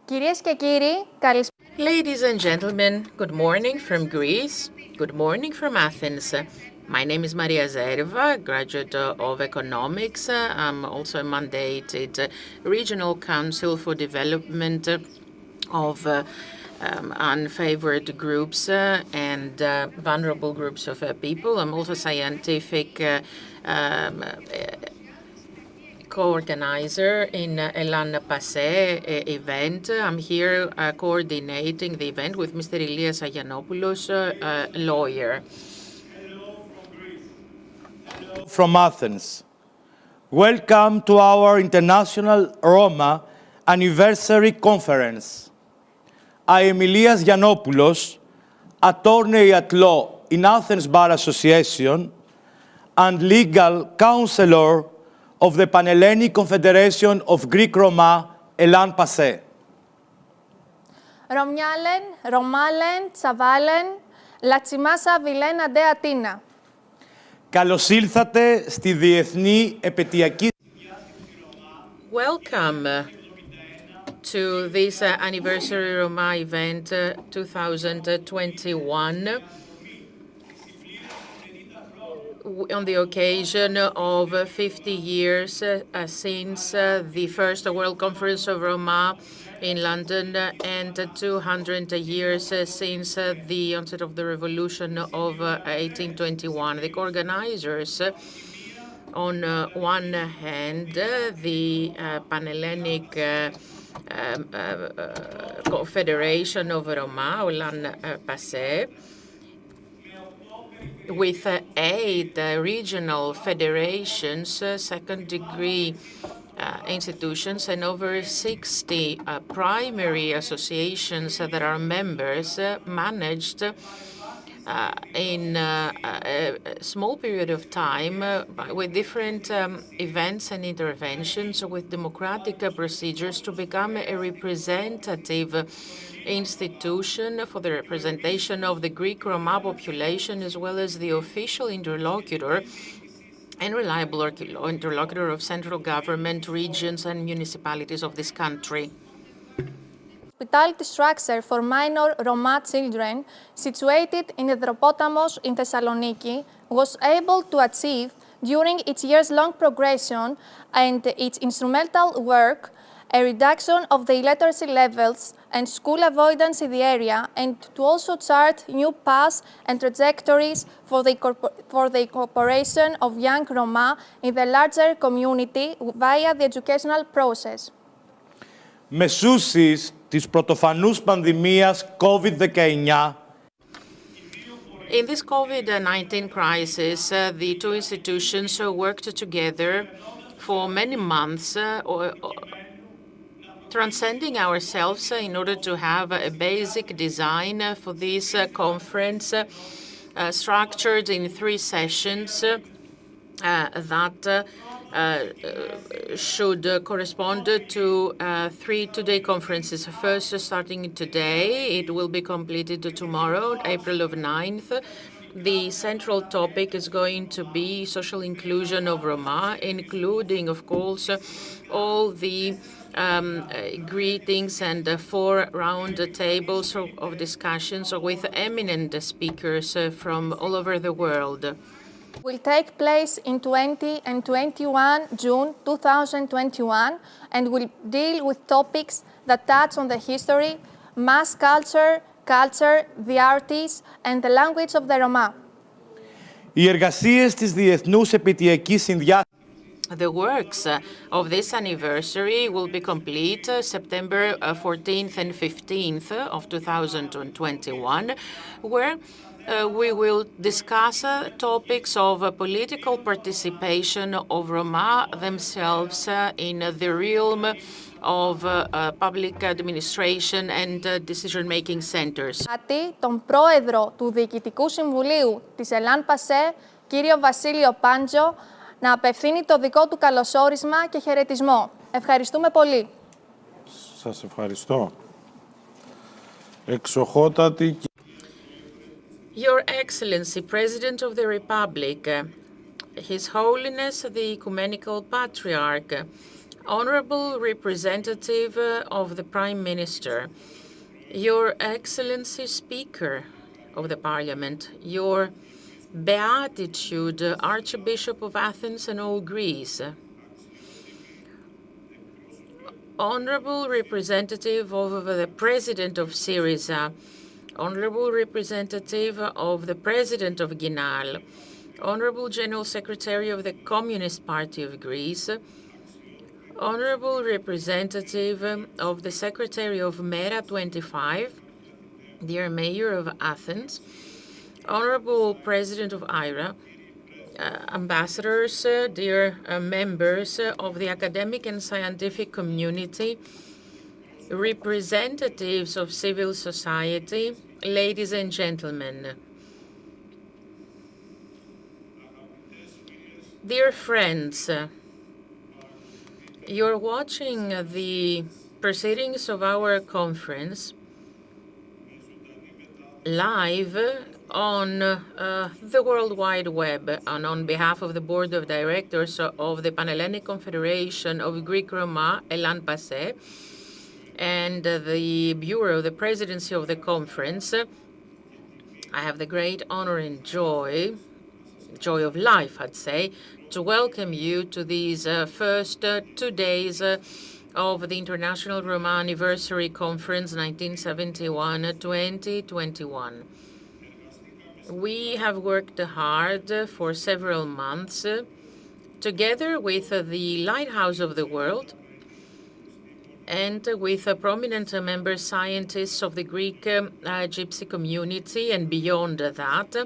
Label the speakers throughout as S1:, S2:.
S1: Κυρίες και κύριοι, καλησπέρα.
S2: Ladies and gentlemen, good morning from Greece, good morning from Athens. My name is Maria Zerva, graduate of economics. I'm also a mandated regional council for development of unfavored groups and vulnerable groups of people. I'm also scientific co-organizer in ELLAN PASSE event. I'm here coordinating the event with Mr. Elias Agiannopoulos, lawyer.
S3: From Athens. Welcome to our International Roma Anniversary Conference. I am Elias Agiannopoulos, attorney at law in Athens Bar Association and legal counselor of the Panhellenic Confederation of Greek Roma, ELLAN PASSE.
S1: Ρωμιάλεν, Ρωμάλεν, Τσαβάλεν, Λατσιμάσα Βιλέν Αντέ Ατίνα.
S3: Καλώς ήλθατε στη Διεθνή Επαιτειακή.
S2: Welcome to this anniversary Roma event 2021 on the occasion of 50 years since the First World Conference of Roma in London and 200 years since the onset of the revolution of 1821. The organizers, on one hand, the Panhellenic Confederation of Roma, ELLAN PASSE, with 8 regional federations, second-degree institutions, and over 60 primary associations that are members, managed in a small period of time with different events and interventions with democratic procedures to become a representative institution for the representation of the Greek Roma population, as well as the official interlocutor and reliable interlocutor of central government, regions, and municipalities of this country.
S1: Hospitality structure for minor Roma children situated in Hydropotamos in Thessaloniki was able to achieve during its years-long progression and its instrumental work a reduction of the illiteracy levels and school avoidance in the area, and to also chart new paths and trajectories for the incorporation of young Roma in the larger community via the educational process.
S3: Μεσούσης της πρωτοφανούς πανδημίας COVID-19,
S2: in this COVID-19 crisis, the two institutions worked together for many months, transcending ourselves in order to have a basic design for this conference structured in 3 sessions that should correspond to 3 two-day conferences. First, starting today, it will be completed tomorrow, April 9th. The central topic is going to be social inclusion of Roma, including, of course, all the greetings and 4 round tables of discussions with eminent speakers from all over the world.
S1: Will take place in 20 and 21 June 2021 and will deal with topics that touch on the history, mass culture, the artists, and the language of the Roma.
S3: Οι εργασίες της Διεθνούς Επαιτειακής Συνδιάσκεψης
S2: The works of this anniversary will be complete September 14th and 15th of 2021, where we will discuss topics of political participation of Roma themselves in the realm of public administration and decision-making centers.
S1: Τον πρόεδρο του Διοικητικού Συμβουλίου της ELLAN PASSE, κύριο Βασίλειο Πάντζο, να απευθύνει το δικό του καλωσόρισμα και χαιρετισμό. Ευχαριστούμε πολύ.
S4: Σας ευχαριστώ. Εξοχότατη
S2: Your Excellency, President of the Republic, His Holiness the Ecumenical Patriarch, Honorable Representative of the Prime Minister, Your Excellency Speaker of the Parliament, Your Beatitude, Archbishop of Athens and all Greece, Honorable Representative of the President of Syriza, Honorable Representative of the President of Guinal, Honorable General Secretary of the Communist Party of Greece, Honorable Representative of the Secretary of Mera 25, dear Mayor of Athens, Honorable President of IRA, ambassadors, dear members of the academic and scientific community, representatives of civil society, ladies and gentlemen. Dear friends, you're watching the proceedings of our conference live on the World Wide Web, and on behalf of the Board of Directors of the Panhellenic Confederation of Greek Roma, ELLAN PASSE, and the Bureau, the Presidency of the conference, I have the great honor and joy of life, I'd say, to welcome you to these first 2 days of the International Roma Anniversary Conference 1971-2021. We have worked hard for several months together with the Lighthouse of the World and with prominent member scientists of the Greek Gypsy community and beyond that,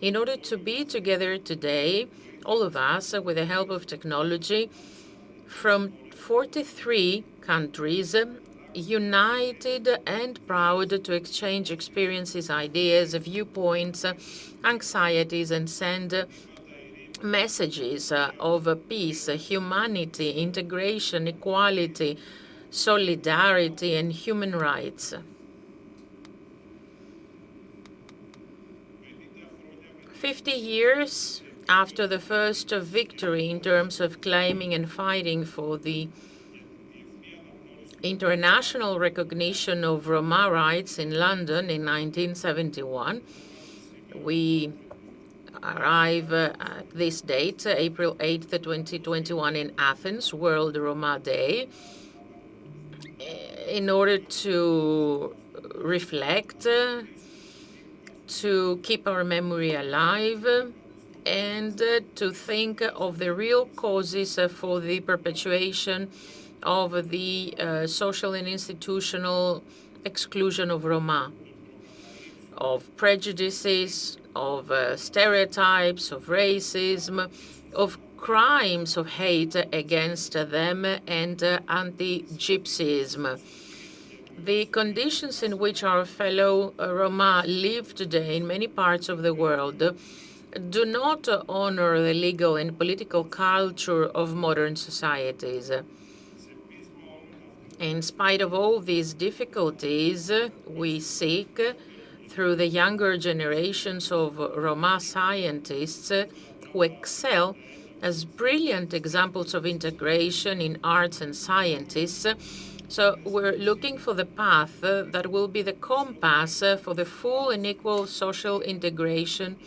S2: in order to be together today, all of us, with the help of technology, from 43 countries, united and proud to exchange experiences, ideas, viewpoints, anxieties, and send messages of peace, humanity, integration, equality, solidarity, and human rights. 50 years after the first victory in terms of claiming and fighting for the international recognition of Roma rights in London in 1971, we arrive at this date, April 8th, 2021, in Athens, World Roma Day, in order to reflect, to keep our memory alive, and to think of the real causes for the perpetuation of the social and institutional exclusion of Roma, of prejudices, of stereotypes, of racism, of crimes of hate against them, and anti-Gypsyism. The conditions in which our fellow Roma live today in many parts of the world do not honor the legal and political culture of modern societies. In spite of all these difficulties, we seek, through the younger generations of Roma scientists who excel as brilliant examples of integration in arts and scientists. So we're looking for the path that will be the compass for the full and equal social integration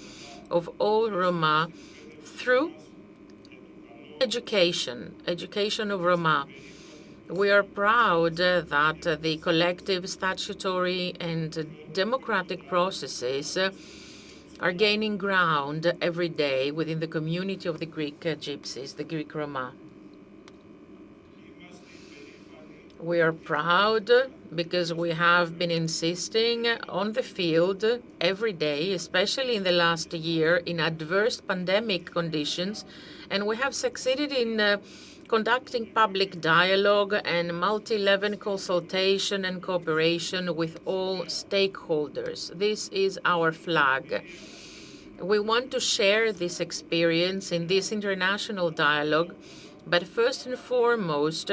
S2: of all Roma through education of Roma. We are proud that the collective statutory and democratic processes are gaining ground every day within the community of the Greek Gypsies, the Greek Roma. We are proud because we have been insisting on the field every day, especially in the last year, in adverse pandemic conditions, and we have succeeded in conducting public dialogue and multi-level consultation and cooperation with all stakeholders. This is our flag. We want to share this experience in this international dialogue, but first and foremost,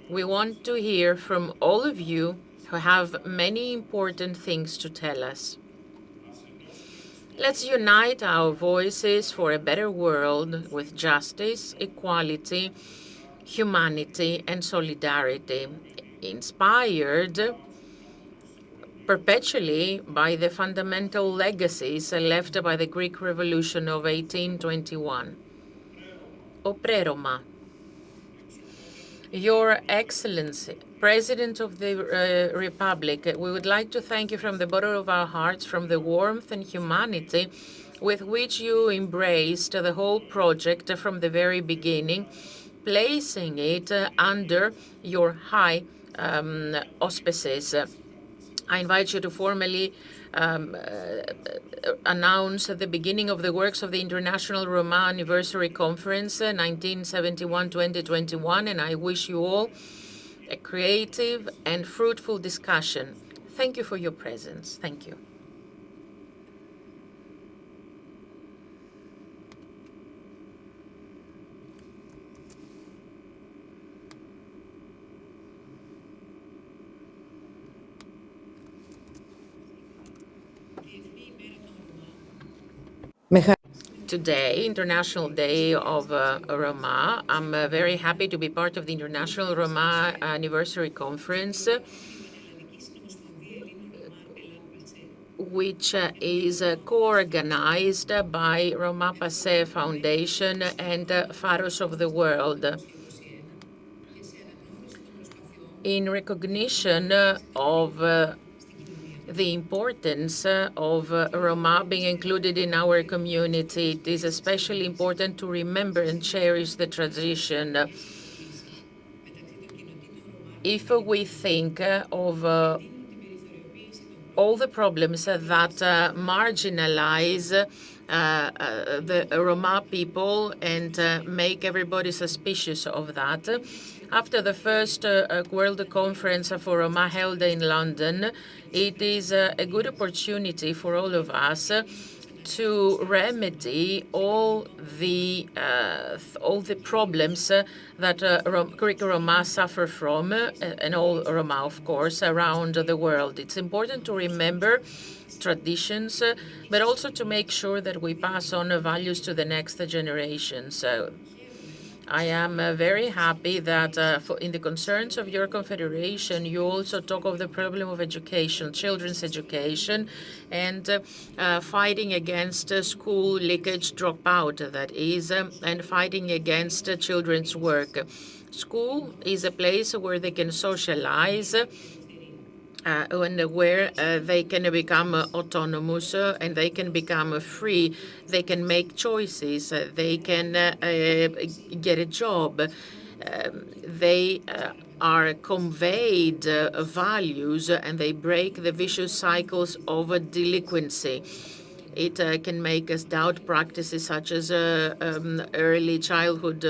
S2: we want to hear from all of you who have many important things to tell us. Let's unite our voices for a better world with justice, equality, humanity and solidarity, inspired perpetually by the fundamental legacies left by the Greek Revolution of 1821. Opreroma. Your Excellency, President of the Republic, we would like to thank you from the bottom of our hearts, from the warmth and humanity with which you embraced the whole project from the very beginning, placing it under your high auspices. I invite you to formally announce the beginning of the works of the International Roma Anniversary Conference 1971-2021, and I wish you all a creative and fruitful discussion. Thank you for your presence. Thank you. Today, International Day of Roma, I'm very happy to be part of the International Roma Anniversary Conference, which is co-organized by Roma Passe Foundation and Pharos of the World. In recognition of the importance of Roma being included in our community, it is especially important to remember and cherish the tradition. If we think of all the problems that marginalize the Roma people and make everybody suspicious of that. After the first World Conference for Roma held in London, it is a good opportunity for all of us to remedy all the problems that Greek Roma suffer from, and all Roma, of course, around the world. It's important to remember traditions, but also to make sure that we pass on values to the next generation. So I am very happy that in the concerns of your confederation, you also talk of the problem of education, children's education, and fighting against school leakage dropout, that is, and fighting against children's work. School is a place where they can socialize, and where they can become autonomous and they can become free, they can make choices, they can get a job, they are conveyed values, and they break the vicious cycles of delinquency. It can make us doubt practices such as early childhood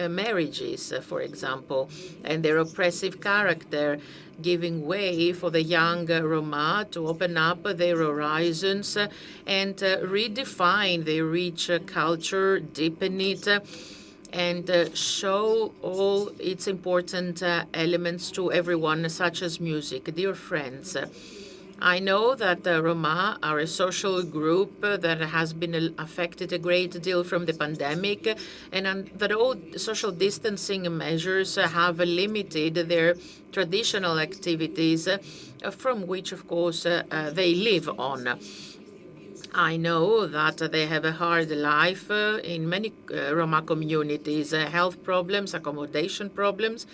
S2: marriages, for example, and their oppressive character, giving way for the young Roma to open up their horizons and redefine their rich culture, deepen it, and show all its important elements to everyone, such as music. Dear friends, I know that the Roma are a social group that has been affected a great deal from the pandemic, and that all social distancing measures have limited their traditional activities, from which, of course, they live on. I know that they have a hard life in many Roma communities, health problems, accommodation problems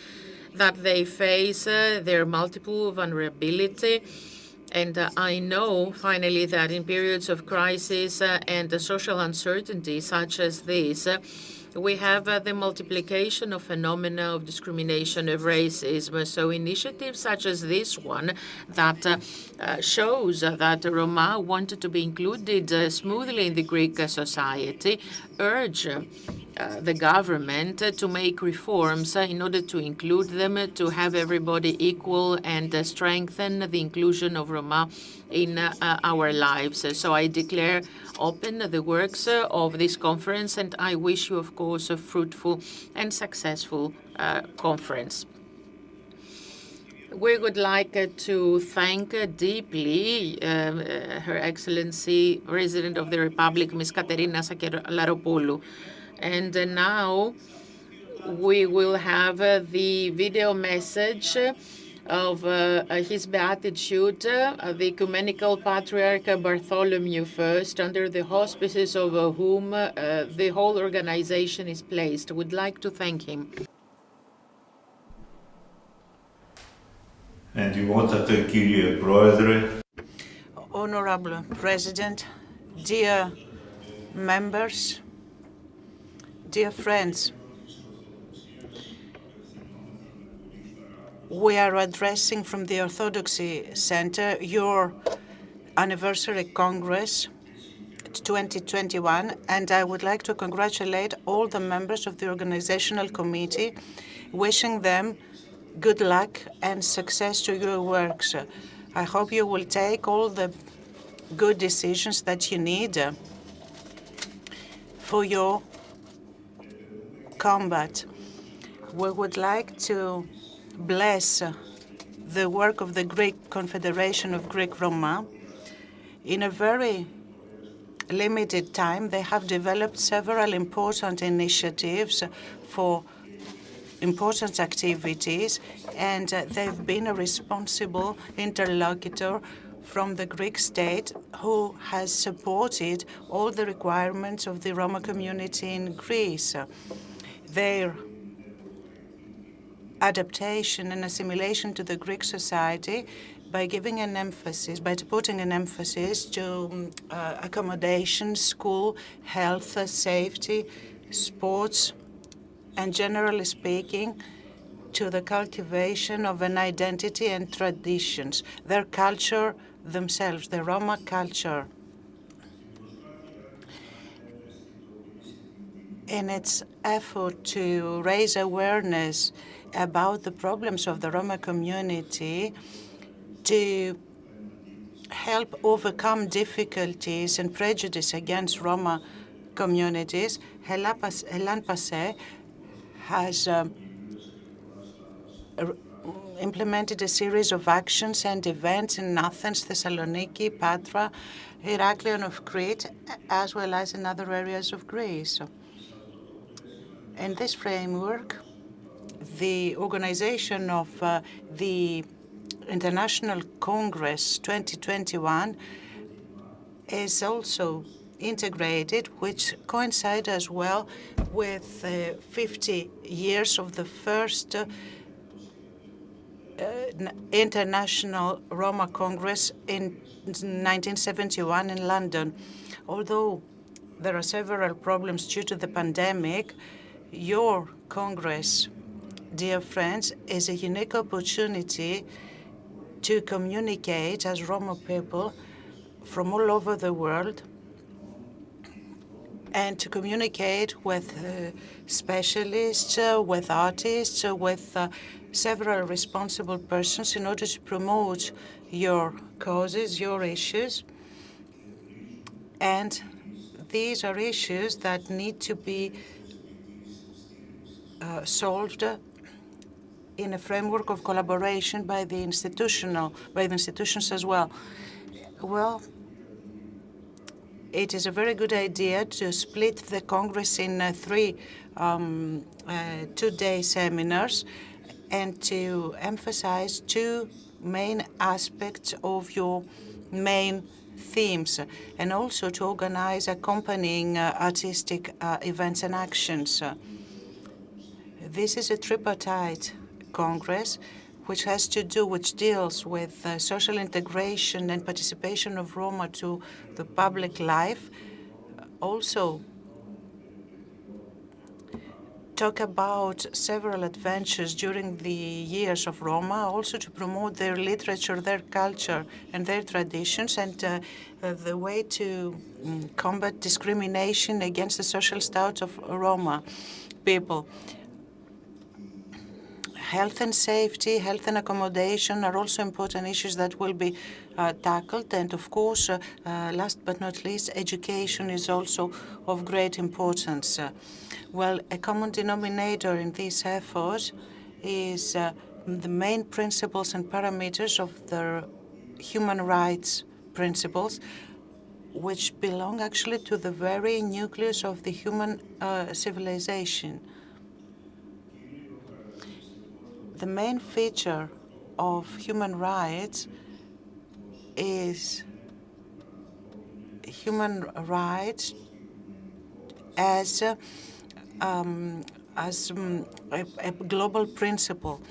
S2: that they face, their multiple vulnerability. And I know, finally, that in periods of crisis and social uncertainty such as this, we have the multiplication of phenomena of discrimination, of racism. So initiatives such as this one that shows that Roma wanted to be included smoothly in the Greek society urge the government to make reforms in order to include them, to have everybody equal, and strengthen the inclusion of Roma in our lives. So I declare open the works of this conference, and I wish you, of course, a fruitful and successful conference. We would like to thank deeply Her Excellency, President of the Republic, Ms. Katerina Sakelaropoulou. And now we will have the video message of His Beatitude, the Ecumenical Patriarch Bartholomew I, under the auspices of whom the whole organization is placed. We'd like to thank him.
S5: Εντιμότατε κύριε Πρόεδρε,
S6: Honorable President, dear members, dear friends, we are addressing from the Orthodoxy Center your anniversary Congress 2021, and I would like to congratulate all the members of the organizational committee, wishing them good luck and success to your works. I hope you will take all the good decisions that you need for your combat. We would like to bless the work of the Greek Confederation of Greek Roma. In a very limited time, they have developed several important initiatives for important activities, and they've been a responsible interlocutor from the Greek state who has supported all the requirements of the Roma community in Greece. Their adaptation and assimilation to the Greek society by giving an emphasis, by putting an emphasis to accommodation, school, health, safety, sports, and generally speaking, to the cultivation of an identity and traditions, their culture themselves, the Roma culture. In its effort to raise awareness about the problems of the Roma community, to help overcome difficulties and prejudice against Roma communities, ELLAN PASSE has implemented a series of actions and events in Athens, Thessaloniki, Patra, Heraklion of Crete, as well as in other areas of Greece. In this framework, the organization of the International Congress 2021 is also integrated, which coincide as well with 50 years of the first International Roma Congress in 1971 in London. Although there are several problems due to the pandemic, your Congress, dear friends, is a unique opportunity to communicate as Roma people from all over the world and to communicate with specialists, with artists, with several responsible persons in order to promote your causes, your issues. And these are issues that need to be solved in a framework of collaboration by the institutions as well. Well, it is a very good idea to split the Congress in three two-day seminars and to emphasize two main aspects of your main themes, and also to organize accompanying artistic events and actions. This is a tripartite Congress which deals with social integration and participation of Roma to the public life. Also talk about several adventures during the years of Roma, also to promote their literature, their culture, and their traditions, and the way to combat discrimination against the social status of Roma people. Health and safety, health and accommodation are also important issues that will be tackled. And of course, last but not least, education is also of great importance. Well, a common denominator in this effort is the main principles and parameters of the human rights principles, which belong actually to the very nucleus of the human civilization. The main feature of human rights is human rights as a global principle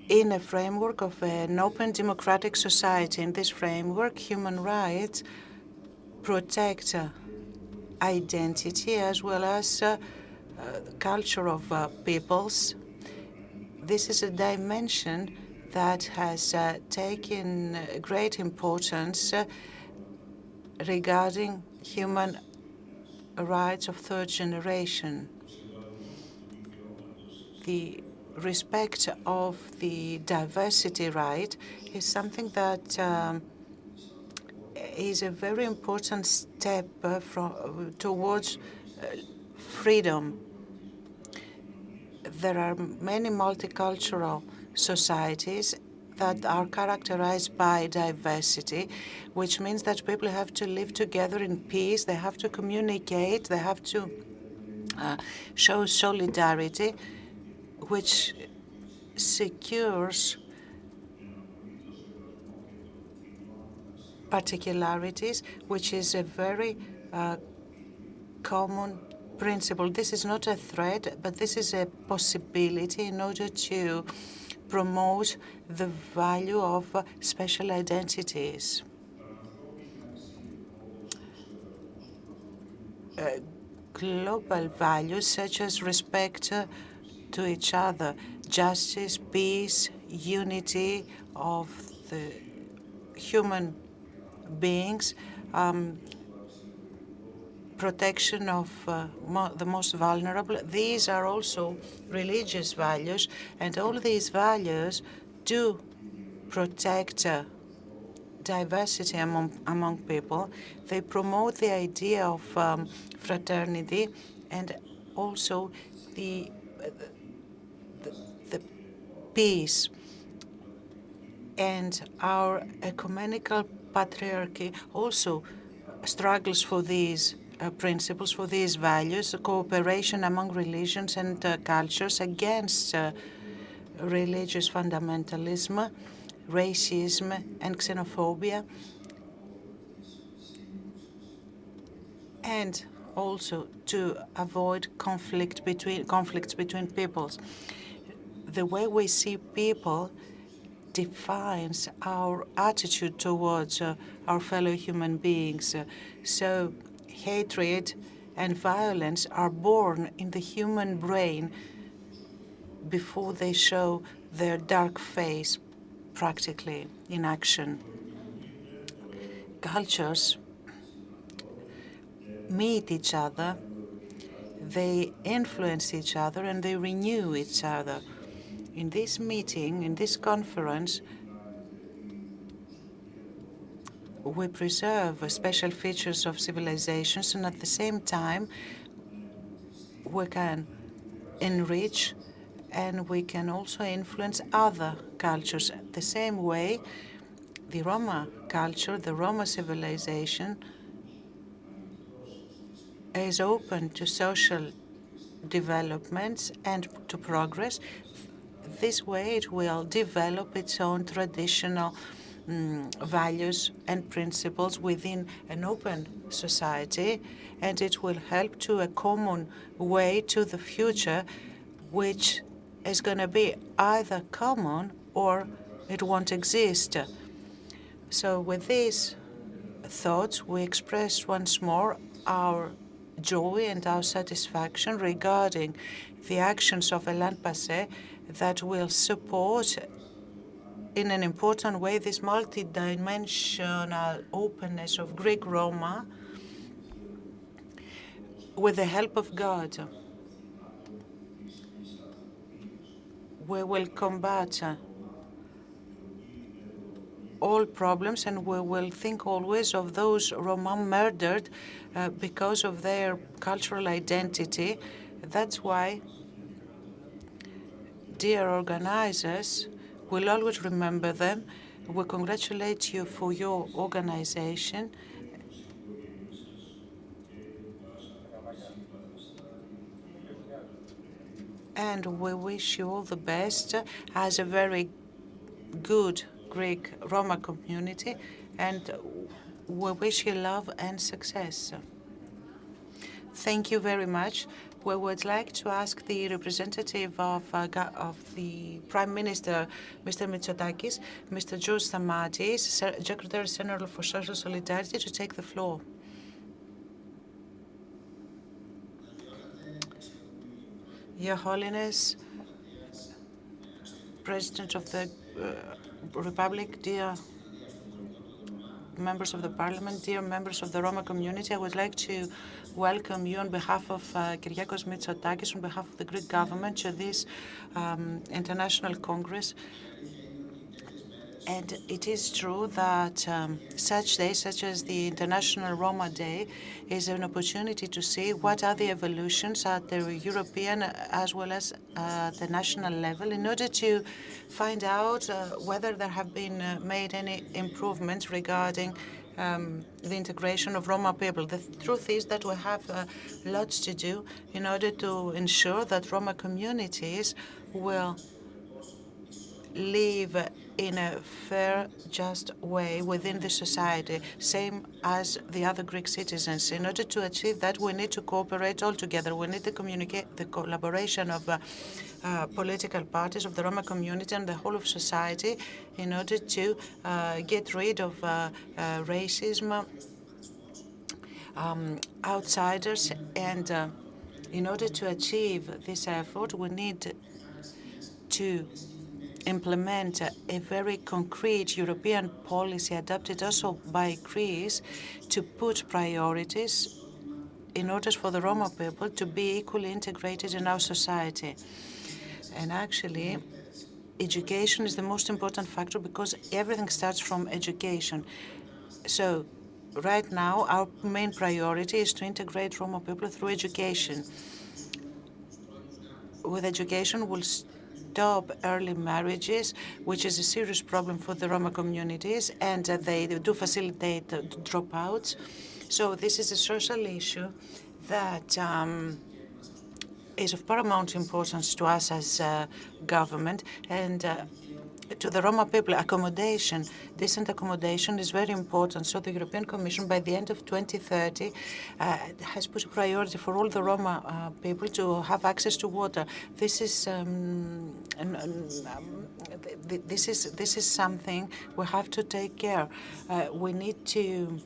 S6: in a framework of an open democratic society. In this framework, human rights protect identity as well as culture of peoples. This is a dimension that has taken great importance regarding human rights of third generation. The respect of the diversity right is something that is a very important step towards freedom. There are many multicultural societies that are characterized by diversity, which means that people have to live together in peace, they have to communicate, they have to show solidarity, which secures particularities, which is a very common principle. This is not a threat, but this is a possibility in order to promote the value of special identities. Global values such as respect to each other, justice, peace, unity of the human beings, protection of the most vulnerable. These are also religious values, and all these values do protect diversity among people. They promote the idea of fraternity and also the peace. And our ecumenical patriarchy also struggles for these principles, for these values, cooperation among religions and cultures against religious fundamentalism, racism, and xenophobia, and also to avoid conflicts between peoples. The way we see people defines our attitude towards our fellow human beings. So hatred and violence are born in the human brain before they show their dark face practically in action. Cultures meet each other, they influence each other, and they renew each other. In this meeting, in this conference, we preserve special features of civilizations, and at the same time, we can enrich and we can also influence other cultures. The same way, the Roma culture, the Roma civilization is open to social developments and to progress. This way, it will develop its own traditional values and principles within an open society, and it will help to a common way to the future, which is going to be either common or it won't exist. So with these thoughts, we express once more our joy and our satisfaction regarding the actions of ELLAN PASSE that will support in an important way this multidimensional openness of Greek Roma with the help of God. We will combat all problems, and we will think always of those Roma murdered because of their cultural identity. That's why, dear organizers, we'll always remember them. We congratulate you for your organization. and we wish you all the best as a very good Greek Roma community, and we wish you love and success. Thank you very much. We would like to ask the representative of the Prime Minister, Mr. Mitsotakis, Mr. George Stamatis, Secretary General for Social Solidarity, to take the floor. Your Holiness, President of the Republic, dear members of the Parliament, dear members of the Roma community, I would like to welcome you on behalf of Kyriakos Mitsotakis, on behalf of the Greek government, to this international congress. And it is true that such days, such as the International Roma Day, is an opportunity to see what are the evolutions at the European as well as the national level, in order to find out whether there have been made any improvements regarding the integration of Roma people. The truth is that we have lots to do in order to ensure that Roma communities will live in a fair, just way within the society, same as the other Greek citizens. In order to achieve that, we need to cooperate all together. We need the collaboration of political parties, of the Roma community and the whole of society, in order to get rid of racism, outsiders, and in order to achieve this effort, we need to implement a very concrete European policy adopted also by Greece to put priorities in order for the Roma people to be equally integrated in our society. And actually, education is the most important factor, because everything starts from education. So right now, our main priority is to integrate Roma people through education. With education, we'll stop early marriages, which is a serious problem for the Roma communities, and they do facilitate dropouts. So this is a social issue that is of paramount importance to us as government, and to the Roma people, accommodation, decent accommodation is very important. So the European Commission, by the end of 2030, has put a priority for all the Roma people to have access to water. This is something we have to take care. We need to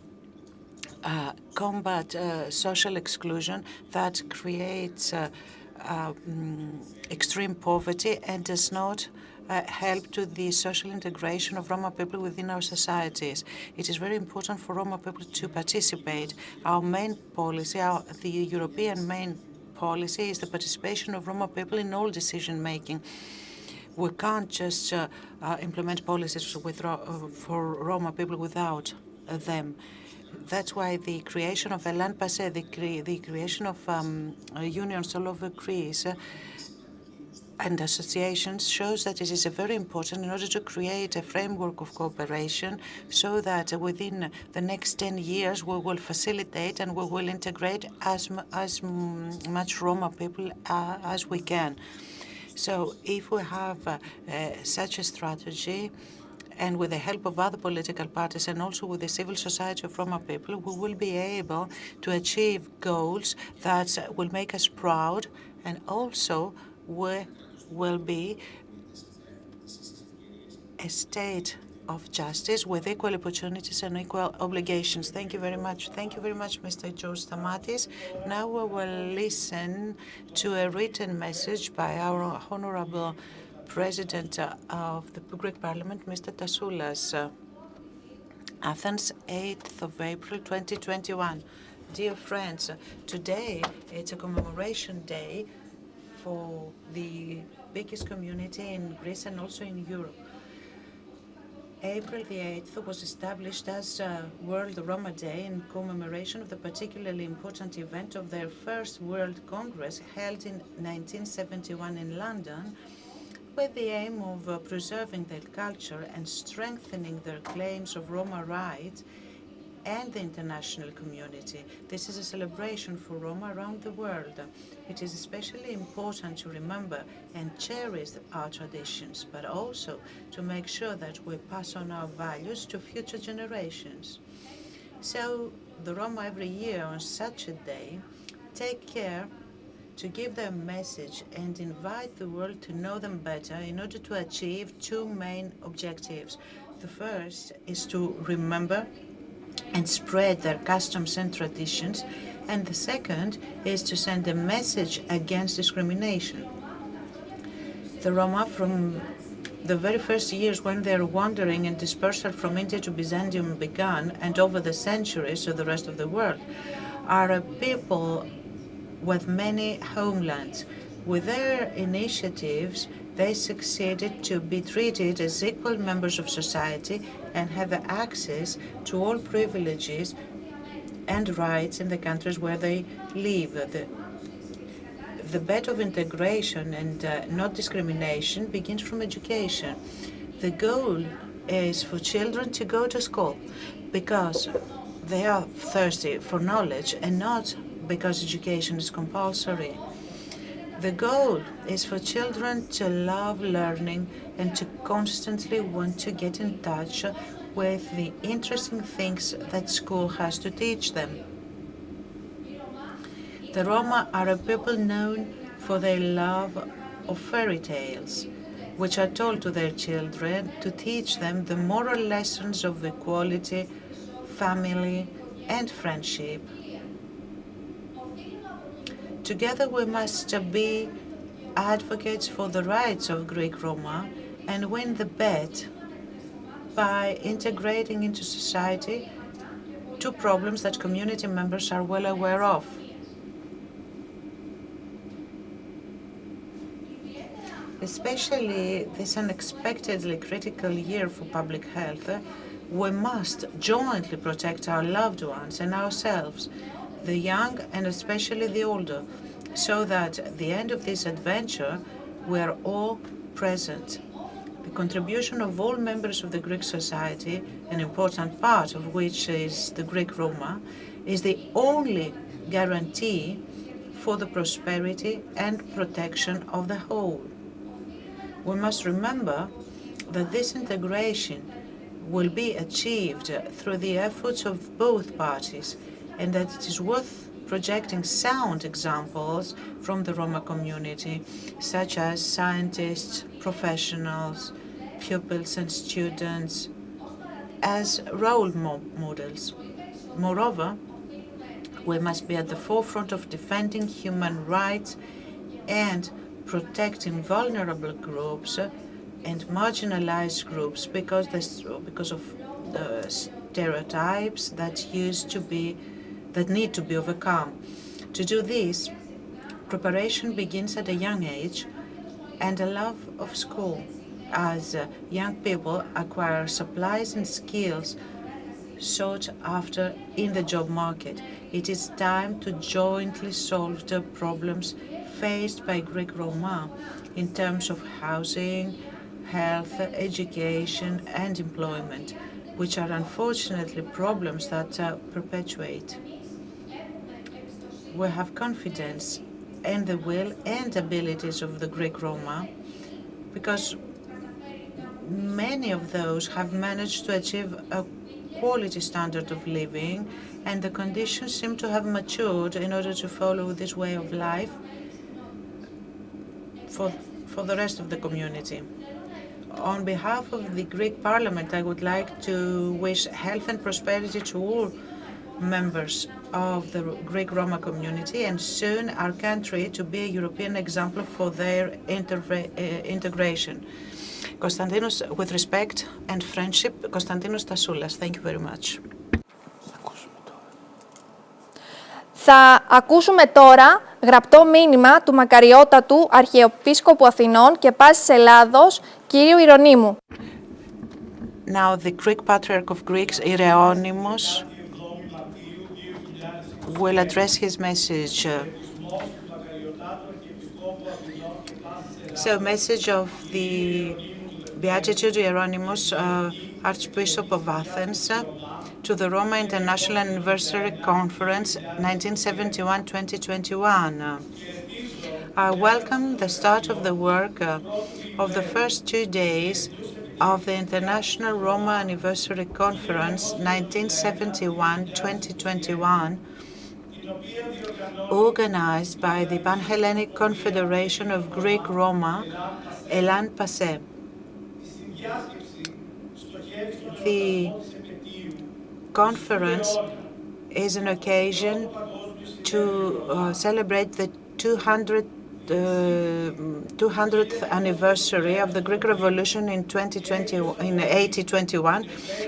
S6: combat social exclusion that creates extreme poverty and does not help to the social integration of Roma people within our societies. It is very important for Roma people to participate. Our main policy, the European main policy, is the participation of Roma people in all decision making. We can't just implement policies for Roma people without them. That's why the creation of ELLAN PASSE, the creation of unions all over Greece and associations, shows that it is very important in order to create a framework of cooperation, so that within the next 10 years we will facilitate and we will integrate as much Roma people as we can. So if we have such a strategy, and with the help of other political parties and also with the civil society of Roma people, we will be able to achieve goals that will make us proud, and also we will be a state of justice with equal opportunities and equal obligations. Thank you very much. Thank you very much, Mr. George Stamatis. Now we will listen to a written message by our Honorable President of the Greek Parliament, Mr. Tassoulas. Athens, 8th of April, 2021. Dear friends, today it's a commemoration day for the biggest community in Greece and also in Europe. April the 8th was established as World Roma Day in commemoration of the particularly important event of their first World Congress held in 1971 in London, with the aim of preserving their culture and strengthening their claims of Roma rights and the international community. This is a celebration for Roma around the world. It is especially important to remember and cherish our traditions, but also to make sure that we pass on our values to future generations. So the Roma every year on such a day take care to give their message and invite the world to know them better in order to achieve two main objectives. The first is to remember and spread their customs and traditions, and the second is to send a message against discrimination. The Roma, from the very first years when their wandering and dispersal from India to Byzantium began, and over the centuries to the rest of the world, are a people with many homelands. With their initiatives, they succeeded to be treated as equal members of society and have access to all privileges and rights in the countries where they live. The bed of integration and not discrimination begins from education. The goal is for children to go to school because they are thirsty for knowledge and not because education is compulsory. The goal is for children to love learning and to constantly want to get in touch with the interesting things that school has to teach them. The Roma are a people known for their love of fairy tales, which are told to their children to teach them the moral lessons of equality, family, and friendship. Together we must be advocates for the rights of Greek Roma and win the bet by integrating into society two problems that community members are well aware of. Especially this unexpectedly critical year for public health, we must jointly protect our loved ones and ourselves, the young and especially the older, so that at the end of this adventure we are all present. The contribution of all members of the Greek society, an important part of which is the Greek Roma, is the only guarantee for the prosperity and protection of the whole. We must remember that this integration will be achieved through the efforts of both parties, and that it is worth projecting sound examples from the Roma community, such as scientists, professionals, pupils and students, as role models. Moreover, we must be at the forefront of defending human rights and protecting vulnerable groups and marginalized groups because of the stereotypes that need to be overcome. To do this, preparation begins at a young age and a love of school, as young people acquire supplies and skills sought after in the job market. It is time to jointly solve the problems faced by Greek Roma in terms of housing, health, education, and employment, which are unfortunately problems that perpetuate. We have confidence in the will and abilities of the Greek Roma because many of those have managed to achieve a quality standard of living, and the conditions seem to have matured in order to follow this way of life for the rest of the community. On behalf of the Greek Parliament, I would like to wish health and prosperity to all members of the Greek Roma community, and soon our country to be a European example for their integration. Konstantinos, with respect and friendship, Konstantinos Tasoulas. Thank you very much.
S1: Θα ακούσουμε τώρα γραπτό μήνυμα του μακαριότατου Αρχιεπίσκοπου Αθηνών και Πάσης Ελλάδος, κυρίου Ιερονύμου.
S6: Now the Greek Patriarch of Greeks, Ieronymus, will address his message. So, message of the Beatitude Hieronymus, Archbishop of Athens, to the Roma International Anniversary Conference 1971-2021. I welcome the start of the work of the first 2 days of the International Roma Anniversary Conference 1971-2021, organized by the Panhellenic Confederation of Greek Roma, ELLAN PASSE. The conference is an occasion to celebrate the 200th anniversary of the Greek Revolution in 1821,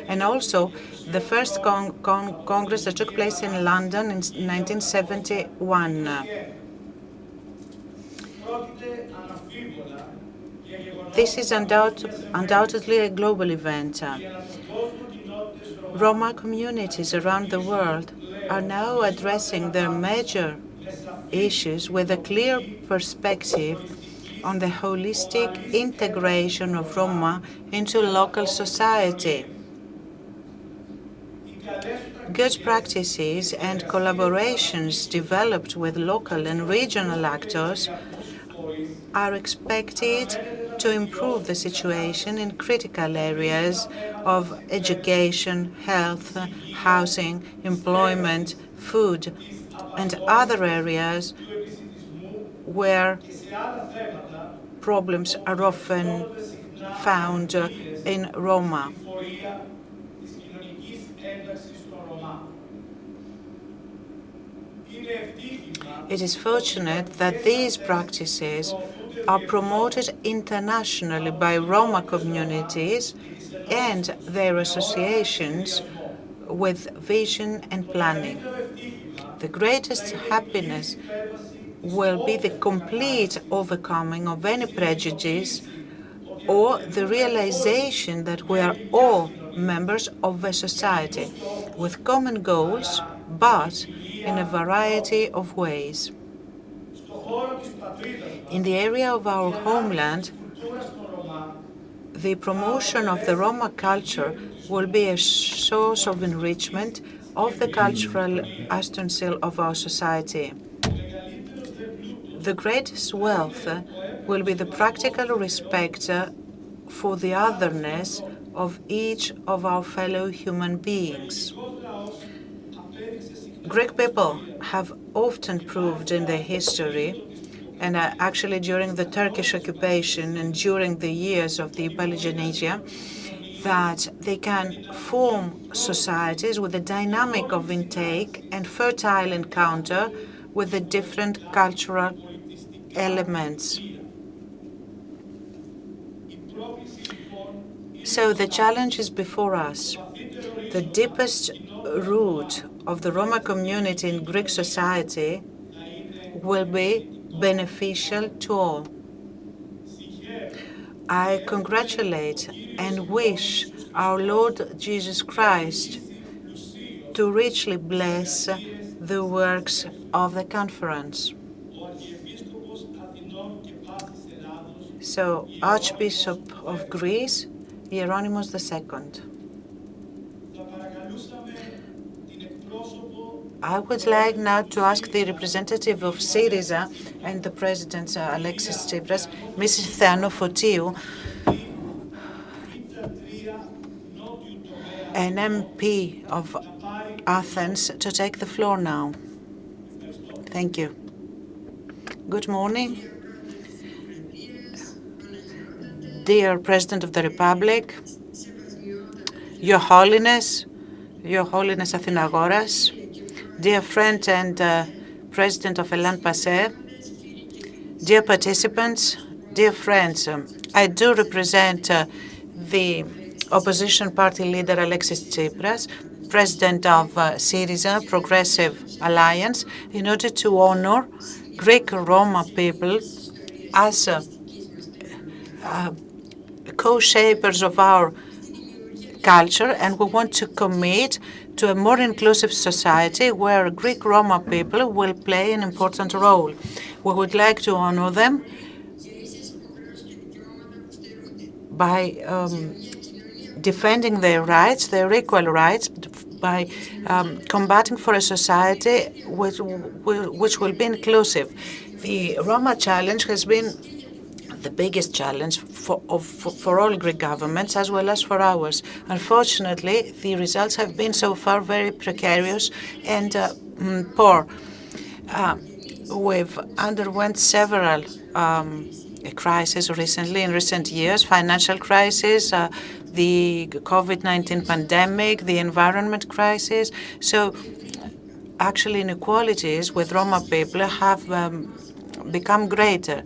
S6: and also the first Congress that took place in London in 1971. This is undoubtedly a global event. Roma communities around the world are now addressing their major issues with a clear perspective on the holistic integration of Roma into local society. Good practices and collaborations developed with local and regional actors are expected to improve the situation in critical areas of education, health, housing, employment, food, and other areas where problems are often found in Roma. It is fortunate that these practices are promoted internationally by Roma communities and their associations with vision and planning. The greatest happiness will be the complete overcoming of any prejudice or the realization that we are all members of a society with common goals, but in a variety of ways. In the area of our homeland, the promotion of the Roma culture will be a source of enrichment of the cultural utensil of our society. The greatest wealth will be the practical respect for the otherness of each of our fellow human beings. Greek people have often proved in their history, and actually during the Turkish occupation and during the years of the Peloponnese, that they can form societies with a dynamic of intake and fertile encounter with the different cultural elements. So the challenge is before us. The deepest root of the Roma community in Greek society will be beneficial to all. I congratulate and wish our Lord Jesus Christ to richly bless the works of the conference. So, Archbishop of Greece, Hieronymus II. I would like now to ask the representative of Syriza and the President Alexis Tsipras, Mrs. Theano Fotiou, an MP of Athens, to take the floor now. Thank you. Good morning. Dear President of the Republic, Your Holiness Athinagoras, dear friend and President of ELLAN PASSE, dear participants, dear friends, I do represent the opposition party leader Alexis Tsipras, President of Syriza Progressive Alliance, in order to honor Greek Roma people as co-shapers of our culture, and we want to commit to a more inclusive society where Greek Roma people will play an important role. We would like to honor them by defending their rights, their equal rights, by combating for a society which will be inclusive. The Roma challenge has been the biggest challenge for all Greek governments as well as for ours. Unfortunately, the results have been so far very precarious and poor. We've underwent several crises recently, in recent years, financial crisis, the COVID-19 pandemic, the environment crisis. So actually inequalities with Roma people have become greater.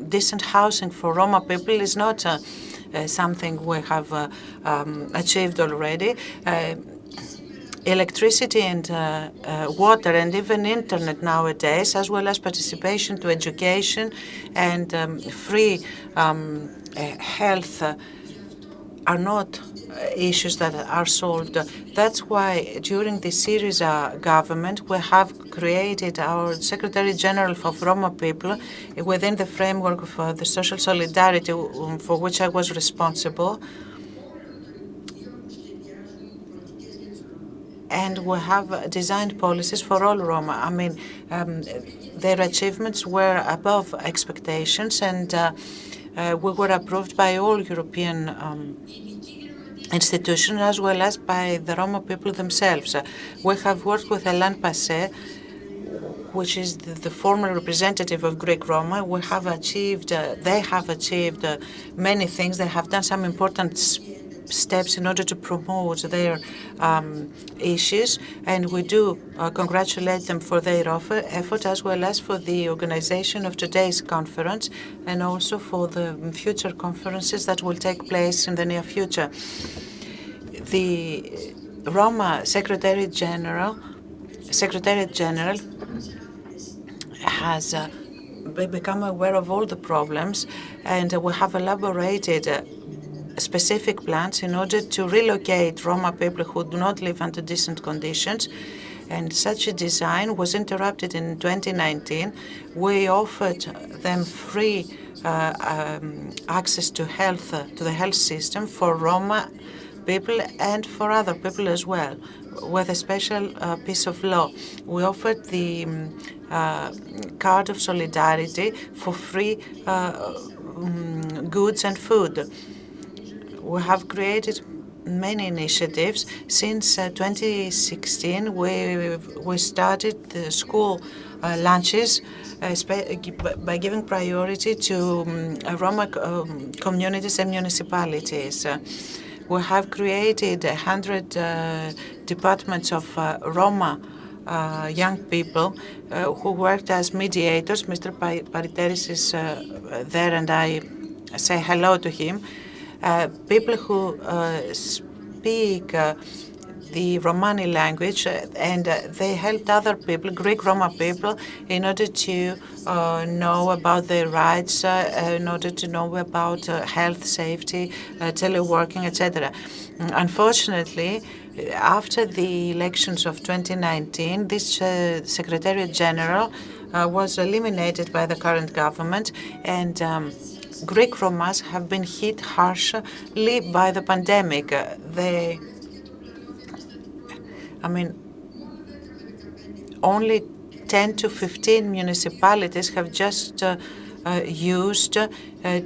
S6: Decent housing for Roma people is not something we have achieved already. Electricity and water and even internet nowadays, as well as participation to education and free health are not issues that are solved. That's why during the Syriza government we have created our Secretary General of Roma people within the framework of the social solidarity for which I was responsible. And we have designed policies for all Roma. I mean, their achievements were above expectations, and we were approved by all European institutions as well as by the Roma people themselves. We have worked with ELLAN PASSE, which is the former representative of Greek Roma. They have achieved many things. They have done some important steps in order to promote their issues, and we do congratulate them for their effort as well as for the organization of today's conference and also for the future conferences that will take place in the near future. The Roma Secretariat General has become aware of all the problems, and we have elaborated specific plans in order to relocate Roma people who do not live under decent conditions. And such a design was interrupted in 2019. We offered them free access to the health system for Roma people and for other people as well, with a special piece of law. We offered the card of solidarity for free goods and food. We have created many initiatives. Since 2016, we started the school lunches by giving priority to Roma communities and municipalities. We have created 100 departments of Roma young people who worked as mediators. Mr. Pariteris is there, and I say hello to him. People who speak the Romani language, and they helped other people, Greek Roma people, in order to know about their rights, in order to know about health, safety, teleworking, etc. Unfortunately, after the elections of 2019, this Secretariat General was eliminated by the current government, and Greek Romas have been hit harshly by the pandemic. Only 10 to 15 municipalities have just used a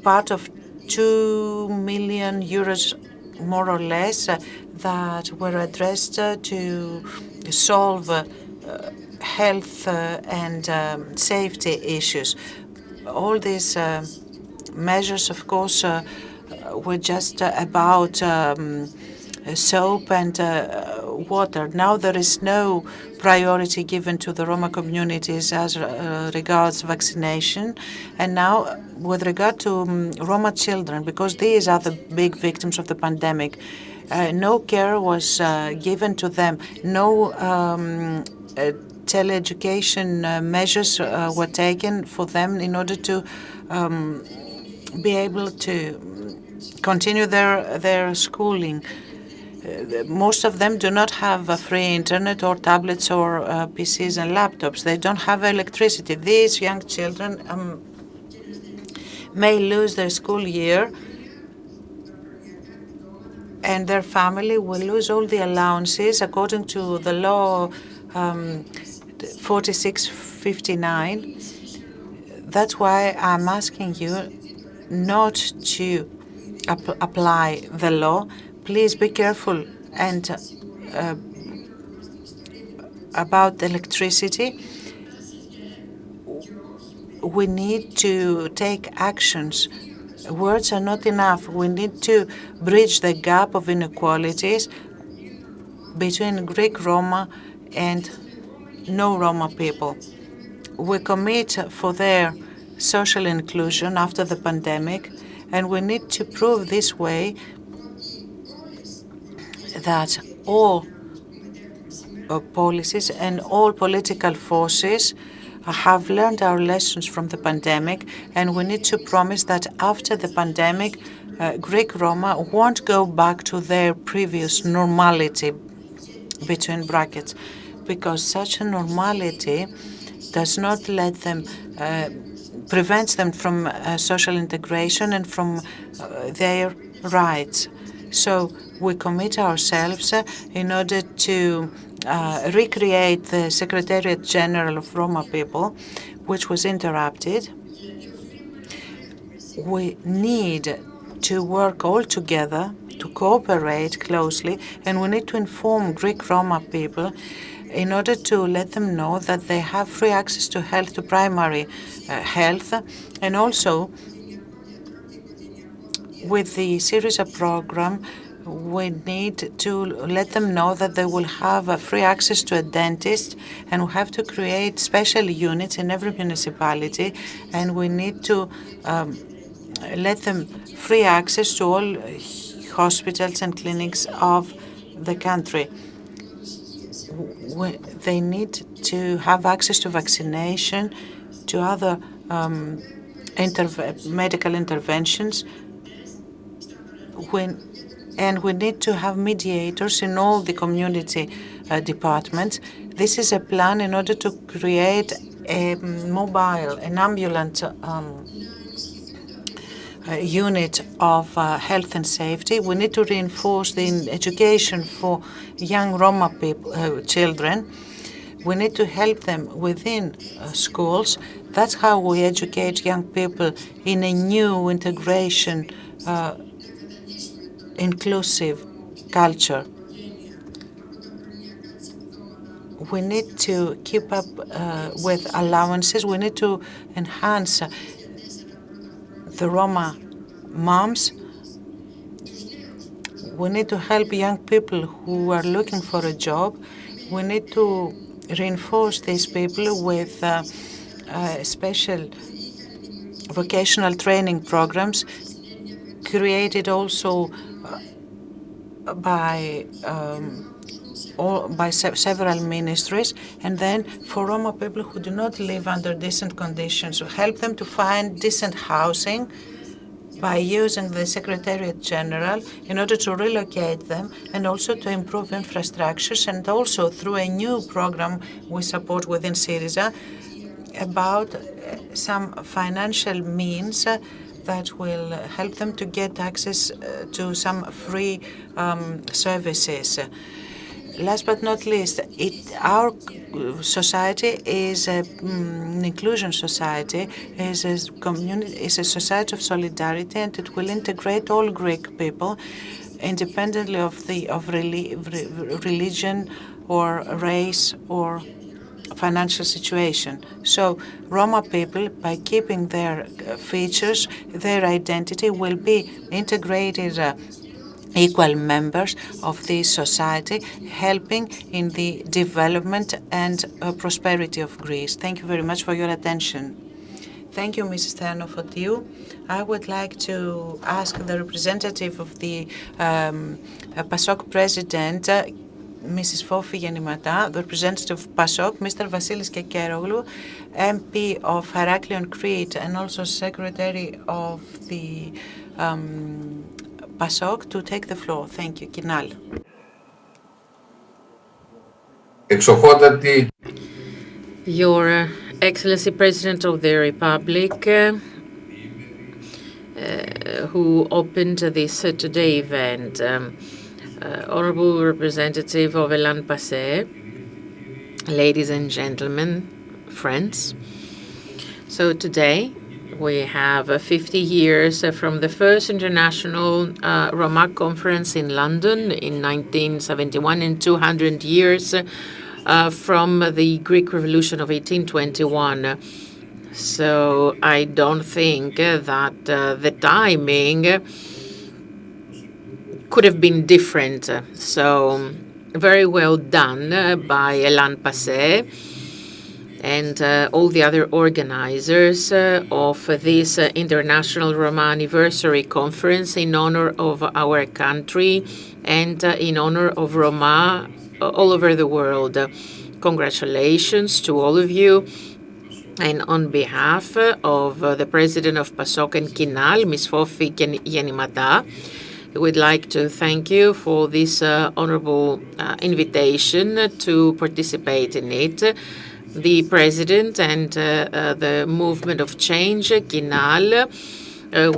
S6: part of 2 million euros, more or less, that were addressed to solve health and safety issues. All these measures, of course, were just about soap and water. Now there is no priority given to the Roma communities as regards vaccination. And now with regard to Roma children, because these are the big victims of the pandemic, no care was given to them. No teleeducation measures were taken for them in order to be able to continue their schooling. Most of them do not have a free internet or tablets or PCs and laptops. They don't have electricity. These young children may lose their school year, and their family will lose all the allowances according to the law 4659. That's why I'm asking you not to apply the law. Please be careful and about electricity. We need to take actions. Words are not enough. We need to bridge the gap of inequalities between Greek Roma and no Roma people. We commit for their social inclusion after the pandemic, and we need to prove this way that all policies and all political forces have learned our lessons from the pandemic, and we need to promise that after the pandemic, Greek Roma won't go back to their previous normality, between brackets, because such a normality does not let them, prevents them from social integration and from their rights. So we commit ourselves in order to recreate the Secretariat General of Roma people, which was interrupted. We need to work all together, to cooperate closely, and we need to inform Greek Roma people in order to let them know that they have free access to health, to primary health, and also with the Syriza program, we need to let them know that they will have free access to a dentist, and we have to create special units in every municipality, and we need to let them free access to all hospitals and clinics of the country. They need to have access to vaccination, to other medical interventions. And we need to have mediators in all the community departments. This is a plan in order to create a mobile, an ambulant unit of health and safety. We need to reinforce the education for young Roma people, children. We need to help them within schools. That's how we educate young people in a new integration, inclusive culture. We need to keep up with allowances. We need to enhance the Roma moms. We need to help young people who are looking for a job. We need to reinforce these people with special vocational training programs created also by several ministries, and then for Roma people who do not live under decent conditions, help them to find decent housing by using the Secretariat General in order to relocate them and also to improve infrastructures, and also through a new program we support within Syriza about some financial means that will help them to get access to some free services. Last but not least, our society is an inclusion society, is a community, is a society of solidarity, and it will integrate all Greek people, independently of religion or race or financial situation. So Roma people, by keeping their features, their identity, will be integrated equal members of this society, helping in the development and prosperity of Greece. Thank you very much for your attention. Thank you, Mrs. Theanofotiou. I would like to ask the representative of the PASOK president, Mrs. Fofi Genimata, the representative of PASOK, Mr. Vasilis Kekeroglou, MP of Heraklion, Crete, and also Secretary of the PASOK, to take the floor. Thank you. Kinal.
S2: Your Excellency President of the Republic, who opened this today event. Honorable representative of ELLAN PASSE, ladies and gentlemen, friends. So today we have 50 years from the first International Roma Conference in London in 1971 and 200 years from the Greek Revolution of 1821. So I don't think that the timing could have been different. So very well done by ELLAN PASSE and all the other organizers of this International Roma Anniversary Conference in honor of our country and in honor of Roma all over the world. Congratulations to all of you. And on behalf of the president of PASOK and KINAL, Ms. Fofi Genimata, I would like to thank you for this honorable invitation to participate in it. The president and the movement of change, KINAL,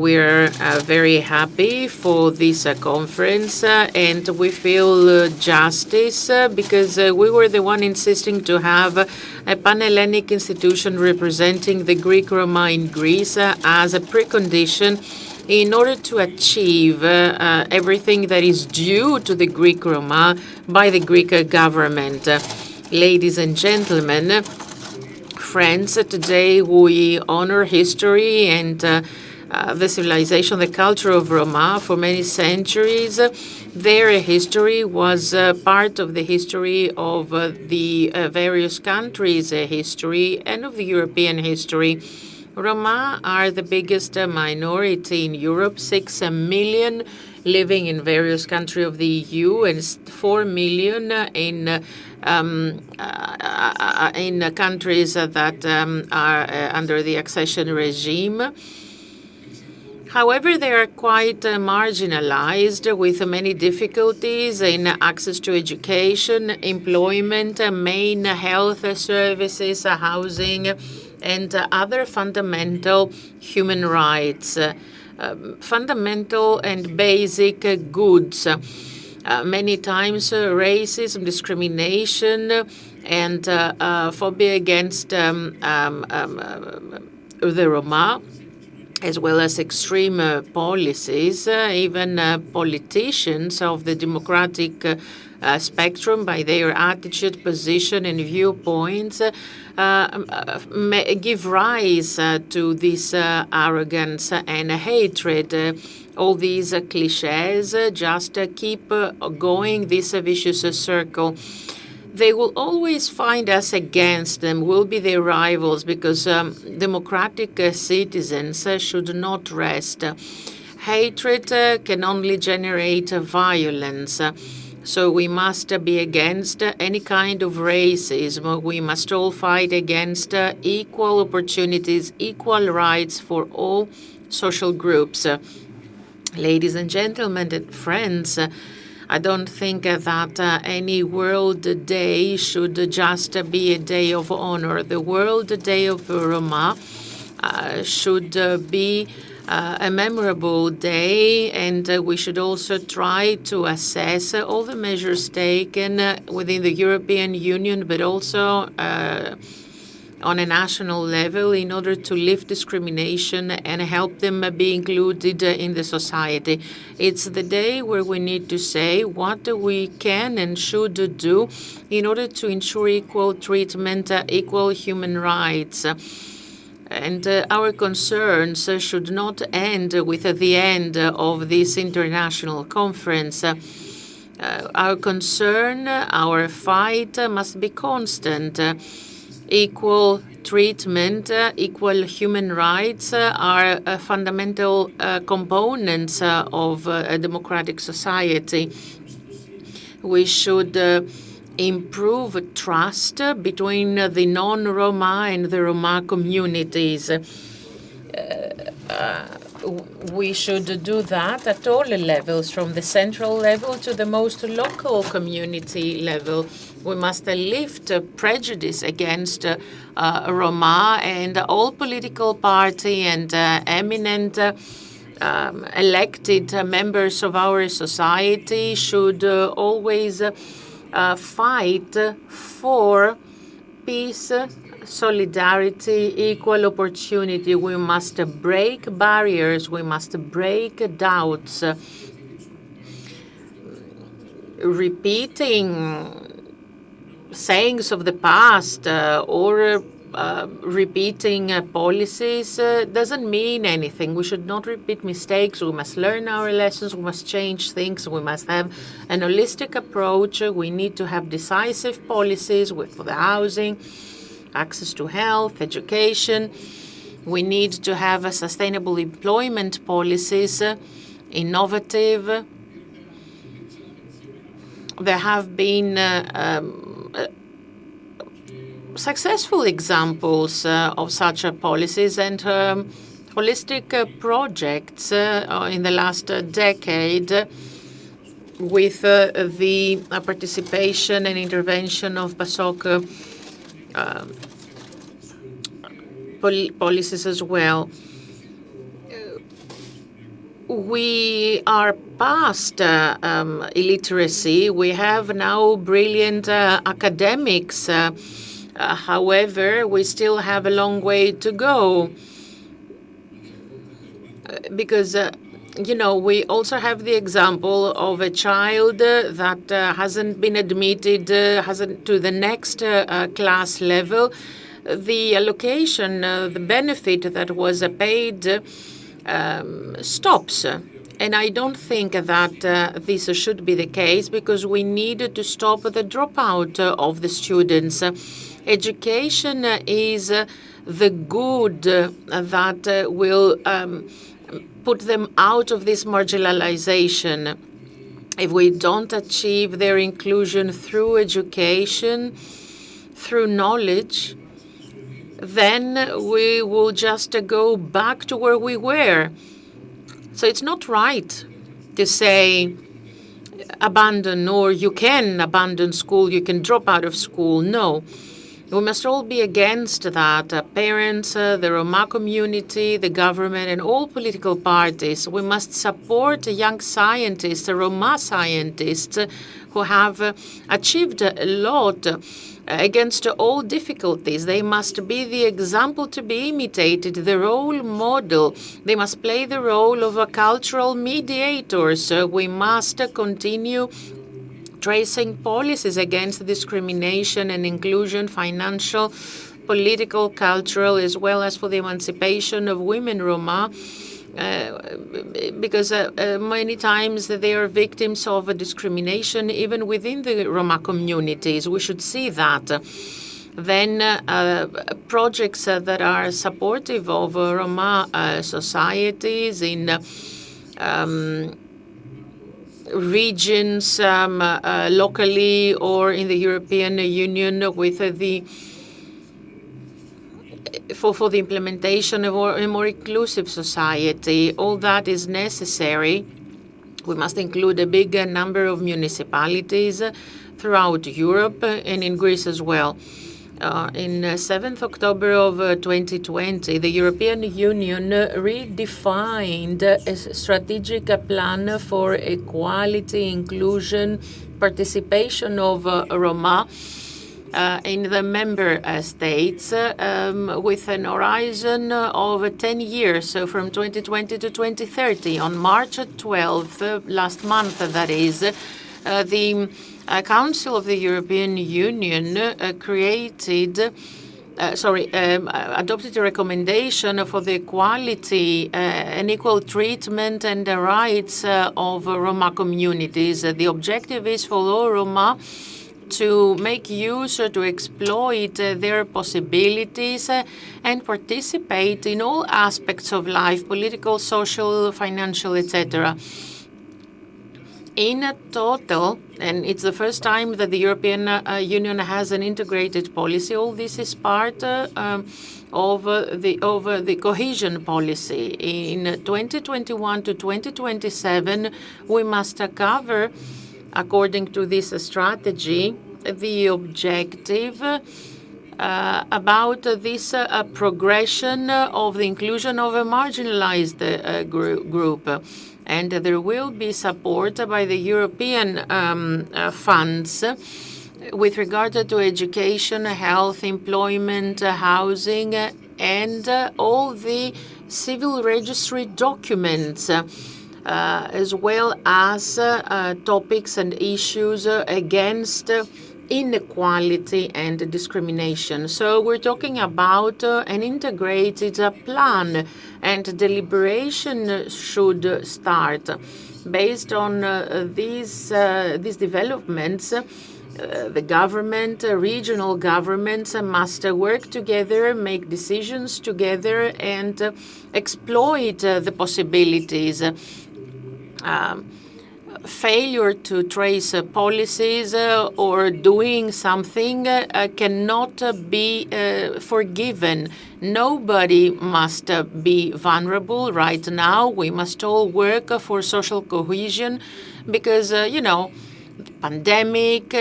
S2: we're very happy for this conference and we feel justice because we were the one insisting to have a Panhellenic institution representing the Greek Roma in Greece as a precondition in order to achieve everything that is due to the Greek Roma by the Greek government. Ladies and gentlemen, friends, today we honor history and the civilization, the culture of Roma for many centuries. Their history was part of the history of the various countries' history and of the European history. Roma are the biggest minority in Europe, 6 million living in various countries of the EU and 4 million in countries that are under the accession regime. However, they are quite marginalized with many difficulties in access to education, employment, main health services, housing, and other fundamental human rights, fundamental and basic goods. Many times racism, discrimination, and phobia against the Roma, as well as extreme policies, even politicians of the democratic spectrum, by their attitude, position, and viewpoints, give rise to this arrogance and hatred. All these cliches just keep going this vicious circle. They will always find us against them, will be their rivals, because democratic citizens should not rest. Hatred can only generate violence. So we must be against any kind of racism. We must all fight against equal opportunities, equal rights for all social groups. Ladies and gentlemen and friends, I don't think that any World Day should just be a day of honor. The World Day of Roma should be a memorable day, and we should also try to assess all the measures taken within the European Union, but also on a national level in order to lift discrimination and help them be included in the society. It's the day where we need to say what we can and should do in order to ensure equal treatment, equal human rights. And our concerns should not end with the end of this international conference. Our concern, our fight must be constant. Equal treatment, equal human rights are fundamental components of a democratic society. We should improve trust between the non-Roma and the Roma communities. We should do that at all levels, from the central level to the most local community level. We must lift prejudice against Roma, and all political party and eminent elected members of our society should always fight for peace, solidarity, equal opportunity. We must break barriers. We must break doubts. Repeating sayings of the past or repeating policies doesn't mean anything. We should not repeat mistakes. We must learn our lessons. We must change things. We must have an holistic approach. We need to have decisive policies for the housing, access to health, education. We need to have sustainable employment policies, innovative. There have been successful examples of such policies and holistic projects in the last decade with the participation and intervention of PASOK policies as well. We are past illiteracy. We have now brilliant academics. However, we still have a long way to go because, we also have the example of a child that hasn't been admitted to the next class level. The allocation, the benefit that was paid stops. And I don't think that this should be the case because we need to stop the dropout of the students. Education is the good that will put them out of this marginalization. If we don't achieve their inclusion through education, through knowledge, then we will just go back to where we were. So it's not right to say abandon or you can abandon school, you can drop out of school. No. We must all be against that. Parents, the Roma community, the government, and all political parties. We must support young scientists, Roma scientists, who have achieved a lot against all difficulties. They must be the example to be imitated, the role model. They must play the role of cultural mediators. We must continue tracing policies against discrimination and inclusion, financial, political, cultural, as well as for the emancipation of women Roma, because many times they are victims of discrimination even within the Roma communities. We should see that. Then projects that are supportive of Roma societies in regions, locally or in the European Union with for the implementation of a more inclusive society. All that is necessary. We must include a bigger number of municipalities throughout Europe and in Greece as well. In 7th October of 2020, the European Union redefined a strategic plan for equality, inclusion, participation of Roma in the member states with an horizon of 10 years, so from 2020 to 2030. On March 12th, last month that is, the Council of the European Union adopted a recommendation for the equality and equal treatment and the rights of Roma communities. The objective is for all Roma to make use, to exploit their possibilities and participate in all aspects of life, political, social, financial, etc. In total, and it's the first time that the European Union has an integrated policy, all this is part of the cohesion policy. In 2021 to 2027, we must cover, according to this strategy, the objective about this progression of the inclusion of a marginalized group. And there will be support by the European funds with regard to education, health, employment, housing, and all the civil registry documents, as well as topics and issues against inequality and discrimination. So we're talking about an integrated plan, and deliberation should start. Based on these developments, the government, regional governments must work together, make decisions together, and exploit the possibilities. Failure to trace policies or doing something cannot be forgiven. Nobody must be vulnerable right now. We must all work for social cohesion because, pandemic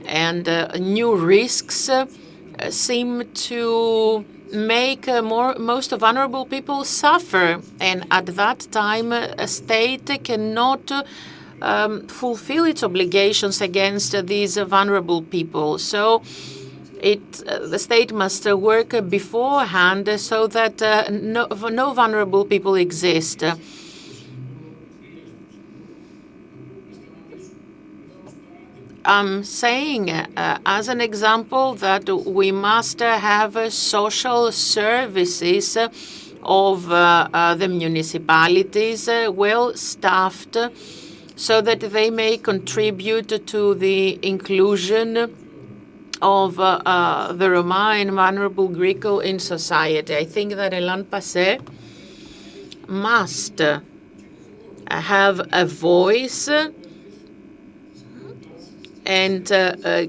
S2: and new risks seem to make most vulnerable people suffer. And at that time, a state cannot fulfill its obligations against these vulnerable people. So the state must work beforehand so that no vulnerable people exist. I'm saying as an example that we must have social services of the municipalities well staffed, so that they may contribute to the inclusion of the Roma and vulnerable Greek in society. I think that ELLAN PASSE must have a voice and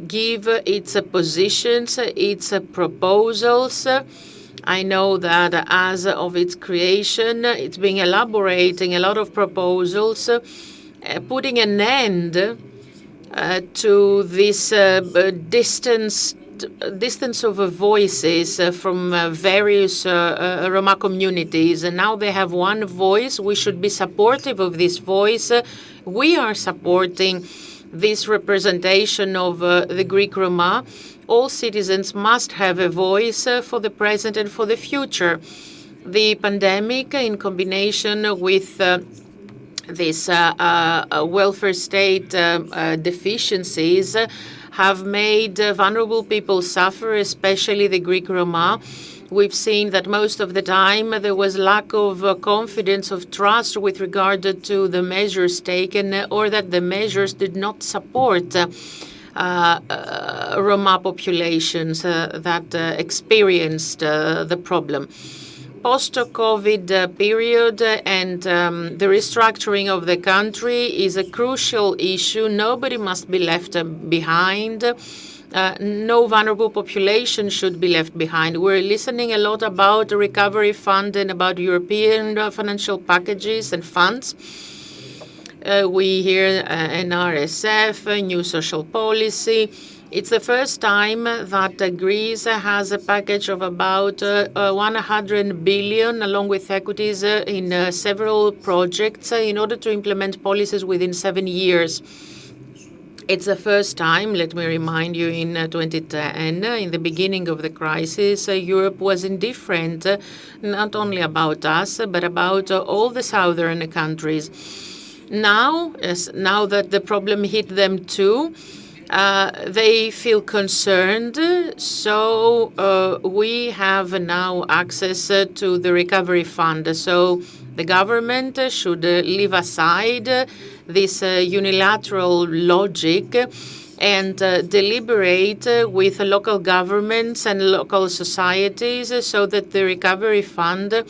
S2: give its positions, its proposals. I know that as of its creation, it's been elaborating a lot of proposals, putting an end to this distance of voices from various Roma communities. And now they have one voice. We should be supportive of this voice. We are supporting this representation of the Greek Roma. All citizens must have a voice for the present and for the future. The pandemic, in combination with these welfare state deficiencies, have made vulnerable people suffer, especially the Greek Roma. We've seen that most of the time there was lack of confidence, of trust with regard to the measures taken, or that the measures did not support Roma populations that experienced the problem. Post-COVID period and the restructuring of the country is a crucial issue. Nobody must be left behind. No vulnerable population should be left behind. We're listening a lot about the recovery fund and about European financial packages and funds. We hear an RSF, a new social policy. It's the first time that Greece has a package of about 100 billion, along with equities in several projects in order to implement policies within 7 years. It's the first time, let me remind you, in 2010, in the beginning of the crisis, Europe was indifferent, not only about us, but about all the southern countries. Now that the problem hit them too, they feel concerned. So we have now access to the recovery fund. So the government should leave aside this unilateral logic and deliberate with local governments and local societies so that the recovery fund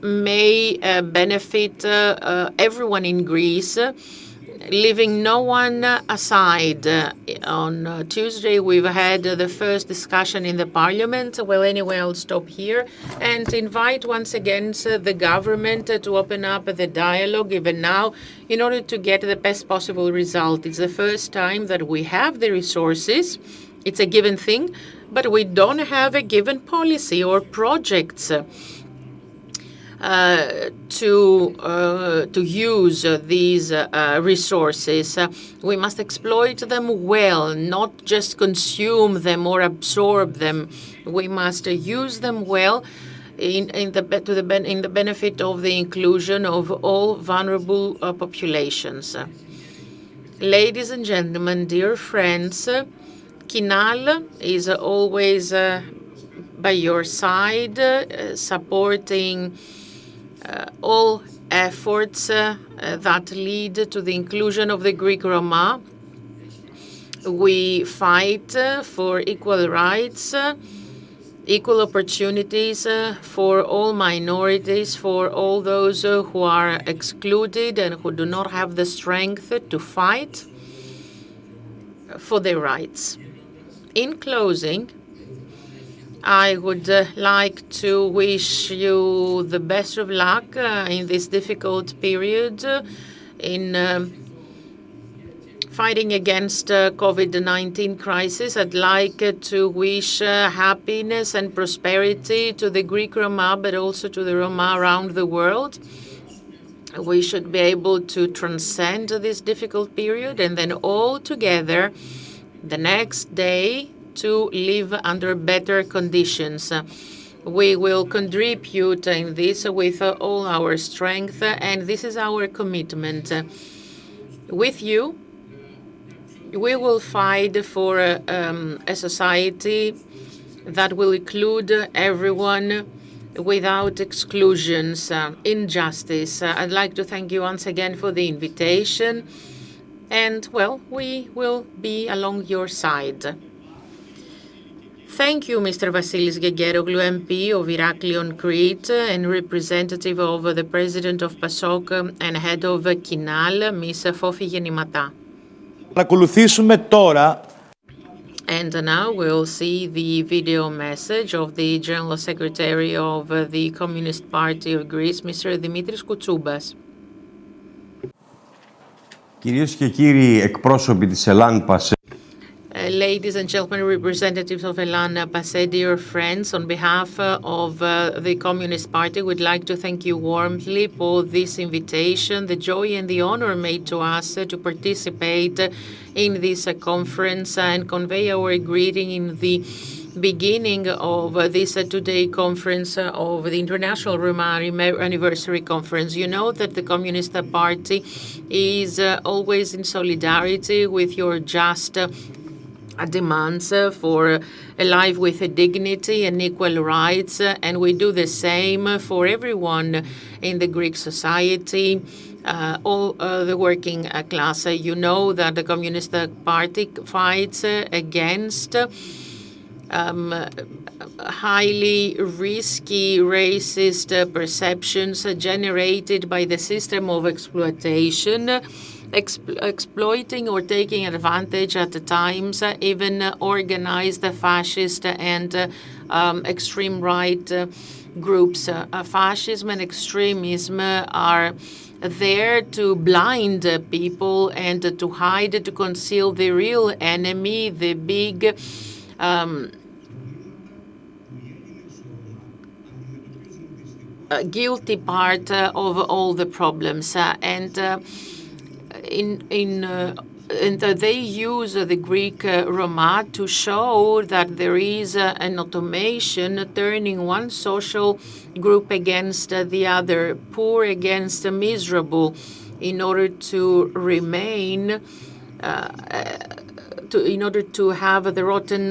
S2: may benefit everyone in Greece, leaving no one aside. On Tuesday, we've had the first discussion in the parliament. Well, anyway, I'll stop here and invite once again the government to open up the dialogue even now in order to get the best possible result. It's the first time that we have the resources. It's a given thing, but we don't have a given policy or projects to use these resources. We must exploit them well, not just consume them or absorb them. We must use them well in the benefit of the inclusion of all vulnerable populations. Ladies and gentlemen, dear friends, KINAL is always by your side, supporting all efforts that lead to the inclusion of the Greek Roma. We fight for equal rights, equal opportunities for all minorities, for all those who are excluded and who do not have the strength to fight for their rights. In closing, I would like to wish you the best of luck in this difficult period in fighting against COVID-19 crisis. I'd like to wish happiness and prosperity to the Greek Roma, but also to the Roma around the world. We should be able to transcend this difficult period and then all together the next day to live under better conditions. We will contribute in this with all our strength, and this is our commitment. With you, we will fight for a society that will include everyone without exclusions, injustice. I'd like to thank you once again for the invitation, and, well, we will be along your side. Thank you, Mr. Vasilis Gegeroglu, MP of Iraklion, Crete, and representative of the President of PASOK and head of KINAL, Ms. Fofi Genimata.
S3: Παρακολουθήσουμε τώρα
S2: And now we'll see the video message of the General Secretary of the Communist Party of Greece, Mr. Dimitris Koutsoumbas.
S7: Κυρίες και κύριοι εκπρόσωποι της ELLAN PASSE,
S2: Ladies and gentlemen, representatives of ELLAN PASSE, dear friends, on behalf of the Communist Party, we'd like to thank you warmly for this invitation, the joy and the honor made to us to participate in this conference and convey our greeting in the beginning of this two-day conference of the International Roma Anniversary Conference. You know that the Communist Party is always in solidarity with your just demands for a life with dignity and equal rights, and we do the same for everyone in the Greek society, all the working class. You know that the Communist Party fights against highly risky racist perceptions generated by the system of exploitation, exploiting or taking advantage at the times, even organized fascist and extreme right groups. Fascism and extremism are there to blind people and to hide, to conceal the real enemy, the big guilty part of all the problems. And they use the Greek Roma to show that there is an automation turning one social group against the other, poor against miserable, in order to remain, in order to have the rotten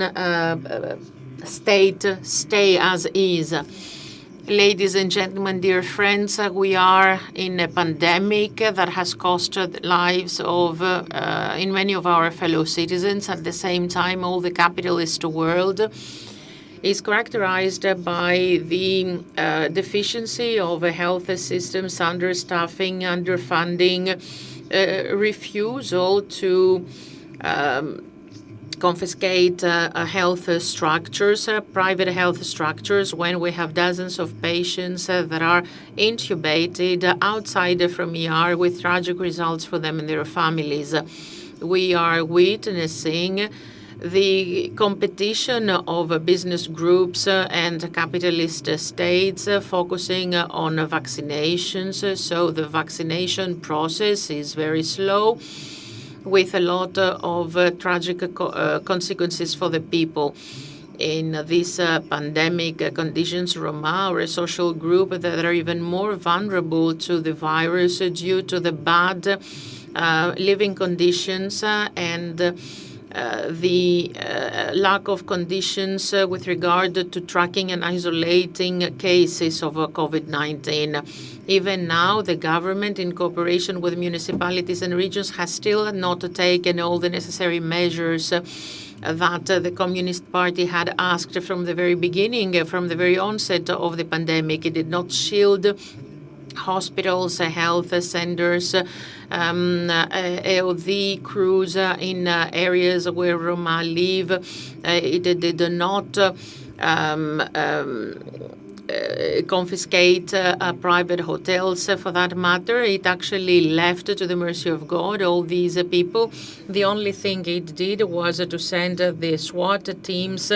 S2: state stay as is. Ladies and gentlemen, dear friends, we are in a pandemic that has cost lives of in many of our fellow citizens. At the same time, all the capitalist world is characterized by the deficiency of health systems, understaffing, underfunding, refusal to confiscate health structures, private health structures, when we have dozens of patients that are intubated outside from ER with tragic results for them and their families. We are witnessing the competition of business groups and capitalist states focusing on vaccinations. So the vaccination process is very slow, with a lot of tragic consequences for the people. In these pandemic conditions, Roma are a social group that are even more vulnerable to the virus due to the bad living conditions and the lack of conditions with regard to tracking and isolating cases of COVID-19. Even now, the government, in cooperation with municipalities and regions, has still not taken all the necessary measures that the Communist Party had asked from the very beginning, from the very onset of the pandemic. It did not shield hospitals, health centers, AOD crews in areas where Roma live. It did not confiscate private hotels for that matter. It actually left to the mercy of God all these people. The only thing it did was to send the SWAT teams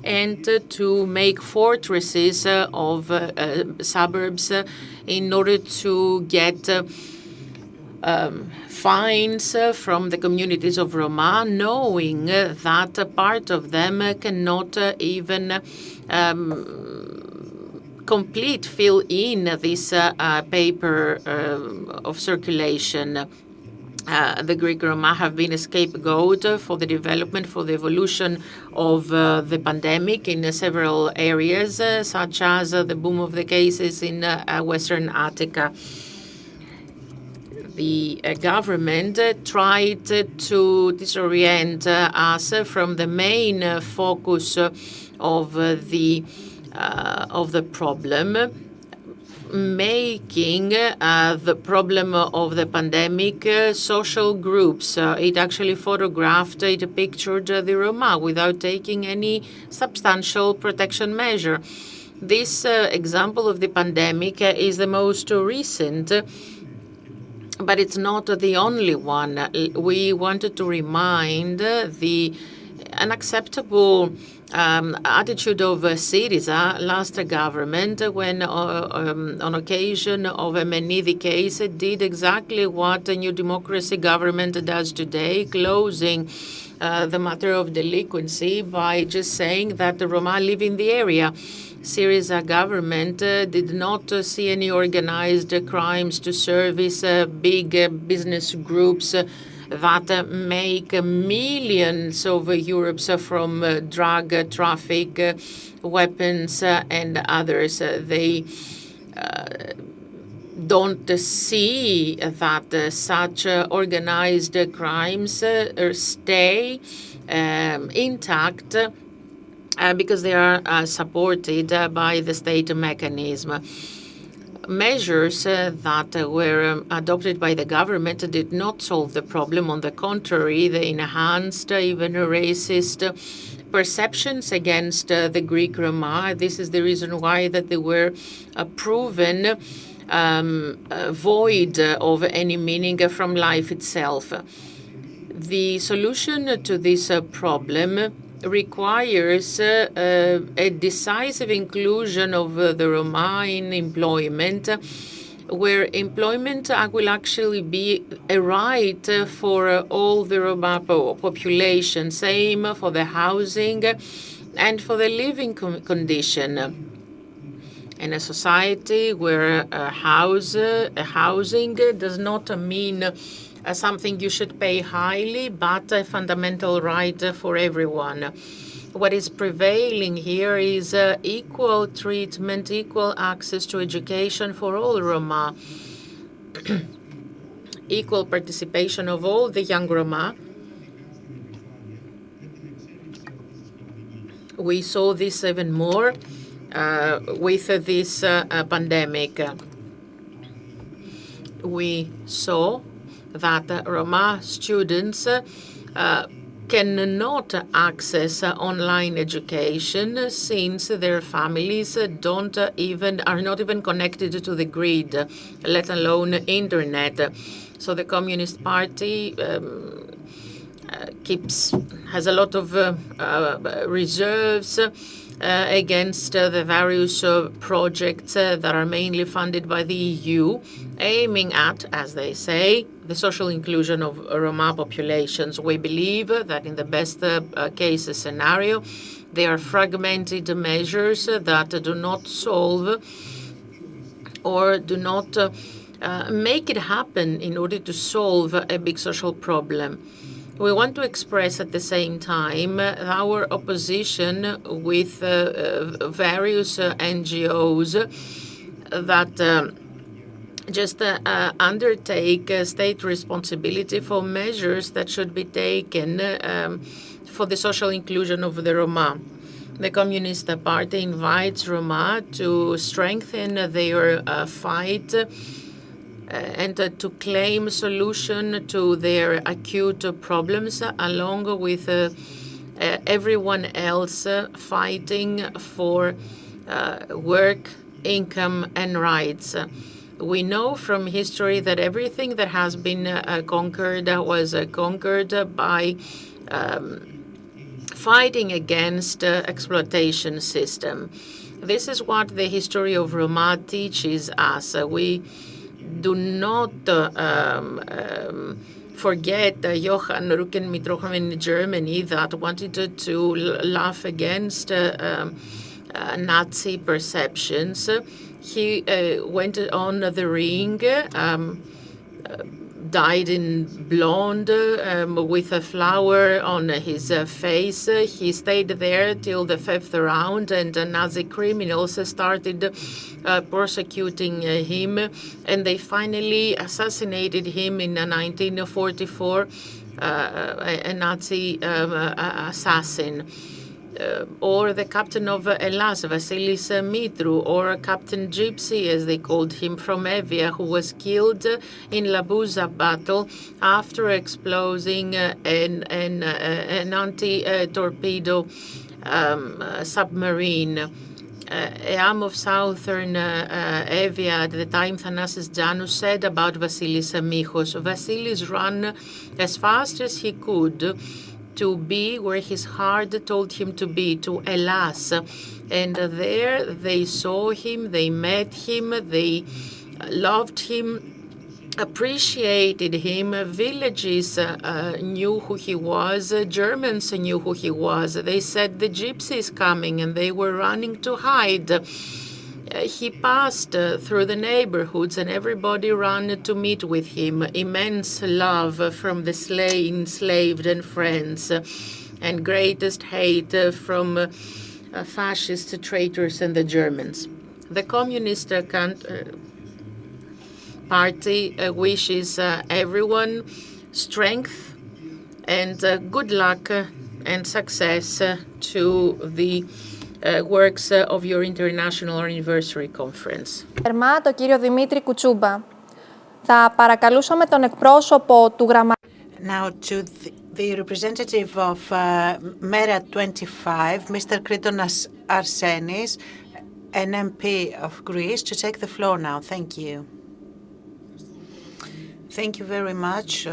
S2: and to make fortresses of suburbs in order to get fines from the communities of Roma, knowing that part of them cannot even fill in this paper of circulation. The Greek Roma have been a scapegoat for the development, for the evolution of the pandemic in several areas, such as the boom of the cases in Western Attica. The government tried to disorient us from the main focus of the problem, making the problem of the pandemic social groups. It actually photographed, it pictured the Roma without taking any substantial protection measure. This example of the pandemic is the most recent, but it's not the only one. We wanted to remind the unacceptable attitude of Syriza last government when on occasion of a Menidi case did exactly what the New Democracy government does today, closing the matter of delinquency by just saying that the Roma live in the area. Syriza government did not see any organized crimes to service big business groups that make millions of euros from drug traffic, weapons, and others. They don't see that such organized crimes stay intact because they are supported by the state mechanism. Measures that were adopted by the government did not solve the problem. On the contrary, they enhanced even racist perceptions against the Greek Roma. This is the reason why that they were proven void of any meaning from life itself. The solution to this problem requires a decisive inclusion of the Roma in employment, where employment will actually be a right for all the Roma population, same for the housing and for the living condition. In a society where housing does not mean something you should pay highly, but a fundamental right for everyone. What is prevailing here is equal treatment, equal access to education for all Roma, equal participation of all the young Roma. We saw this even more with this pandemic. We saw that Roma students cannot access online education since their families are not even connected to the grid, let alone internet. So the Communist Party has a lot of reserves against the various projects that are mainly funded by the EU, aiming at, as they say, the social inclusion of Roma populations. We believe that in the best case scenario, they are fragmented measures that do not solve or do not make it happen in order to solve a big social problem. We want to express at the same time our opposition with various NGOs that just undertake state responsibility for measures that should be taken for the social inclusion of the Roma. The Communist Party invites Roma to strengthen their fight and to claim solution to their acute problems along with everyone else fighting for work, income and rights. We know from history that everything that has been conquered was conquered by fighting against exploitation system. This is what the history of Roma teaches us. We do not forget Johann Rückenmittrochen in Germany that wanted to laugh against Nazi perceptions. He went on the ring, dyed in blonde with a flower on his face. He stayed there till the 5th round, and Nazi criminals started persecuting him, and they finally assassinated him in 1944, a Nazi assassin. Or the captain of Hellas, Vasilis Mitru, or Captain Gypsy, as they called him, from Evia, who was killed in Labuza battle after exploding an anti-torpedo submarine. Am of southern Evia at the time, Thanasis Janus said about Vasilis Michos, Vasilis ran as fast as he could to be where his heart told him to be, to Hellas. And there they saw him, they met him, they loved him, appreciated him. Villages knew who he was, Germans knew who he was. They said the gypsy is coming, and they were running to hide. He passed through the neighborhoods and everybody ran to meet with him. Immense love from the enslaved and friends, and greatest hate from fascist traitors and the Germans. The Communist Party wishes everyone strength and good luck and success to the works of your International Anniversary Conference.
S1: Θερμά τον κύριο Δημήτρη Κουτσούμπα. Θα παρακαλούσαμε τον εκπρόσωπο του γραμματέα.
S6: Now to the representative of MERA 25, Mr. Kriton Arsenis, an MP of Greece, to take the floor now. Thank you. Thank you very much.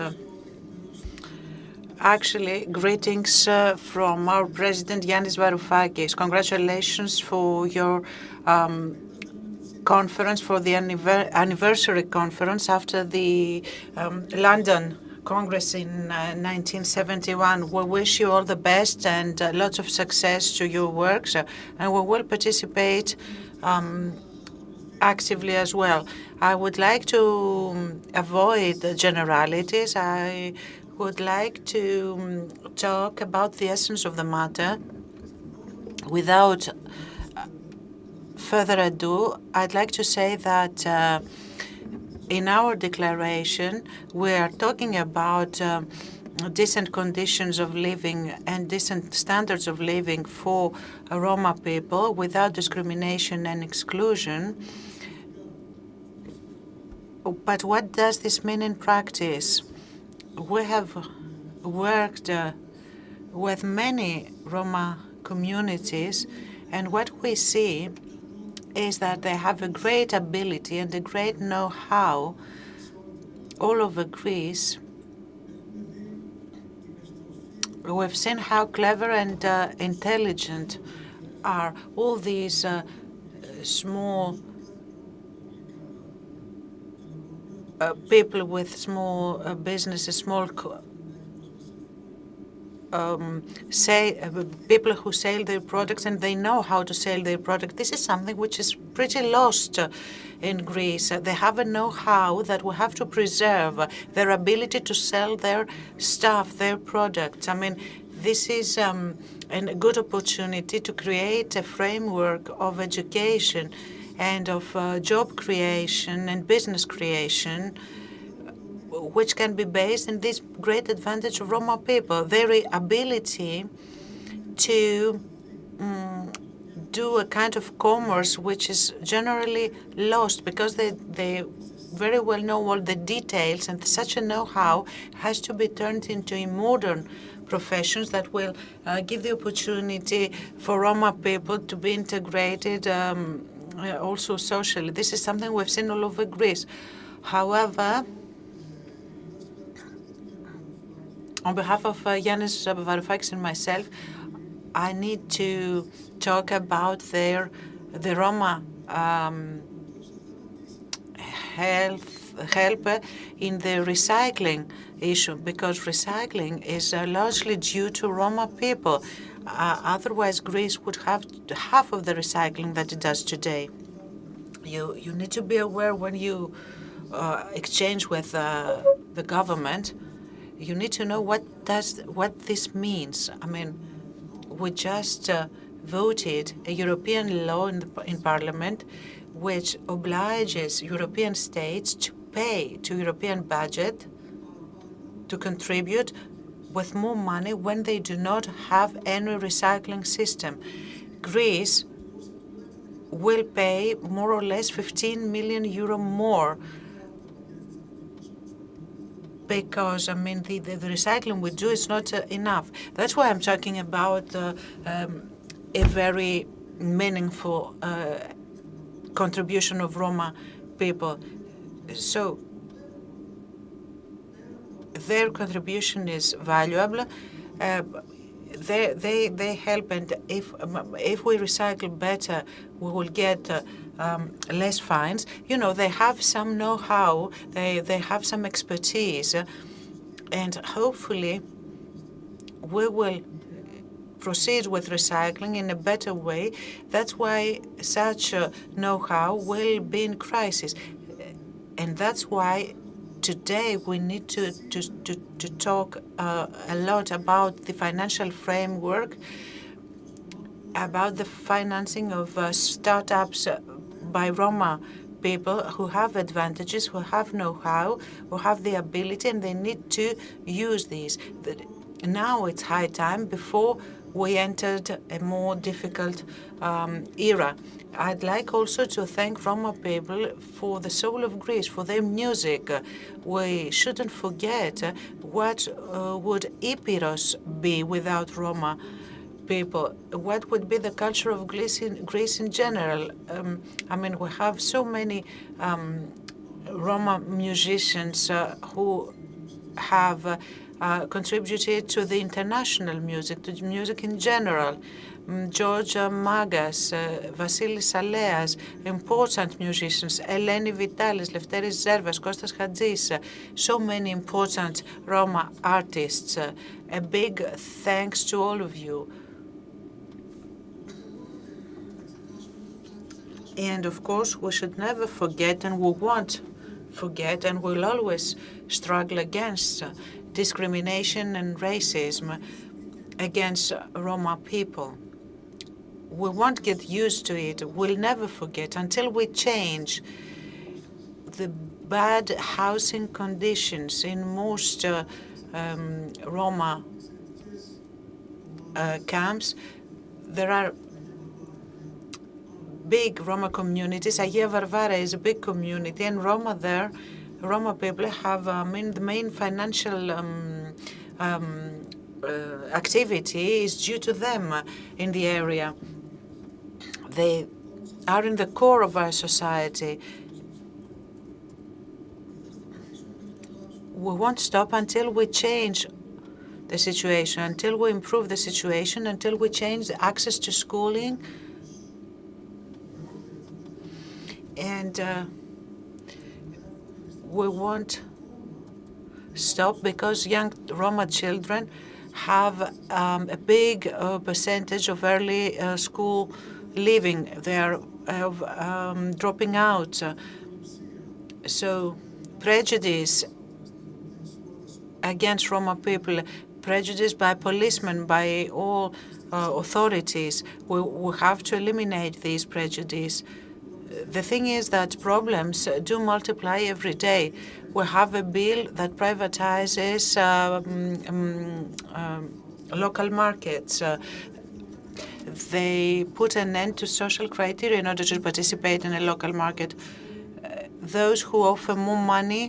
S6: Actually, greetings from our President, Yannis Varoufakis. Congratulations for your conference, for the anniversary conference after the London Congress in 1971. We wish you all the best and lots of success to your works, and we will participate actively as well. I would like to avoid generalities. I would like to talk about the essence of the matter. Without further ado, I'd like to say that in our declaration, we are talking about decent conditions of living and decent standards of living for Roma people without discrimination and exclusion. But what does this mean in practice? We have worked with many Roma communities, and what we see is that they have a great ability and a great know-how all over Greece we've seen how clever and intelligent are all these small people with small businesses, people who sell their products and they know how to sell their product. This is something which is pretty lost in Greece. They have a know-how that we have to preserve, their ability to sell their stuff, their products. I mean, this is a good opportunity to create a framework of education and of job creation and business creation, which can be based on this great advantage of Roma people, their ability to do a kind of commerce which is generally lost because they very well know all the details, and such a know-how has to be turned into modern professions that will give the opportunity for Roma people to be integrated also socially. This is something we've seen all over Greece. However, on behalf of Yannis Varoufakis and myself, I need to talk about the Roma help in the recycling issue, because recycling is largely due to Roma people. Otherwise, Greece would have half of the recycling that it does today. You need to be aware when you exchange with the government. You need to know what this means. I mean, we just voted a European law in Parliament which obliges European states to pay to European budget to contribute with more money when they do not have any recycling system. Greece will pay more or less 15 million euro more, because, I mean, the recycling we do is not enough. That's why I'm talking about a very meaningful contribution of Roma people. So their contribution is valuable. They help, and if we recycle better, we will get less fines. You know, they have some know-how, they have some expertise, and hopefully we will proceed with recycling in a better way. That's why such know-how will be in crisis, and that's why today we need to talk a lot about the financial framework, about the financing of startups by Roma people who have advantages, who have know-how, who have the ability, and they need to use these. Now it's high time before we entered a more difficult era. I'd like also to thank Roma people for the soul of Greece, for their music. We shouldn't forget what would Epirus be without Roma people. What would be the culture of Greece in general? I mean, we have so many Roma musicians who have contributed to the international music, to music in general. George Magas, Vasilis Aleas, important musicians, Eleni Vitalis, Lefteris Zervas, Kostas Hadjis, so many important Roma artists. A big thanks to all of you. And of course, we should never forget, and we won't forget, and we'll always struggle against discrimination and racism against Roma people. We won't get used to it. We'll never forget until we change the bad housing conditions in most Roma camps. There are big Roma communities. Agia Varvara is a big community, and Roma people have the main financial activity is due to them in the area. They are in the core of our society. We won't stop until we change the situation, until we improve the situation, until we change the access to schooling. And we won't stop because young Roma children have a big percentage of early school leaving. They are dropping out. So prejudice against Roma people, prejudice by policemen, by all authorities, we have to eliminate these prejudice. The thing is that problems do multiply every day. We have a bill that privatizes local markets. They put an end to social criteria in order to participate in a local market. Those who offer more money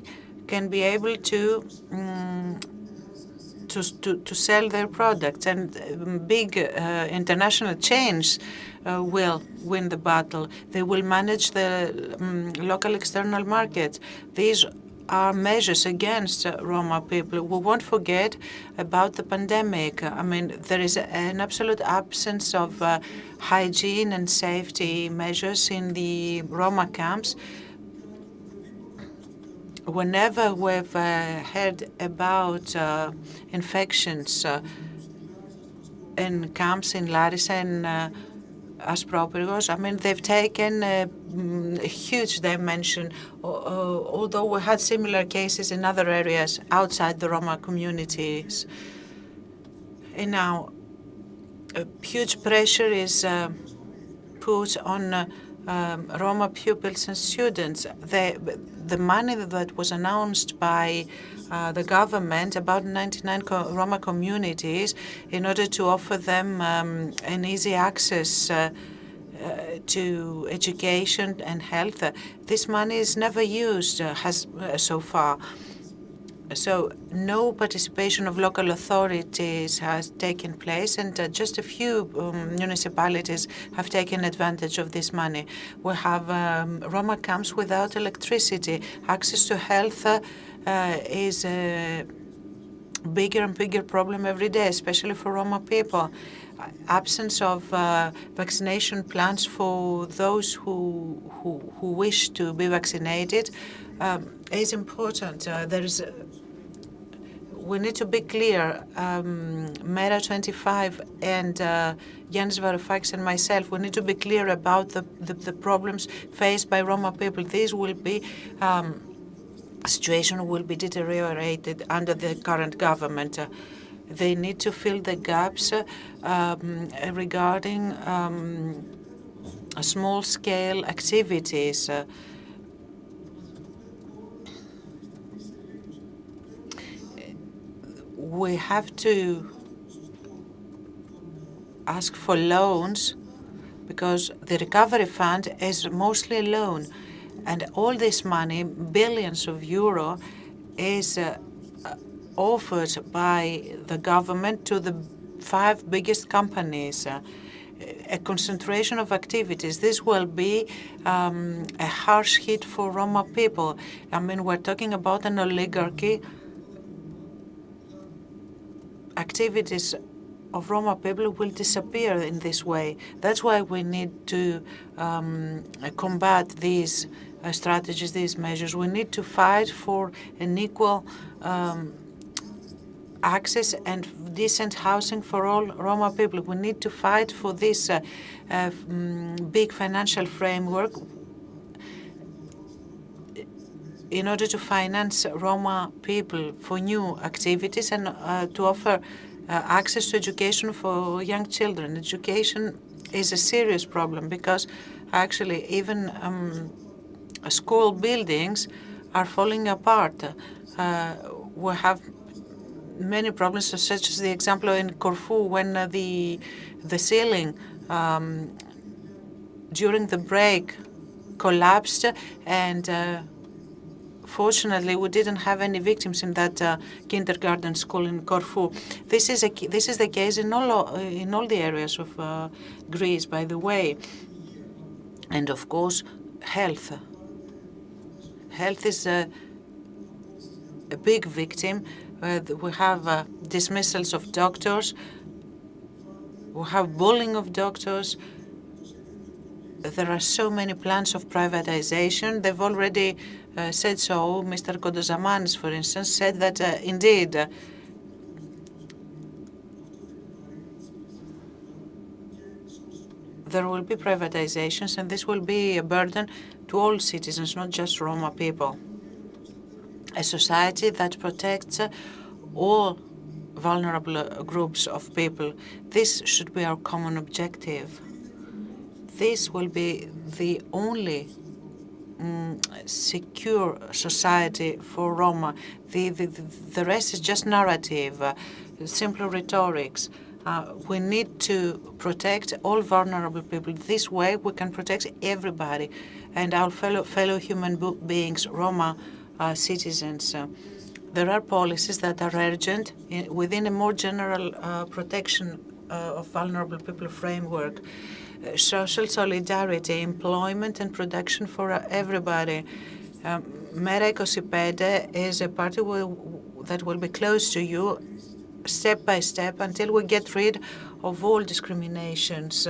S6: can be able to sell their products, and big international chains will win the battle. They will manage the local external markets. These are measures against Roma people. We won't forget about the pandemic. I mean, there is an absolute absence of hygiene and safety measures in the Roma camps. Whenever we've heard about infections in camps in Larissa and Aspropyrgos, I mean, they've taken a huge dimension, although we had similar cases in other areas outside the Roma communities. And now, huge pressure is put on Roma pupils and students. The money that was announced by the government about 99 Roma communities in order to offer them an easy access to education and health, this money is never used so far. So no participation of local authorities has taken place, and just a few municipalities have taken advantage of this money. We have Roma camps without electricity. Access to health is a bigger and bigger problem every day, especially for Roma people. Absence of vaccination plans for those who wish to be vaccinated is important. We need to be clear, Mera 25 and Yanis Varoufakis and myself, we need to be clear about the problems faced by Roma people. These will be, situation will be deteriorated under the current government. They need to fill the gaps regarding small-scale activities. We have to ask for loans because the recovery fund is mostly a loan, and all this money, billions of euro, is offered by the government to the 5 biggest companies. A concentration of activities. This will be a harsh hit for Roma people. I mean, we're talking about an oligarchy. Activities of Roma people will disappear in this way. That's why we need to combat these strategies, these measures. We need to fight for an equal access and decent housing for all Roma people. We need to fight for this big financial framework in order to finance Roma people for new activities and to offer access to education for young children. Education is a serious problem because actually even school buildings are falling apart. We have many problems, such as the example in Corfu when the ceiling during the break collapsed, and fortunately we didn't have any victims in that kindergarten school in Corfu. This is the case in all the areas of Greece, by the way. And of course, health. Health is a big victim. We have dismissals of doctors. We have bullying of doctors. There are so many plans of privatization. They've already said so. Mr. Kondozamanis, for instance, said that indeed there will be privatizations, and this will be a burden to all citizens, not just Roma people. A society that protects all vulnerable groups of people. This should be our common objective. This will be the only secure society for Roma. The rest is just narrative, simple rhetorics. We need to protect all vulnerable people. This way we can protect everybody and our fellow human beings, Roma citizens. There are policies that are urgent within a more general protection of vulnerable people framework. Social solidarity, employment and production for everybody. Mera 25 is a party that will be close to you step by step until we get rid of all discriminations.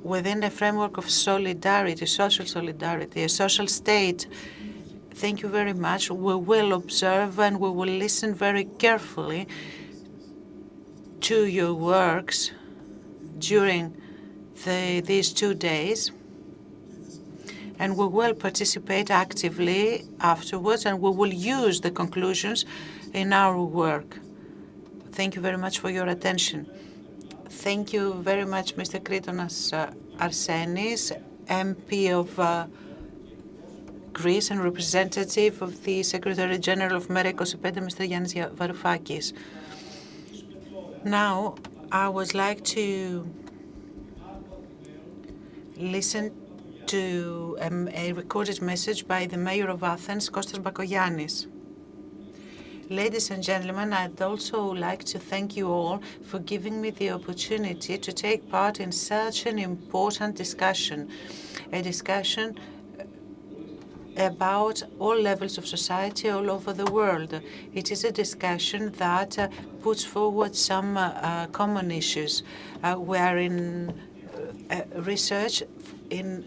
S6: Within the framework of solidarity, social solidarity, a social state. Thank you very much. We will observe and we will listen very carefully to your works during these 2 days, and we will participate actively afterwards, and we will use the conclusions in our work. Thank you very much for your attention. Thank you very much, Mr. Kristonas Arsenis, MP of Greece and representative of the Secretary General of Mera 25, Mr. Yannis Varoufakis. Now, I would like to listen to a recorded message by the Mayor of Athens, Kostas Bakoyannis. Ladies and gentlemen, I'd also like to thank you all for giving me the opportunity to take part in such an important discussion, a discussion about all levels of society all over the world. It is a discussion that puts forward some common issues. We are in research in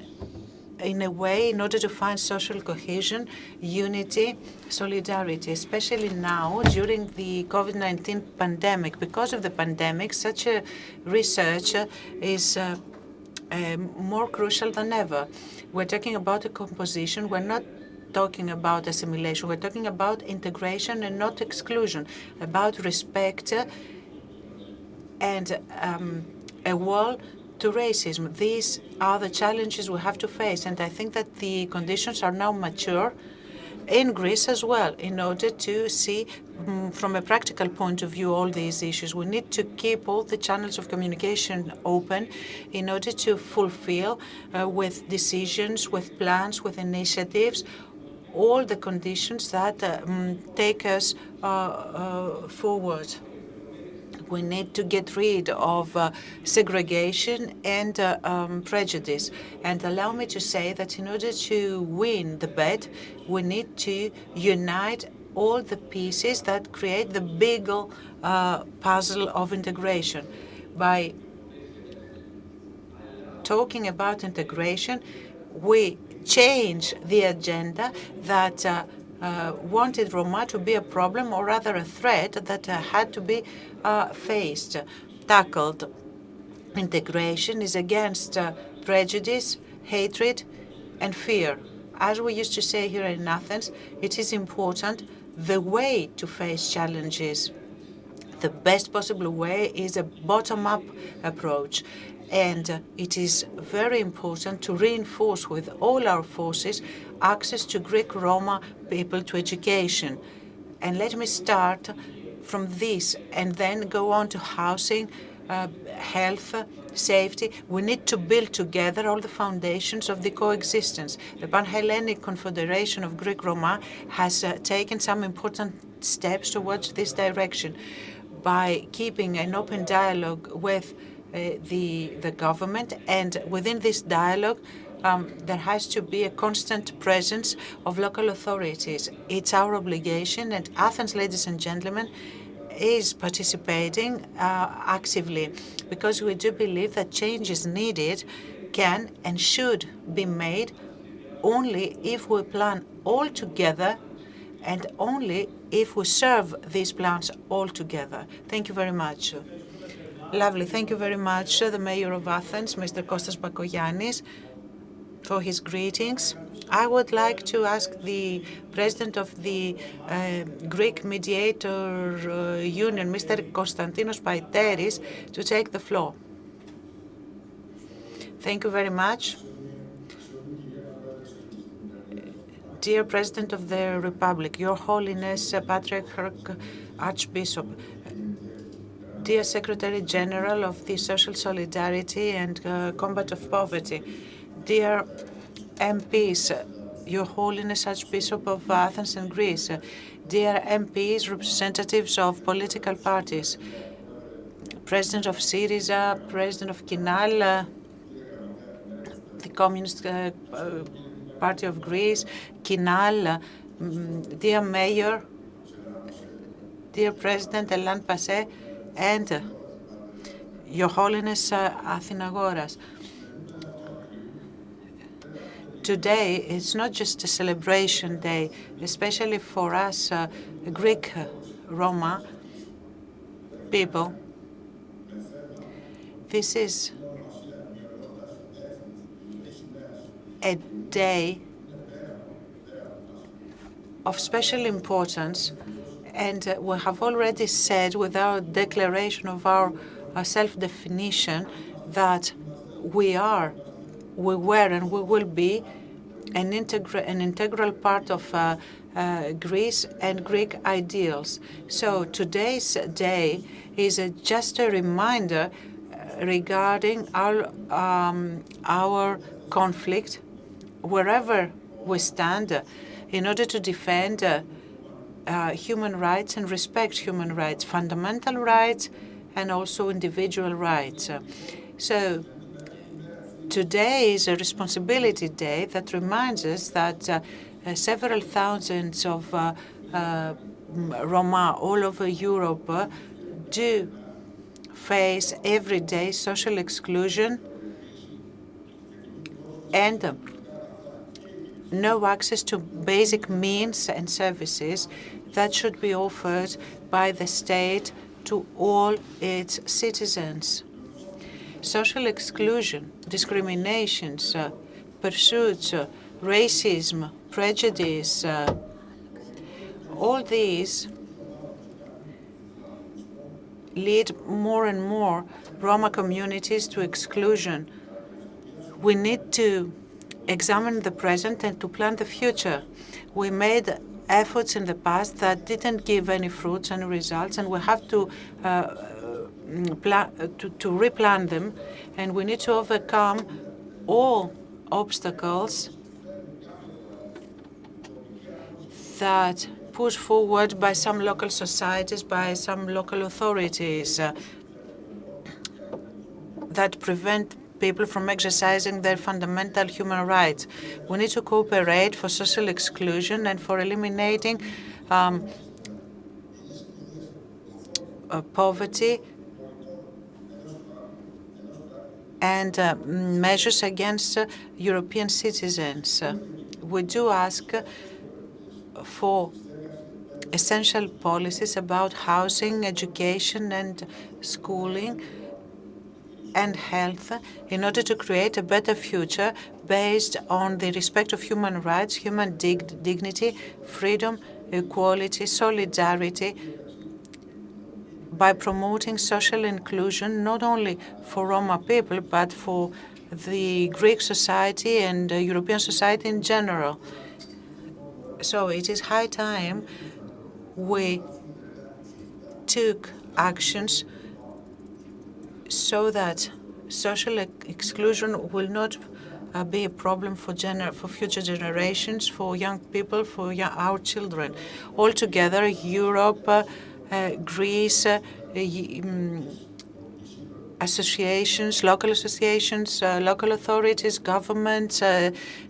S6: a way in order to find social cohesion, unity, solidarity, especially now during the COVID-19 pandemic. Because of the pandemic, such a research is more crucial than ever. We're talking about a composition. We're not talking about assimilation. We're talking about integration and not exclusion, about respect and a wall to racism. These are the challenges we have to face, and I think that the conditions are now mature in Greece as well in order to see from a practical point of view all these issues. We need to keep all the channels of communication open in order to fulfill with decisions, with plans, with initiatives, all the conditions that take us forward. We need to get rid of segregation and prejudice. And allow me to say that in order to win the bet, we need to unite all the pieces that create the bigger puzzle of integration. By talking about integration, we change the agenda that wanted Roma to be a problem, or rather a threat that had to be faced, tackled. Integration is against prejudice, hatred, and fear. As we used to say here in Athens, it is important the way to face challenges. The best possible way is a bottom-up approach. And it is very important to reinforce with all our forces access to Greek Roma people to education. And let me start from this and then go on to housing, health, safety. We need to build together all the foundations of the coexistence. The Panhellenic Confederation of Greek Roma has taken some important steps towards this direction by keeping an open dialogue with the government, and within this dialogue there has to be a constant presence of local authorities. It's our obligation, and Athens, ladies and gentlemen, is participating actively, because we do believe that changes needed can and should be made only if we plan all together and only if we serve these plans all together. Thank you very much. Lovely. Thank you very much, the Mayor of Athens, Mr. Kostas Bakoyannis, for his greetings. I would like to ask the President of the Greek Mediator Union, Mr. Konstantinos Paiteris, to take the floor. Thank you very much. Dear President of the Republic, Your Holiness Patriarch Archbishop, dear Secretary General of the Social Solidarity and Combat of Poverty, dear MPs, Your Holiness Archbishop of Athens and Greece, dear MPs, representatives of political parties, President of Syriza, President of Kinal, the Communist Party of Greece, Kinal, dear Mayor, dear President ELLAN PASSE, and Your Holiness Athinagoras. Today, it's not just a celebration day, especially for us Greek Roma people. This is a day of special importance, and we have already said with our declaration of our self-definition that we were, and we will be an integral part of Greece and Greek ideals. So today's day is just a reminder regarding our conflict, wherever we stand, in order to defend human rights and respect human rights, fundamental rights, and also individual rights. So today is a responsibility day that reminds us that several thousands of Roma all over Europe do face every day social exclusion and no access to basic means and services that should be offered by the state to all its citizens. Social exclusion, discriminations, pursuits, racism, prejudice, all these lead more and more Roma communities to exclusion. We need to examine the present and to plan the future. We made efforts in the past that didn't give any fruits and results, and we have to replan them, and we need to overcome all obstacles that put forward by some local societies, by some local authorities that prevent people from exercising their fundamental human rights. We need to cooperate for social exclusion and for eliminating poverty and measures against European citizens. We do ask for essential policies about housing, education, and schooling, and health in order to create a better future based on the respect of human rights, human dignity, freedom, equality, solidarity, by promoting social inclusion not only for Roma people but for the Greek society and European society in general. So it is high time we took actions so that social exclusion will not be a problem for future generations, for young people, for our children. Altogether, Europe, Greece, associations, local authorities, governments,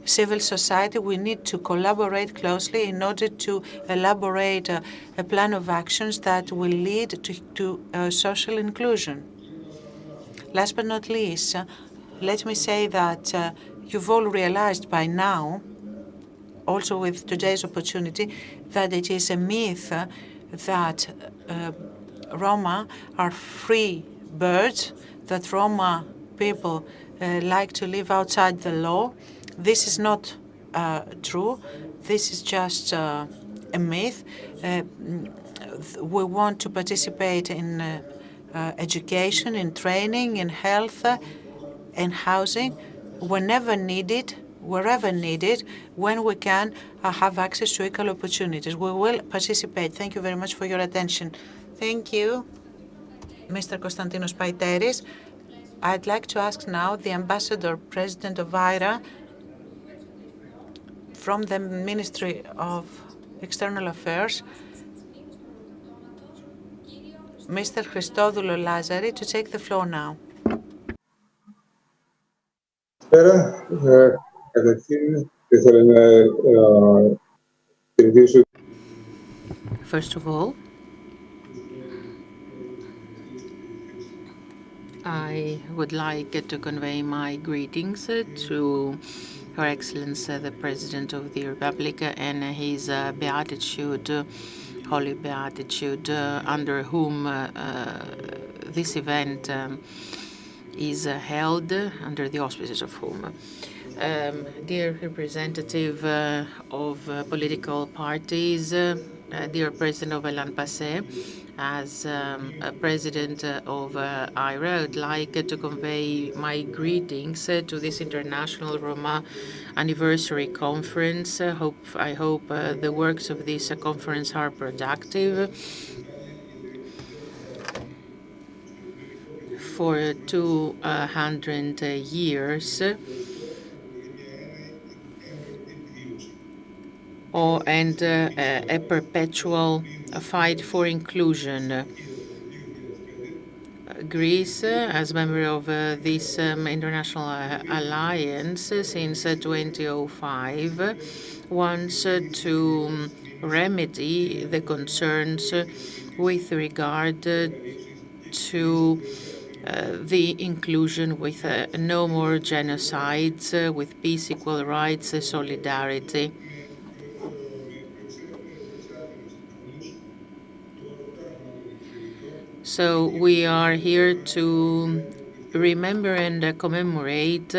S6: civil society. We need to collaborate closely in order to elaborate a plan of actions that will lead to social inclusion. Last but not least, let me say that you've all realized by now, also with today's opportunity, that it is a myth that Roma are free birds, that Roma people like to live outside the law. This is not true. This is just a myth. We want to participate in education, in training, in health, in housing, whenever needed, wherever needed, when we can have access to equal opportunities. We will participate. Thank you very much for your attention. Thank you, Mr. Konstantinos Paiteris. I'd like to ask now the Ambassador President of IRA from the Ministry of External Affairs, Mr. Christodoulo Lazari, to take the floor now.
S2: First of all, I would like to convey my greetings to Her Excellency the President of the Republic and his beatitude, holy beatitude, under whom this event is held, under the auspices of whom. Dear representative of political parties, dear President of ELLAN PASSE, as President of IRA, I would like to convey my greetings to this International Roma Anniversary Conference. I hope the works of this conference are productive. For 200 years, and a perpetual fight for inclusion. Greece, as member of this international alliance since 2005, wants to remedy the concerns with regard to the inclusion with no more genocides, with peace, equal rights, solidarity. So we are here to remember and commemorate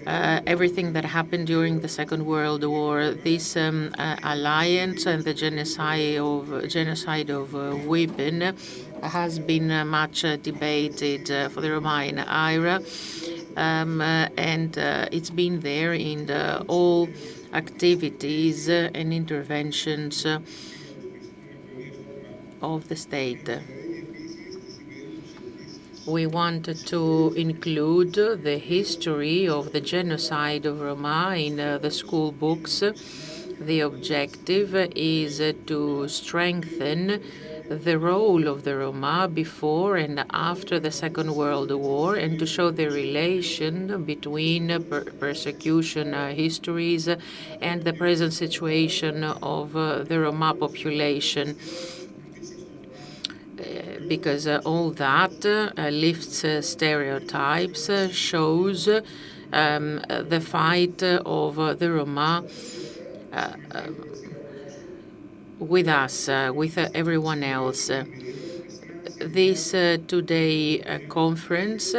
S2: everything that happened during the Second World War. This alliance and the genocide of women has been much debated for the Roma in IRA, and it's been there in all activities and interventions of the state. We wanted to include the history of the genocide of Roma in the school books. The objective is to strengthen the role of the Roma before and after the Second World War, and to show the relation between persecution histories and the present situation of the Roma population. Because all that lifts stereotypes, shows the fight of the Roma with us, with everyone else. This two-day conference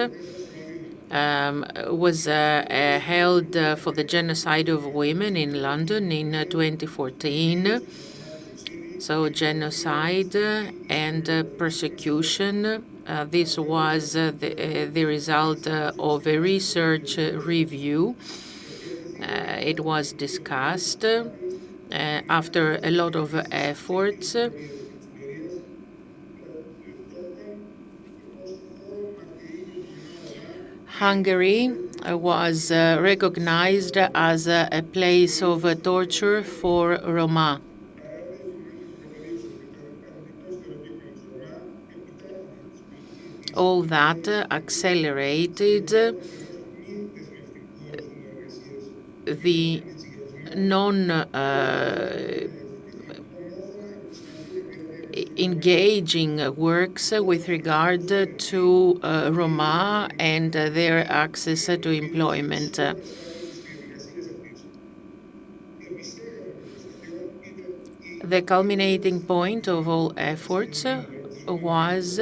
S2: was held for the genocide of women in London in 2014. So genocide and persecution, this was the result of a research review. It was discussed after a lot of efforts. Hungary was recognized as a place of torture for Roma. All that accelerated the non-engaging works with regard to Roma and their access to employment. The culminating point of all efforts was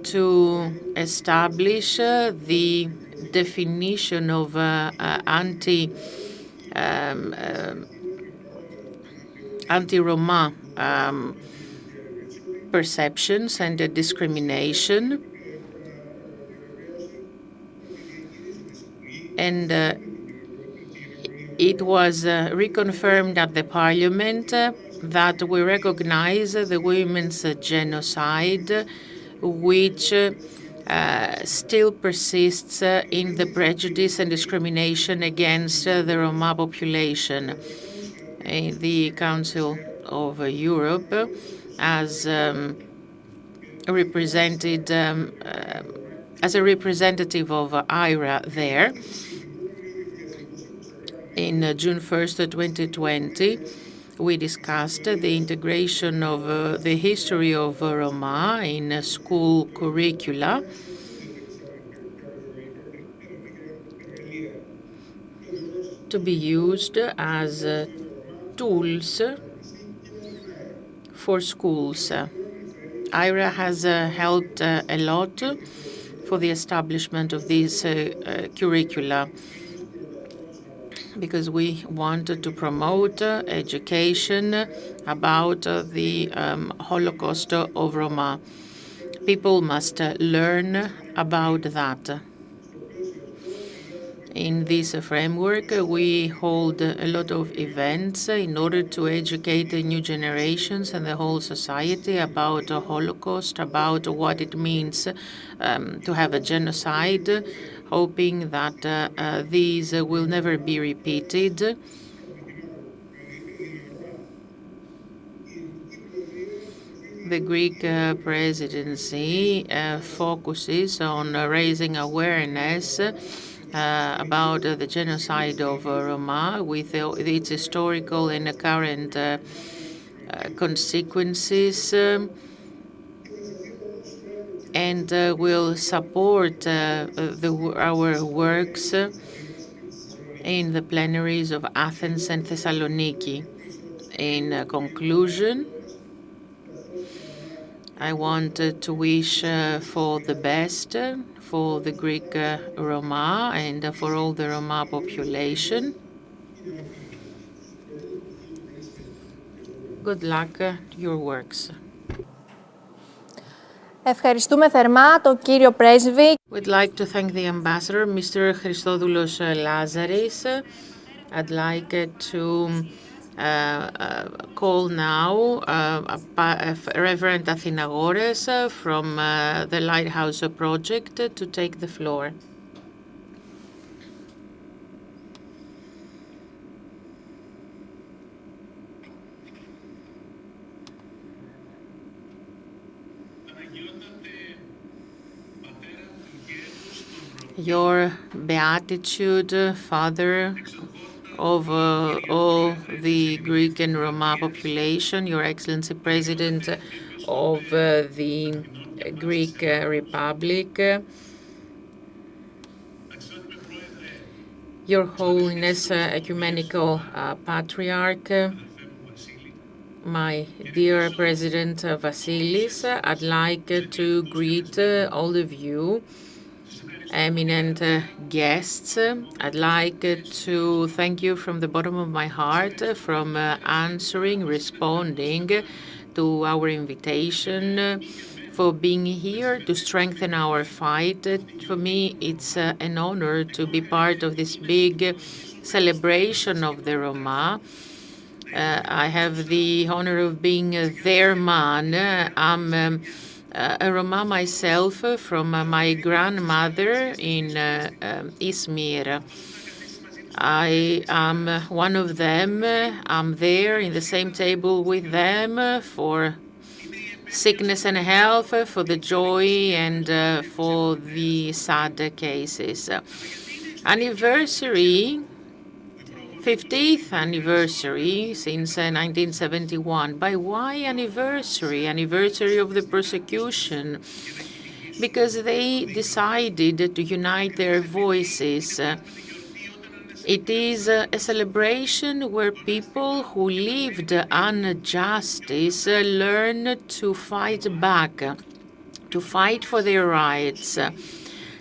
S2: to establish the definition of anti-Roma perceptions and discrimination, and it was reconfirmed at the parliament that we recognize the women's genocide, which still persists in the prejudice and discrimination against the Roma population. The Council of Europe, as represented as a representative of IRA there, in June 1st, 2020, we discussed the integration of the history of Roma in school curricula to be used as tools for schools. IRA has helped a lot for the establishment of these curricula, because we wanted to promote education about the Holocaust of Roma. People must learn about that. In this framework, we hold a lot of events in order to educate the new generations and the whole society about the Holocaust, about what it means to have a genocide, hoping that these will never be repeated. The Greek presidency focuses on raising awareness about the genocide of Roma with its historical and current consequences, and will support our works in the plenaries of Athens and Thessaloniki. In conclusion, I want to wish for the best for the Greek Roma and for all the Roma population. Good luck to your works.
S1: Ευχαριστούμε θερμά τον κύριο πρέσβη.
S2: We'd like to thank the ambassador, Mr. Christodoulos Lazaris. I'd like to call now Reverend Athinagores from the Lighthouse Project to take the floor. Your Beatitude, Father of all the Greek and Roma population, Your Excellency President of the Greek Republic, Your Holiness Ecumenical Patriarch, my dear President Vasilis, I'd like to greet all of you, eminent guests. I'd like to thank you from the bottom of my heart from responding to our invitation, for being here to strengthen our fight. For me, it's an honor to be part of this big celebration of the Roma. I have the honor of being their man. I'm a Roma myself from my grandmother in Izmir. I am one of them. I'm there in the same table with them for sickness and health, for the joy, and for the sad cases. Anniversary, 50th anniversary since 1971. By why anniversary? Anniversary of the persecution. Because they decided to unite their voices. It is a celebration where people who lived injustice learn to fight back, to fight for their rights.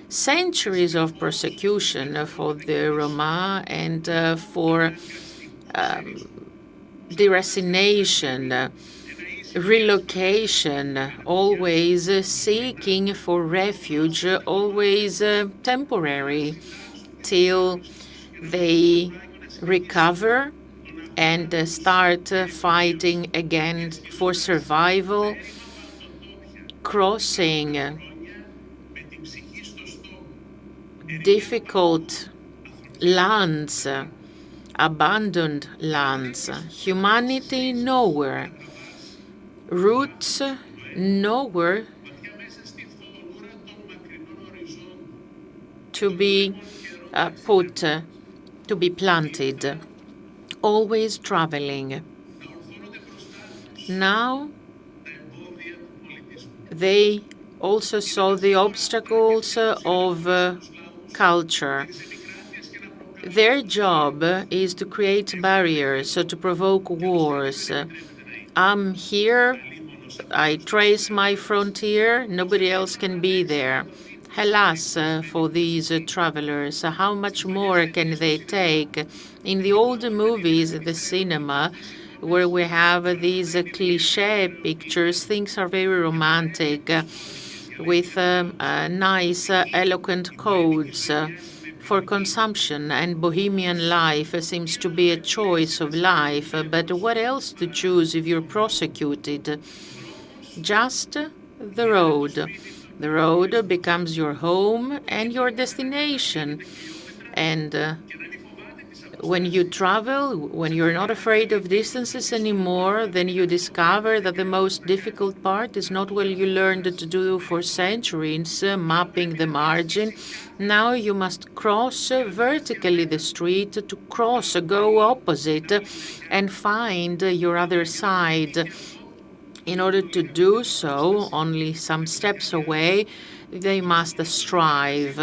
S2: Centuries of persecution for the Roma and for deracination, relocation, always seeking for refuge, always temporary, till they recover and start fighting again for survival, crossing difficult lands, abandoned lands, humanity nowhere, roots nowhere to be put, to be planted, always traveling. Now they also saw the obstacles of culture. Their job is to create barriers, to provoke wars. I'm here, I trace my frontier, nobody else can be there. Alas, for these travelers, how much more can they take? In the old movies, the cinema, where we have these cliché pictures, things are very romantic, with nice, eloquent codes for consumption, and bohemian life seems to be a choice of life. But what else to choose if you're prosecuted? Just the road. The road becomes your home and your destination. And when you travel, when you're not afraid of distances anymore, then you discover that the most difficult part is not what you learned to do for centuries, mapping the margin. Now you must cross vertically the street, to cross, go opposite, and find your other side. In order to do so, only some steps away, they must strive.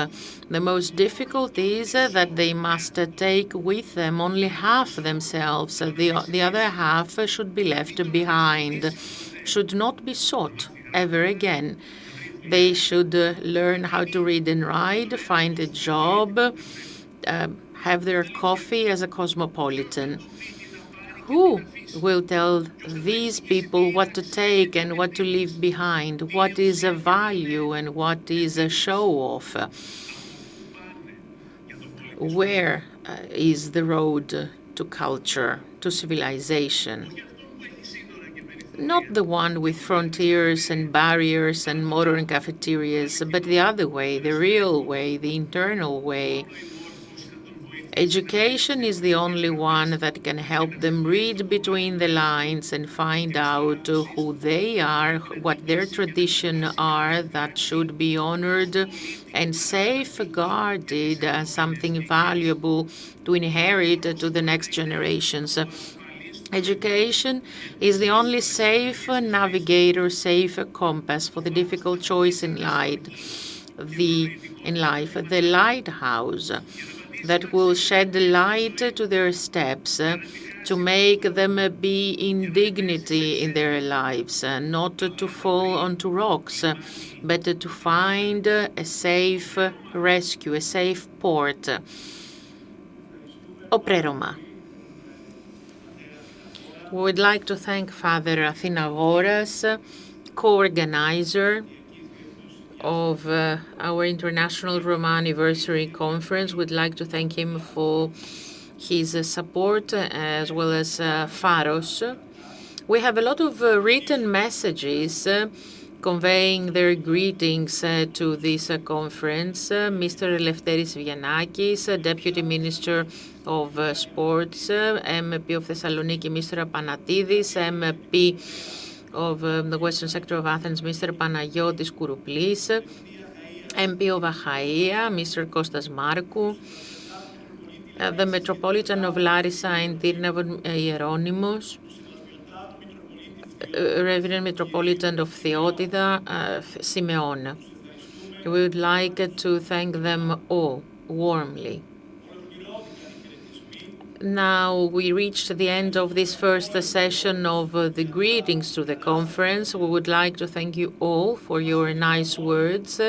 S2: The most difficult is that they must take with them only half themselves. The other half should be left behind, should not be sought ever again. They should learn how to read and write, find a job, have their coffee as a cosmopolitan. Who will tell these people what to take and what to leave behind, what is a value and what is a show-off? Where is the road to culture, to civilization? Not the one with frontiers and barriers and modern cafeterias, but the other way, the real way, the internal way. Education is the only one that can help them read between the lines and find out who they are, what their traditions are that should be honored and safeguarded as something valuable to inherit to the next generations. Education is the only safe navigator, safe compass for the difficult choice in life, the lighthouse that will shed light to their steps, to make them be in dignity in their lives, not to fall onto rocks, but to find a safe rescue, a safe port. Opre Roma. We would like to thank Father Athinagoras, co-organizer of our International Roma Anniversary Conference. We'd like to thank him for his support as well as Pharos. We have a lot of written messages conveying their greetings to this conference. Mr. Eleftheris Vianakis, Deputy Minister of Sports, MP of Thessaloniki, Mr. Apanatidis, MP of the Western Sector of Athens, Mr. Panagiotis Kourouplis, MP of Achaia, Mr. Kostas Markou, the Metropolitan of Larissa and Tyrnavon Hieronymus, Reverend Metropolitan of Theotida, Simeon. We would like to thank them all warmly. Now we reached the end of this first session of the greetings to the conference. We would like to thank you all for your nice words.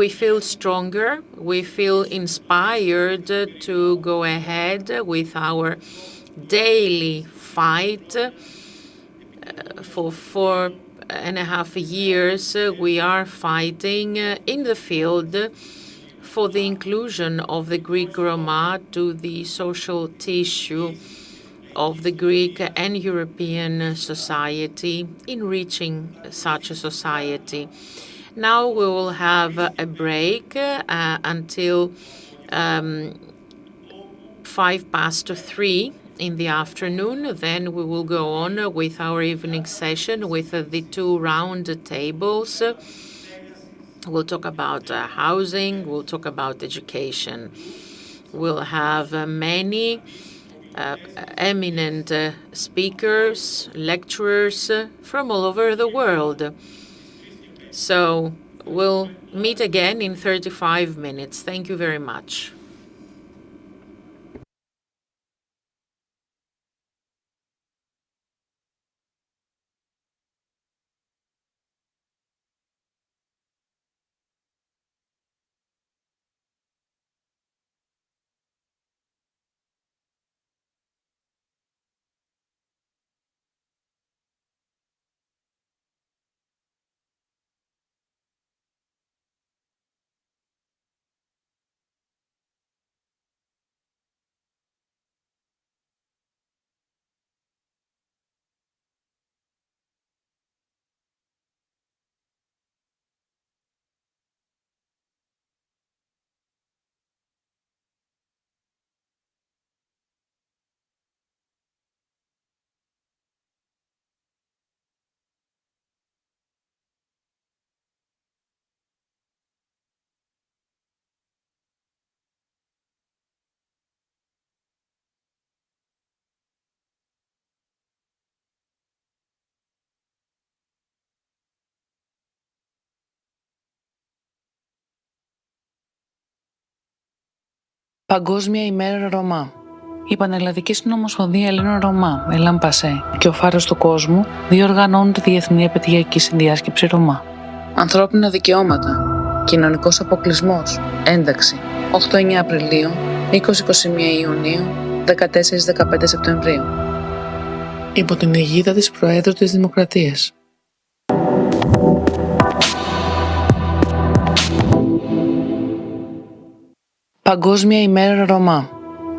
S2: We feel stronger. We feel inspired to go ahead with our daily fight. For 4.5 years, we are fighting in the field for the inclusion of the Greek Roma to the social tissue of the Greek and European society, enriching such a society. Now we will have a break until 3:05 in the afternoon. Then we will go on with our evening session with the two round tables. We'll talk about housing, we'll talk about education. We'll have many eminent speakers, lecturers from all over the world. So we'll meet again in 35 minutes. Thank you very much.
S8: Παγκόσμια ημέρα Ρωμά. Η Πανελλαδική Συνομοσπονδία Ελλήνων Ρωμά, ELLAN PASSE και ο Φάρος του Κόσμου διοργανώνουν τη Διεθνή Επαιτειακή Συνδιάσκεψη Ρωμά. Ανθρώπινα δικαιώματα, κοινωνικός αποκλεισμός, ένταξη. 8-9 Απριλίου, 20-21 Ιουνίου, 14-15 Σεπτεμβρίου. Υπό την αιγίδα της Προέδρου της Δημοκρατίας. Παγκόσμια ημέρα Ρωμά.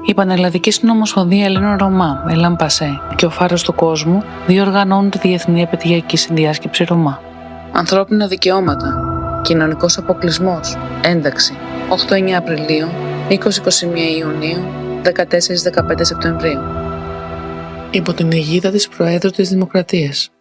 S8: Η Πανελλαδική Συνομοσπονδία Ελλήνων Ρωμά, ELLAN PASSE και ο Φάρος του Κόσμου διοργανώνουν τη Διεθνή Επαιτειακή Συνδιάσκεψη Ρωμά. Ανθρώπινα δικαιώματα, κοινωνικός αποκλεισμός, ένταξη. 8-9 Απριλίου, 20-21 Ιουνίου, 14-15 Σεπτεμβρίου. Υπό την αιγίδα της Προέδρου της Δημοκρατίας.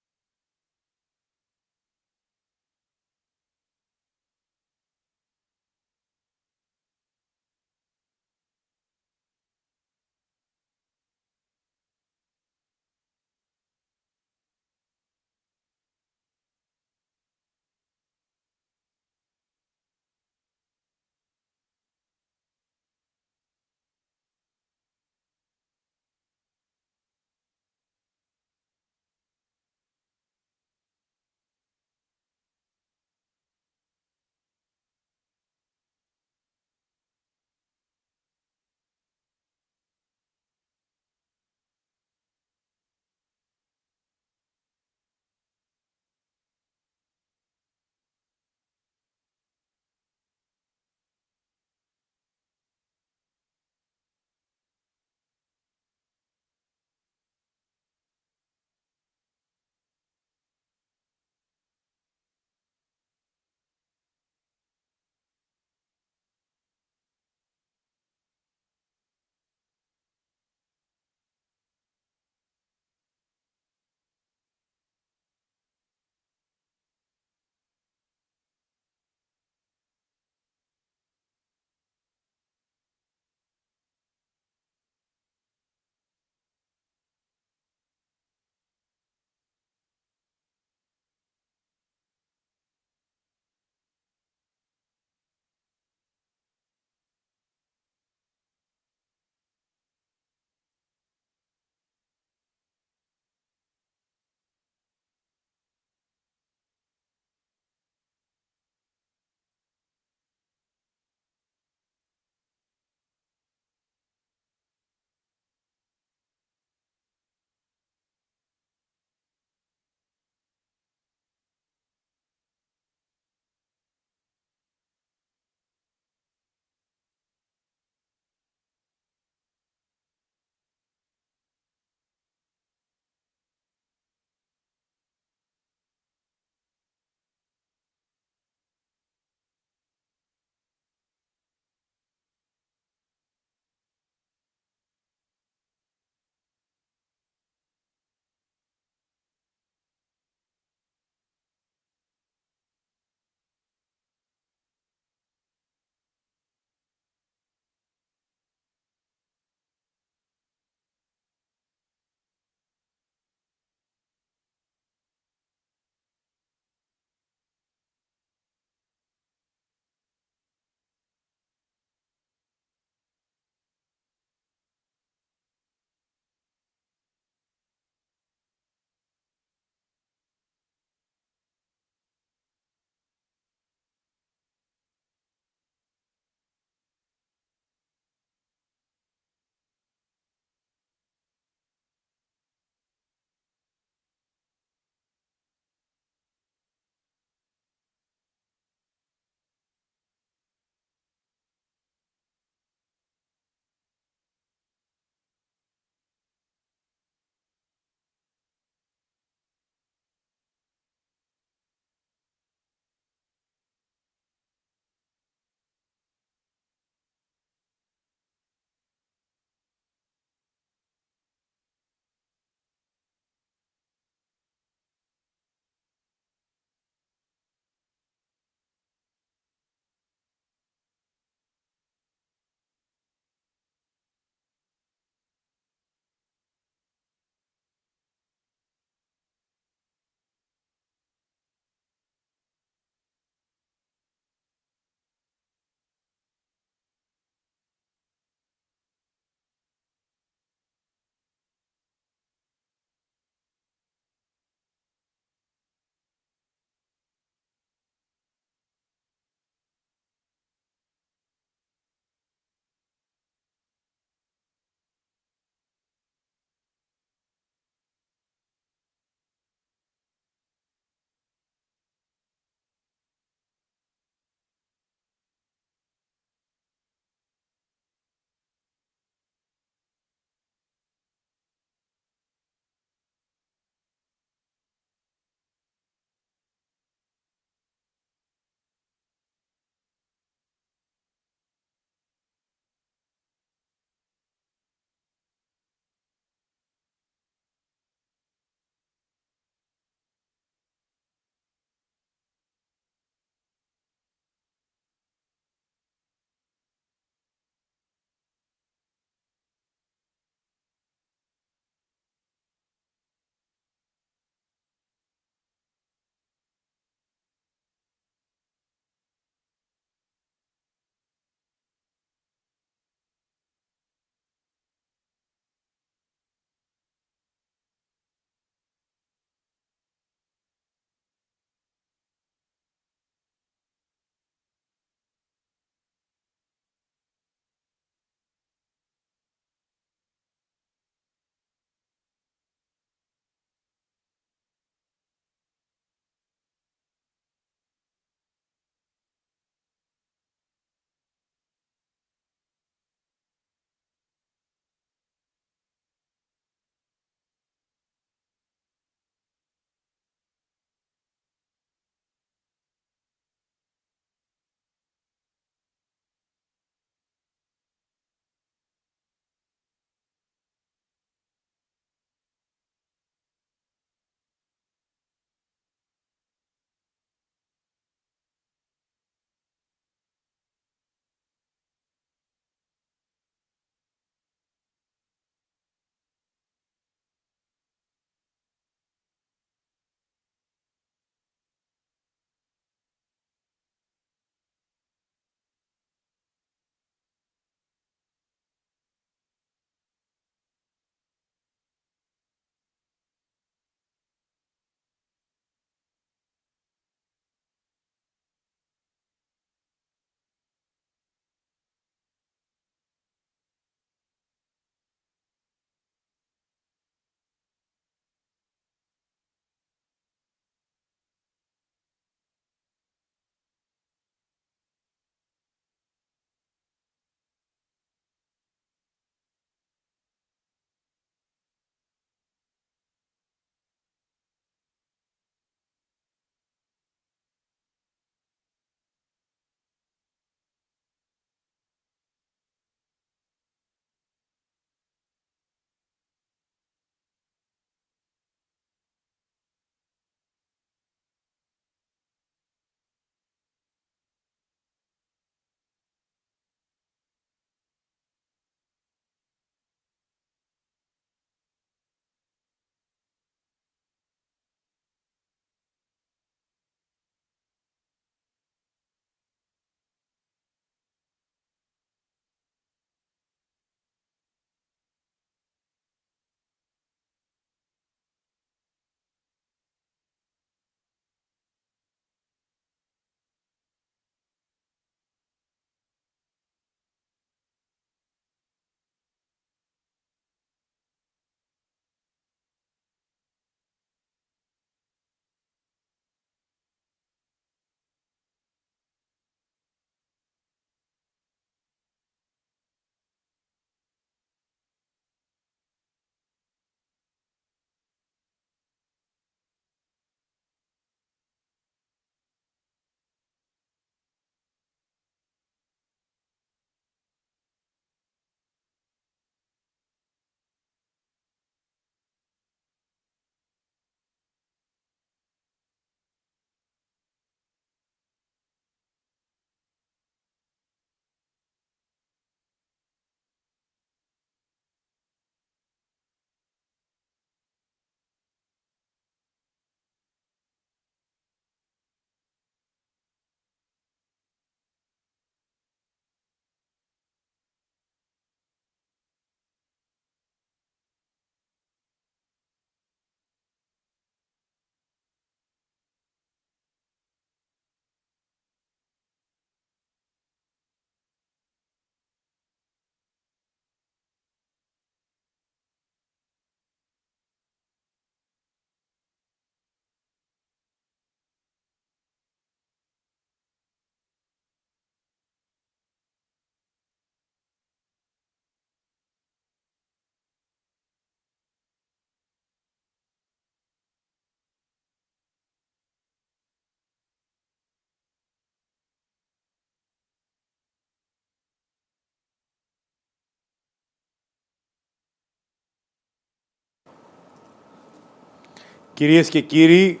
S3: Κυρίες και κύριοι,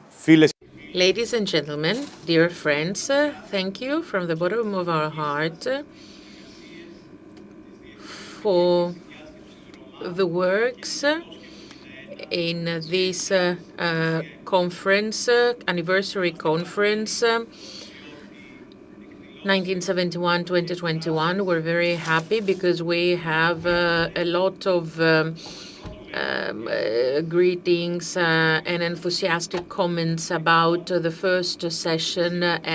S3: φίλες.
S2: Ladies and gentlemen, dear friends, thank you from the bottom of our heart for the works in this conference, anniversary conference, 1971-2021. We're very happy because we have a lot of greetings and enthusiastic comments about the first session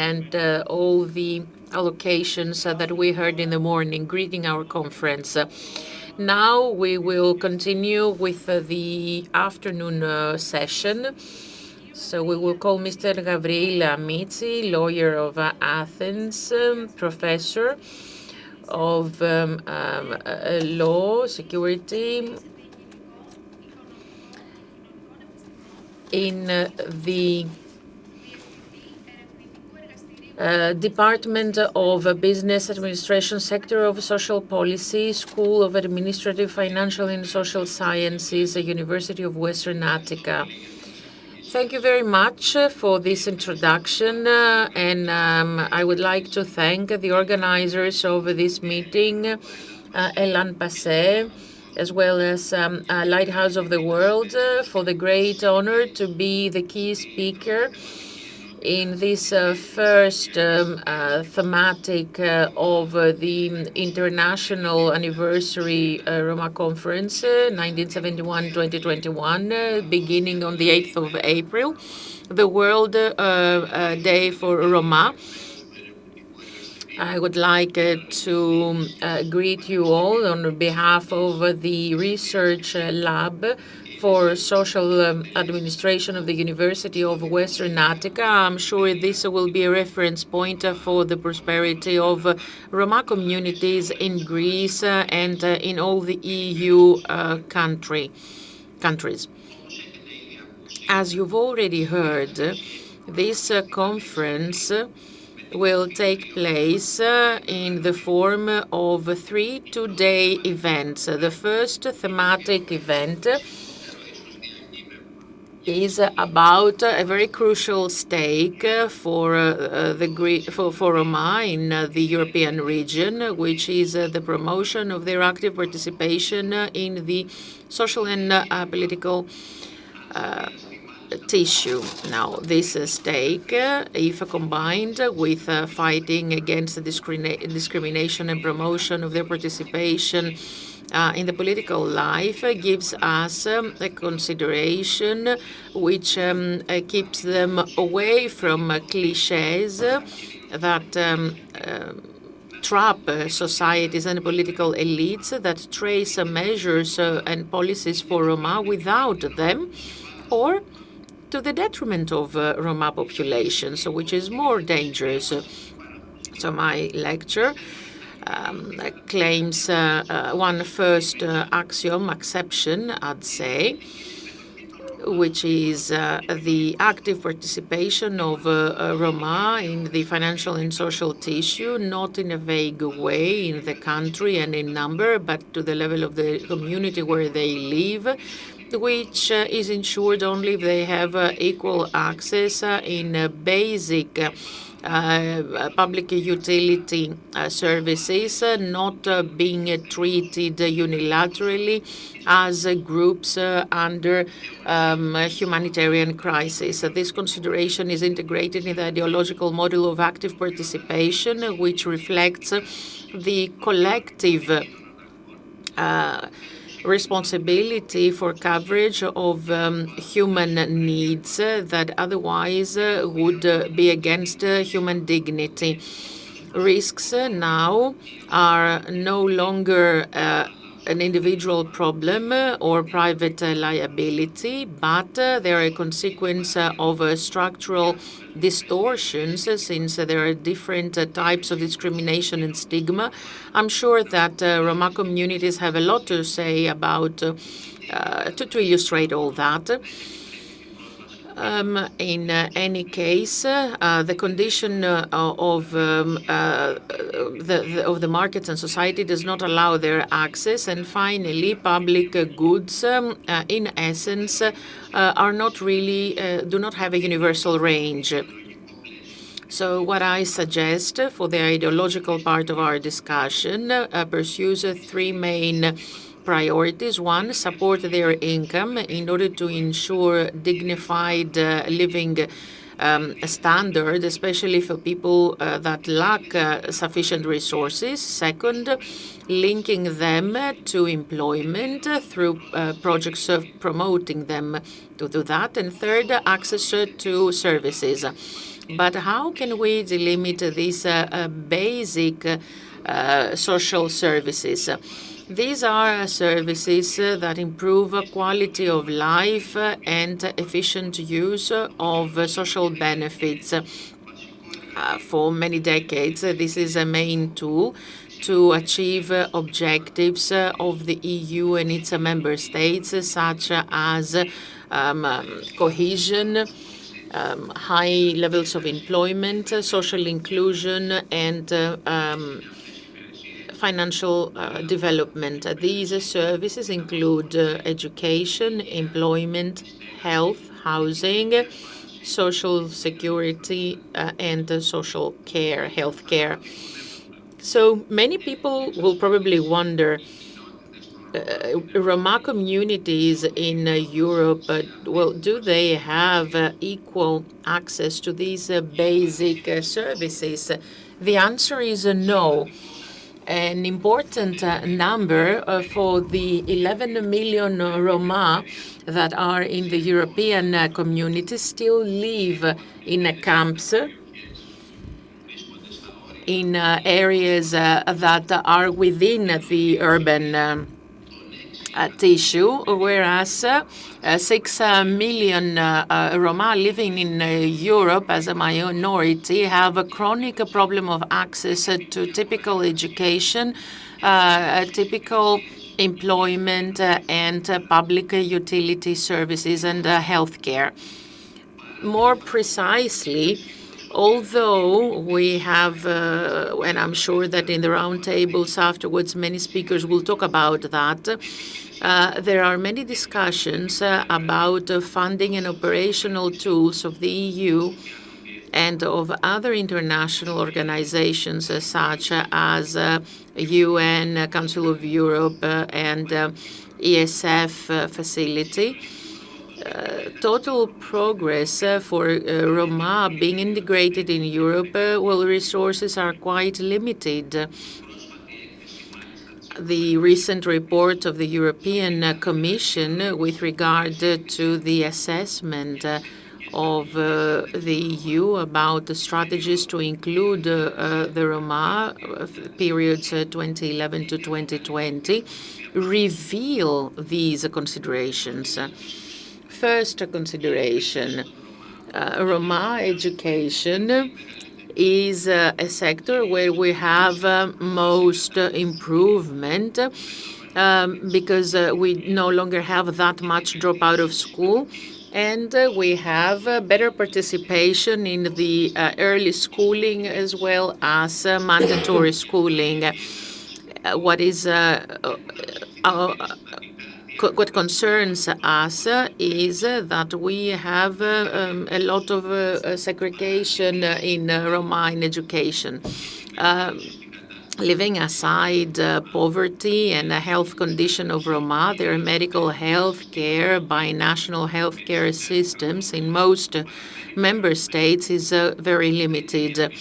S2: and all the allocations that we heard in the morning greeting our conference. Now we will continue with the afternoon session. So we will call Mr. Gavril Amici, lawyer of Athens, professor of law, security, in the Department of Business Administration, Sector of Social Policy, School of Administrative, Financial and Social Sciences, University of Western Attica. Thank you very much for this introduction, and I would like to thank the organizers of this meeting, ELLAN PASSE, as well as Lighthouse of the World, for the great honor to be the key speaker in this first thematic of the International Anniversary Roma Conference, 1971-2021, beginning on the 8th of April, the World Day for Roma. I would like to greet you all on behalf of the Research Lab for Social Administration of the University of Western Attica. I'm sure this will be a reference point for the prosperity of Roma communities in Greece and in all the EU countries. As you've already heard, this conference will take place in the form of 3 two-day events. The first thematic event is about a very crucial stake for for Roma in the European region, which is the promotion of their active participation in the social and political tissue. Now, this stake, if combined with fighting against discrimination and promotion of their participation in the political life, gives us a consideration which keeps them away from cliches that trap societies and political elites that trace measures and policies for Roma without them, or to the detriment of Roma populations, which is more dangerous. So my lecture claims one first axiom, exception, I'd say, which is the active participation of Roma in the financial and social tissue, not in a vague way in the country and in number, but to the level of the community where they live, which is ensured only if they have equal access in basic public utility services, not being treated unilaterally as groups under humanitarian crisis. This consideration is integrated in the ideological model of active participation, which reflects the collective responsibility for coverage of human needs that otherwise would be against human dignity. Risks now are no longer an individual problem or private liability, but they're a consequence of structural distortions, since there are different types of discrimination and stigma. I'm sure that Roma communities have a lot to say about to illustrate all that. In any case, the condition of the markets and society does not allow their access. And finally, public goods, in essence, are not really do not have a universal range. So what I suggest for the ideological part of our discussion pursues three main priorities. One, support their income in order to ensure dignified living standard, especially for people that lack sufficient resources. Second, linking them to employment through projects of promoting them to do that. And third, access to services. But how can we delimit these basic social services? These are services that improve quality of life and efficient use of social benefits. For many decades, this is a main tool to achieve objectives of the EU and its member states, such as cohesion, high levels of employment, social inclusion, and financial development. These services include education, employment, health, housing, social security, and social care, health care. So many people will probably wonder, Roma communities in Europe, well, do they have equal access to these basic services? The answer is no. An important number for the 11 million Roma that are in the European community still live in camps in areas that are within the urban tissue, whereas 6 million Roma living in Europe as a minority have a chronic problem of access to typical education, typical employment, and public utility services and healthcare. More precisely, although we have, and I'm sure that in the roundtables afterwards, many speakers will talk about that, there are many discussions about funding and operational tools of the EU and of other international organizations such as UN, Council of Europe, and ESF facility. Total progress for Roma being integrated in Europe, well, resources are quite limited. The recent report of the European Commission with regard to the assessment of the EU about the strategies to include the Roma periods 2011 to 2020 reveal these considerations. First consideration, Roma education is a sector where we have most improvement because we no longer have that much drop out of school, and we have better participation in the early schooling as well as mandatory schooling. What concerns us is that we have a lot of segregation in Roma in education. Leaving aside poverty and the health condition of Roma, their medical health care by national health care systems in most member states is very limited.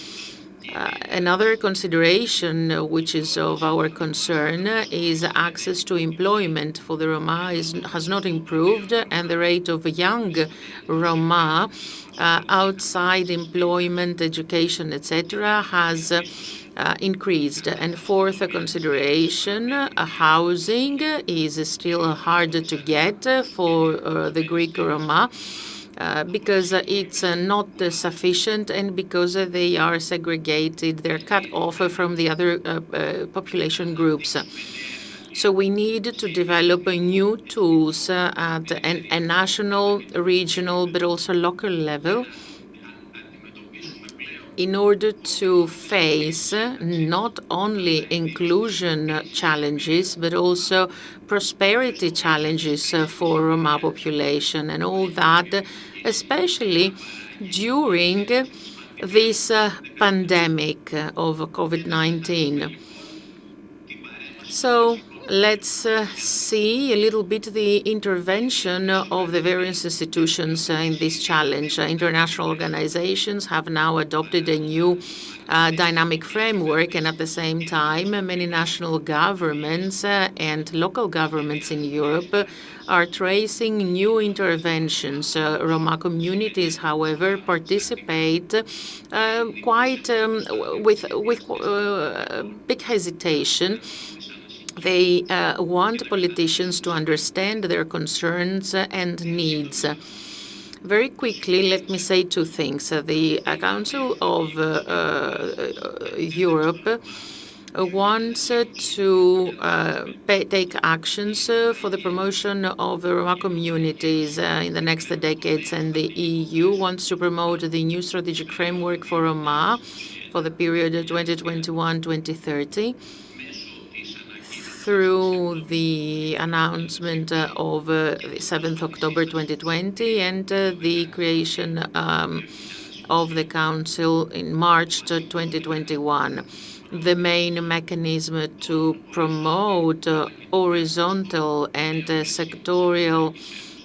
S2: Another consideration which is of our concern is access to employment for the Roma has not improved, and the rate of young Roma outside employment, education, etc., has increased. And fourth consideration, housing is still hard to get for the Greek Roma. Because it's not sufficient and because they are segregated, they're cut off from the other population groups. So we need to develop new tools at a national, regional, but also local level in order to face not only inclusion challenges, but also prosperity challenges for Roma population, and all that, especially during this pandemic of COVID-19. So let's see a little bit the intervention of the various institutions in this challenge. International organizations have now adopted a new dynamic framework, and at the same time, many national governments and local governments in Europe are tracing new interventions. Roma communities, however, participate quite with big hesitation. They want politicians to understand their concerns and needs. Very quickly, let me say two things. The Council of Europe wants to take actions for the promotion of Roma communities in the next decades, and the EU wants to promote the new strategic framework for Roma for the period 2021-2030. Through the announcement of 7th October 2020 and the creation of the Council in March 2021. The main mechanism to promote horizontal and sectorial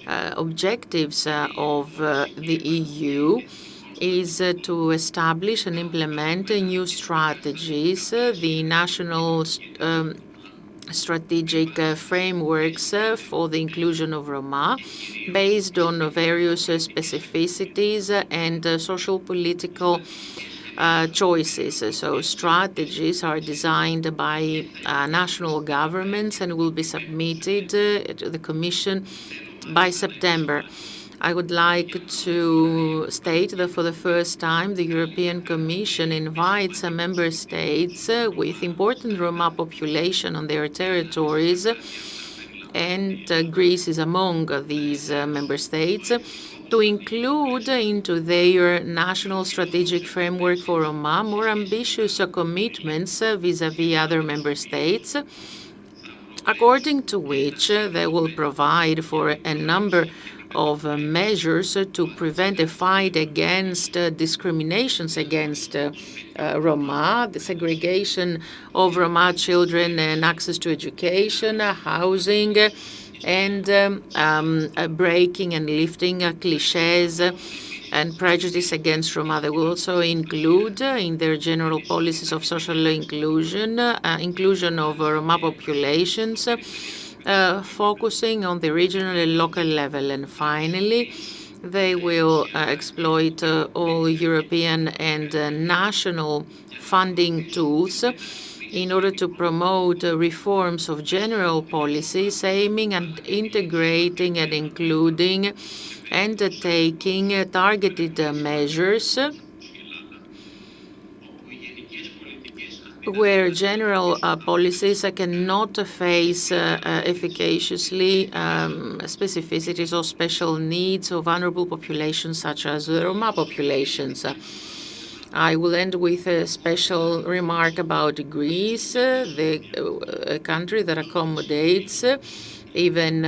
S2: objectives of the EU is to establish and implement new strategies. The national strategic frameworks for the inclusion of Roma based on various specificities and social political choices. So strategies are designed by national governments and will be submitted to the Commission by September. I would like to state that for the first time, the European Commission invites member states with important Roma population on their territories, and Greece is among these member states, to include into their national strategic framework for Roma more ambitious commitments vis-à-vis other member states, according to which they will provide for a number of measures to prevent a fight against discriminations against Roma, the segregation of Roma children and access to education, housing, and breaking and lifting cliches and prejudice against Roma. They will also include in their general policies of social inclusion, inclusion of Roma populations, focusing on the regional and local level. And finally, they will exploit all European and national funding tools in order to promote reforms of general policies aiming at integrating and including and taking targeted measures where general policies cannot face efficaciously specificities or special needs of vulnerable populations such as the Roma populations. I will end with a special remark about Greece, the country that accommodates even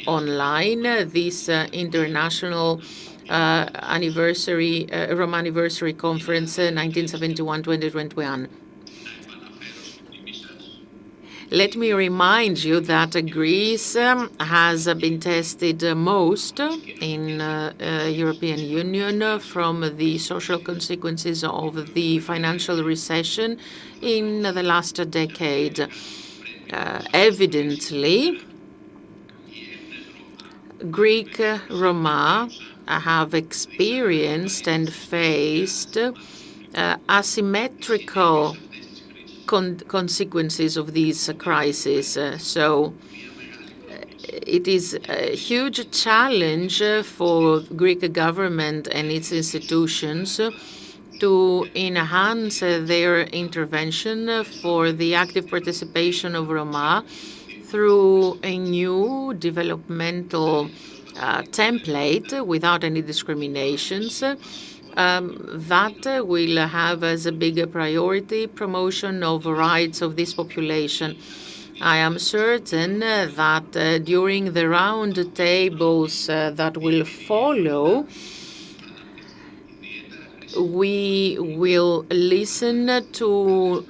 S2: online this international anniversary, Roma anniversary conference, 1971-2021. Let me remind you that Greece has been tested most in European Union from the social consequences of the financial recession in the last decade. Evidently, Greek Roma have experienced and faced asymmetrical consequences of these crises. So it is a huge challenge for Greek government and its institutions to enhance their intervention for the active participation of Roma through a new developmental template without any discriminations that will have as a bigger priority promotion of rights of this population. I am certain that during the round tables that will follow, we will listen to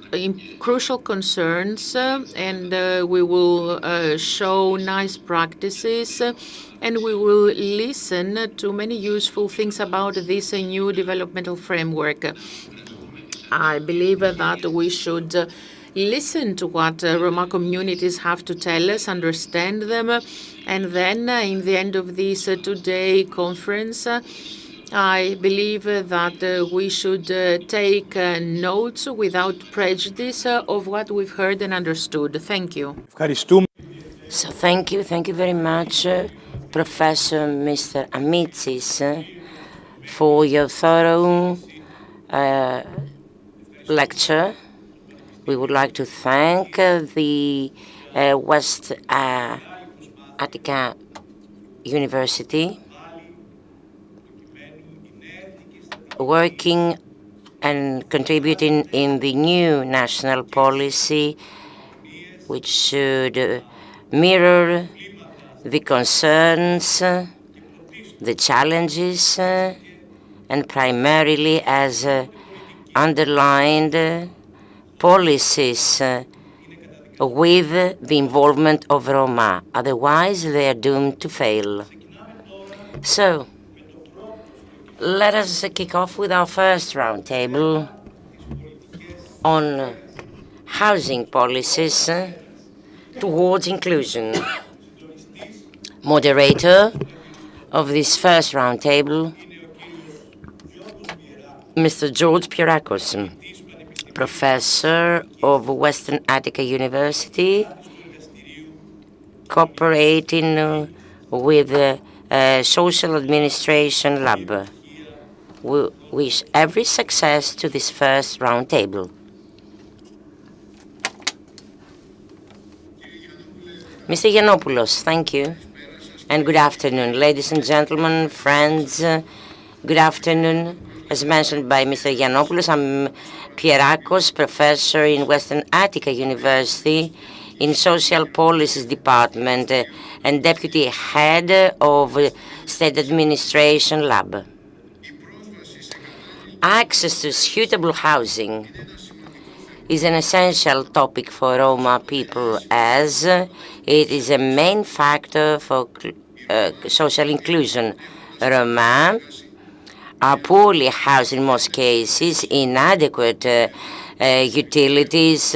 S2: crucial concerns and we will show nice practices and we will listen to many useful things about this new developmental framework. I believe that we should listen to what Roma communities have to tell us, understand them, and then in the end of this two-day conference, I believe that we should take notes without prejudice of what we've heard and understood. Thank you.
S9: So thank you very much, Professor Mr. Amitsis, for your thorough lecture. We would like to thank the West Attica University working and contributing in the new national policy, which should mirror the concerns, the challenges, and primarily as underlined policies with the involvement of Roma. Otherwise, they are doomed to fail. So, let us kick off with our first roundtable on housing policies towards inclusion. Moderator of this first roundtable, Mr. George Pierakos, professor of Western Attica University, cooperating with the Social Administration Lab. We wish every success to this first roundtable. Mr. Yiannopoulos, thank you. And good afternoon, ladies and gentlemen, friends. Good afternoon. As mentioned by Mr. Yiannopoulos, I'm Pierakos, professor in Western Attica University in Social Policies Department and deputy head of State Administration Lab. Access to suitable housing is an essential topic for Roma people as it is a main factor for social inclusion. Roma are poorly housed in most cases, inadequate utilities,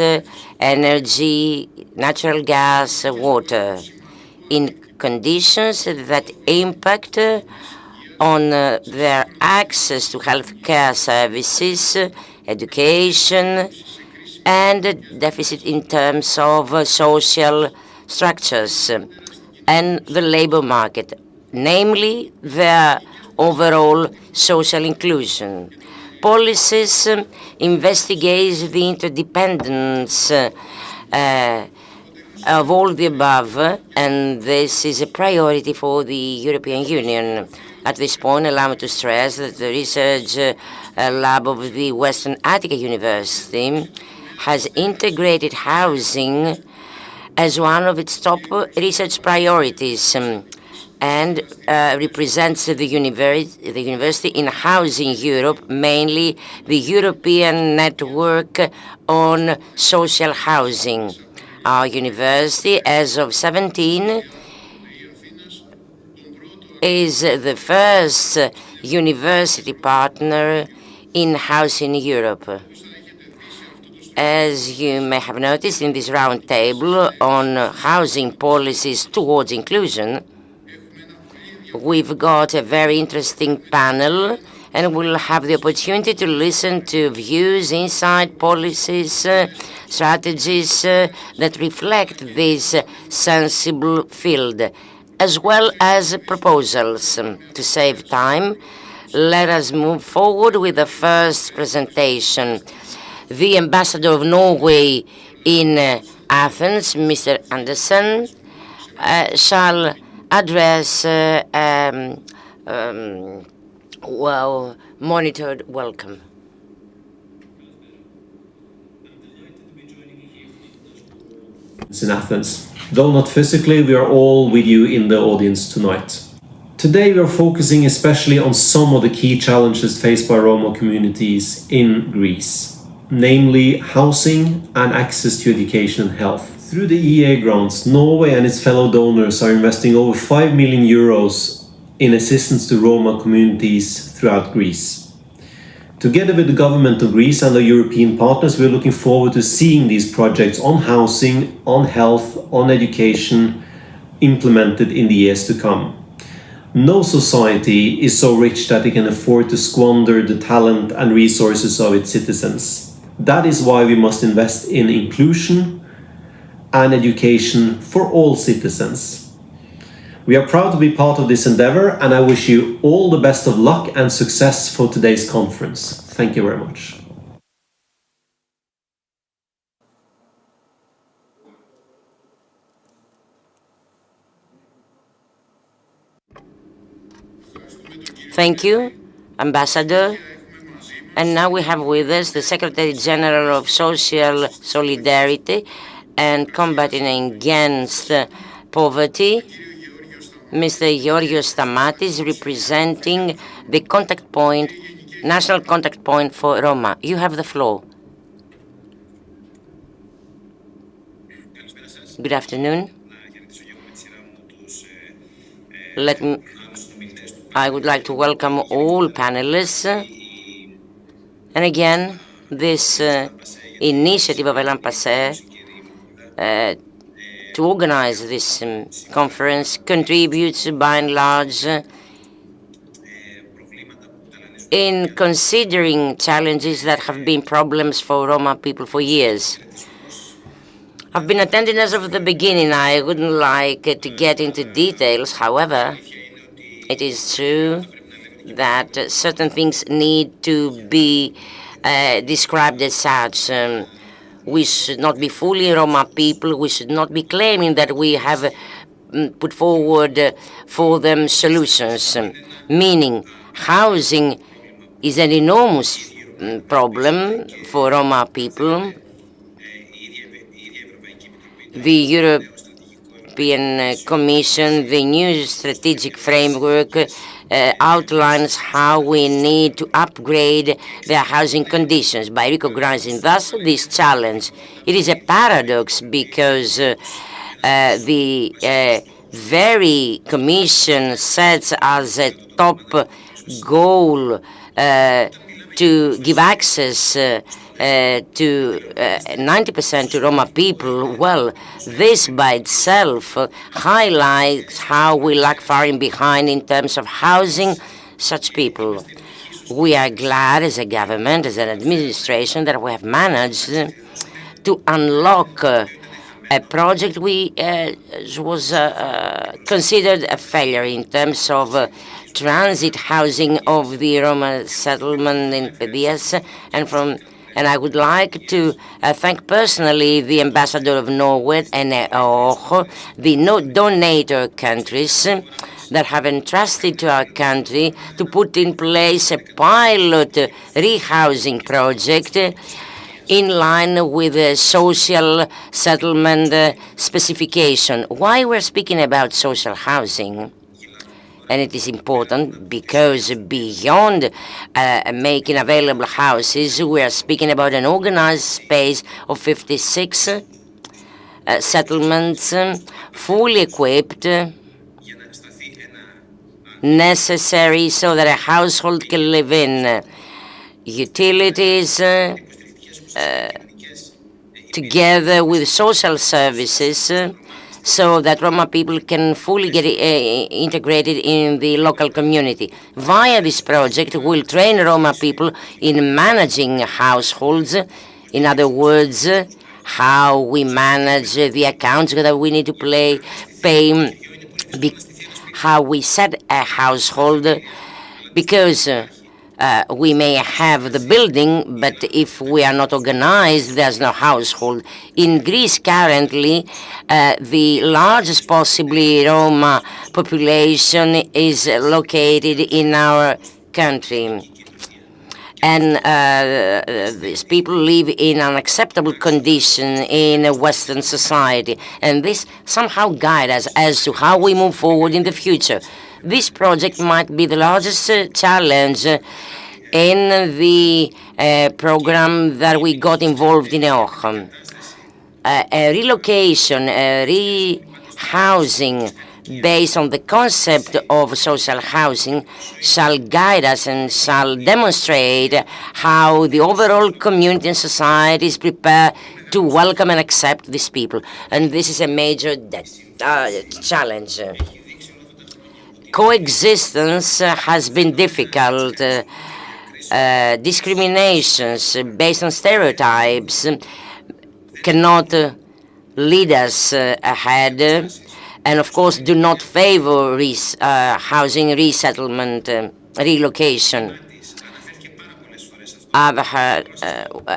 S9: energy, natural gas, water, in conditions that impact on their access to healthcare services, education, and deficit in terms of social structures and the labor market, namely their overall social inclusion. Policies investigate the interdependence of all the above, and this is a priority for the European Union. At this point, allow me to stress that the research lab of the Western Attica University has integrated housing as one of its top research priorities and represents the university in Housing Europe, mainly the European Network on Social Housing. Our university, as of 2017, is the first university partner in Housing Europe. As you may have noticed in this roundtable on housing policies towards inclusion, we've got a very interesting panel, and we'll have the opportunity to listen to views, insight, policies, strategies that reflect this sensible field, as well as proposals. To save time, Let us move forward with the first presentation. The Ambassador of Norway in Athens, Mr. Andersen, shall address monitored welcome.
S10: In Athens. Though not physically, we are all with you in the audience tonight. Today we are focusing especially on some of the key challenges faced by Roma communities in Greece, namely housing and access to education and health. Through the EA grants, Norway and its fellow donors are investing over 5 million euros in assistance to Roma communities throughout Greece. Together with the government of Greece and our European partners, we are looking forward to seeing these projects on housing, on health, on education implemented in the years to come. No society is so rich that it can afford to squander the talent and resources of its citizens. That is why we must invest in inclusion and education for all citizens. We are proud to be part of this endeavor, and I wish you all the best of luck and success for today's conference. Thank you very much.
S9: Thank you, Ambassador. And now we have with us the Secretary General of Social Solidarity and Combating Against Poverty, Mr. Georgios Stamatis, representing the contact point, national contact point for Roma. You have the floor. Good afternoon. I would like to welcome all panelists. And again, this initiative of ELLAN PASSE to organize this conference contributes by and large in considering challenges that have been problems for Roma people for years. I've been attending as of the beginning. I wouldn't like to get into details. However, it is true that certain things need to be described as such. We should not be fully Roma people. We should not be claiming that we have put forward for them solutions, meaning housing is an enormous problem for Roma people. The European Commission, the new strategic framework outlines how we need to upgrade their housing conditions by recognizing thus this challenge. It is a paradox because the very Commission sets as a top goal to give access to 90% to Roma people. Well, this by itself highlights how we lag far behind in terms of housing such people. We are glad as a government, as an administration, that we have managed to unlock a project which was considered a failure in terms of transit housing of the Roma settlement in Pedias, and I would like to thank personally the Ambassador of Norway and the donor countries that have entrusted to our country to put in place a pilot rehousing project in line with the social settlement specification. Why we're speaking about social housing? And it is important because beyond making available houses, we are speaking about an organized space of 56 settlements, fully equipped, necessary so that a household can live in. Utilities, together with social services, so that Roma people can fully get integrated in the local community. Via this project, we'll train Roma people in managing households. In other words, how we manage the accounts that we need to pay, how we set a household because we may have the building, but if we are not organized, there's no household. In Greece currently, the largest possibly Roma population is located in our country. And these people live in unacceptable condition in a Western society. And this somehow guides us as to how we move forward in the future. This project might be the largest challenge in the program that we got involved in EOH. A relocation, rehousing based on the concept of social housing shall guide us and shall demonstrate how the overall community and society is prepared to welcome and accept these people. And this is a major challenge. Coexistence has been difficult. Discriminations based on stereotypes cannot lead us ahead, and of course do not favor housing resettlement, relocation. I've heard,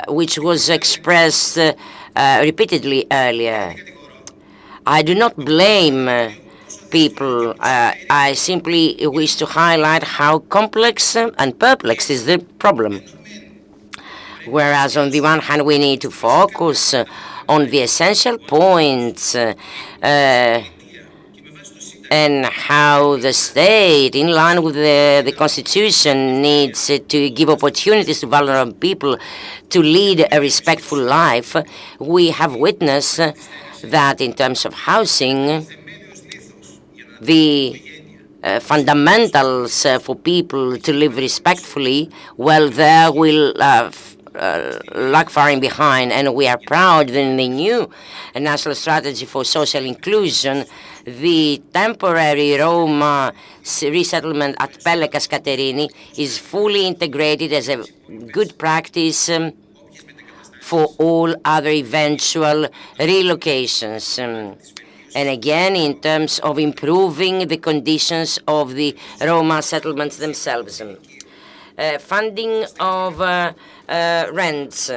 S9: which was expressed repeatedly earlier. I do not blame people. I simply wish to highlight how complex and perplexed is the problem. Whereas on the one hand we need to focus on the essential points and how the state, in line with the Constitution, needs to give opportunities to vulnerable people to lead a respectful life. We have witnessed that in terms of housing, the fundamentals for people to live respectfully, well, there will lag far behind, and we are proud that in the new national strategy for social inclusion, the temporary Roma resettlement at Pelekas Katerini is fully integrated as a good practice for all other eventual relocations. And again, in terms of improving the conditions of the Roma settlements themselves. Funding of rents,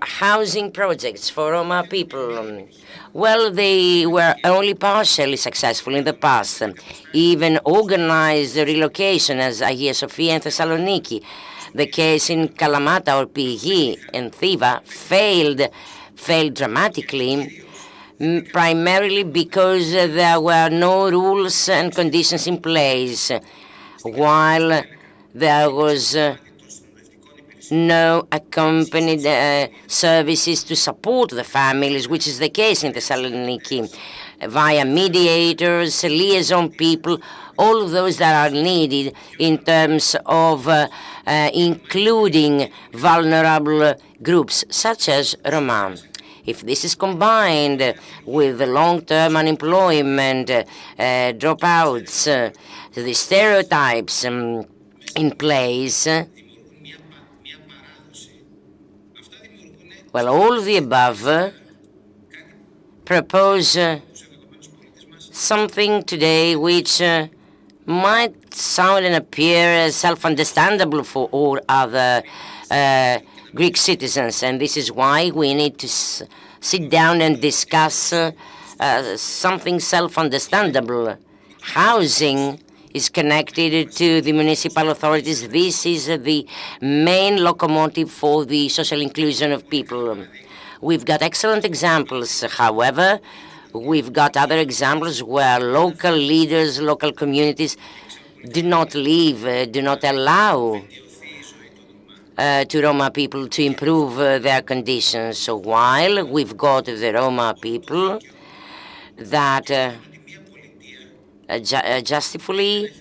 S9: housing projects for Roma people. Well, they were only partially successful in the past. Even organized relocation, as Hagia Sophia and Thessaloniki. The case in Kalamata or PE and Thiva failed dramatically, primarily because there were no rules and conditions in place, while there was no accompanied services to support the families, which is the case in Thessaloniki, via mediators, liaison people, all of those that are needed in terms of including vulnerable groups such as Roma. If this is combined with the long-term unemployment, dropouts, the stereotypes in place, well, all of the above propose something today which might sound and appear as self-understandable for all other Greek citizens, and this is why we need to sit down and discuss something self-understandable. Housing is connected to the municipal authorities. This is the main locomotive for the social inclusion of people. We've got excellent examples. However, we've got other examples where local leaders, local communities do not allow to Roma people to improve their conditions. So while we've got the Roma people that justifully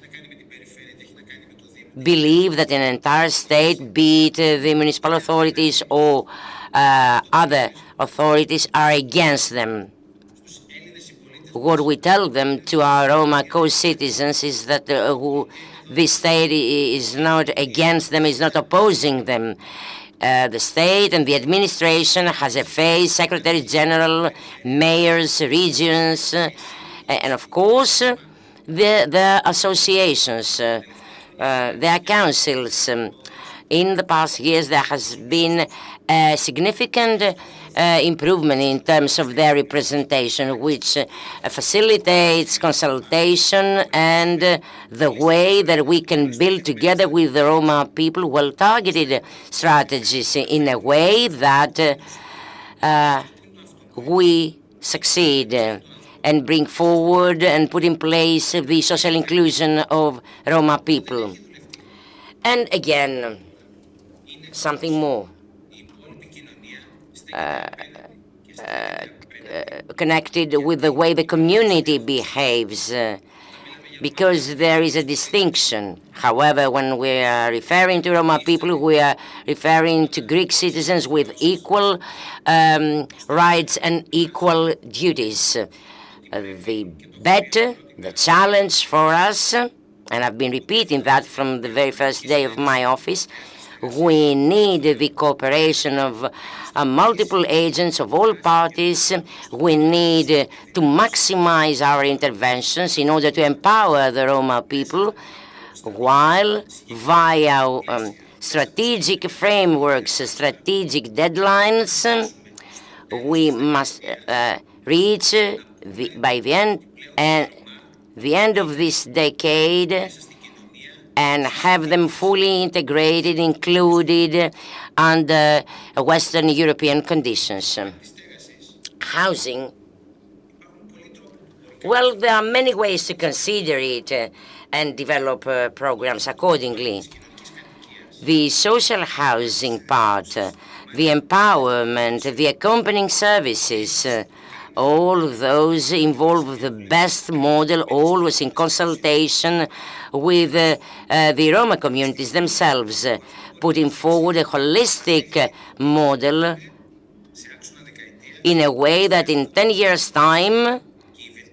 S9: believe that an entire state, be it the municipal authorities or other authorities, are against them. What we tell them to our Roma co-citizens is that this state is not against them, is not opposing them. The state and the administration has a face, Secretary General, mayors, regions, and of course, the associations, their councils. In the past years, there has been a significant improvement in terms of their representation, which facilitates consultation and the way that we can build together with the Roma people well-targeted strategies in a way that we succeed and bring forward and put in place the social inclusion of Roma people. And again, something more connected with the way the community behaves, because there is a distinction. However, when we are referring to Roma people, we are referring to Greek citizens with equal rights and equal duties. The better, the challenge for us, and I've been repeating that from the very first day of my office, we need the cooperation of multiple agents of all parties. We need to maximize our interventions in order to empower the Roma people, while via strategic frameworks, strategic deadlines, we must reach by the end of this decade and have them fully integrated, included under Western European conditions. Housing, well, there are many ways to consider it and develop programs accordingly. The social housing part, the empowerment, the accompanying services, all of those involve the best model, always in consultation with the Roma communities themselves, putting forward a holistic model in a way that in 10 years' time,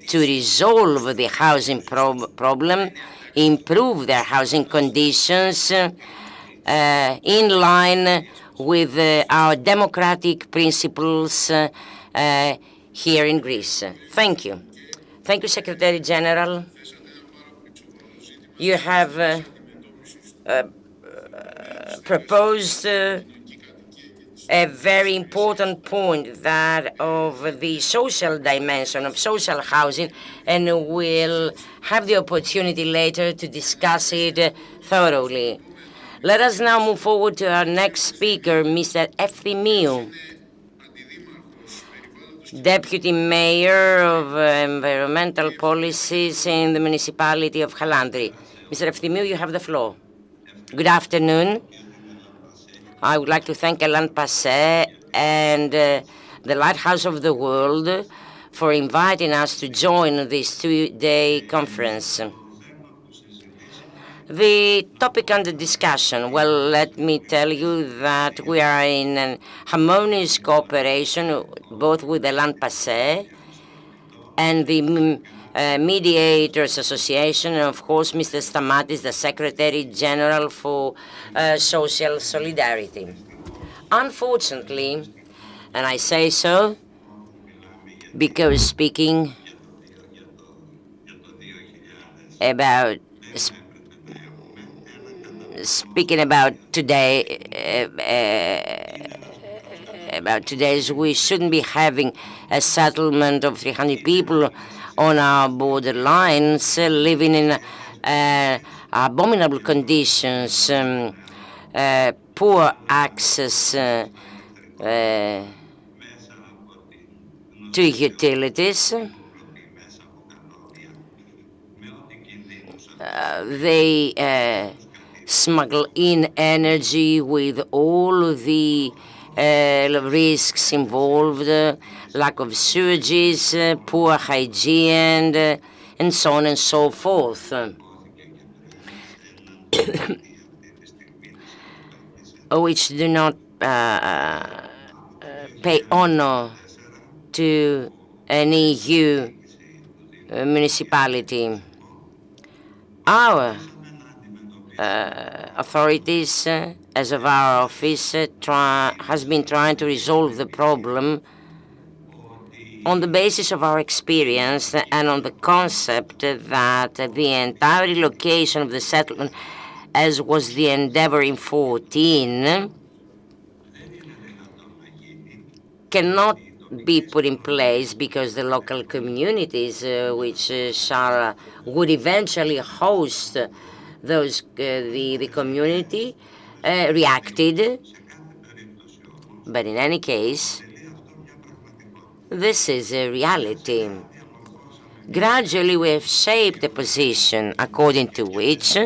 S9: to resolve the housing problem, improve their housing conditions in line with our democratic principles here in Greece. Thank you. Thank you, Secretary General. You have proposed a very important point, that of the social dimension of social housing, and we'll have the opportunity later to discuss it thoroughly. Let us now move forward to our next speaker, Mr. Efthimiou, Deputy Mayor of Environmental Policies in the municipality of Halandri. Mr. Efthimiou, you have the floor. Good afternoon. I would like to thank ELLAN PASSE and the Lighthouse of the World for inviting us to join this two-day conference. The topic under discussion, well, let me tell you that we are in an harmonious cooperation both with ELLAN PASSE and the Mediators Association, and of course Mr. Stamatis, the Secretary General for Social Solidarity. Unfortunately, and I say so because speaking about today's, we shouldn't be having a settlement of 300 people on our borderlines, living in abominable conditions, poor access to utilities. They smuggle in energy with all the risks involved, lack of sewages, poor hygiene, and so on and so forth. Which do not pay honor to an EU municipality. Our authorities, as of our office, has been trying to resolve the problem on the basis of our experience and on the concept that the entire relocation of the settlement as was the endeavor in 14, cannot be put in place because the local communities which would eventually host the community reacted. But in any case, this is a reality. Gradually we have shaped a position according to which,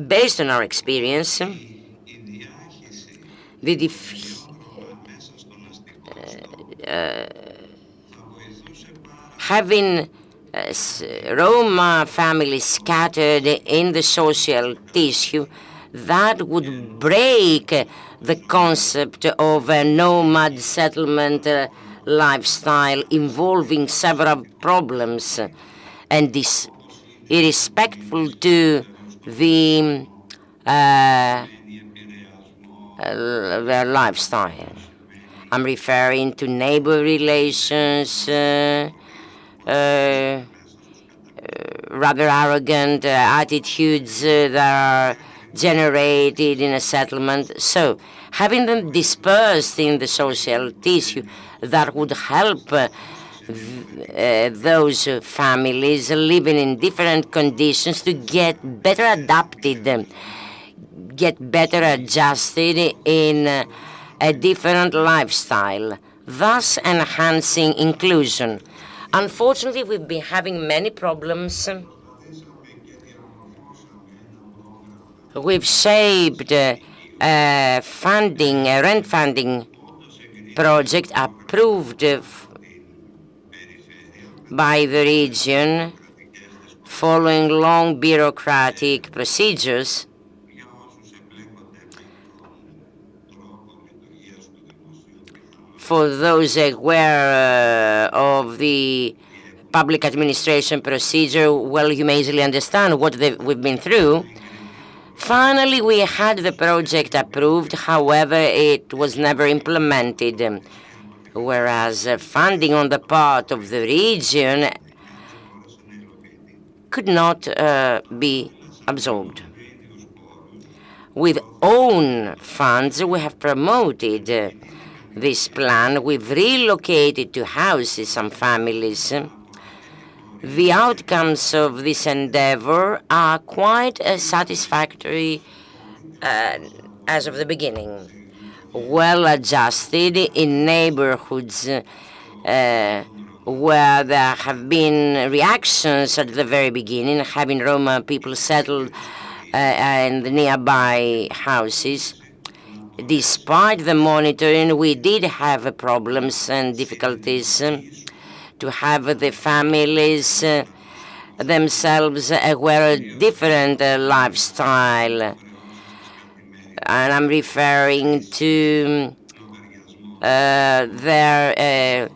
S9: based on our experience, having Roma families scattered in the social tissue, that would break the concept of a nomad settlement lifestyle involving several problems, and this irrespectful to their lifestyle. I'm referring to neighbor relations, rather arrogant attitudes that are generated in a settlement. So, having them dispersed in the social tissue, that would help those families living in different conditions to get better adapted, get better adjusted in a different lifestyle, thus enhancing inclusion. Unfortunately, we've been having many problems. We've shaped a rent funding project approved by the region following long bureaucratic procedures. For those aware of the public administration procedure, well, you may easily understand what we've been through. Finally, we had the project approved, however, it was never implemented, whereas funding on the part of the region could not be absorbed. With own funds, we have promoted this plan. We've relocated to houses some families. The outcomes of this endeavor are quite satisfactory as of the beginning. Well adjusted in neighborhoods where there have been reactions at the very beginning, having Roma people settled in the nearby houses. Despite the monitoring, we did have problems and difficulties to have the families themselves aware of different lifestyle. And I'm referring to their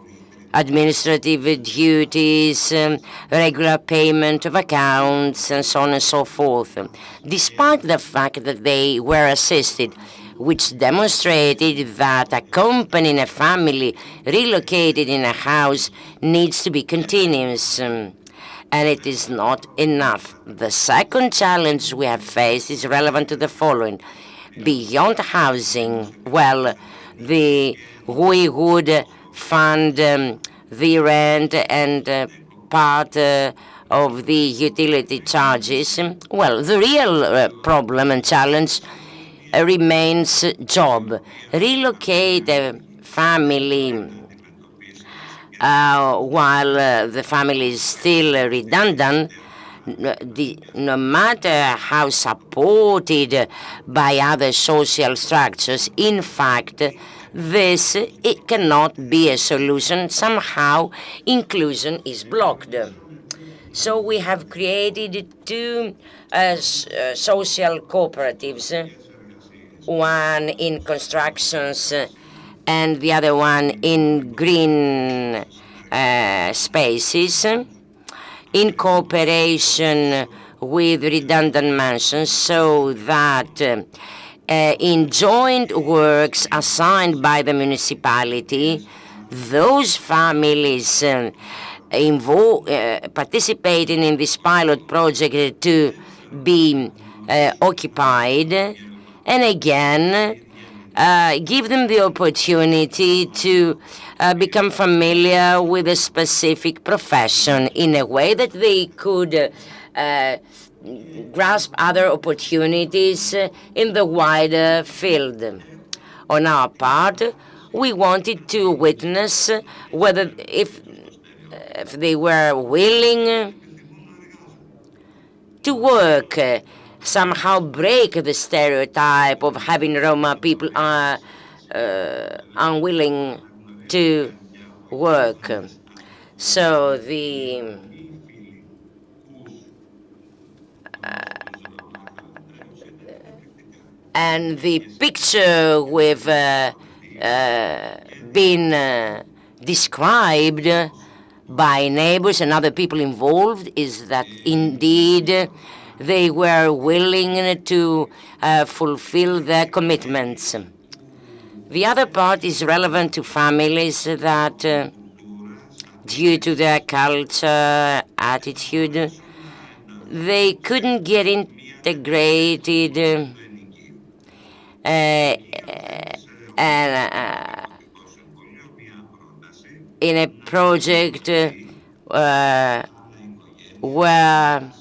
S9: administrative duties, regular payment of accounts, and so on and so forth, despite the fact that they were assisted, which demonstrated that accompanying a family relocated in a house needs to be continuous, and it is not enough. The second challenge we have faced is relevant to the following. Beyond housing, well, we would fund the rent and part of the utility charges. Well, the real problem and challenge remains job. Relocate a family while the family is still redundant, no matter how supported by other social structures, in fact, it cannot be a solution. Somehow, inclusion is blocked. So we have created two social cooperatives, one in constructions and the other one in green spaces, in cooperation with redundant mansions, so that in joint works assigned by the municipality, those families participating in this pilot project to be occupied, and again give them the opportunity to become familiar with a specific profession in a way that they could grasp other opportunities in the wider field. On our part, we wanted to witness whether if they were willing to work, somehow break the stereotype of having Roma people unwilling to work. So the and the picture we've been described by neighbors and other people involved is that indeed they were willing to fulfill their commitments. The other part is relevant to families that, due to their culture, attitude, they couldn't get integrated in a project where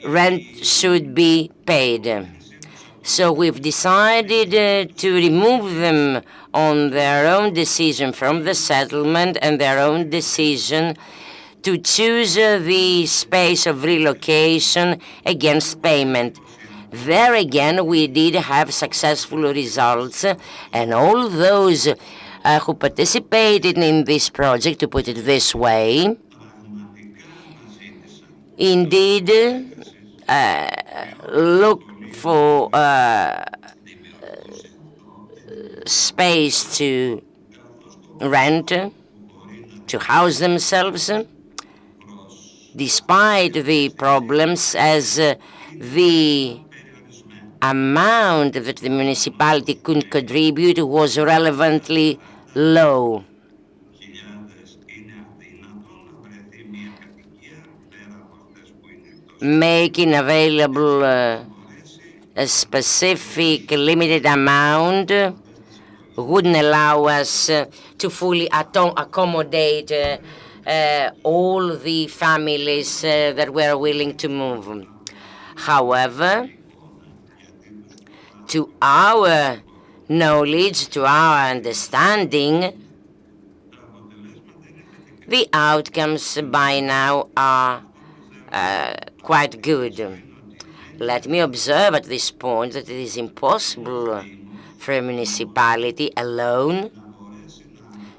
S9: rent should be paid. So we've decided to remove them on their own decision from the settlement and their own decision to choose the space of relocation against payment. There again, we did have successful results, and all those who participated in this project, to put it this way, indeed look for space to rent, to house themselves, despite the problems, as the amount that the municipality could contribute was relevantly low. Making available a specific limited amount wouldn't allow us to fully accommodate all the families that were willing to move. However, to our knowledge, to our understanding, the outcomes by now are quite good. Let me observe at this point that it is impossible for a municipality alone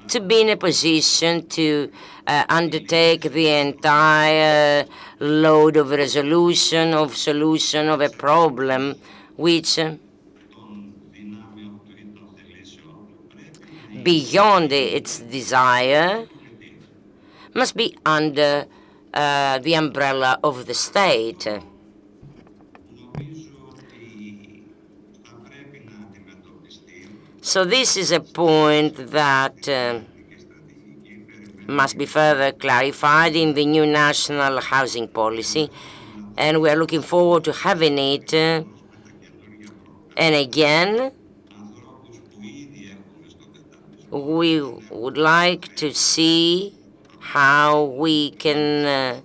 S9: to be in a position to undertake the entire load of solution of a problem which, beyond its desire, must be under the umbrella of the state. So this is a point that must be further clarified in the new national housing policy, and we are looking forward to having it. And again, we would like to see how we can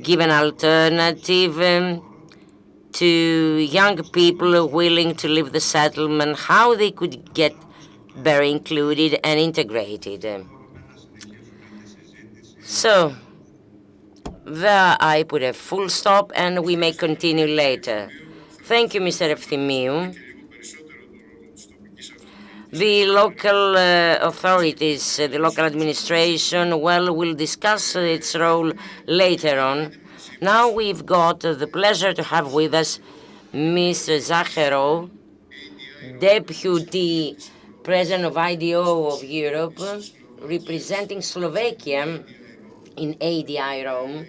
S9: give an alternative to young people willing to leave the settlement, how they could get better included and integrated. So, there I put a full stop, and we may continue later. Thank you, Mr. Efthimiou. The local authorities, the local administration, well, will discuss its role later on. Now we've got the pleasure to have with us Mr. Zakharov, Deputy President of IDO of Europe, representing Slovakia in ADI Rome.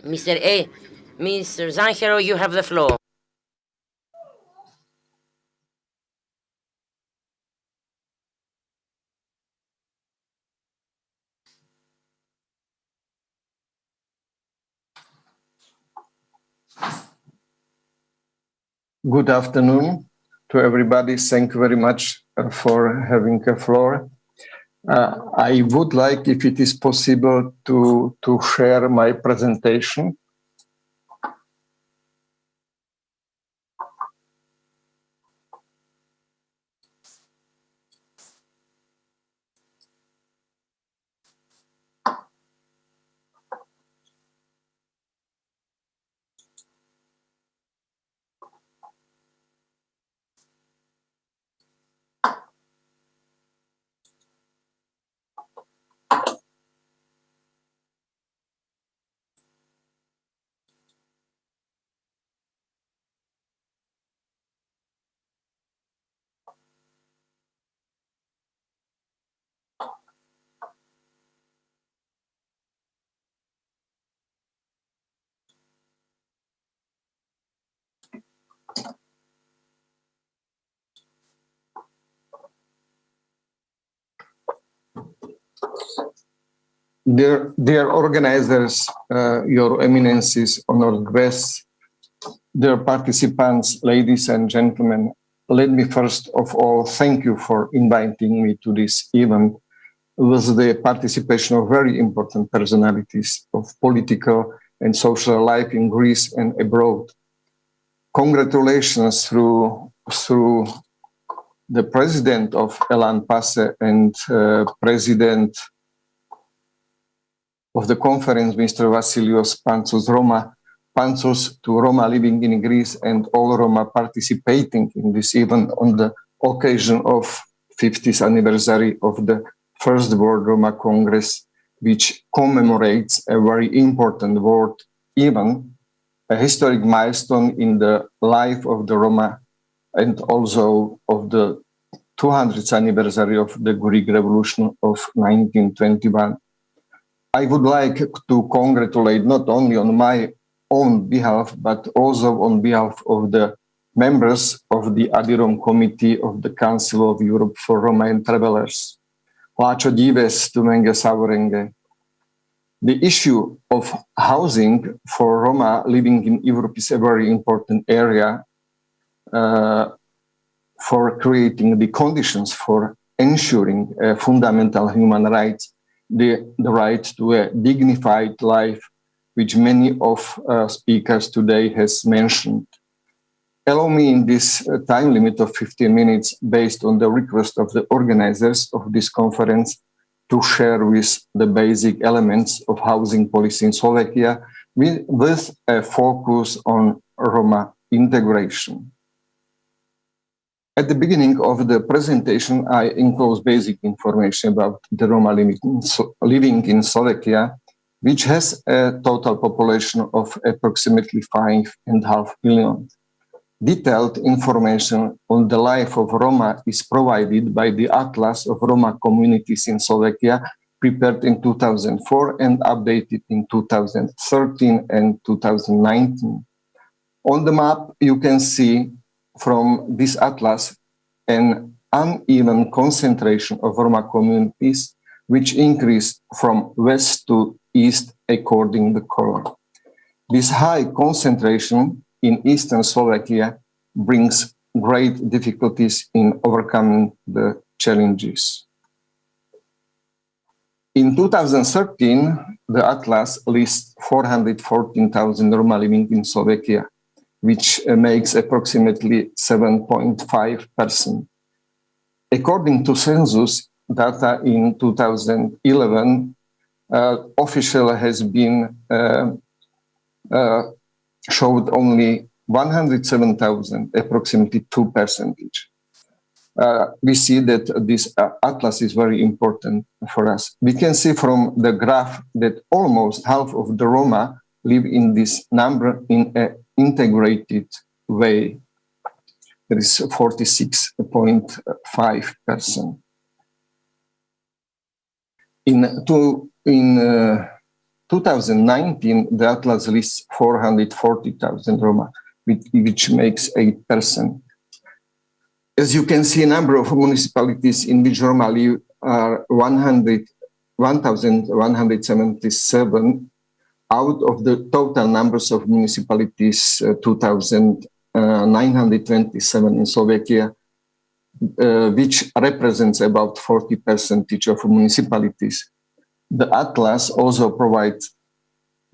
S9: Mr. Zakharov, you have the floor.
S11: Good afternoon to everybody. Thank you very much for having the floor. I would like, if it is possible, to share my presentation. Dear organizers, Your Eminences, honored guests, dear participants, ladies and gentlemen, let me first of all thank you for inviting me to this event with the participation of very important personalities of political and social life in Greece and abroad. Congratulations through the president of ELLAN PASSE and president of the conference, Mr. Vassilios Pantsos, to Roma living in Greece and all Roma participating in this event on the occasion of 50th anniversary of the First World Roma Congress, which commemorates a very important world event, a historic milestone in the life of the Roma and also of the 200th anniversary of the Greek Revolution of 1921. I would like to congratulate not only on my own behalf, but also on behalf of the members of the Adirom Committee of the Council of Europe for Roma and Travelers. The issue of housing for Roma living in Europe is a very important area for creating the conditions for ensuring fundamental human rights, the right to a dignified life, which many of speakers today has mentioned. Allow me in this time limit of 15 minutes, based on the request of the organizers of this conference, to share with the basic elements of housing policy in Slovakia with a focus on Roma integration. At the beginning of the presentation, I enclose basic information about the Roma living in Slovakia, which has a total population of approximately 5.5 million. Detailed information on the life of Roma is provided by the Atlas of Roma Communities in Slovakia, prepared in 2004 and updated in 2013 and 2019. On the map, you can see from this atlas an uneven concentration of Roma communities, which increase from west to east according to the color. This high concentration in eastern Slovakia brings great difficulties in overcoming the challenges. In 2013, the atlas lists 414,000 Roma living in Slovakia, which makes approximately 7.5%. According to census data in 2011, official has been showed only 107,000, approximately 2%. We see that this atlas is very important for us. We can see from the graph that almost half of the Roma live in this number in an integrated way. There is 46.5%. In 2019, the atlas lists 440,000 Roma, which makes 8%. As you can see, a number of municipalities in which Roma live are 1,177 out of the total numbers of municipalities 2011. 927 in Slovakia, which represents about 40% of municipalities. The atlas also provides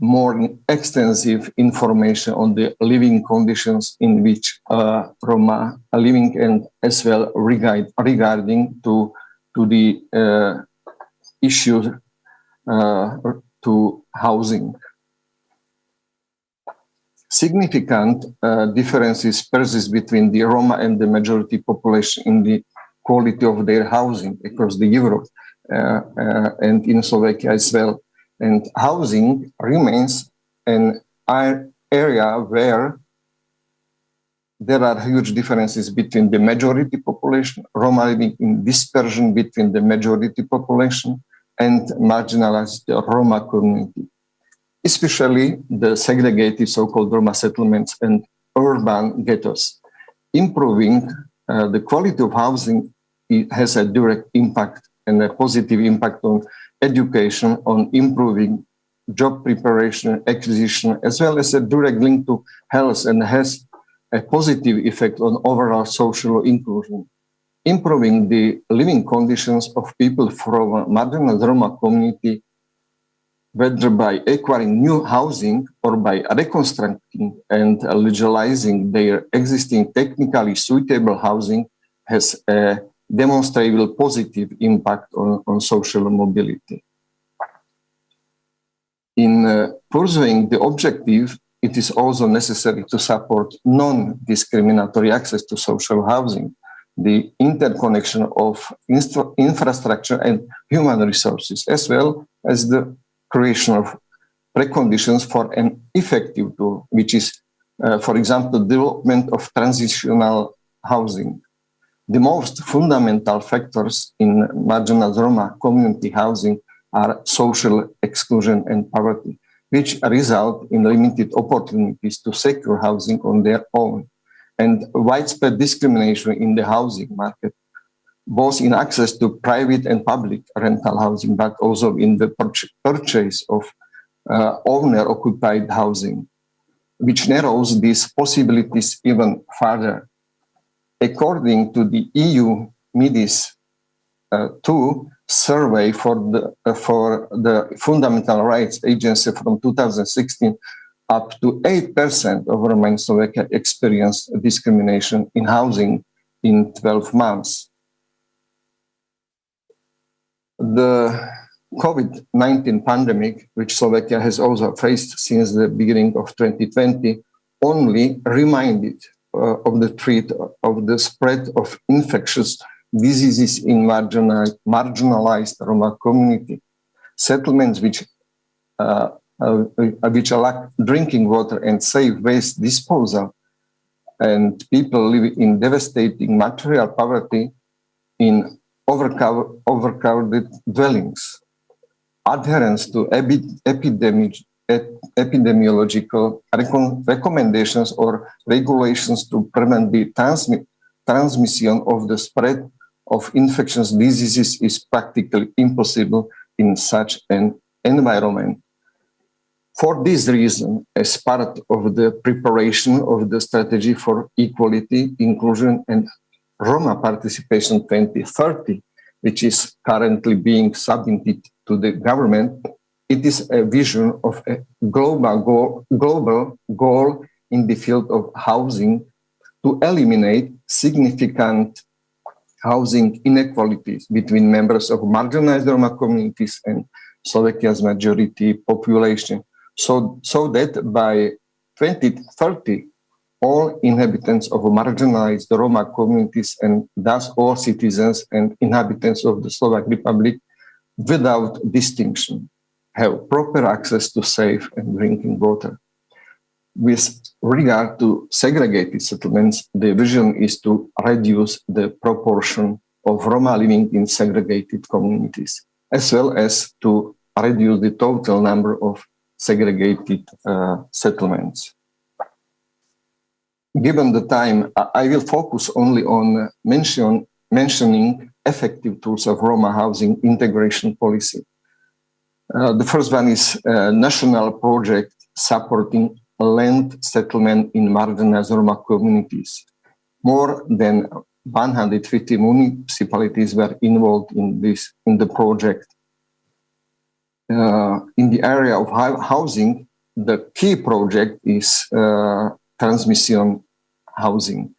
S11: more extensive information on the living conditions in which Roma are living, and as well regarding to the issue to housing. Significant differences persist between the Roma and the majority population in the quality of their housing across the Europe and in Slovakia as well. And housing remains an area where there are huge differences between the majority population, Roma living in dispersion between the majority population, and marginalized Roma community. Especially the segregated so-called Roma settlements and urban ghettos. Improving the quality of housing has a direct impact and a positive impact on education, on improving job preparation, acquisition, as well as a direct link to health, and has a positive effect on overall social inclusion. Improving the living conditions of people from a marginalized Roma community, whether by acquiring new housing or by reconstructing and legalizing their existing technically suitable housing, has a demonstrable positive impact on social mobility. In pursuing the objective, it is also necessary to support non-discriminatory access to social housing, the interconnection of infrastructure and human resources, as well as the creation of preconditions for an effective tool, which is, for example, development of transitional housing. The most fundamental factors in marginal Roma community housing are social exclusion and poverty, which result in limited opportunities to secure housing on their own, and widespread discrimination in the housing market, both in access to private and public rental housing, but also in the purchase of owner-occupied housing, which narrows these possibilities even further. According to the EU MIDIS 2 survey for the Fundamental Rights Agency from 2016, up to 8% of Roma in Slovakia experienced discrimination in housing in 12 months. The COVID-19 pandemic, which Slovakia has also faced since the beginning of 2020, only reminded of the threat of the spread of infectious diseases in marginalized Roma community. Settlements which lack drinking water and safe waste disposal, and people live in devastating material poverty in overcrowded dwellings. Adherence to epidemiological recommendations or regulations to prevent the transmission of the spread of infectious diseases is practically impossible in such an environment. For this reason, as part of the preparation of the strategy for equality, inclusion, and Roma participation 2030, which is currently being submitted to the government, it is a vision of a global goal in the field of housing to eliminate significant housing inequalities between members of marginalized Roma communities and Slovakia's majority population, so that by 2030, all inhabitants of marginalized Roma communities, and thus all citizens and inhabitants of the Slovak Republic, without distinction, have proper access to safe and drinking water. With regard to segregated settlements, the vision is to reduce the proportion of Roma living in segregated communities, as well as to reduce the total number of segregated settlements. Given the time, I will focus only on mentioning effective tools of Roma housing integration policy. The first one is a national project supporting land settlement in marginalized Roma communities. More than 150 municipalities were involved in the project. In the area of housing, the key project is transmission housing.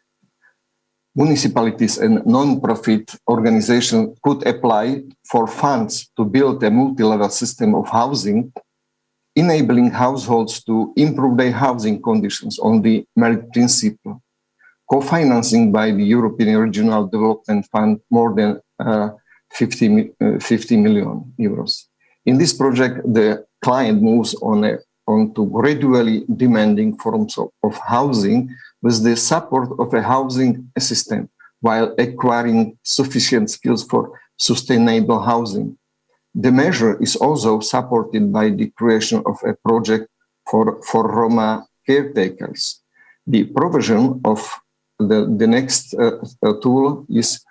S11: Municipalities and non-profit organizations could apply for funds to build a multi-level system of housing, enabling households to improve their housing conditions on the merit principle. Co-financing by the European Regional Development Fund more than 50 million euros. In this project, the client moves on to gradually demanding forms of housing with the support of a housing assistant while acquiring sufficient skills for sustainable housing. The measure is also supported by the creation of a project for Roma caretakers. The provision of the next tool is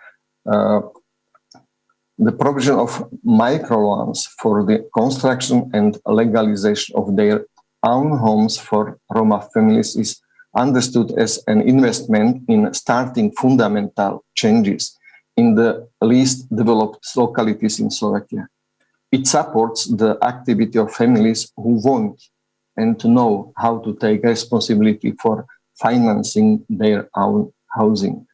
S11: the provision of microloans for the construction and legalization of their own homes for Roma families is understood as an investment in starting fundamental changes in the least developed localities in Slovakia. It supports the activity of families who want and to know how to take responsibility for financing their own housing.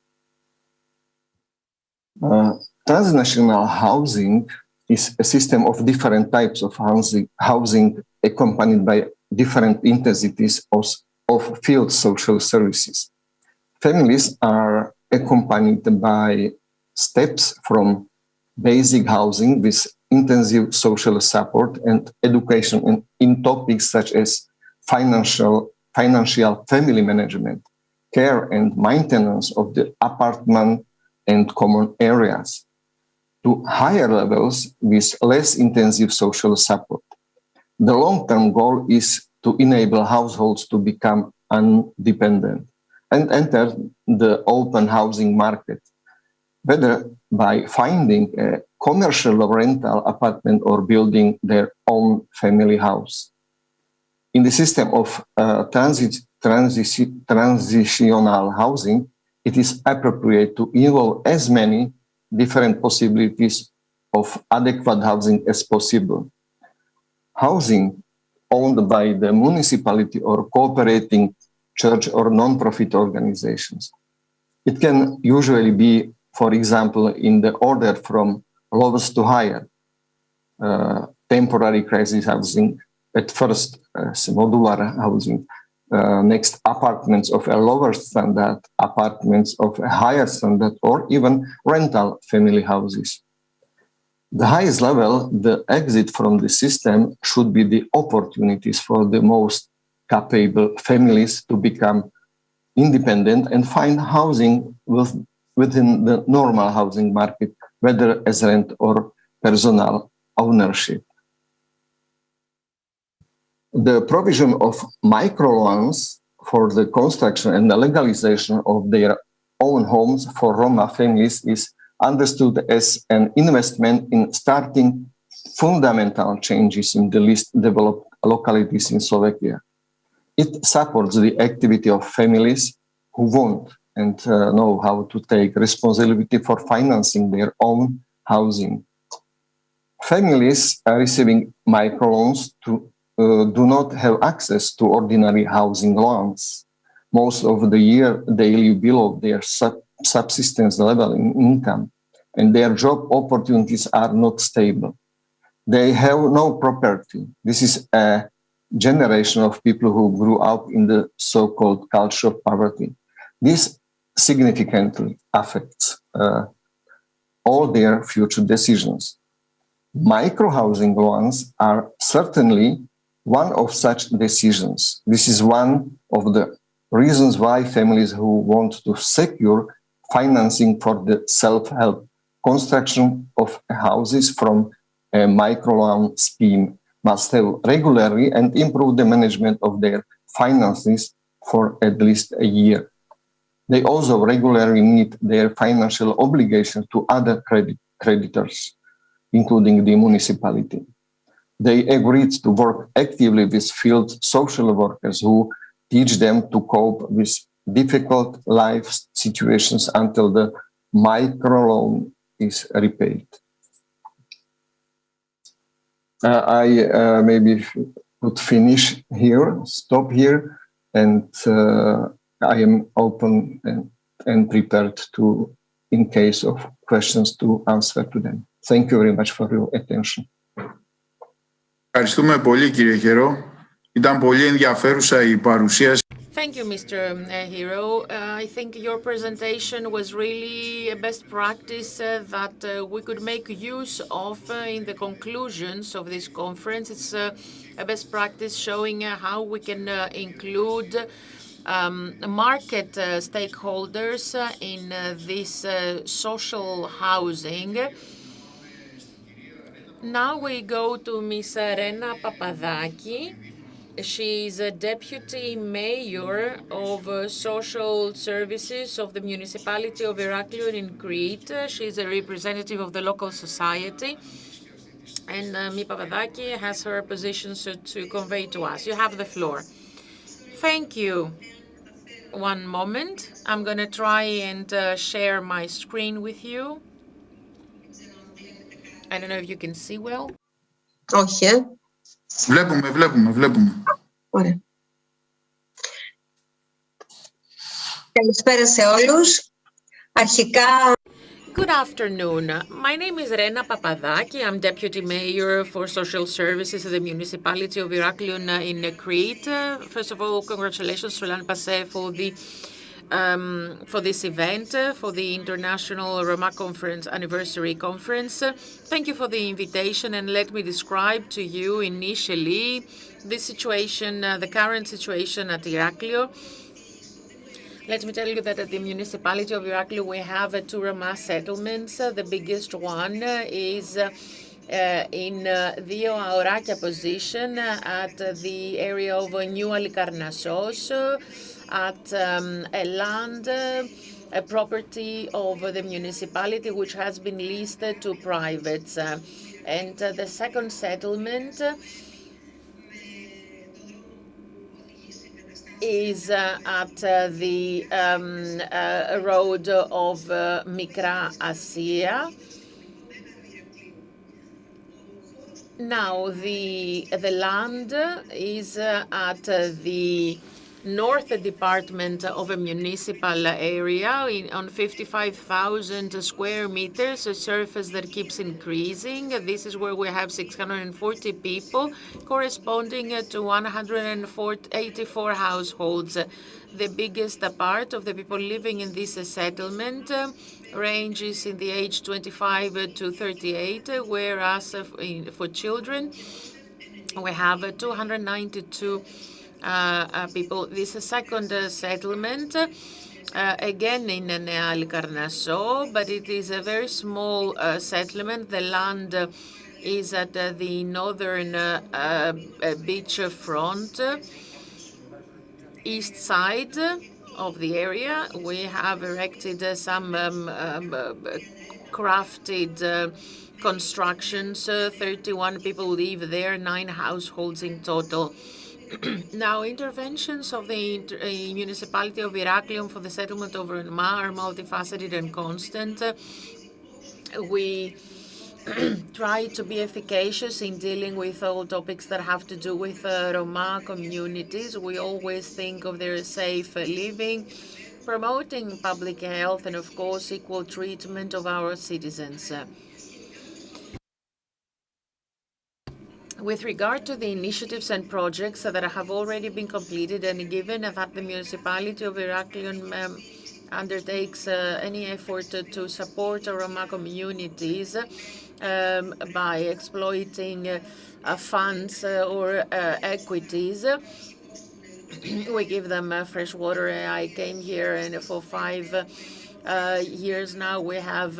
S11: Transnational housing is a system of different types of housing accompanied by different intensities of field social services. Families are accompanied by steps from basic housing with intensive social support and education in topics such as financial family management, care and maintenance of the apartment and common areas, to higher levels with less intensive social support. The long-term goal is to enable households to become independent and enter the open housing market, whether by finding a commercial rental apartment or building their own family house. In the system of transitional housing, it is appropriate to involve as many different possibilities of adequate housing as possible. Housing owned by the municipality or cooperating church or non-profit organizations. It can usually be, for example, in the order from lowest to higher, temporary crisis housing, at first modular housing, next apartments of a lower standard, apartments of a higher standard, or even rental family houses. The highest level, the exit from the system, should be the opportunities for the most capable families to become independent and find housing within the normal housing market, whether as rent or personal ownership. The provision of microloans for the construction and the legalization of their own homes for Roma families is understood as an investment in starting fundamental changes in the least developed localities in Slovakia. It supports the activity of families who want and know how to take responsibility for financing their own housing. Families receiving microloans do not have access to ordinary housing loans. Most of the year, they live below their subsistence level in income, and their job opportunities are not stable. They have no property. This is a generation of people who grew up in the so-called culture of poverty. This significantly affects all their future decisions. Micro-housing loans are certainly one of such decisions. This is one of the reasons why families who want to secure financing for the self-help construction of houses from a microloan scheme must have regularly and improve the management of their finances for at least a year. They also regularly meet their financial obligations to other creditors, including the municipality. They agreed to work actively with field social workers who teach them to cope with difficult life situations until the microloan is repaid. I maybe could finish here, stop here, and I am open and prepared to, in case of questions, to answer to them. Thank you very much for your attention.
S12: Ευχαριστούμε πολύ, κύριε Χερό. Ήταν πολύ ενδιαφέρουσα η παρουσίαση.
S2: Thank you, Mr. Hero. I think your presentation was really a best practice that we could make use of in the conclusions of this conference. It's a best practice showing how we can include market stakeholders in this social housing. Now we go to Ms. Rena Papadaki. She's a deputy mayor of social services of the municipality of Heraklion in Crete. She's a representative of the local society. And Ms. Papadaki has her positions to convey to us. You have the floor. Thank you. One moment. I'm going to try and share my screen with you. I don't know if you can see well.
S13: Όχι.
S12: Βλέπουμε.
S13: Ωραία. Καλησπέρα σε όλους. Αρχικά...
S2: Good afternoon. My name is Rena Papadaki. I'm Deputy Mayor for Social Services of the Municipality of Heraklion in Crete. First of all, congratulations to ELLAN PASSE for this event, for the International Roma Conference Anniversary Conference. Thank you for the invitation, and let me describe to you initially the situation, the current situation at Heraklion. Let me tell you that at the municipality of Heraklion we have two Roma settlements. The biggest one is in Δύο Αωράκια position at the area of New Alikarnassos, at a land, a property of the municipality which has been leased to privates. And the second settlement is at the road of Mikra Asia. Now, the land is at the North Department of a municipal area on 55,000 square meters, a surface that keeps increasing. This is where we have 640 people, corresponding to 184 households. The biggest part of the people living in this settlement ranges in the age 25 to 38, whereas for children we have 292 people. This second settlement, again in Nea Alikarnasso, but it is a very small settlement. The land is at the northern beach front, east side of the area. We have erected some crafted constructions. 31 people live there, 9 households in total. Now, interventions of the municipality of Heraklion for the settlement of Roma are multifaceted and constant. We try to be efficacious in dealing with all topics that have to do with Roma communities. We always think of their safe living, promoting public health, and of course, equal treatment of our citizens. With regard to the initiatives and projects that have already been completed, and given that the municipality of Heraklion undertakes any effort to support Roma communities by exploiting funds or equities, we give them fresh water. I came here and for 5 years now we have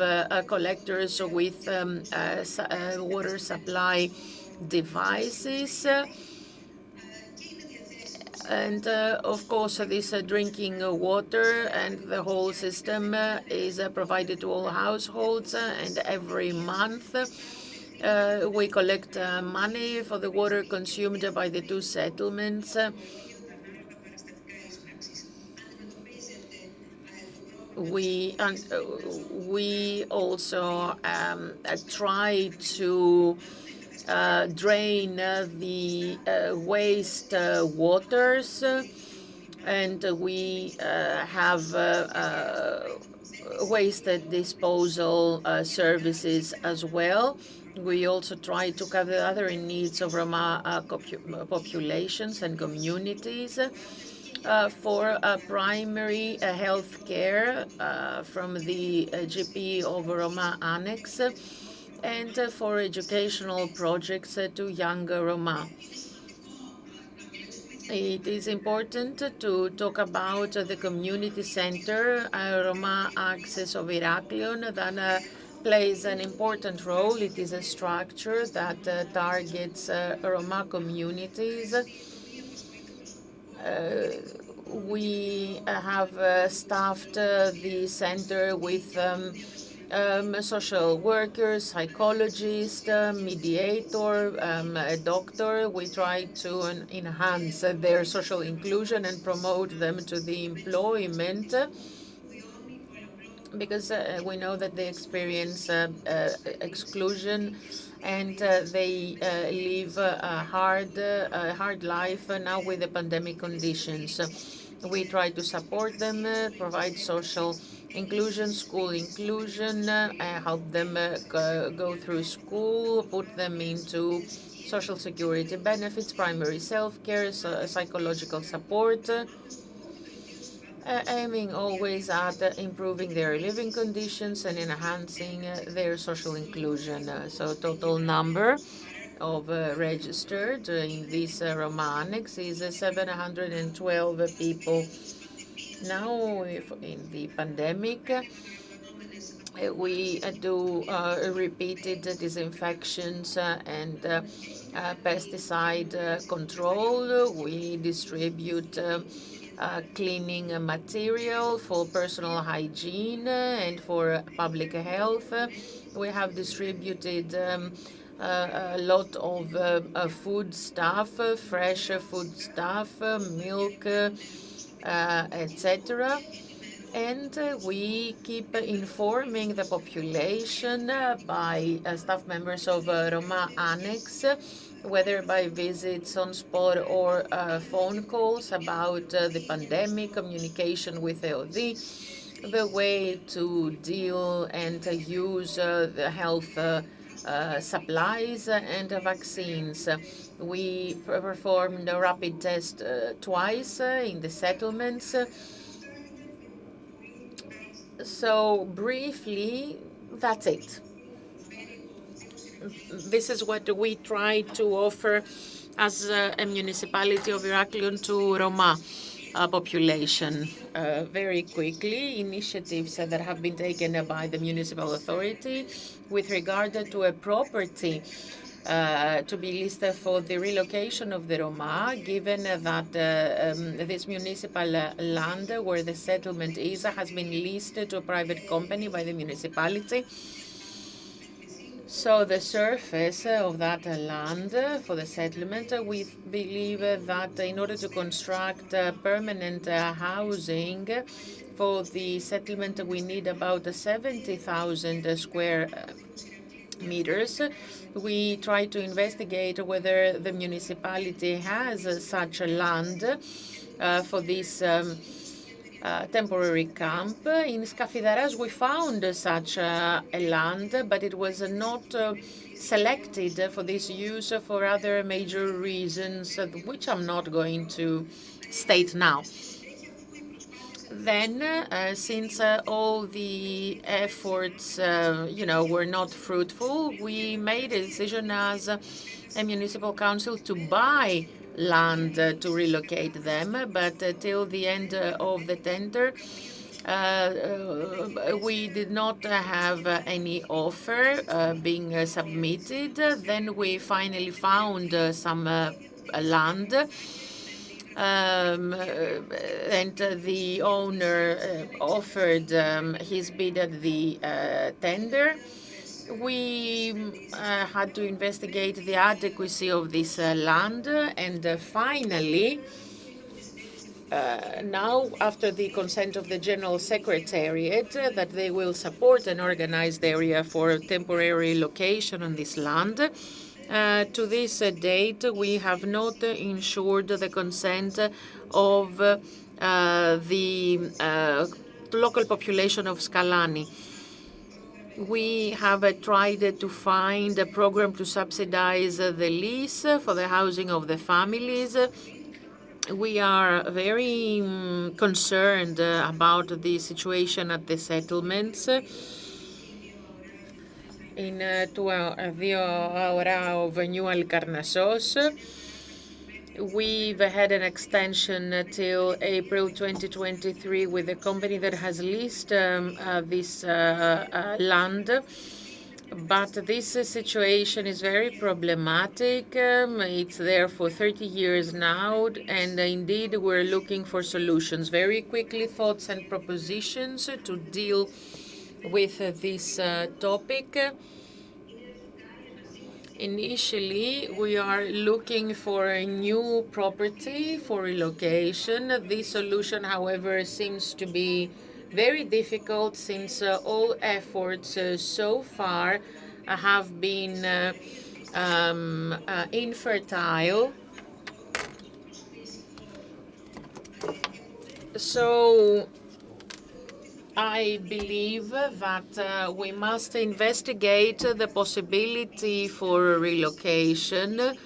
S2: collectors with water supply devices, and of course this drinking water and the whole system is provided to all households, and every month we collect money for the water consumed by the 2 settlements. we also try to drain the waste waters, and we have waste disposal services as well. We also try to cover other needs of Roma populations and communities for primary health care from the GP of Roma Annex, and for educational projects to younger Roma. It is important to talk about the community center, Roma Access of Heraklion, that plays an important role. It is a structure that targets Roma communities. We have staffed the center with social workers, psychologists, mediator, a doctor. We try to enhance their social inclusion and promote them to the employment, because we know that they experience exclusion, and they live a hard life now with the pandemic conditions. We try to support them, provide social inclusion, school inclusion, help them go through school, put them into social security benefits, primary self-care, psychological support, aiming always at improving their living conditions and enhancing their social inclusion. So total number of registered in this Roma Annex is 712 people. Now, in the pandemic, we do repeated disinfections and pesticide control. We distribute cleaning material for personal hygiene and for public health. We have distributed a lot of food stuff, fresh food stuff, milk, etc. And we keep informing the population by staff members of Roma Annex, whether by visits on spot or phone calls, about the pandemic, communication with EOD, the way to deal and use the health supplies and vaccines. We performed a rapid test twice in the settlements. So briefly, that's it. This is what we try to offer as a municipality of Heraklion to Roma population. Very quickly, initiatives that have been taken by the municipal authority with regard to a property to be listed for the relocation of the Roma, given that this municipal land where the settlement is has been leased to a private company by the municipality. So the surface of that land for the settlement, we believe that in order to construct permanent housing for the settlement, we need about 70,000 square meters. We try to investigate whether the municipality has such a land for this temporary camp. In Skafidaras, we found such a land, but it was not selected for this use for other major reasons, which I'm not going to state now. Then, since all the efforts, were not fruitful, we made a decision as a municipal council to buy land to relocate them. But till the end of the tender, we did not have any offer being submitted. Then we finally found some land. And the owner offered his bid at the tender. We had to investigate the adequacy of this land, and finally, now, after the consent of the General Secretariat, that they will support an organized area for temporary location on this land. To this date, we have not ensured the consent of the local population of Skalani. We have tried to find a program to subsidize the lease for the housing of the families. We are very concerned about the situation at the settlements. Είναι του 2 of New Alcarnassos. We've had an extension till April 2023 with a company that has leased this land. But this situation is very problematic. It's there for 30 years now, and indeed we're looking for solutions. Very quickly, thoughts and propositions to deal with this topic. Initially, we are looking for a new property for relocation. This solution, however, seems to be very difficult since all efforts so far have been infertile. So I believe that we must investigate the possibility for relocation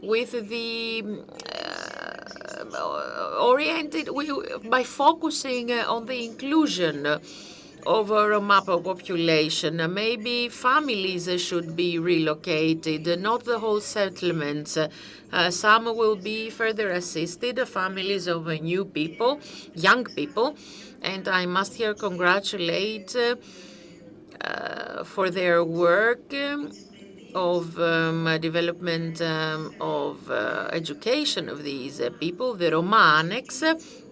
S2: with the by focusing on the inclusion of a Roma population. Maybe families should be relocated, not the whole settlements. Some will be further assisted, families of new people, young people. And I must here congratulate for their work of development of education of these people, the Roma Annex.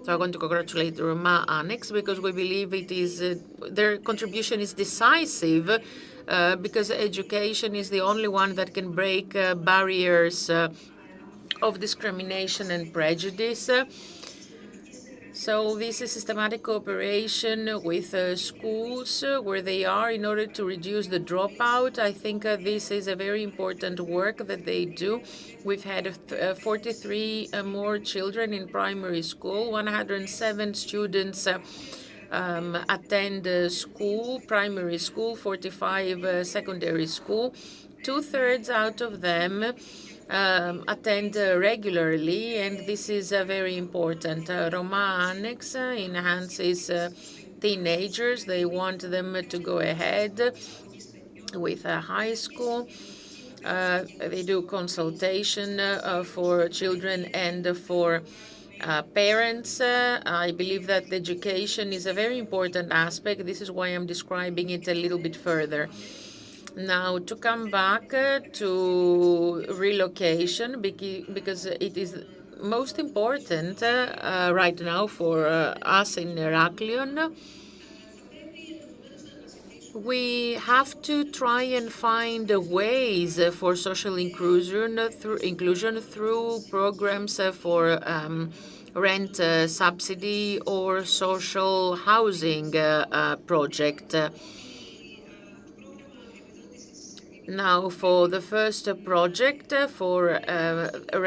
S2: So I want to congratulate the Roma Annex because we believe it is their contribution is decisive because education is the only one that can break barriers of discrimination and prejudice. So this is systematic cooperation with schools where they are in order to reduce the dropout. I think this is a very important work that they do. We've had 43 more children in primary school, 107 students attend school, primary school, 45 secondary school. 2/3 out of them attend regularly, and this is very important. Roma Annex enhances teenagers. They want them to go ahead with high school. They do consultation for children and for parents. I believe that the education is a very important aspect. This is why I'm describing it a little bit further. Now, to come back to relocation, because it is most important right now for us in Heraklion, we have to try and find ways for social inclusion through programs for rent subsidy or social housing project. Now, for the first project for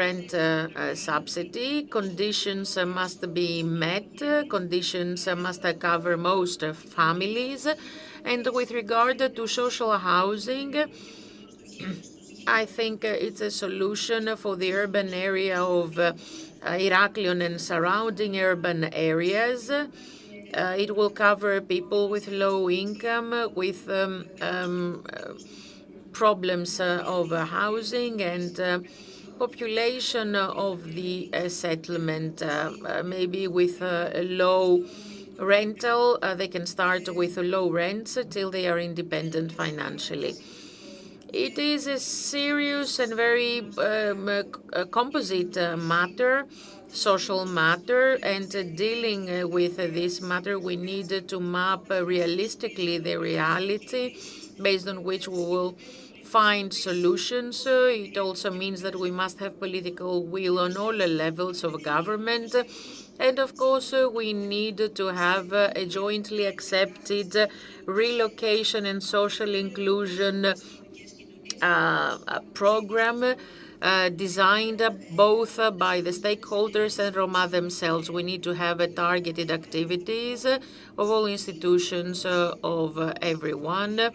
S2: rent subsidy, conditions must be met. Conditions must cover most families. And with regard to social housing, I think it's a solution for the urban area of Heraklion and surrounding urban areas. It will cover people with low income, with problems of housing and population of the settlement, maybe with low rental. They can start with low rents till they are independent financially. It is a serious and very composite matter, social matter, and dealing with this matter, we need to map realistically the reality based on which we will find solutions. It also means that we must have political will on all levels of government. And of course, we need to have a jointly accepted relocation and social inclusion program designed both by the stakeholders and Roma themselves. We need to have targeted activities of all institutions of everyone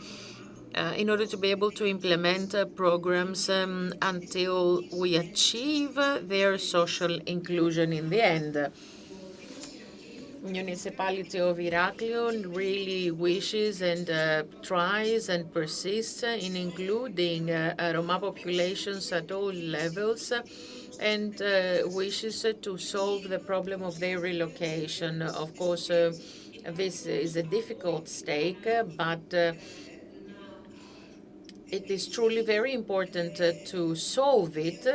S2: in order to be able to implement programs until we achieve their social inclusion in the end. Municipality of Heraklion really wishes and tries and persists in including Roma populations at all levels and wishes to solve the problem of their relocation. Of course, this is a difficult stake, but it is truly very important to solve it.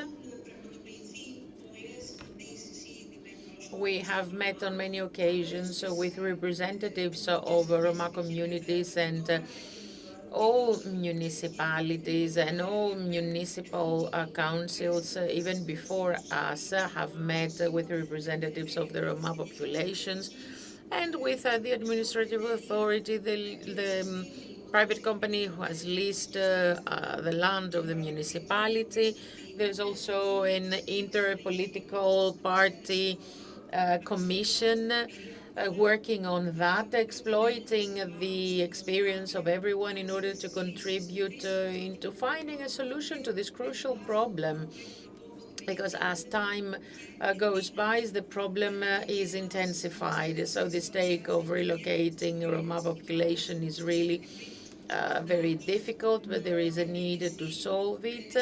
S2: We have met on many occasions with representatives of Roma communities, and all municipalities and all municipal councils, even before us, have met with representatives of the Roma populations and with the administrative authority, the private company who has leased the land of the municipality. There's also an interpolitical party commission working on that, exploiting the experience of everyone in order to contribute into finding a solution to this crucial problem. Because as time goes by, the problem is intensified. So the stake of relocating Roma population is really very difficult, but there is a need to solve it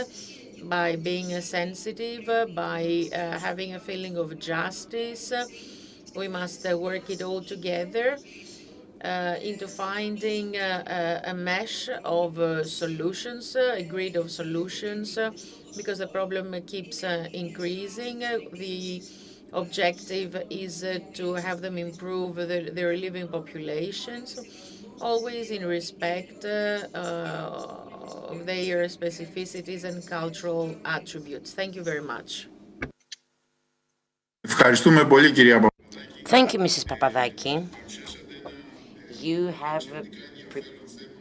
S2: by being sensitive, by having a feeling of justice. We must work it all together into finding a mesh of solutions, a grid of solutions, because the problem keeps increasing. The objective is to have them improve their living populations, always in respect of their specificities and cultural attributes. Thank you very much.
S12: Ευχαριστούμε πολύ, κυρία
S9: Thank you, Mrs. Papadaki. You have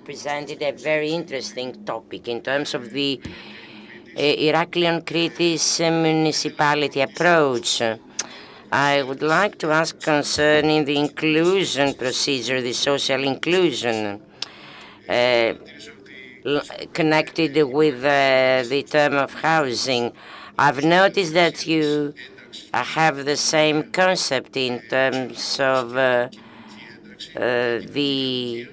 S9: presented a very interesting topic in terms of the Heraklion Kritis municipality approach. I would like to ask concerning the inclusion procedure, the social inclusion, connected with the term of housing. I've noticed that you have the same concept in terms of the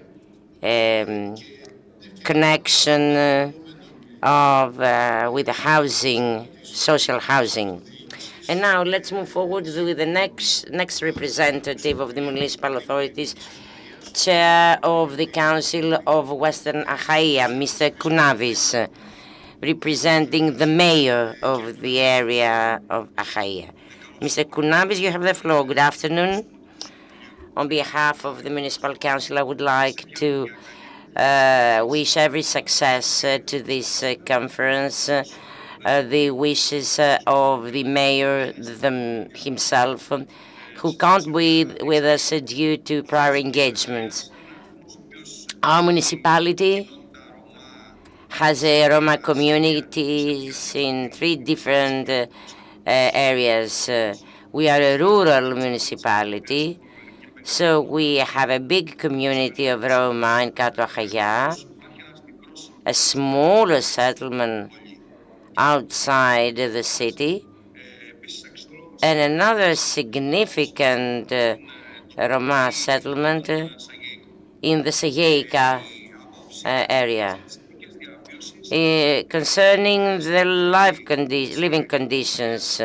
S9: connection of with the housing, social housing. And now let's move forward with the next representative of the municipal authorities, Chair of the Council of Western Achaia, Mr. Kounavis, representing the mayor of the area of Achaia. Mr. Kounavis, you have the floor. Good afternoon. On behalf of the Municipal Council, I would like to wish every success to this conference. The wishes of the mayor himself, who can't be with us due to prior engagements. Our municipality has a Roma communities in 3 different areas. We are a rural municipality, so we have a big community of Roma in Kato Achaia, a smaller settlement outside the city, and another significant Roma settlement in the Segeika area. Concerning the living conditions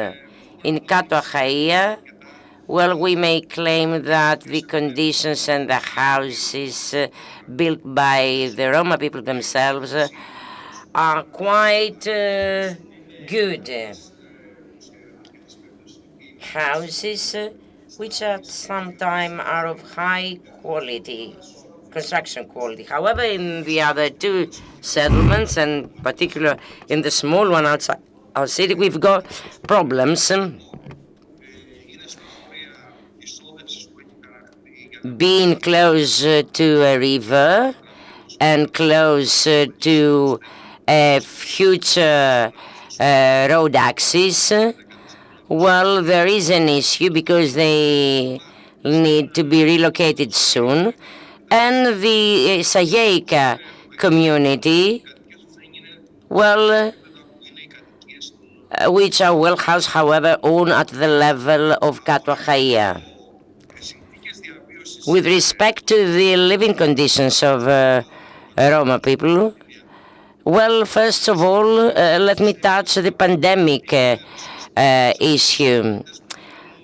S9: in Kato Achaia, well, we may claim that the conditions and the houses built by the Roma people themselves are quite good houses, which at some time are of high quality, construction quality. However, in the other 2 settlements, and particularly in the small one outside our city, we've got problems being close to a river and close to a future road axis, well, there is an issue because they need to be relocated soon. And the Sageika community, well, which are well housed, however, own at the level of Katoachaia. With respect to the living conditions of Roma people, well, first of all, let me touch the pandemic issue.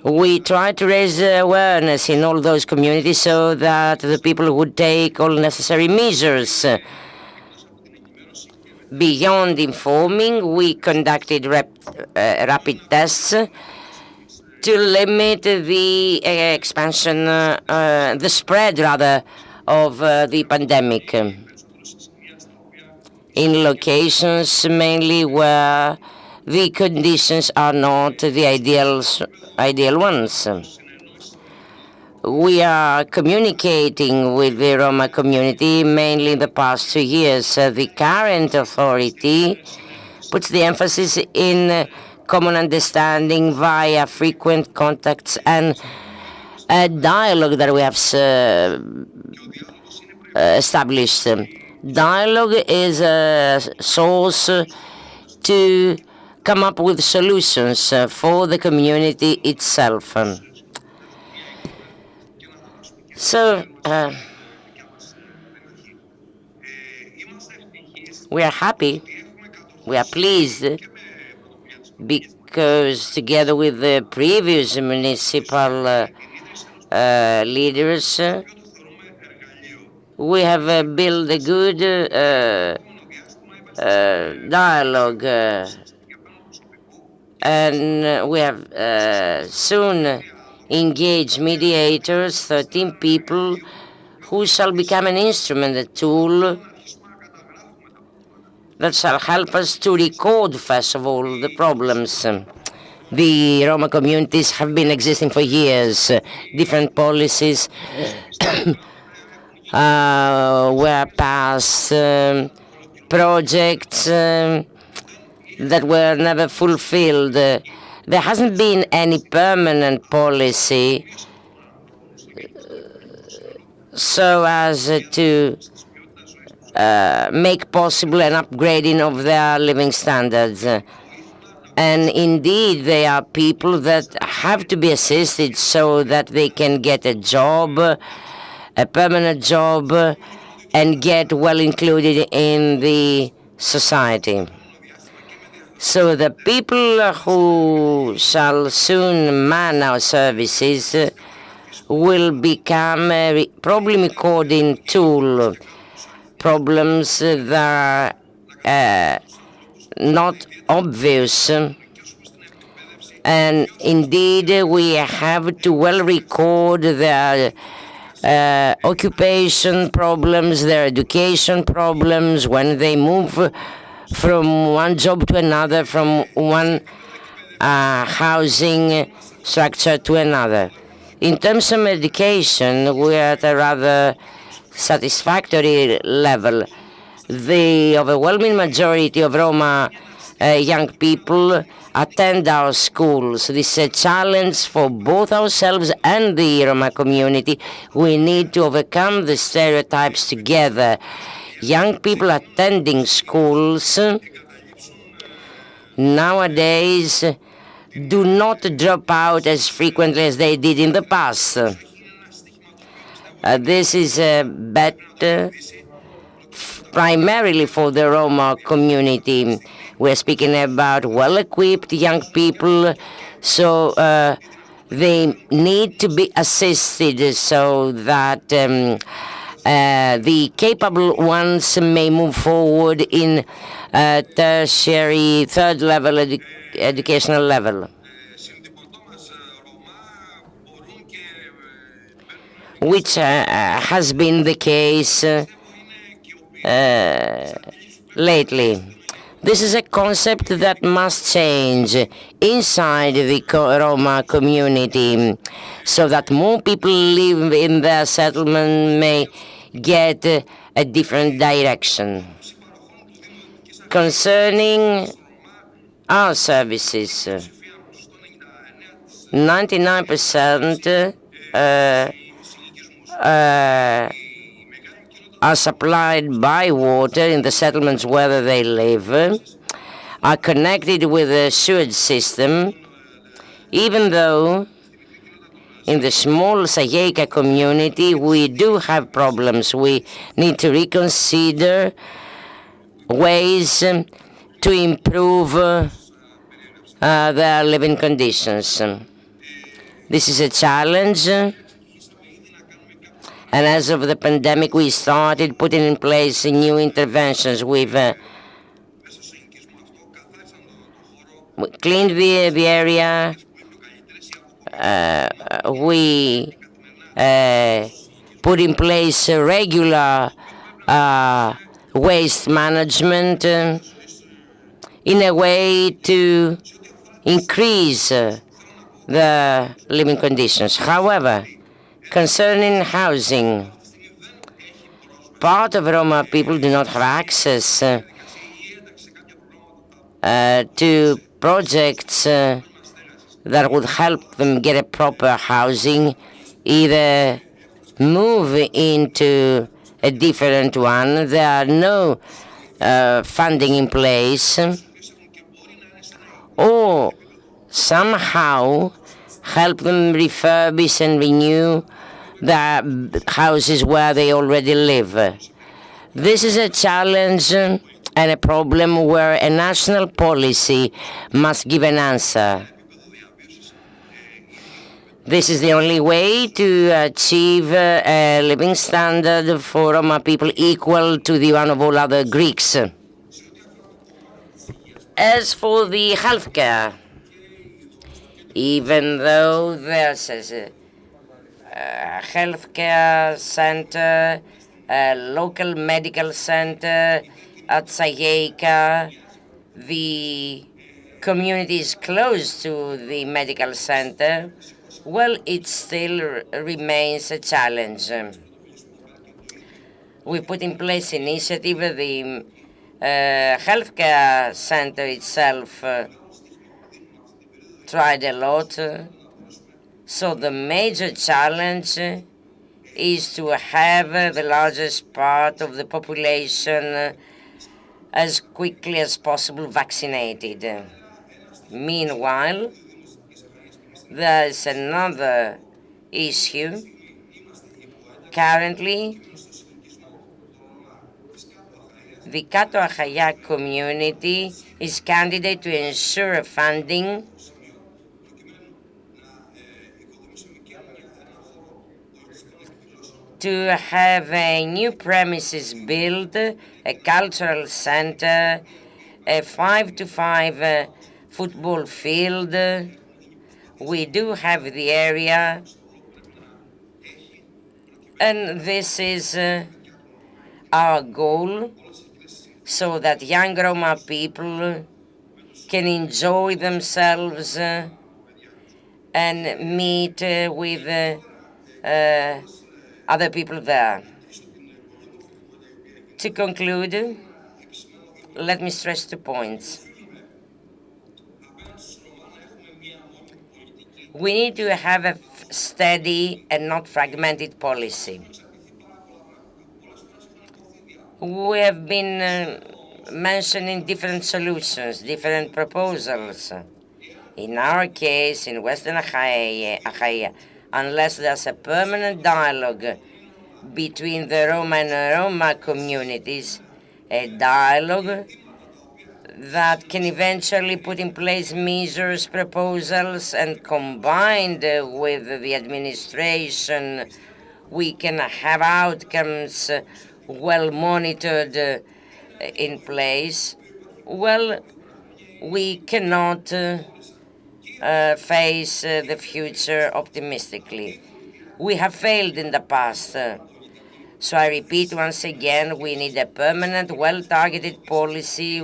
S9: We try to raise awareness in all those communities so that the people would take all necessary measures. Beyond informing, we conducted rapid tests to limit the expansion, the spread rather, of the pandemic in locations mainly where the conditions are not the ideal ones. We are communicating with the Roma community mainly in the past 2 years. The current authority puts the emphasis in common understanding via frequent contacts and a dialogue that we have established. Dialogue is a source to come up with solutions for the community itself. So, we are happy, we are pleased, because together with the previous municipal leaders, we have built a good dialogue, and we have soon engaged mediators, 13 people, who shall become an instrument, a tool that shall help us to record, first of all, the problems. The Roma communities have been existing for years. Different policies were passed, projects that were never fulfilled. There hasn't been any permanent policy so as to make possible an upgrading of their living standards. And indeed, they are people that have to be assisted so that they can get a job, a permanent job, and get well included in the society. So the people who shall soon man our services will become a problem recording tool. Problems that are not obvious, and indeed we have to well record their occupation problems, their education problems, when they move from one job to another, from one housing structure to another. In terms of education, we are at a rather satisfactory level. The overwhelming majority of Roma young people attend our schools. This is a challenge for both ourselves and the Roma community. We need to overcome the stereotypes together. Young people attending schools nowadays do not drop out as frequently as they did in the past. This is better primarily for the Roma community. We're speaking about well-equipped young people, so they need to be assisted so that the capable ones may move forward in tertiary, third-level educational level. Which has been the case lately. This is a concept that must change inside the Roma community so that more people live in their settlement may get a different direction. Concerning our services, 99% are supplied by water in the settlements where they live, are connected with a sewage system, even though in the small Sayeka community we do have problems. We need to reconsider ways to improve their living conditions. This is a challenge, and as of the pandemic we started putting in place new interventions. We've cleaned the area, we put in place regular waste management in a way to increase the living conditions. However, concerning housing, part of Roma people do not have access to projects that would help them get a proper housing, either move into a different one. There are no funding in place, or somehow help them refurbish and renew the houses where they already live. This is a challenge and a problem where a national policy must give an answer. This is the only way to achieve a living standard for Roma people equal to the one of all other Greeks. As for the healthcare, even though there's a healthcare center, a local medical center at Sayeka, the community is close to the medical center, well, it still remains a challenge. We put in place initiative, the healthcare center itself tried a lot. So the major challenge is to have the largest part of the population as quickly as possible vaccinated. Meanwhile, there is another issue. Currently, the Kato Achaya community is candidate to ensure funding to have a new premises built, a cultural center, a 5-to-5 football field. We do have the area, and this is our goal, so that young Roma people can enjoy themselves and meet with other people there. To conclude, let me stress 2 points. We need to have a steady and not fragmented policy. We have been mentioning different solutions, different proposals. In our case, in Western Achaia, unless there's a permanent dialogue between the Roma and Roma communities, a dialogue that can eventually put in place measures, proposals, and combined with the administration, we can have outcomes well monitored in place. Well, we cannot face the future optimistically. We have failed in the past. So I repeat once again, we need a permanent, well-targeted policy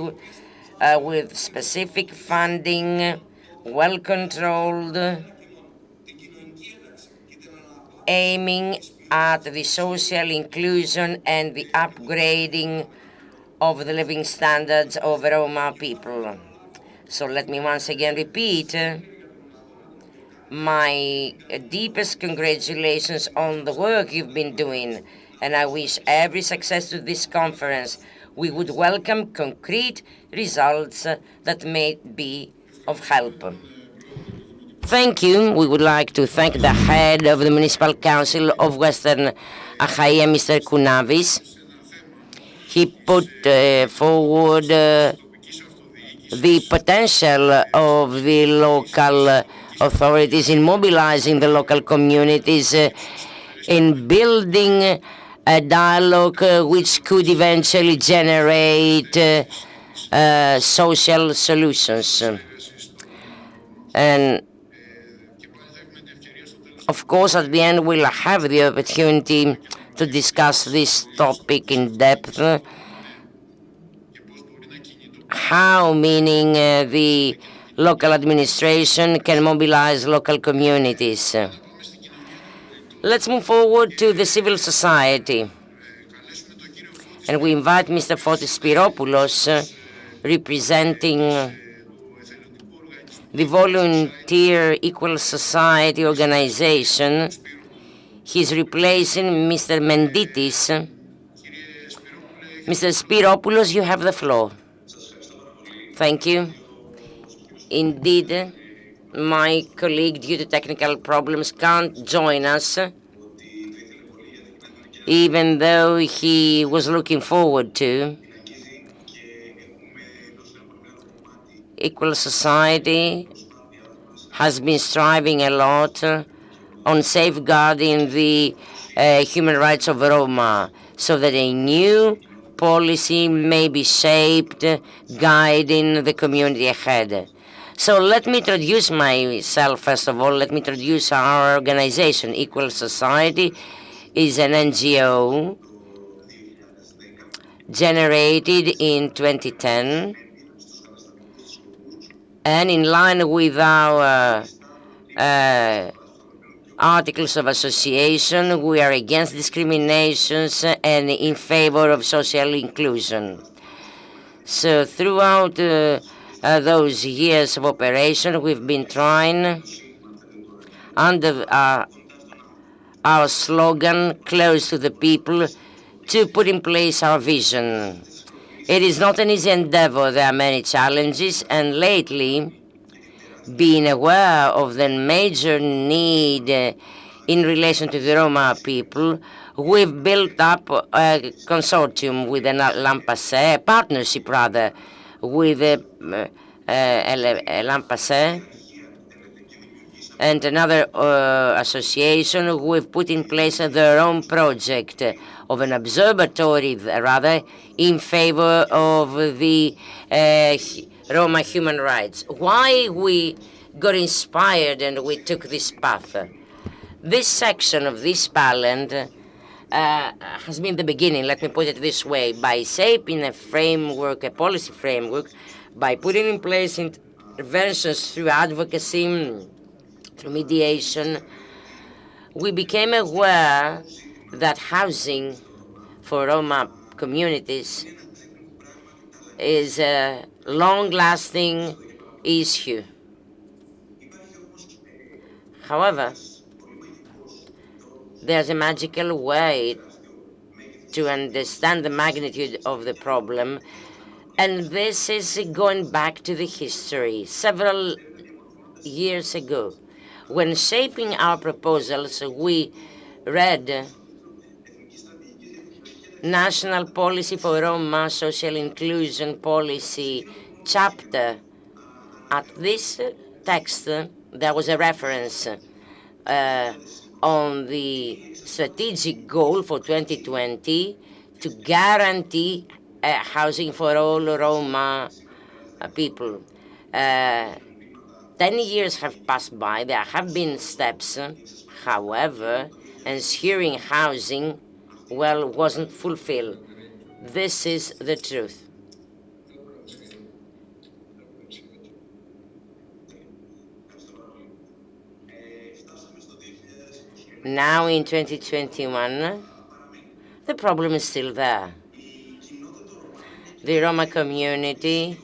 S9: with specific funding, well controlled, aiming at the social inclusion and the upgrading of the living standards of Roma people. So let me once again repeat my deepest congratulations on the work you've been doing, and I wish every success to this conference. We would welcome concrete results that may be of help. Thank you. We would like to thank the head of the Municipal Council of Western Achaia, Mr. Kounavis. He put forward the potential of the local authorities in mobilizing the local communities, in building a dialogue which could eventually generate social solutions. And of course, at the end, we'll have the opportunity to discuss this topic in depth. How, meaning the local administration can mobilize local communities. Let's move forward to the civil society. And we invite Mr. Fotis Spiropoulos, representing the Volunteer Equal Society Organization. He's replacing Mr. Menditis. Mr. Spiropoulos, you have the floor. Thank you. Indeed, my colleague, due to technical problems, can't join us, even though he was looking forward to. Equal Society has been striving a lot on safeguarding the human rights of Roma, so that a new policy may be shaped, guiding the community ahead. So let me introduce myself first of all. Let me introduce our organization. Equal Society is an NGO generated in 2010, and in line with our articles of association, we are against discriminations and in favor of social inclusion. So throughout those years of operation, we've been trying, under our slogan, close to the people, to put in place our vision. It is not an easy endeavor. There are many challenges, and lately, being aware of the major need in relation to the Roma people, we've built up a consortium with ELLAN PASSE, a partnership rather, with ELLAN PASSE and another association who have put in place their own project of an observatory, rather, in favor of the Roma human rights. Why we got inspired and we took this path? This section of this panel has been the beginning, let me put it this way, by shaping a framework, a policy framework, by putting in place interventions through advocacy, through mediation. We became aware that housing for Roma communities is a long-lasting issue. However, there's a magical way to understand the magnitude of the problem, and this is going back to the history. Several years ago, when shaping our proposals, we read National Policy for Roma Social Inclusion Policy chapter. At this text, there was a reference on the strategic goal for 2020 to guarantee housing for all Roma people. 10 years have passed by. There have been steps. However, ensuring housing, well, wasn't fulfilled. This is the truth. Now in 2021, the problem is still there. The Roma community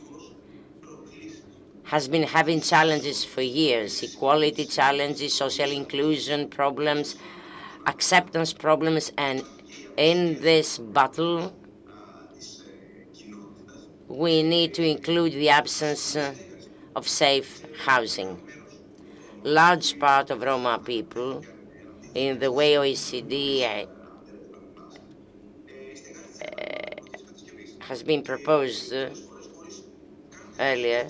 S9: has been having challenges for years, equality challenges, social inclusion problems, acceptance problems, and in this battle, we need to include the absence of safe housing. Large part of Roma people, in the way OECD has been proposed earlier,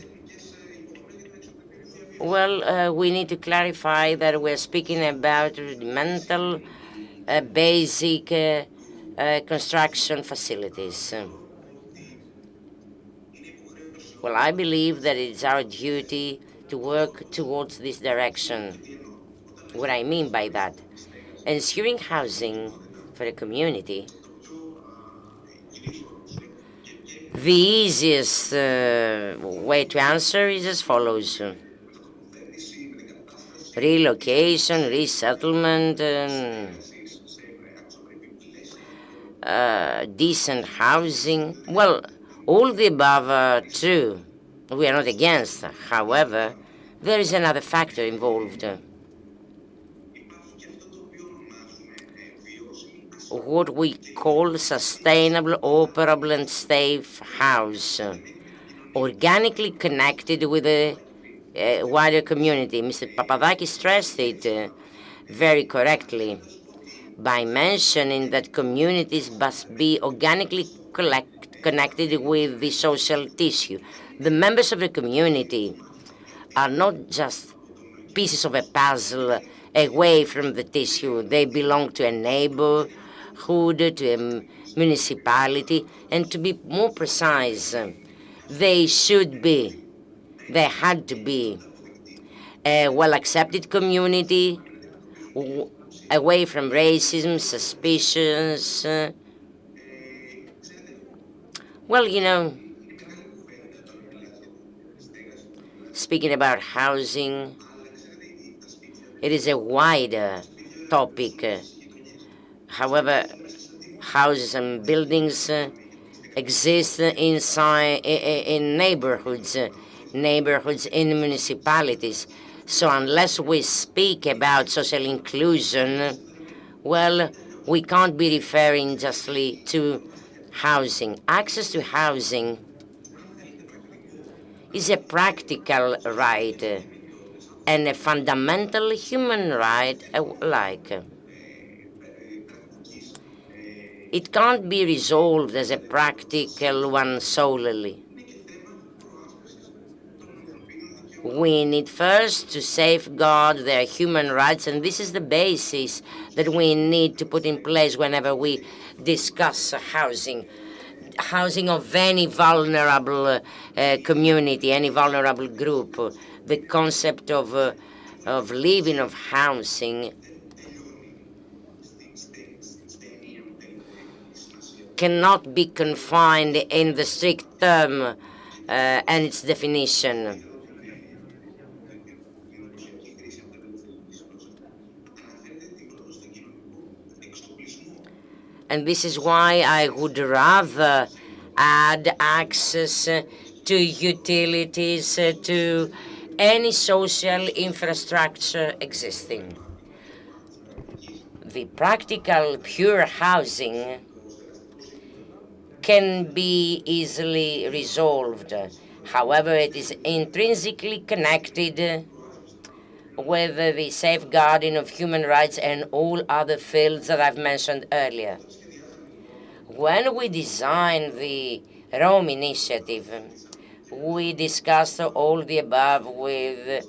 S9: well, we need to clarify that we're speaking about rudimental, basic construction facilities. Well, I believe that it's our duty to work towards this direction. What I mean by that, ensuring housing for the community. The easiest way to answer is as follows. Relocation, resettlement, decent housing. Well, all the above are true. We are not against. However, there is another factor involved. What we call sustainable, operable, and safe house, organically connected with the wider community. Mr. Papadakis stressed it very correctly by mentioning that communities must be organically connected with the social tissue. The members of the community are not just pieces of a puzzle away from the tissue. They belong to a neighborhood, to a municipality, and to be more precise, they had to be a well-accepted community, away from racism, suspicions. Well, you know, speaking about housing, it is a wider topic. However, houses and buildings exist in neighborhoods in municipalities. So unless we speak about social inclusion, well, we can't be referring justly to housing. Access to housing is a practical right and a fundamental human right alike. It can't be resolved as a practical one solely. We need first to safeguard their human rights, and this is the basis that we need to put in place whenever we discuss housing. Housing of any vulnerable community, any vulnerable group. The concept of living, of housing, cannot be confined in the strict term and its definition. And this is why I would rather add access to utilities, to any social infrastructure existing. The practical, pure housing can be easily resolved. However, it is intrinsically connected with the safeguarding of human rights and all other fields that I've mentioned earlier. When we designed the Rome initiative, we discussed all the above with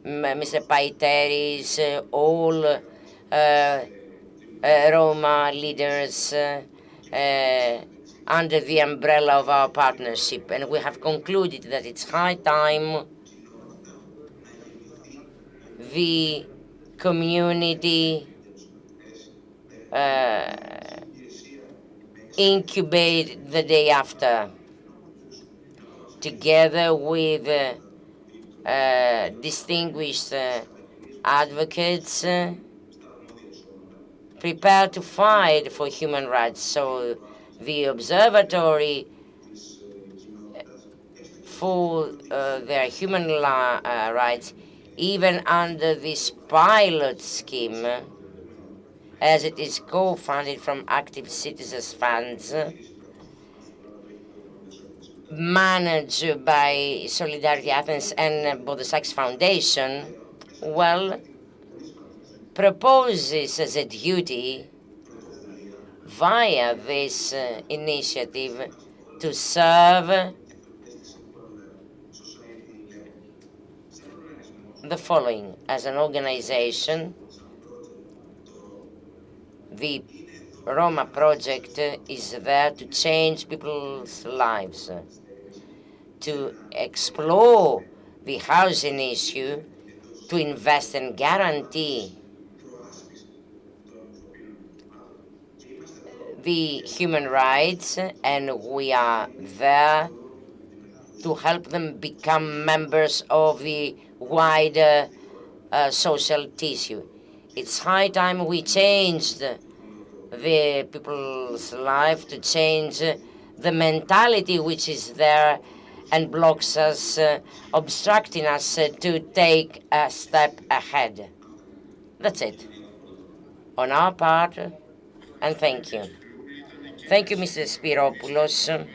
S9: Mr. Paiteris, all Roma leaders under the umbrella of our partnership, and we have concluded that it's high time the community incubate the day after, together with distinguished advocates prepared to fight for human rights. So the observatory for their human rights, even under this pilot scheme, as it is co-funded from active citizens funds, managed by Solidarity Athens and Bodo Sachs Foundation, well, proposes as a duty via this initiative to serve the following. As an organization, the Roma project is there to change people's lives, to explore the housing issue, to invest and guarantee the human rights, and we are there to help them become members of the wider social tissue. It's high time we changed the people's life, to change the mentality which is there and blocks us, obstructing us to take a step ahead. That's it on our part, and thank you. Thank you, Mr. Spiropoulos.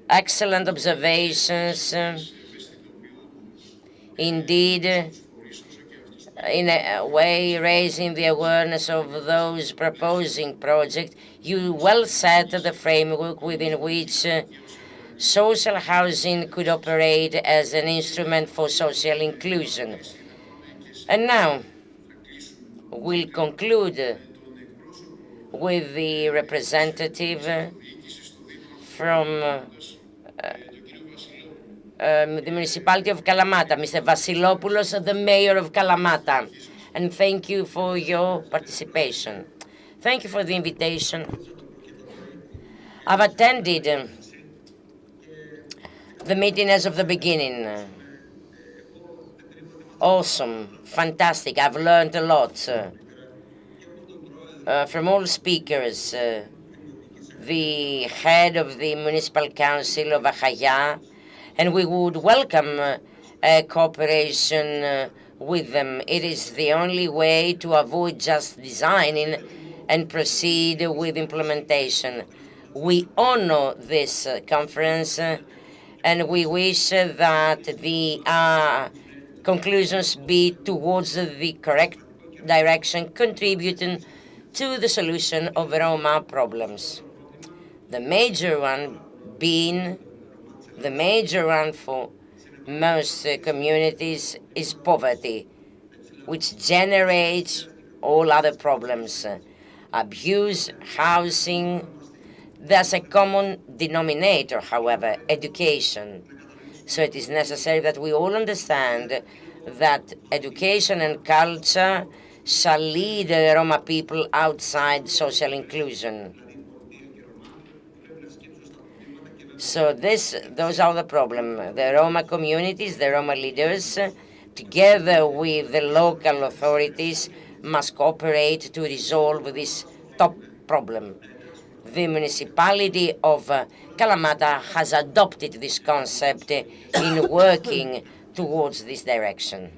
S9: Excellent observations. Indeed, in a way, raising the awareness of those proposing projects, you well set the framework within which social housing could operate as an instrument for social inclusion. And now, we'll conclude with the representative from the municipality of Kalamata, Mr. Vasilopoulos, the mayor of Kalamata. And thank you for your participation. Thank you for the invitation. I've attended the meeting as of the beginning. Awesome, fantastic. I've learned a lot from all speakers. The head of the Municipal Council of Achaia, and we would welcome cooperation with them. It is the only way to avoid just designing and proceed with implementation. We honor this conference, and we wish that the conclusions be towards the correct direction, contributing to the solution of Roma problems. The major one being, the major one for most communities is poverty, which generates all other problems. Abuse, housing. There's a common denominator, however, education. So it is necessary that we all understand that education and culture shall lead the Roma people outside social inclusion. So those are the problem. The Roma communities, the Roma leaders, together with the local authorities, must cooperate to resolve this top problem. The municipality of Kalamata has adopted this concept in working towards this direction.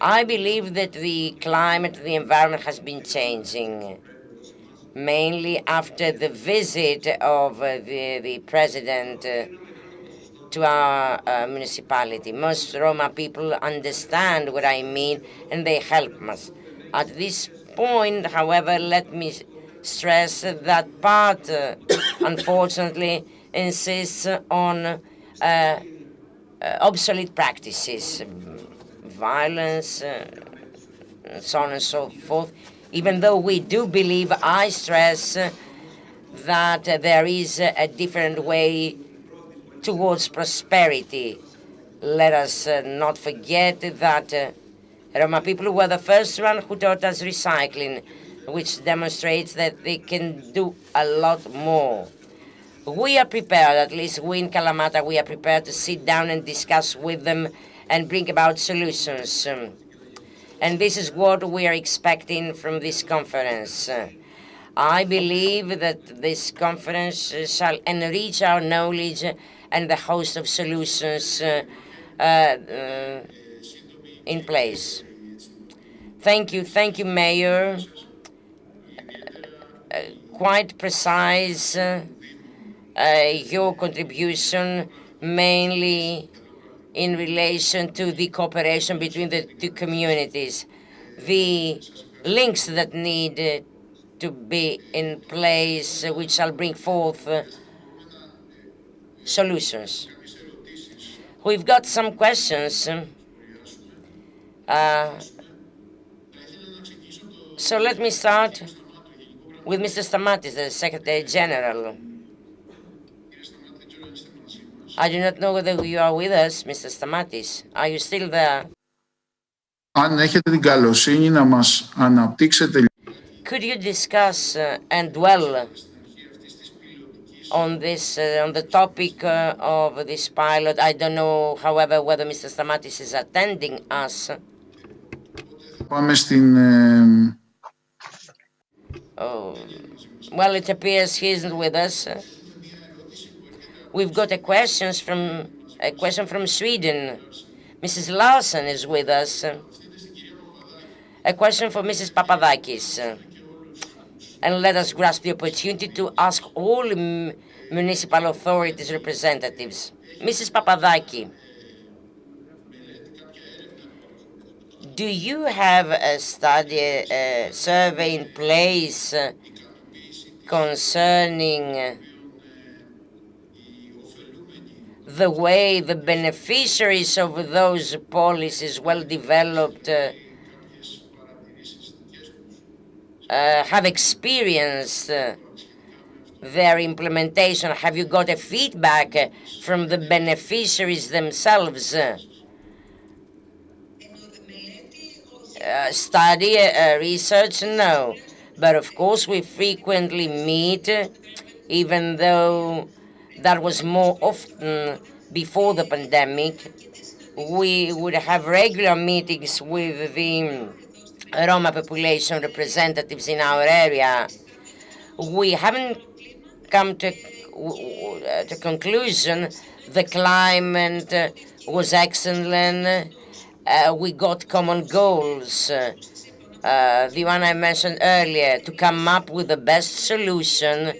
S9: I believe that the climate, the environment has been changing, mainly after the visit of the president to our municipality. Most Roma people understand what I mean, and they help us. At this point, however, let me stress that part, unfortunately, insists on obsolete practices, violence, and so on and so forth. Even though we do believe, I stress, that there is a different way towards prosperity. Let us not forget that Roma people were the first one who taught us recycling, which demonstrates that they can do a lot more. We are prepared, at least we in Kalamata, we are prepared to sit down and discuss with them and bring about solutions. And this is what we are expecting from this conference. I believe that this conference shall enrich our knowledge and the host of solutions in place. Thank you, Mayor. Quite precise your contribution, mainly in relation to the cooperation between the two communities, the links that need to be in place, which shall bring forth solutions. We've got some questions. So let me start with Mr. Stamatis, the Secretary General. I do not know whether you are with us, Mr. Stamatis. Are you still there?
S12: Αν έχετε την καλοσύνη να μας αναπτύξετε...
S9: Could you discuss and dwell on this, on the topic of this pilot? I don't know, however, whether Mr. Stamatis is attending us.
S12: Πάμε στην...
S9: Oh, well, it appears he isn't with us. We've got a question from Sweden. Mrs. Larson is with us. A question for Mrs. Papadakis. And let us grasp the opportunity to ask all municipal authorities representatives. Mrs. Papadaki, do you have a study, a survey in place concerning the way the beneficiaries of those policies well developed have experienced their implementation? Have you got a feedback from the beneficiaries themselves? Study, research, no. But of course we frequently meet, even though that was more often before the pandemic. We would have regular meetings with the Roma population representatives in our area. We haven't come to conclusion. The climate was excellent. We got common goals. The one I mentioned earlier, to come up with the best solution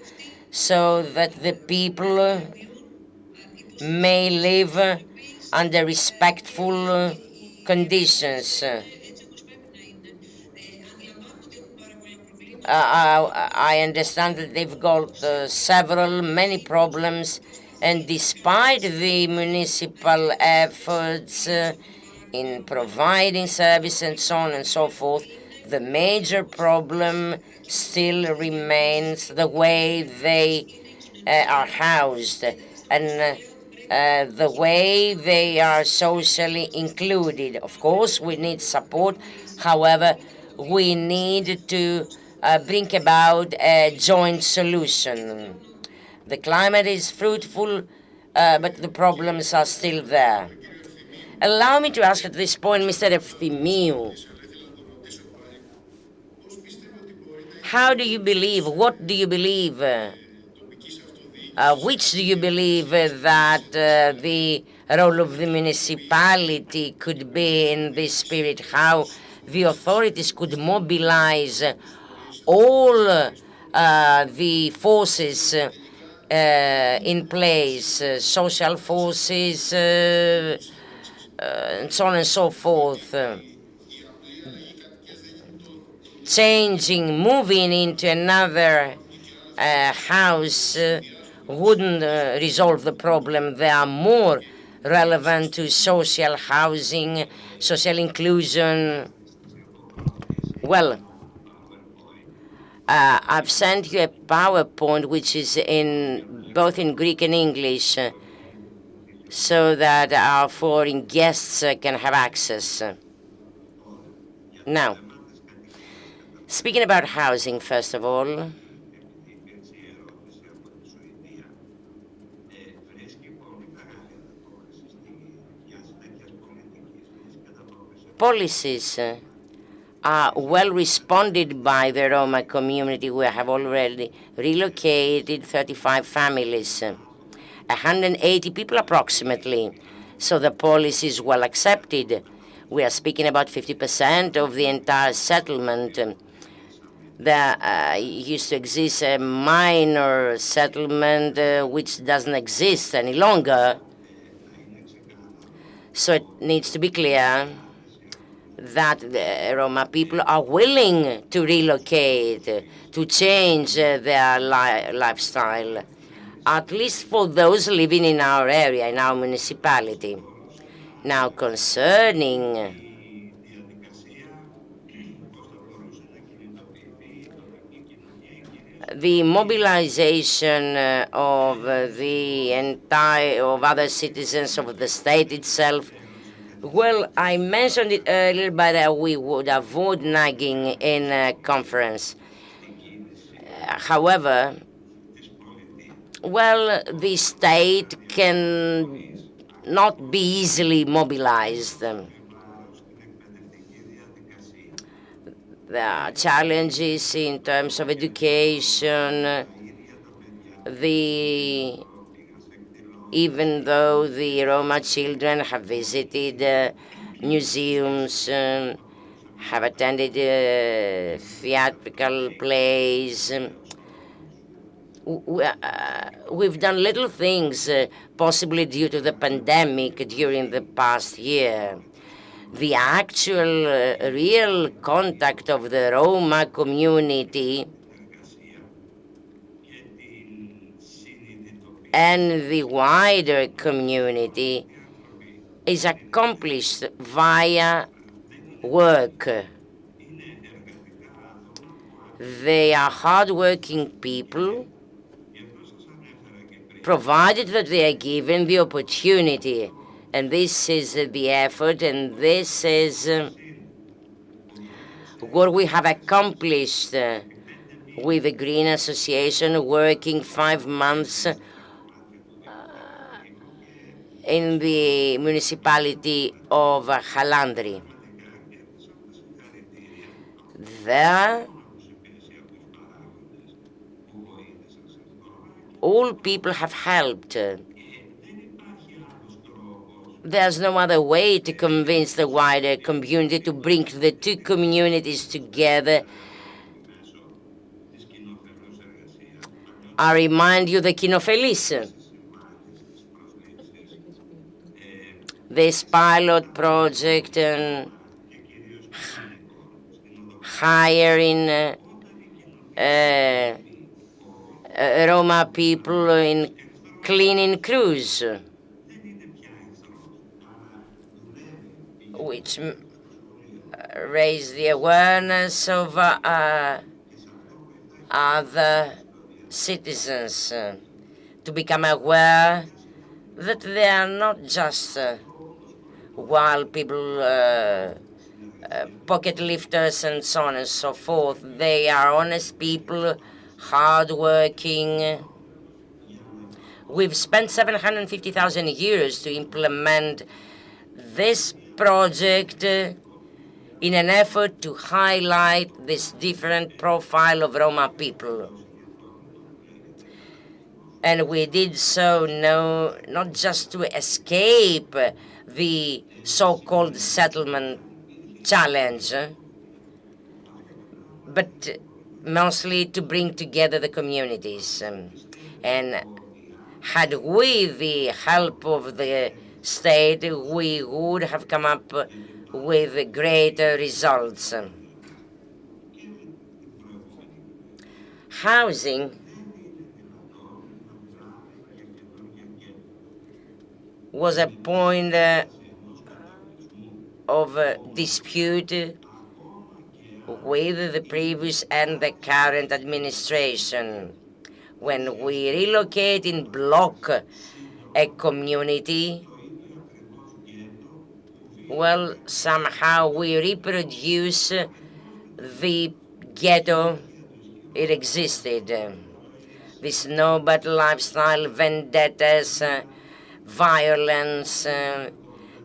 S9: so that the people may live under respectful conditions. I understand that they've got many problems, and despite the municipal efforts in providing service and so on and so forth, the major problem still remains the way they are housed and the way they are socially included. Of course, we need support. However, we need to bring about a joint solution. The climate is fruitful, but the problems are still there. Allow me to ask at this point, Mr. Efthimiou, how do you believe, what do you believe, which do you believe that the role of the municipality could be in this spirit, how the authorities could mobilize all the forces in place, social forces, and so on and so forth, changing, moving into another house wouldn't resolve the problem. They are more relevant to social housing, social inclusion. Well, I've sent you a PowerPoint which is both in Greek and English, so that our foreign guests can have access. Now, speaking about housing, first of all, policies are well responded by the Roma community. We have already relocated 35 families, 180 people approximately. So the policy is well accepted. We are speaking about 50% of the entire settlement. There used to exist a minor settlement which doesn't exist any longer. So it needs to be clear that the Roma people are willing to relocate, to change their lifestyle, at least for those living in our area, in our municipality. Now, concerning the mobilization of other citizens of the state itself, well, I mentioned it earlier, but we would avoid nagging in a conference. However, well, the state can not be easily mobilized. There are challenges in terms of education. Even though the Roma children have visited museums, have attended theatrical plays, we've done little things, possibly due to the pandemic during the past year. The actual, real contact of the Roma community and the wider community is accomplished via work. They are hardworking people, provided that they are given the opportunity. And this is the effort, and this is what we have accomplished with the Green Association, working 5 months in the municipality of Halandri. There, all people have helped. There's no other way to convince the wider community to bring the two communities together. I remind you the Kinofelis. This pilot project and hiring Roma people in cleaning crews, which raise the awareness of other citizens to become aware that they are not just wild people, pocket lifters and so on and so forth. They are honest people, hardworking. We've spent 750,000 euros to implement this project in an effort to highlight this different profile of Roma people. And we did so not just to escape the so-called settlement challenge, but mostly to bring together the communities. And had we the help of the state, we would have come up with greater results. Housing was a point of dispute with the previous and the current administration. When we relocate in block a community, well, somehow we reproduce the ghetto it existed. This no-but lifestyle, vendettas, violence,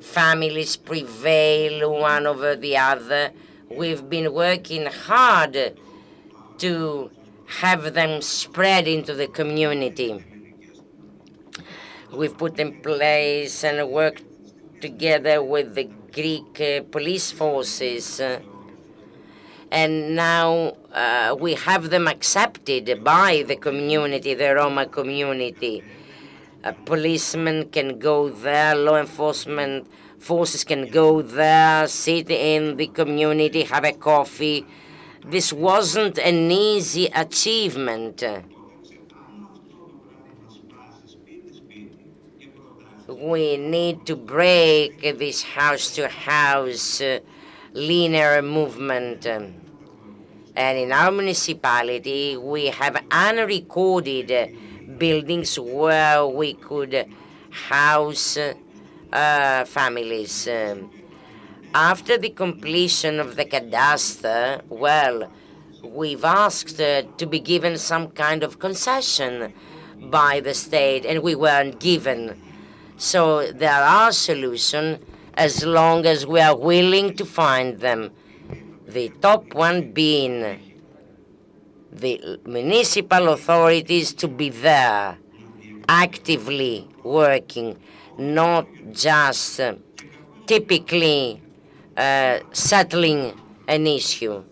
S9: families prevail one over the other. We've been working hard to have them spread into the community. We've put in place and worked together with the Greek police forces, and now we have them accepted by the community, the Roma community. Policemen can go there, law enforcement forces can go there, sit in the community, have a coffee. This wasn't an easy achievement. We need to break this house-to-house linear movement. And in our municipality, we have unrecorded buildings where we could house families. After the completion of the cadastre, well, we've asked to be given some kind of concession by the state, and we weren't given. So there are solutions as long as we are willing to find them. The top one being the municipal authorities to be there, actively working, not just typically settling an issue.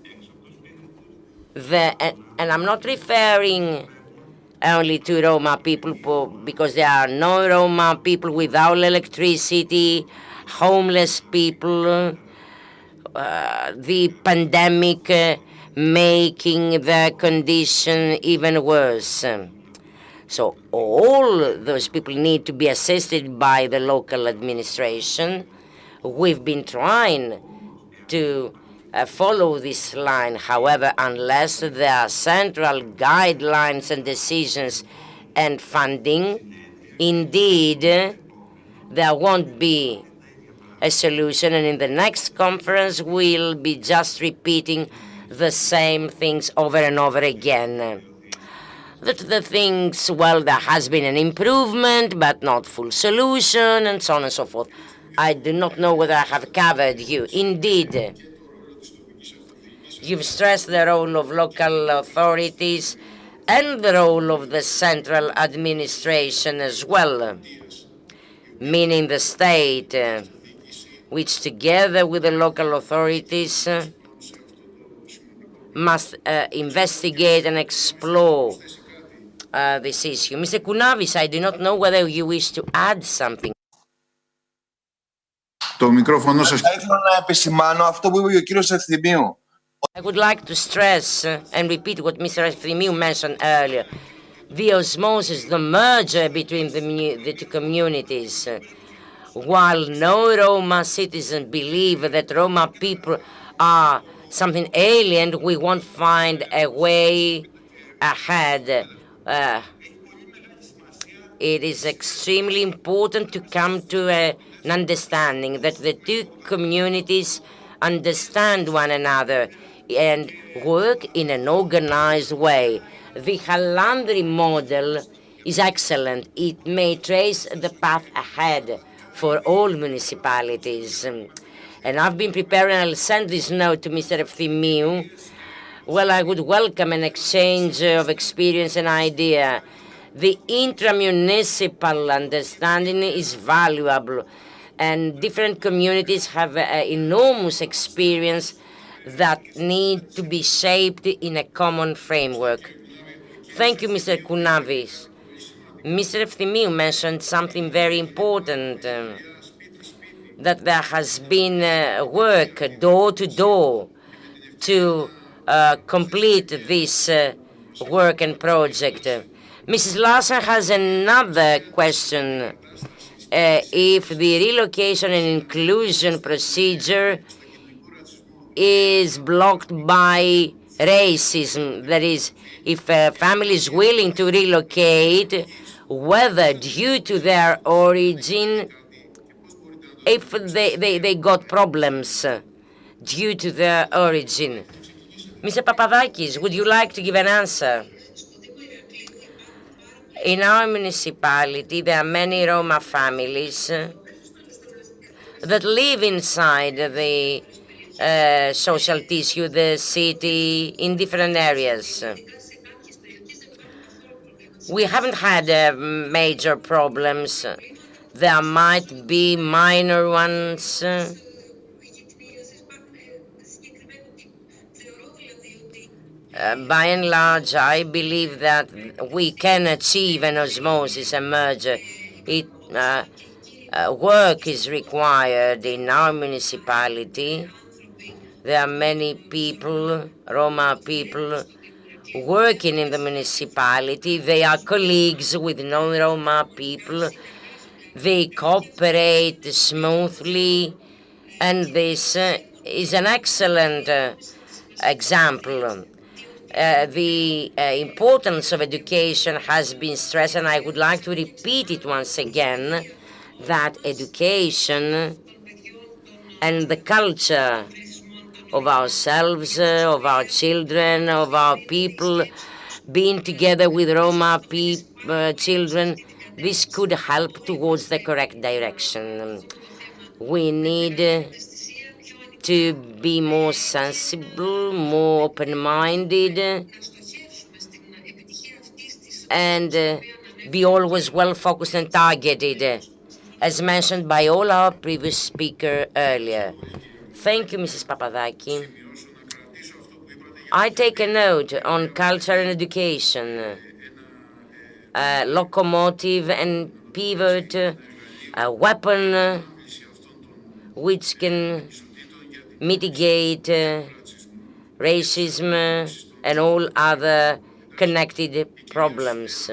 S9: And I'm not referring only to Roma people, because there are no Roma people without electricity, homeless people, the pandemic making their condition even worse. So all those people need to be assisted by the local administration. We've been trying to follow this line. However, unless there are central guidelines and decisions and funding, indeed, there won't be a solution. And in the next conference, we'll be just repeating the same things over and over again. That the things, well, there has been an improvement, but not full solution, and so on and so forth. I do not know whether I have covered you. Indeed, you've stressed the role of local authorities and the role of the central administration as well, meaning the state, which together with the local authorities must investigate and explore this issue. Mr. Kounavis, I do not know whether you wish to add something.
S12: Το μικρόφωνο σας.
S14: Θα ήθελα να επισημάνω αυτό που είπε ο κύριος Ευθυμίου.
S9: I would like to stress and repeat what Mr. Ευθυμίου mentioned earlier. The osmosis, the merger between the two communities. While no Roma citizens believe that Roma people are something alien, we won't find a way ahead. It is extremely important to come to an understanding that the two communities understand one another and work in an organized way. The Halandri model is excellent. It may trace the path ahead for all municipalities. And I've been preparing, I'll send this note to Mr. Ευθυμίου. Well, I would welcome an exchange of experience and idea. The intramunicipal understanding is valuable, and different communities have enormous experience that need to be shaped in a common framework. Thank you, Mr. Kounavis. Mr. Ευθυμίου mentioned something very important, that there has been work door to door to complete this work and project. Mrs. Larson has another question. If the relocation and inclusion procedure is blocked by racism, that is, if a family is willing to relocate, whether due to their origin, if they got problems due to their origin. Mr. Papadakis, would you like to give an answer? In our municipality, there are many Roma families that live inside the social tissue, the city, in different areas. We haven't had major problems. There might be minor ones. By and large, I believe that we can achieve an osmosis, a merger. Work is required in our municipality. There are many people, Roma people, working in the municipality. They are colleagues with non-Roma people. They cooperate smoothly, and this is an excellent example. The importance of education has been stressed, and I would like to repeat it once again, that education and the culture of ourselves, of our children, of our people, being together with Roma children, this could help towards the correct direction. We need to be more sensible, more open-minded, and be always well-focused and targeted, as mentioned by all our previous speakers earlier. Thank you, Mrs. Papadaki. I take a note on culture and education, locomotive and pivot, a weapon which can mitigate racism and all other connected problems.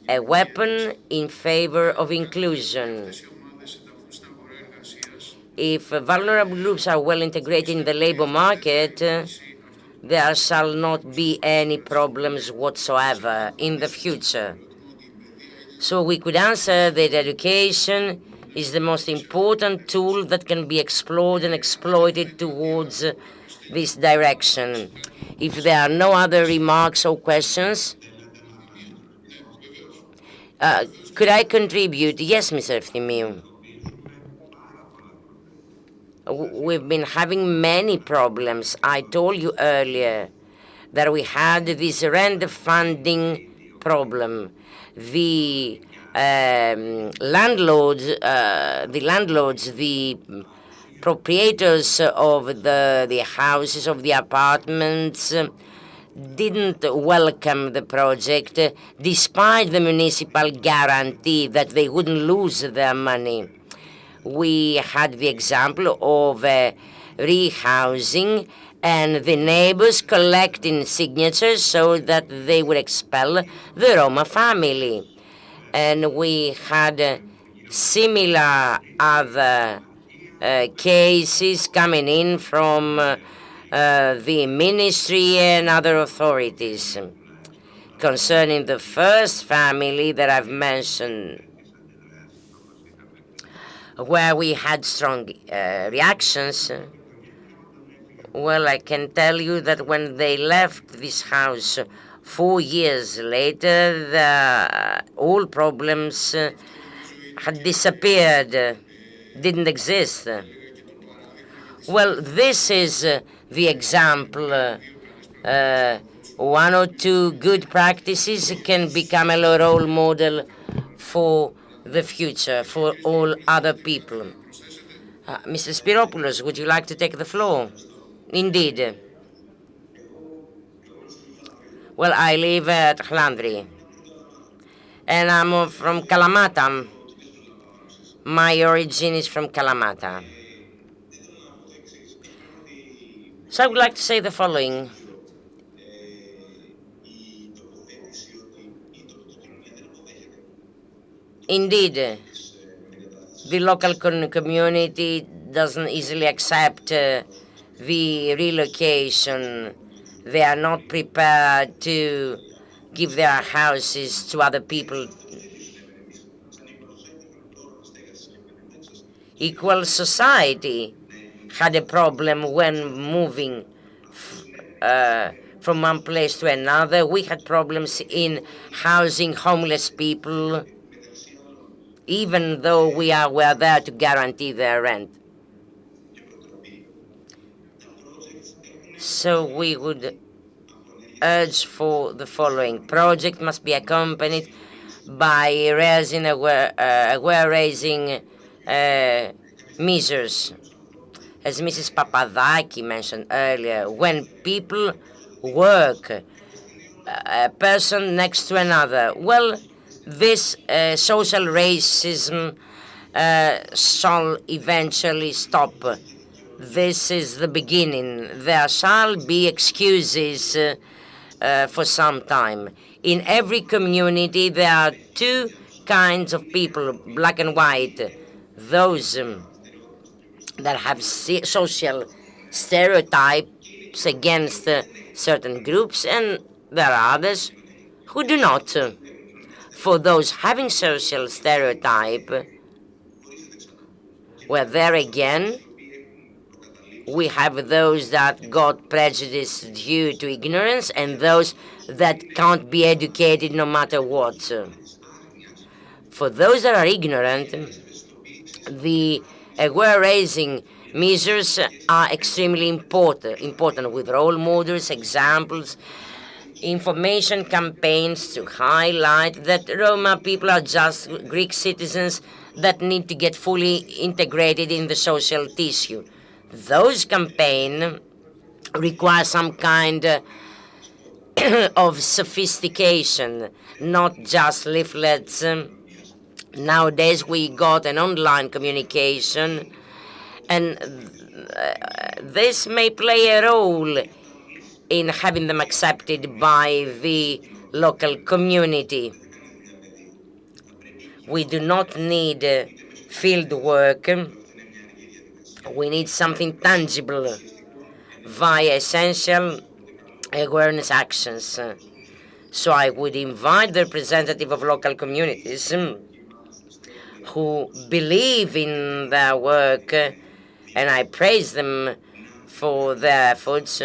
S9: A weapon in favor of inclusion. If vulnerable groups are well integrated in the labor market, there shall not be any problems whatsoever in the future. So we could answer that education is the most important tool that can be explored and exploited towards this direction. If there are no other remarks or questions, could I contribute? Yes, Mr. Efthimiou. We've been having many problems. I told you earlier that we had this rent funding problem. The landlords, the proprietors of the houses, of the apartments, didn't welcome the project despite the municipal guarantee that they wouldn't lose their money. We had the example of rehousing and the neighbors collecting signatures so that they would expel the Roma family. And we had similar other cases coming in from the ministry and other authorities. Concerning the first family that I've mentioned, where we had strong reactions, well, I can tell you that when they left this house 4 years later, all problems had disappeared, didn't exist. Well, this is the example. One or two good practices can become a role model for the future, for all other people. Mr. Spiropoulos, would you like to take the floor? Indeed. Well, I live at Hlandri, and I'm from Kalamata. My origin is from Kalamata. So I would like to say the following. Indeed, the local community doesn't easily accept the relocation. They are not prepared to give their houses to other people. Equal society had a problem when moving from one place to another. We had problems in housing homeless people, even though we were there to guarantee their rent. So we would urge for the following. Project must be accompanied by aware-raising measures. As Mrs. Papadaki mentioned earlier, when people work a person next to another, well, this social racism shall eventually stop. This is the beginning. There shall be excuses for some time. In every community, there are two kinds of people, black and white. Those that have social stereotypes against certain groups, and there are others who do not. For those having social stereotype, well, there again, we have those that got prejudice due to ignorance and those that can't be educated no matter what. For those that are ignorant, the aware-raising measures are extremely important with role models, examples, information campaigns to highlight that Roma people are just Greek citizens that need to get fully integrated in the social tissue. Those campaigns require some kind of sophistication, not just leaflets. Nowadays we got an online communication, and this may play a role in having them accepted by the local community. We do not need field work. We need something tangible via essential awareness actions. So I would invite the representative of local communities who believe in their work, and I praise them for their efforts,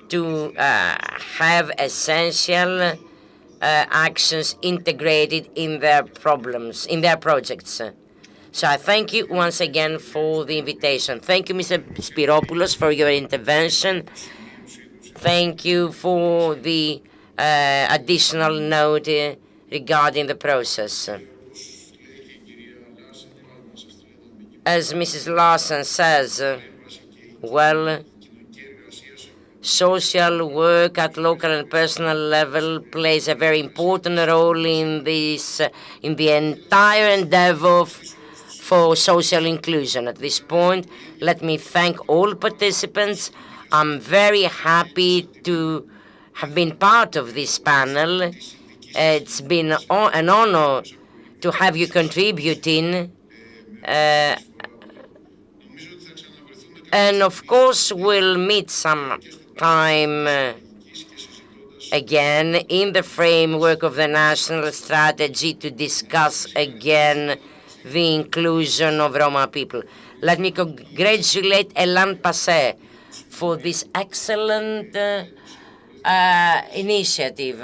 S9: to have essential actions integrated in their projects. So I thank you once again for the invitation. Thank you, Mr. Spiropoulos, for your intervention. Thank you for the additional note regarding the process. As Mrs. Larson says, well, social work at local and personal level plays a very important role in this, in the entire endeavor for social inclusion. At this point, let me thank all participants. I'm very happy to have been part of this panel. It's been an honor to have you contributing. And of course, we'll meet sometime again in the framework of the national strategy to discuss again the inclusion of Roma people. Let me congratulate ELLAN PASSE for this excellent initiative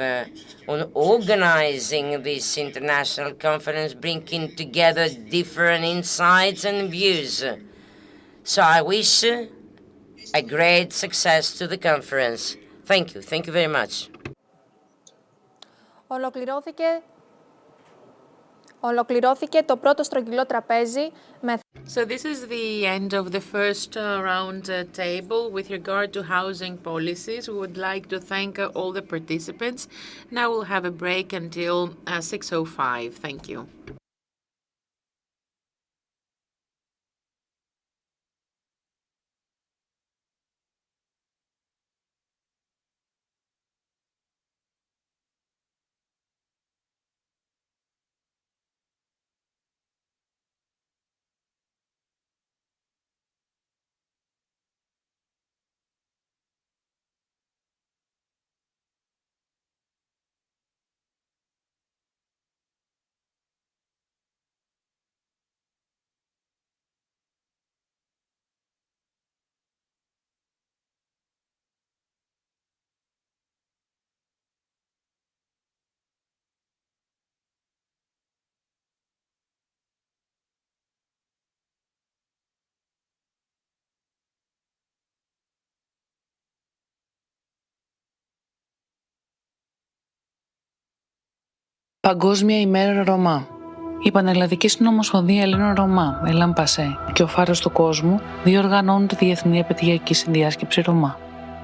S9: on organizing this international conference, bringing together different insights and views. So I wish a great success to the conference. Thank you. Thank you very much.
S1: Ολοκληρώθηκε το πρώτο στρογγυλό τραπέζι με...
S2: So this is the end of the first round table with regard to housing policies. We would like to thank all the participants. Now we'll have a break until 6:05. Thank you.
S8: Παγκόσμια ημέρα Ρωμά. Η Πανελλαδική Συνομοσπονδία Ελλήνων Ρωμά, ELLAN PASSE και ο Φάρος του Κόσμου διοργανώνουν τη Διεθνή Επαιτειακή Συνδιάσκεψη Ρωμά.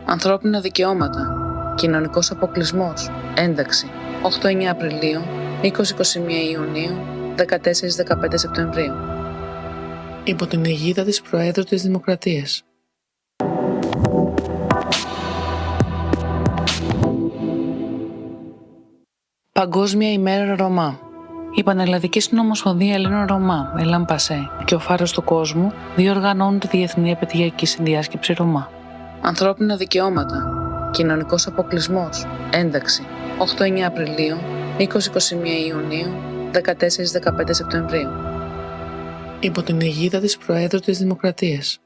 S8: Ανθρώπινα δικαιώματα, κοινωνικός αποκλεισμός, ένταξη, 8-9 Απριλίου, 20-21 Ιουνίου, 14-15 Σεπτεμβρίου. Υπό την αιγίδα της Προέδρου της Δημοκρατίας. Παγκόσμια ημέρα Ρωμά. Η Πανελλαδική Συνομοσπονδία Ελλήνων Ρωμά, ELLAN PASSE και ο Φάρος του Κόσμου διοργανώνουν τη Διεθνή Επαιτειακή Συνδιάσκεψη Ρωμά. Ανθρώπινα δικαιώματα, κοινωνικός αποκλεισμός, ένταξη, 8-9 Απριλίου, 20-21 Ιουνίου, 14-15 Σεπτεμβρίου. Υπό την αιγίδα της Προέδρου της Δημοκρατίας.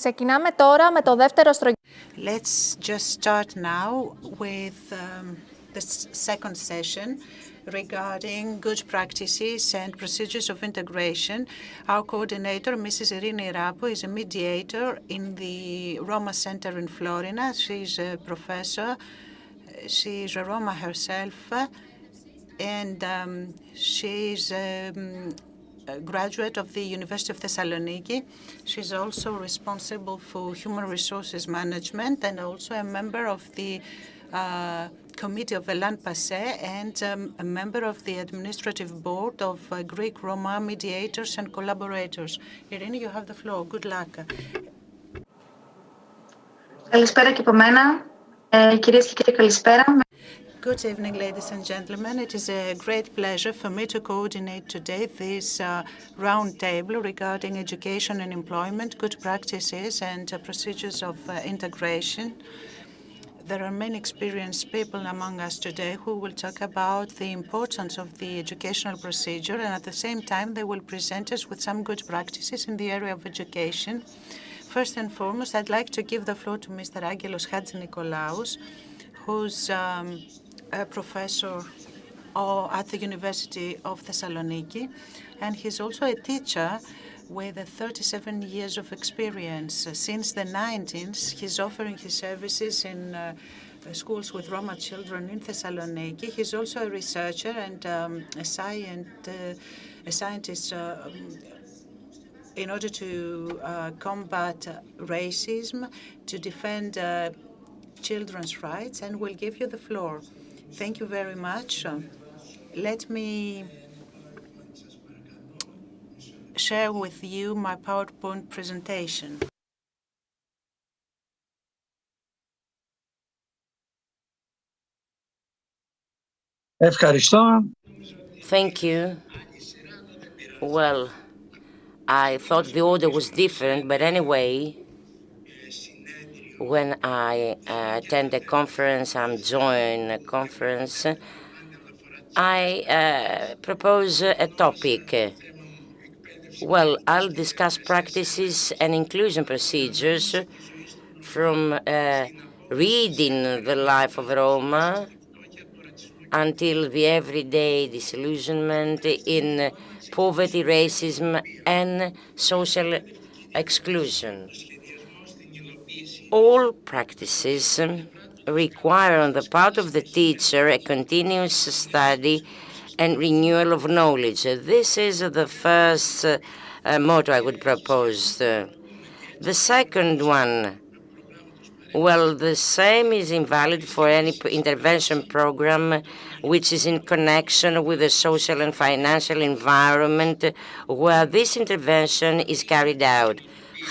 S1: Ξεκινάμε τώρα με το δεύτερο στρογγυλό.
S6: Let's just start now with the second session regarding good practices and procedures of integration. Our coordinator, Mrs. Irini Rapo, is a mediator in the Roma Center in Florina. She's a professor. She's a Roma herself, and she's a graduate of the University of Thessaloniki. She's also responsible for human resources management and also a member of the committee of ELLAN PASSE and a member of the administrative board of Greek Roma mediators and collaborators. Irini, you have the floor. Good luck.
S15: Καλησπέρα και από μένα. Κυρίες και κύριοι, καλησπέρα.
S6: Good evening, ladies and gentlemen. It is a great pleasure for me to coordinate today this round table regarding education and employment, good practices and procedures of integration. There are many experienced people among us today who will talk about the importance of the educational procedure, and at the same time they will present us with some good practices in the area of education. First and foremost, I'd like to give the floor to Mr. Angelos Hatzinikolaous, who's a professor at the University of Thessaloniki, and he's also a teacher with 37 years of experience. Since the 90s, he's offering his services in schools with Roma children in Thessaloniki. He's also a researcher and a scientist in order to combat racism, to defend children's rights, and will give you the floor. Thank you very much. Let me share with you my PowerPoint presentation.
S9: Thank you. Well, I thought the order was different, but anyway, when I attend a conference, I'm joining a conference, I propose a topic. Well, I'll discuss practices and inclusion procedures from reading the life of Roma until the everyday disillusionment in poverty, racism, and social exclusion. All practices require on the part of the teacher a continuous study and renewal of knowledge. This is the first motto I would propose. The second one, well, the same is invalid for any intervention program which is in connection with the social and financial environment where this intervention is carried out.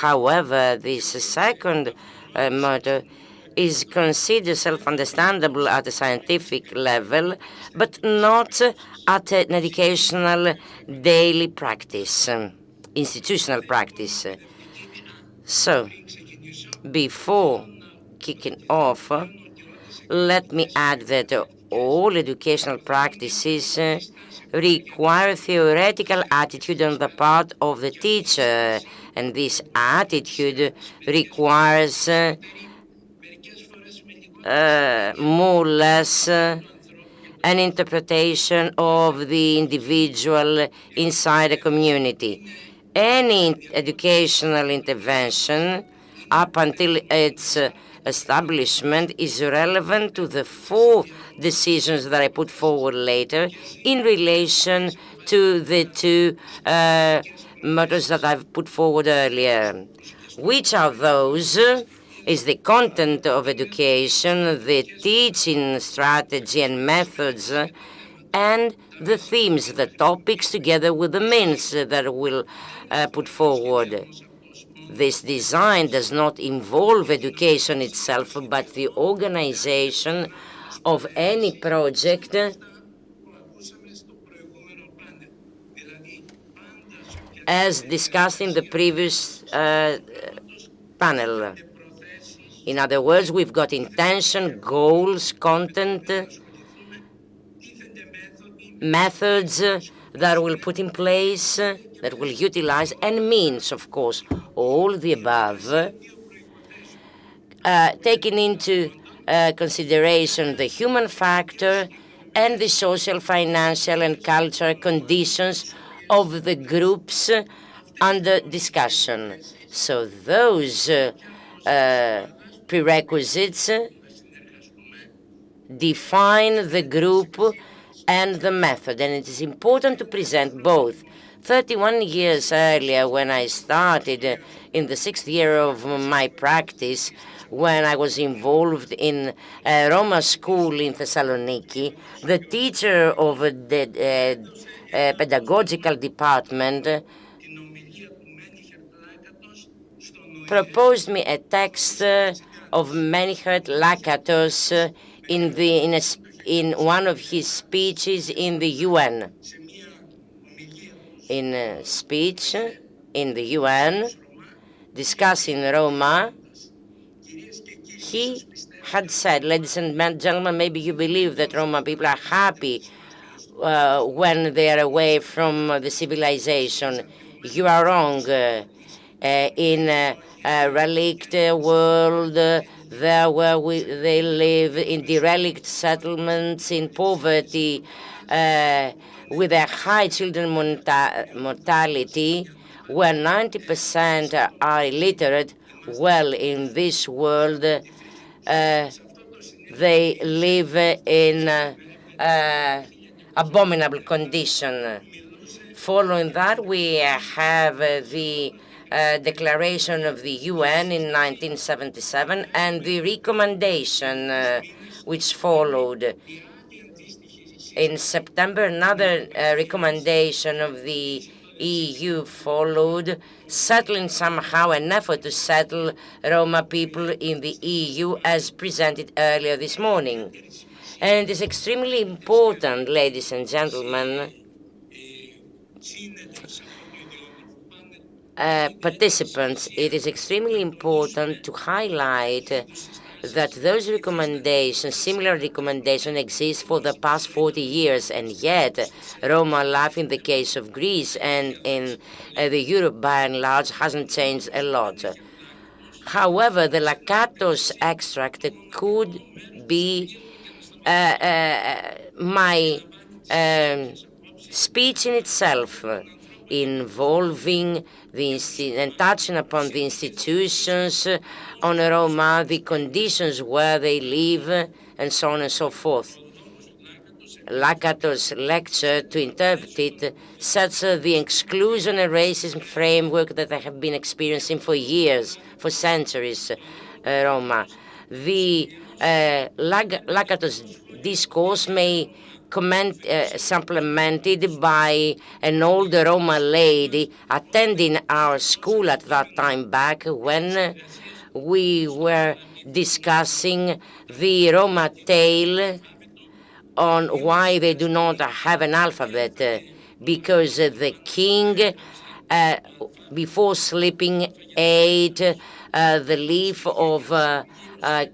S9: However, this second motto is considered self-understandable at a scientific level, but not at an educational daily practice, institutional practice. So, before kicking off, let me add that all educational practices require theoretical attitude on the part of the teacher, and this attitude requires more or less an interpretation of the individual inside a community. Any educational intervention up until its establishment is relevant to the four decisions that I put forward later in relation to the two mottos that I've put forward earlier. Which are those? Is the content of education, the teaching strategy and methods, and the themes, the topics, together with the means that we'll put forward. This design does not involve education itself, but the organization of any project as discussed in the previous panel. In other words, we've got intention, goals, content, methods, that will put in place, that will utilize, and means, of course, all the above, taking into consideration the human factor and the social, financial, and cultural conditions of the groups under discussion. So those prerequisites define the group and the method, and it is important to present both. 31 years earlier, when I started in the 6th year of my practice, when I was involved in a Roma school in Thessaloniki, the teacher of the pedagogical department proposed me a text of Menhert Lakatos in one of his speeches in the UN. In a speech in the UN discussing Roma, he had said, ladies and gentlemen, maybe you believe that Roma people are happy when they are away from the civilization. You are wrong. In a relict world, there where they live in derelict settlements, in poverty, with a high children mortality, where 90% are illiterate. Well, in this world, they live in abominable condition. Following that, we have the Declaration of the UN in 1977 and the recommendation which followed. In September, another recommendation of the EU followed, settling somehow an effort to settle Roma people in the EU as presented earlier this morning. And it is extremely important, ladies and gentlemen, participants, it is extremely important to highlight that those recommendations, similar recommendations, exist for the past 40 years, and yet Roma life in the case of Greece and in the Europe by and large hasn't changed a lot. However, the Lakatos extract could be my speech in itself, involving and touching upon the institutions on Roma, the conditions where they live, and so on and so forth. Lakatos' lecture, to interpret it, sets the exclusion and racism framework that they have been experiencing for years, for centuries, Roma. The Lakatos' discourse may supplemented by an older Roma lady attending our school at that time back when we were discussing the Roma tale on why they do not have an alphabet, because the king, before sleeping, ate the leaf of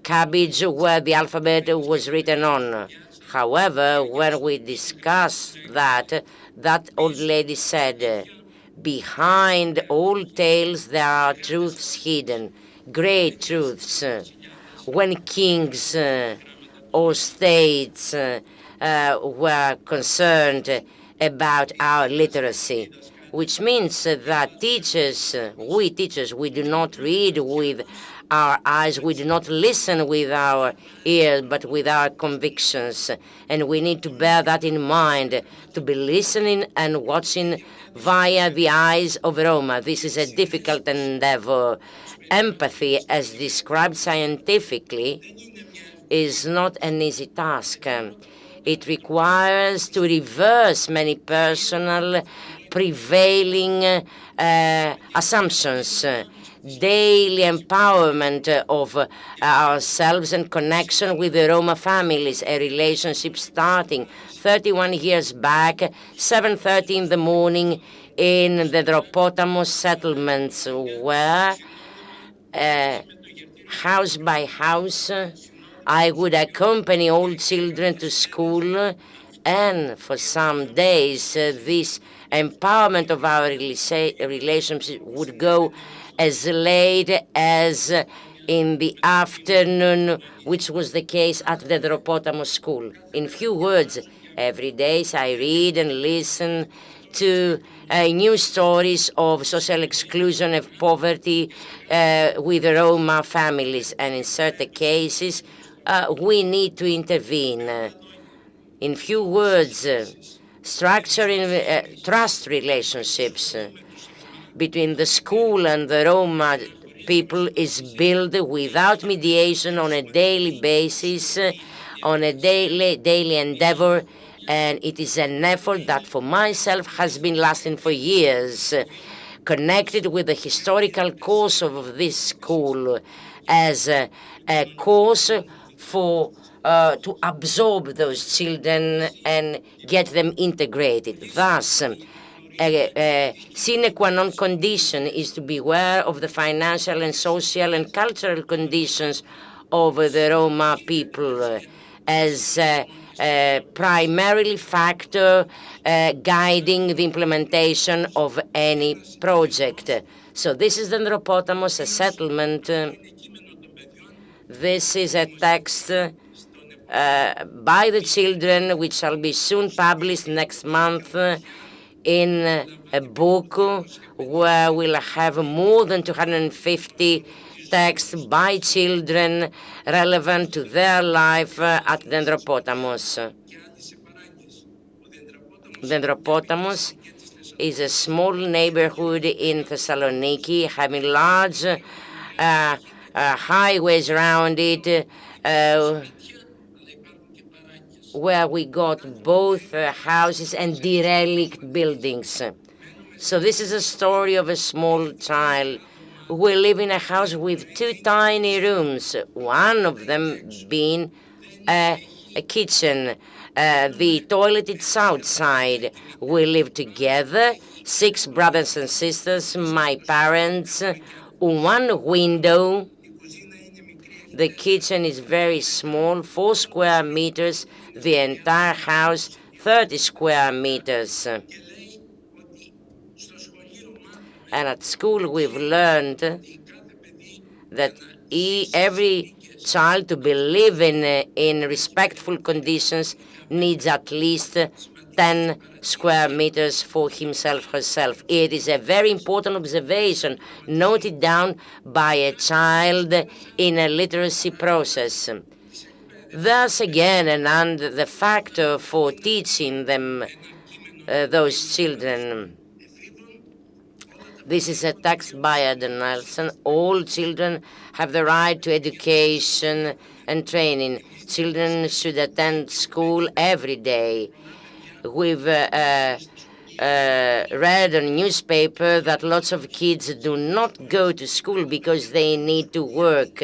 S9: cabbage where the alphabet was written on. However, when we discussed that old lady said, behind all tales there are truths hidden, great truths. When kings or states were concerned about our literacy, which means that we teachers, we do not read with our eyes, we do not listen with our ears, but with our convictions. And we need to bear that in mind, to be listening and watching via the eyes of Roma. This is a difficult endeavor. Empathy, as described scientifically, is not an easy task. It requires to reverse many personal prevailing assumptions, daily empowerment of ourselves and connection with the Roma families, a relationship starting 31 years back, 7:30 in the morning in the Dropotamos settlements, where house by house I would accompany all children to school And for some days, this empowerment of our relationship would go as late as in the afternoon, which was the case at the Dendropotamos school. In few words, every day I read and listen to new stories of social exclusion and poverty with Roma families, and in certain cases, we need to intervene. In few words, structuring trust relationships between the school and the Roma people is built without mediation on a daily basis, on a daily endeavor, and it is an effort that for myself has been lasting for years, connected with the historical course of this school as a course for to absorb those children and get them integrated. Thus, a sine qua non condition is to be aware of the financial and social and cultural conditions of the Roma people as a primarily factor guiding the implementation of any project. So this is the Dendropotamos, a settlement. This is a text by the children, which shall be soon published next month in a book where we'll have more than 250 texts by children relevant to their life at Dendropotamos. Dendropotamos is a small neighborhood in Thessaloniki, having large highways around it, where we got both houses and derelict buildings. So this is a story of a small child who live in a house with two tiny rooms, one of them being a kitchen. The toilet is outside. We live together, 6 brothers and sisters, my parents, one window. The kitchen is very small, 4 square meters, the entire house 30 square meters. And at school we've learned that every child to be living in respectful conditions needs at least 10 square meters for himself, herself. It is a very important observation noted down by a child in a literacy process. Thus again, and the factor for teaching them, those children. This is a text by Adam Nelson. All children have the right to education and training. Children should attend school every day. We've read on newspaper that lots of kids do not go to school because they need to work.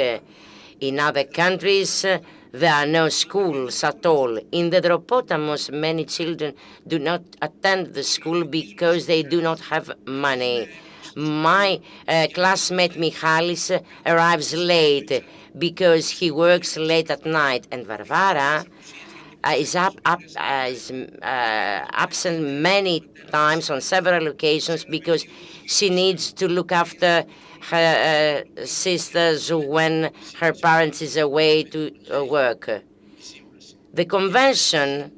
S9: In other countries, there are no schools at all. In the Dendropotamos, many children do not attend the school because they do not have money. My classmate Michalis arrives late because he works late at night, and Varvara is absent many times on several occasions because she needs to look after her sisters when her parents is away to work. The Convention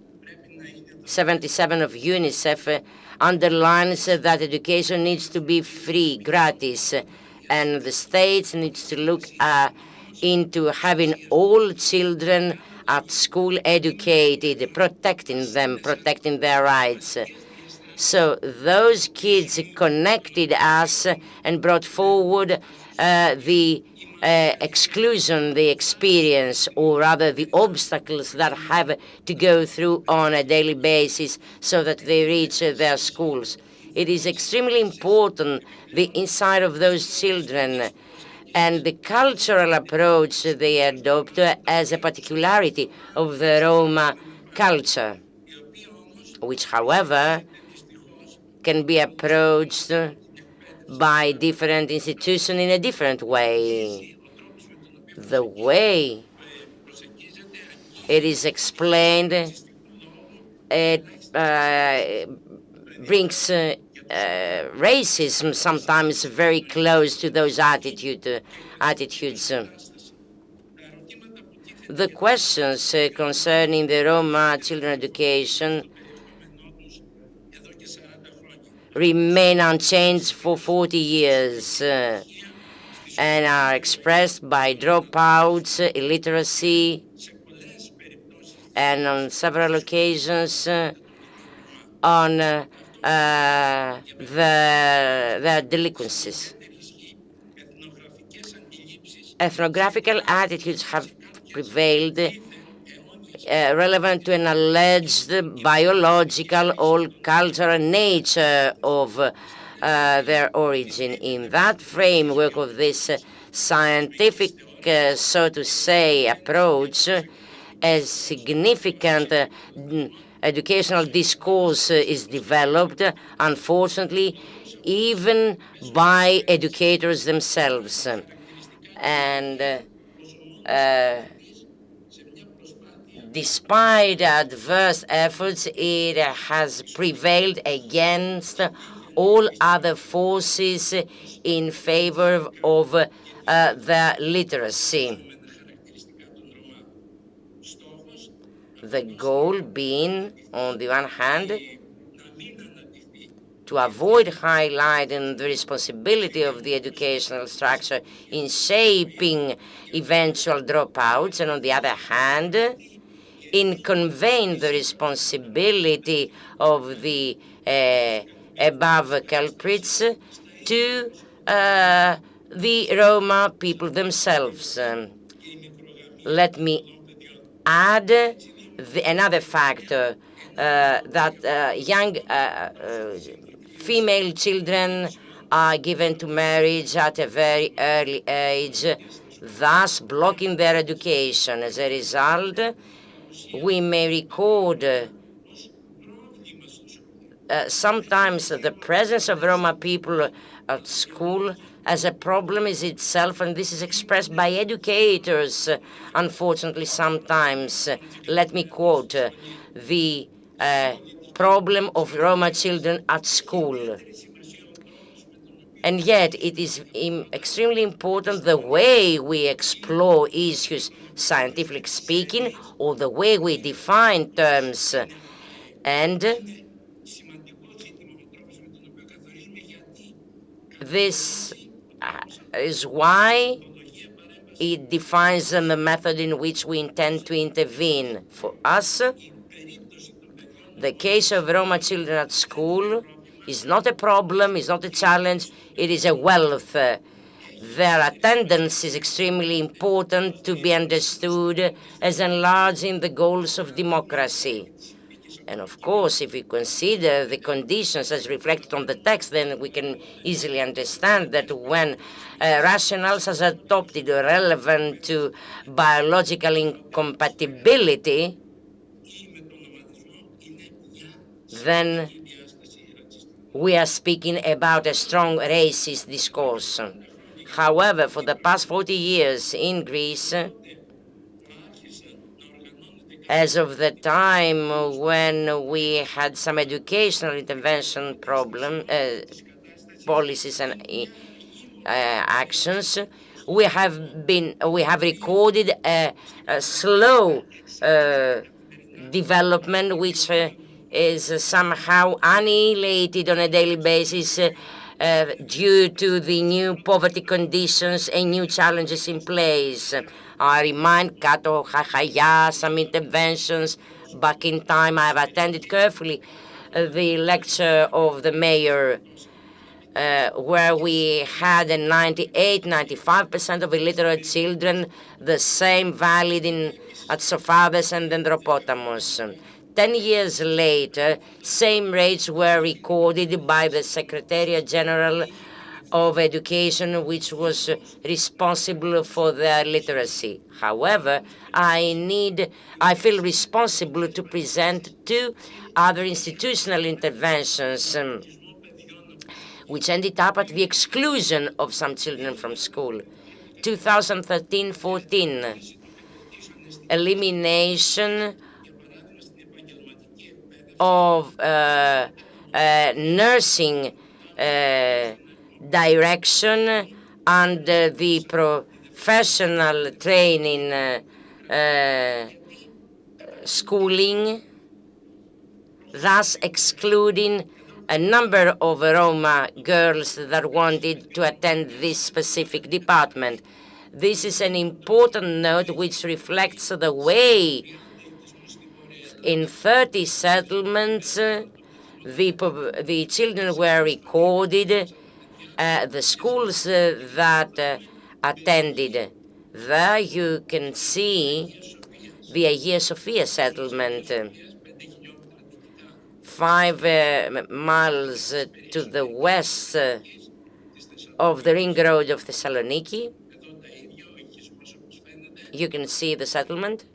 S9: 77 of UNICEF underlines that education needs to be free, gratis, and the states needs to look into having all children at school educated, protecting them, protecting their rights. So those kids connected us and brought forward the exclusion, the experience, or rather the obstacles that have to go through on a daily basis so that they reach their schools. It is extremely important, the inside of those children and the cultural approach they adopt as a particularity of the Roma culture, which, however, can be approached by different institutions in a different way. The way it is explained it brings racism sometimes very close to those attitudes. The questions concerning the Roma children education remain unchanged for 40 years and are expressed by dropouts, illiteracy, and on several occasions on their delinquencies. Ethnographical attitudes have prevailed relevant to an alleged biological or cultural nature of their origin. In that framework of this scientific, so to say, approach, a significant educational discourse is developed, unfortunately, even by educators themselves. And despite adverse efforts, it has prevailed against all other forces in favor of their literacy. The goal being, on the one hand, to avoid highlighting the responsibility of the educational structure in shaping eventual dropouts, and on the other hand, in conveying the responsibility of the above culprits to the Roma people themselves. Let me add another factor, that young female children are given to marriage at a very early age, thus blocking their education. As a result, we may record sometimes the presence of Roma people at school as a problem is itself, and this is expressed by educators, unfortunately, sometimes. Let me quote the problem of Roma children at school. And yet, it is extremely important the way we explore issues, scientifically speaking, or the way we define terms. And this is why it defines the method in which we intend to intervene. For us, the case of Roma children at school is not a problem, is not a challenge, it is a wealth. Their attendance is extremely important to be understood as enlarging the goals of democracy. And of course, if we consider the conditions as reflected on the text, then we can easily understand that when rationales are adopted relevant to biological incompatibility, then we are speaking about a strong racist discourse. However, for the past 40 years in Greece, as of the time when we had some educational intervention policies and actions, we have recorded a slow development which is somehow annihilated on a daily basis due to the new poverty conditions and new challenges in place. I remind Kato Chachaya, some interventions back in time. I have attended carefully the lecture of the mayor, where we had a 95% of illiterate children, the same valid at Sophaves and Dendropotamos. 10 years later, same rates were recorded by the Secretariat General of Education, which was responsible for their literacy. However, I feel responsible to present two other institutional interventions which ended up at the exclusion of some children from school. 2013-14, elimination of nursing direction and the professional training schooling, thus excluding a number of Roma girls that wanted to attend this specific department. This is an important note which reflects the way in 30 settlements the children were recorded, the schools that attended. There you can see the Hagia Sophia settlement, 5 miles to the west of the ring road of Thessaloniki. You can see the settlement.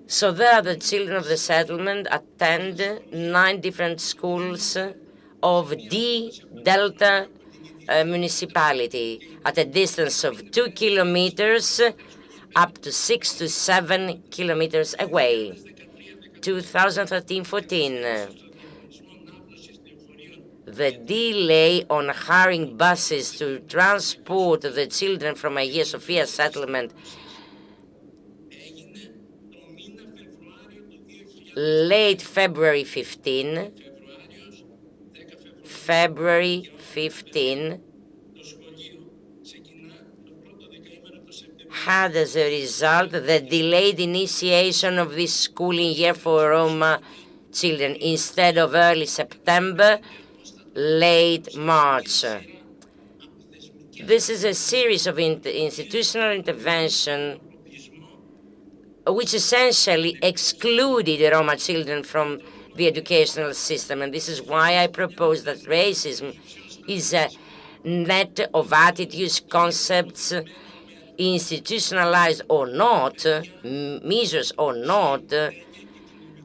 S9: So there the children of the settlement attend 9 different schools of the Delta municipality at a distance of 2 kilometers up to 6 to 7 kilometers away. 2013-14. The delay on hiring buses to transport the children from Hagia Sophia settlement late February 15, had as a result the delayed initiation of this schooling year for Roma children instead of early September, late March. This is a series of institutional intervention which essentially excluded Roma children from the educational system. And this is why I propose that racism is a net of attitudes, concepts, institutionalized or not, measures or not,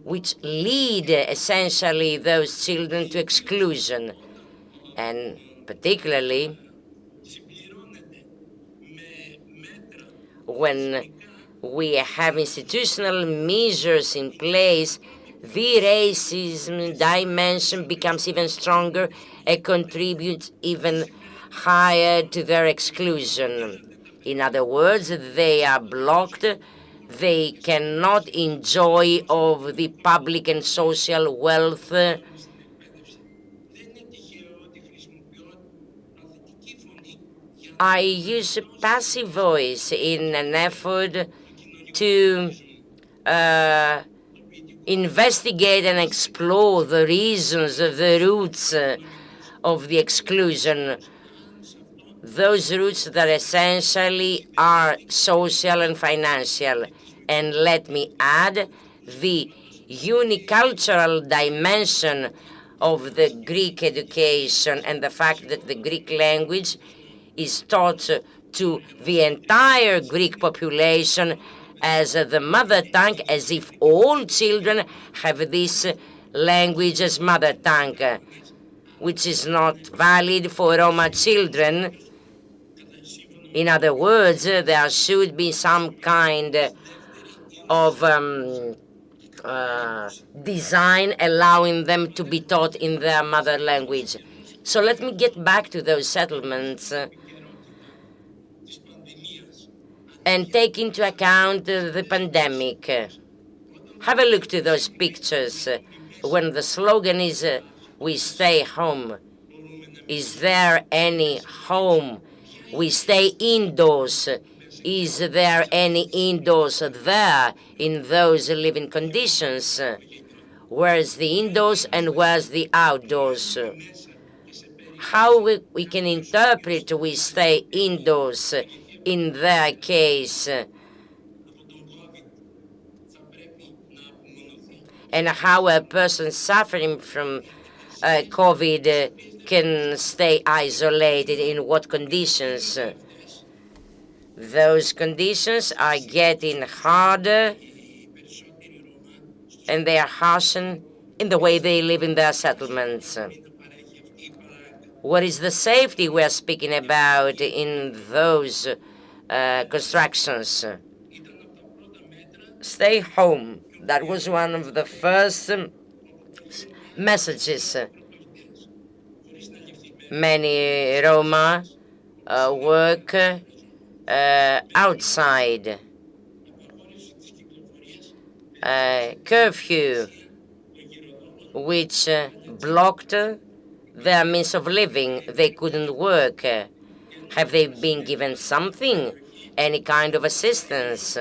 S9: which lead essentially those children to exclusion. And particularly when we have institutional measures in place, the racism dimension becomes even stronger and contributes even higher to their exclusion. In other words, they are blocked. They cannot enjoy of the public and social wealth. I use passive voice in an effort to investigate and explore the reasons, the roots of the exclusion, those roots that essentially are social and financial. And let me add the unicultural dimension of the Greek education and the fact that the Greek language is taught to the entire Greek population as the mother tongue, as if all children have this language as mother tongue, which is not valid for Roma children. In other words, there should be some kind of design allowing them to be taught in their mother language. So let me get back to those settlements and take into account the pandemic. Have a look to those pictures when the slogan is, we stay home. Is there any home? We stay indoors. Is there any indoors there in those living conditions? Where's the indoors and where's the outdoors? How we can interpret we stay indoors in their case, and how a person suffering from COVID can stay isolated, in what conditions. Those conditions are getting harder, and they are harshened in the way they live in their settlements. What is the safety we are speaking about in those constructions? stay home. That was one of the first messages. Many Roma work outside. Curfew, which blocked their means of living. They couldn't work. Have they been given something? Any kind of assistance?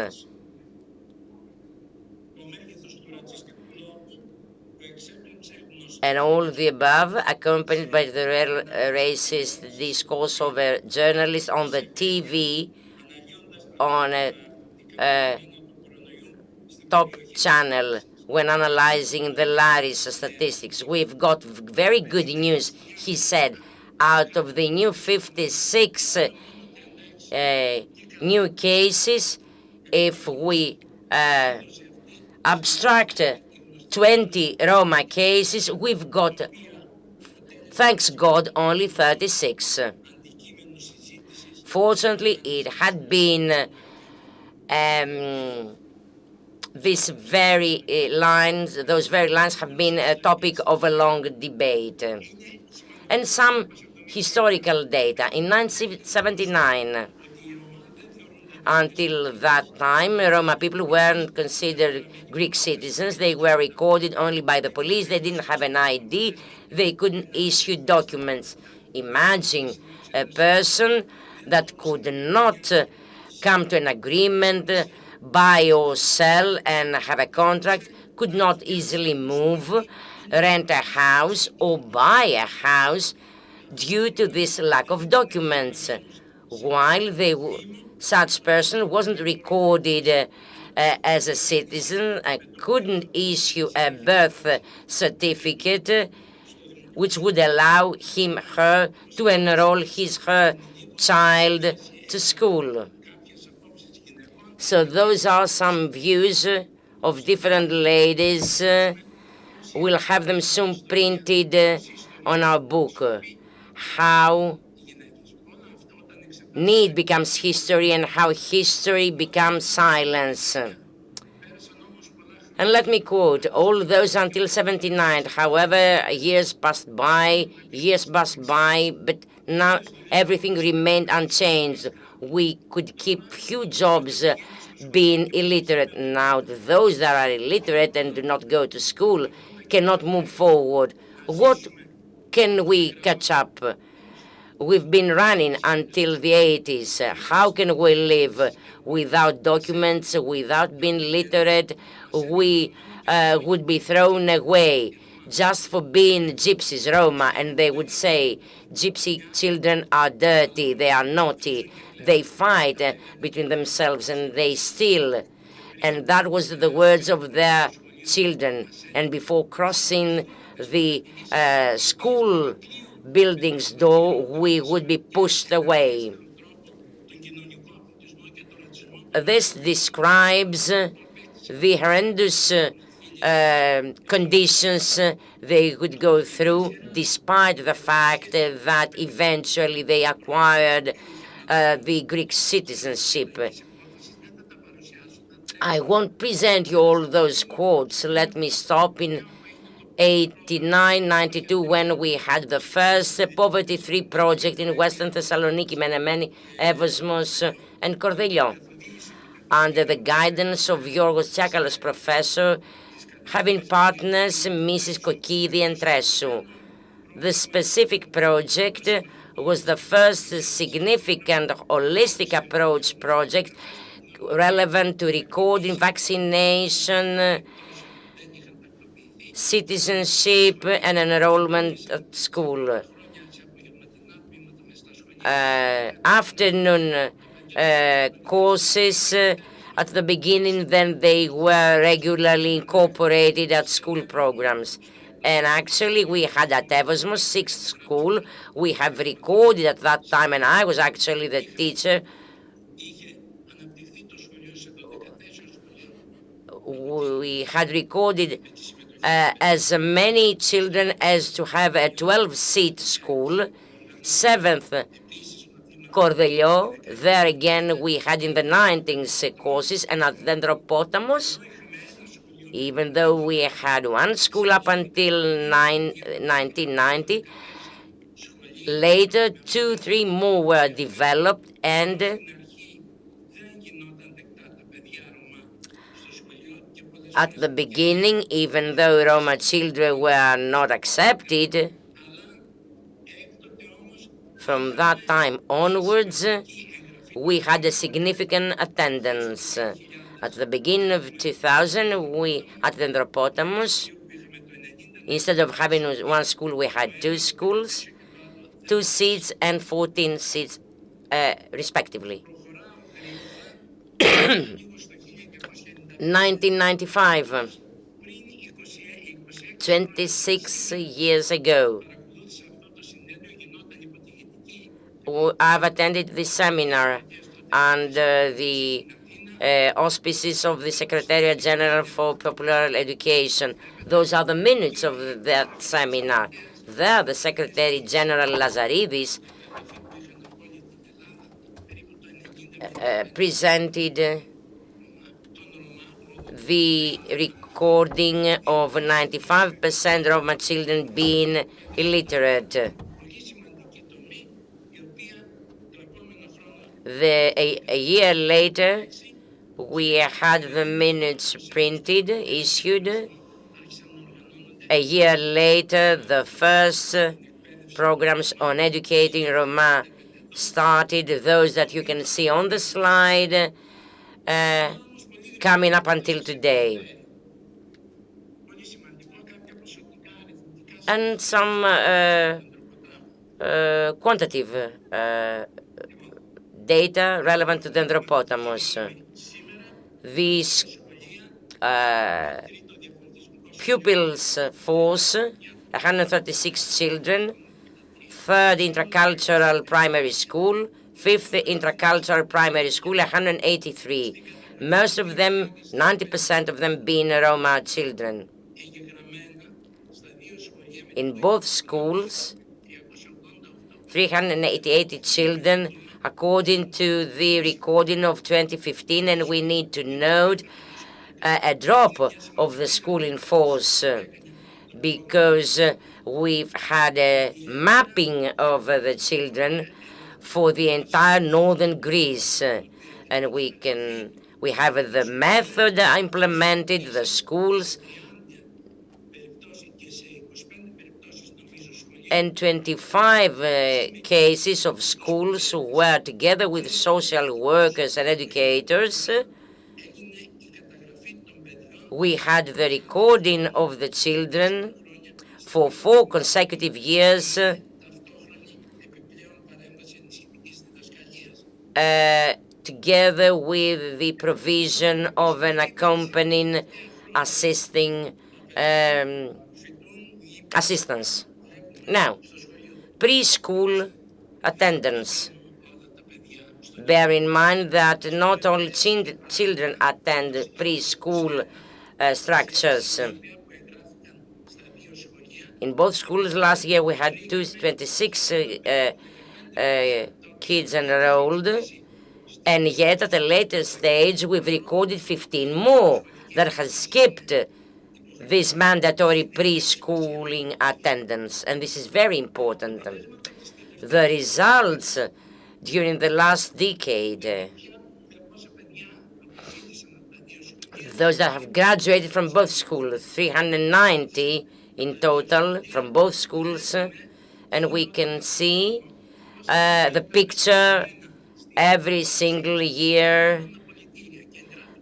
S9: And all the above, accompanied by the racist discourse of a journalist on the TV, on a top channel, when analyzing the Laris statistics. We've got very good news, he said. Out of the new 56 new cases, if we abstract 20 Roma cases, we've got, thanks God, only 36. Fortunately, it had been those very lines have been a topic of a long debate. And some historical data. In 1979, until that time, Roma people weren't considered Greek citizens. They were recorded only by the police. They didn't have an ID. They couldn't issue documents. Imagine a person that could not come to an agreement, buy or sell and have a contract, could not easily move, rent a house or buy a house due to this lack of documents, while such person wasn't recorded as a citizen, couldn't issue a birth certificate which would allow her to enroll her child to school. So those are some views of different ladies. We'll have them soon printed on our book. How need becomes history and how history becomes silence. And let me quote, all those until 79, however, years passed by, but now everything remained unchanged. We could keep few jobs being illiterate. Now, those that are illiterate and do not go to school cannot move forward. What can we catch up? We've been running until the 80s. How can we live without documents, without being literate? We would be thrown away just for being gypsies, Roma, and they would say, gypsy children are dirty, they are naughty, they fight between themselves and they steal. And that was the words of their children. And before crossing the school building's door, we would be pushed away. This describes the horrendous conditions they would go through, despite the fact that eventually they acquired the Greek citizenship. I won't present you all those quotes. Let me stop in 89, 92, when we had the first poverty-free project in Western Thessaloniki, Menemeni, Evosmos, and Kordelion, under the guidance of Yorgos Tsakalos, professor, having partners Mrs. Kokidi and Tresu. The specific project was the first significant holistic approach project relevant to recording vaccination, citizenship, and enrollment at school. Afternoon courses at the beginning, then they were regularly incorporated at school programs. And actually, we had at Evosmos 6th school, we have recorded at that time, and I was actually the teacher, we had recorded as many children as to have a 12-seat school, 7th Cordelio, there again we had in the 90s courses, and at Dendropotamus, even though we had one school up until 1990, later 2-3 more were developed, and at the beginning, even though Roma children were not accepted, from that time onwards, we had a significant attendance. At the beginning of 2000, we at Dendropotamus, instead of having one school, we had two schools, 2 seats and 14 seats, respectively. 1995, 26 years ago, I've attended this seminar under the auspices of the Secretariat General for Popular Education. Those are the minutes of that seminar. There, the Secretary General Lazaridis presented the recording of 95% of my children being illiterate. A year later, we had the minutes printed, issued. A year later, the first programs on educating Roma started, those that you can see on the slide, coming up until today. And some quantitative data relevant to Dendropotamus. These pupils force 136 children, 3rd intercultural primary school, 5th intercultural primary school, 183. Most of them, 90% of them being Roma children. In both schools, 388 children, according to the recording of 2015, and we need to note a drop of the school in force because we've had a mapping of the children for the entire northern Greece, and we have the method implemented, the schools, and 25 cases of schools where, together with social workers and educators, we had the recording of the children for 4 consecutive years, together with the provision of an accompanying assistance. Now, preschool attendance. Bear in mind that not all children attend preschool structures. In both schools last year we had 26 kids enrolled, and yet at a later stage we've recorded 15 more that has skipped this mandatory preschooling attendance, and this is very important. The results during the last decade, those that have graduated from both schools, 390 in total from both schools, and we can see the picture every single year.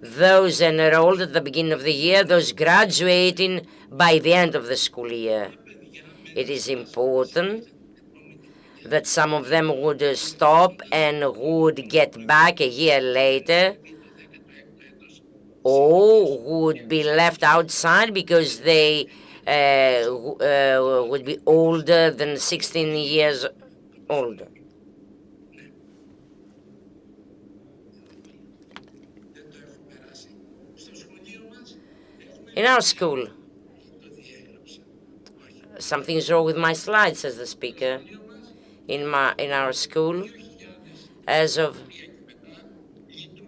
S9: Those enrolled at the beginning of the year, those graduating by the end of the school year. It is important that some of them would stop and would get back a year later, or would be left outside because they would be older than 16 years old. In our school, something's wrong with my slide, says the speaker. In our school, As of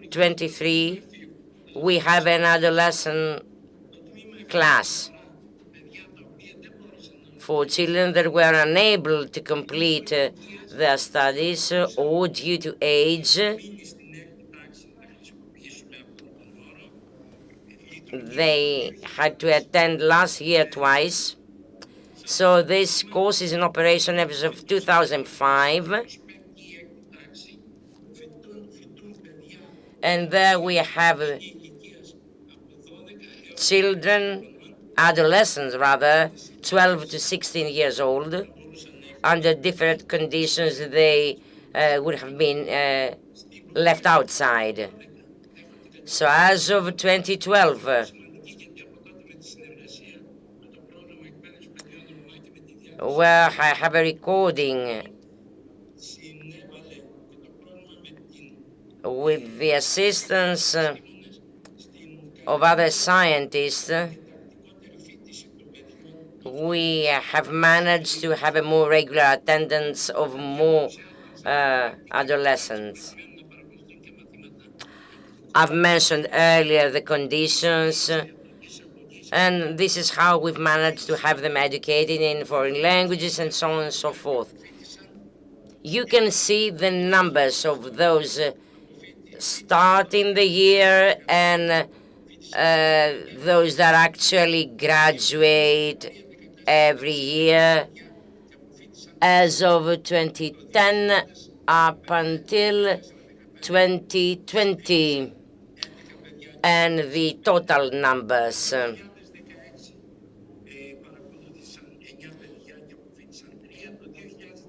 S9: 23, we have an adolescent class for children that were unable to complete their studies or due to age. They had to attend last year twice. So this course is in operation as of 2005. And there we have children, adolescents rather, 12 to 16 years old. Under different conditions, they would have been left outside. So as of 2012, where I have a recording with the assistance of other scientists, we have managed to have a more regular attendance of more adolescents. I've mentioned earlier the conditions, and this is how we've managed to have them educated in foreign languages and so on and so forth. You can see the numbers of those starting the year and those that actually graduate every year as of 2010 up until 2020, and the total numbers.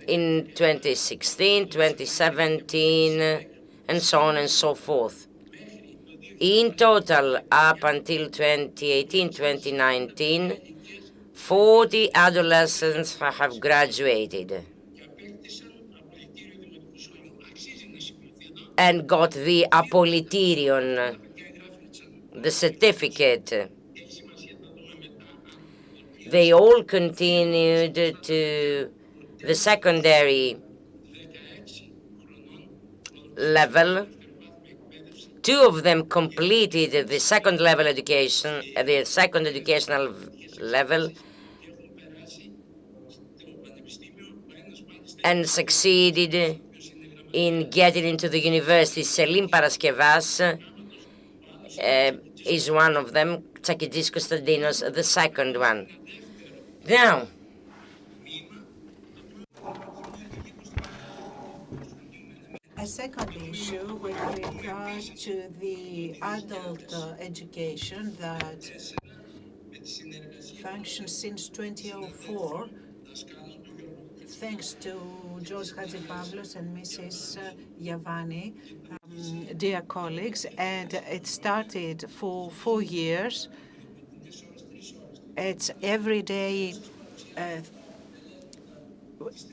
S9: In 2016, 2017, and so on and so forth. In total, up until 2018, 2019, 40 adolescents have graduated and got the appoliterion, the certificate. They all continued to the secondary level. 2 of them completed the second level education at the second educational level and succeeded in getting into the university. Selim Paraskevas is one of them, Tsakidis Konstantinos, the second one. Now,
S6: a second issue with regard to the adult education that functions since 2004, thanks to George Hadjipavlos and Mrs. Yavani, dear colleagues, and it started for 4 years. It's every day,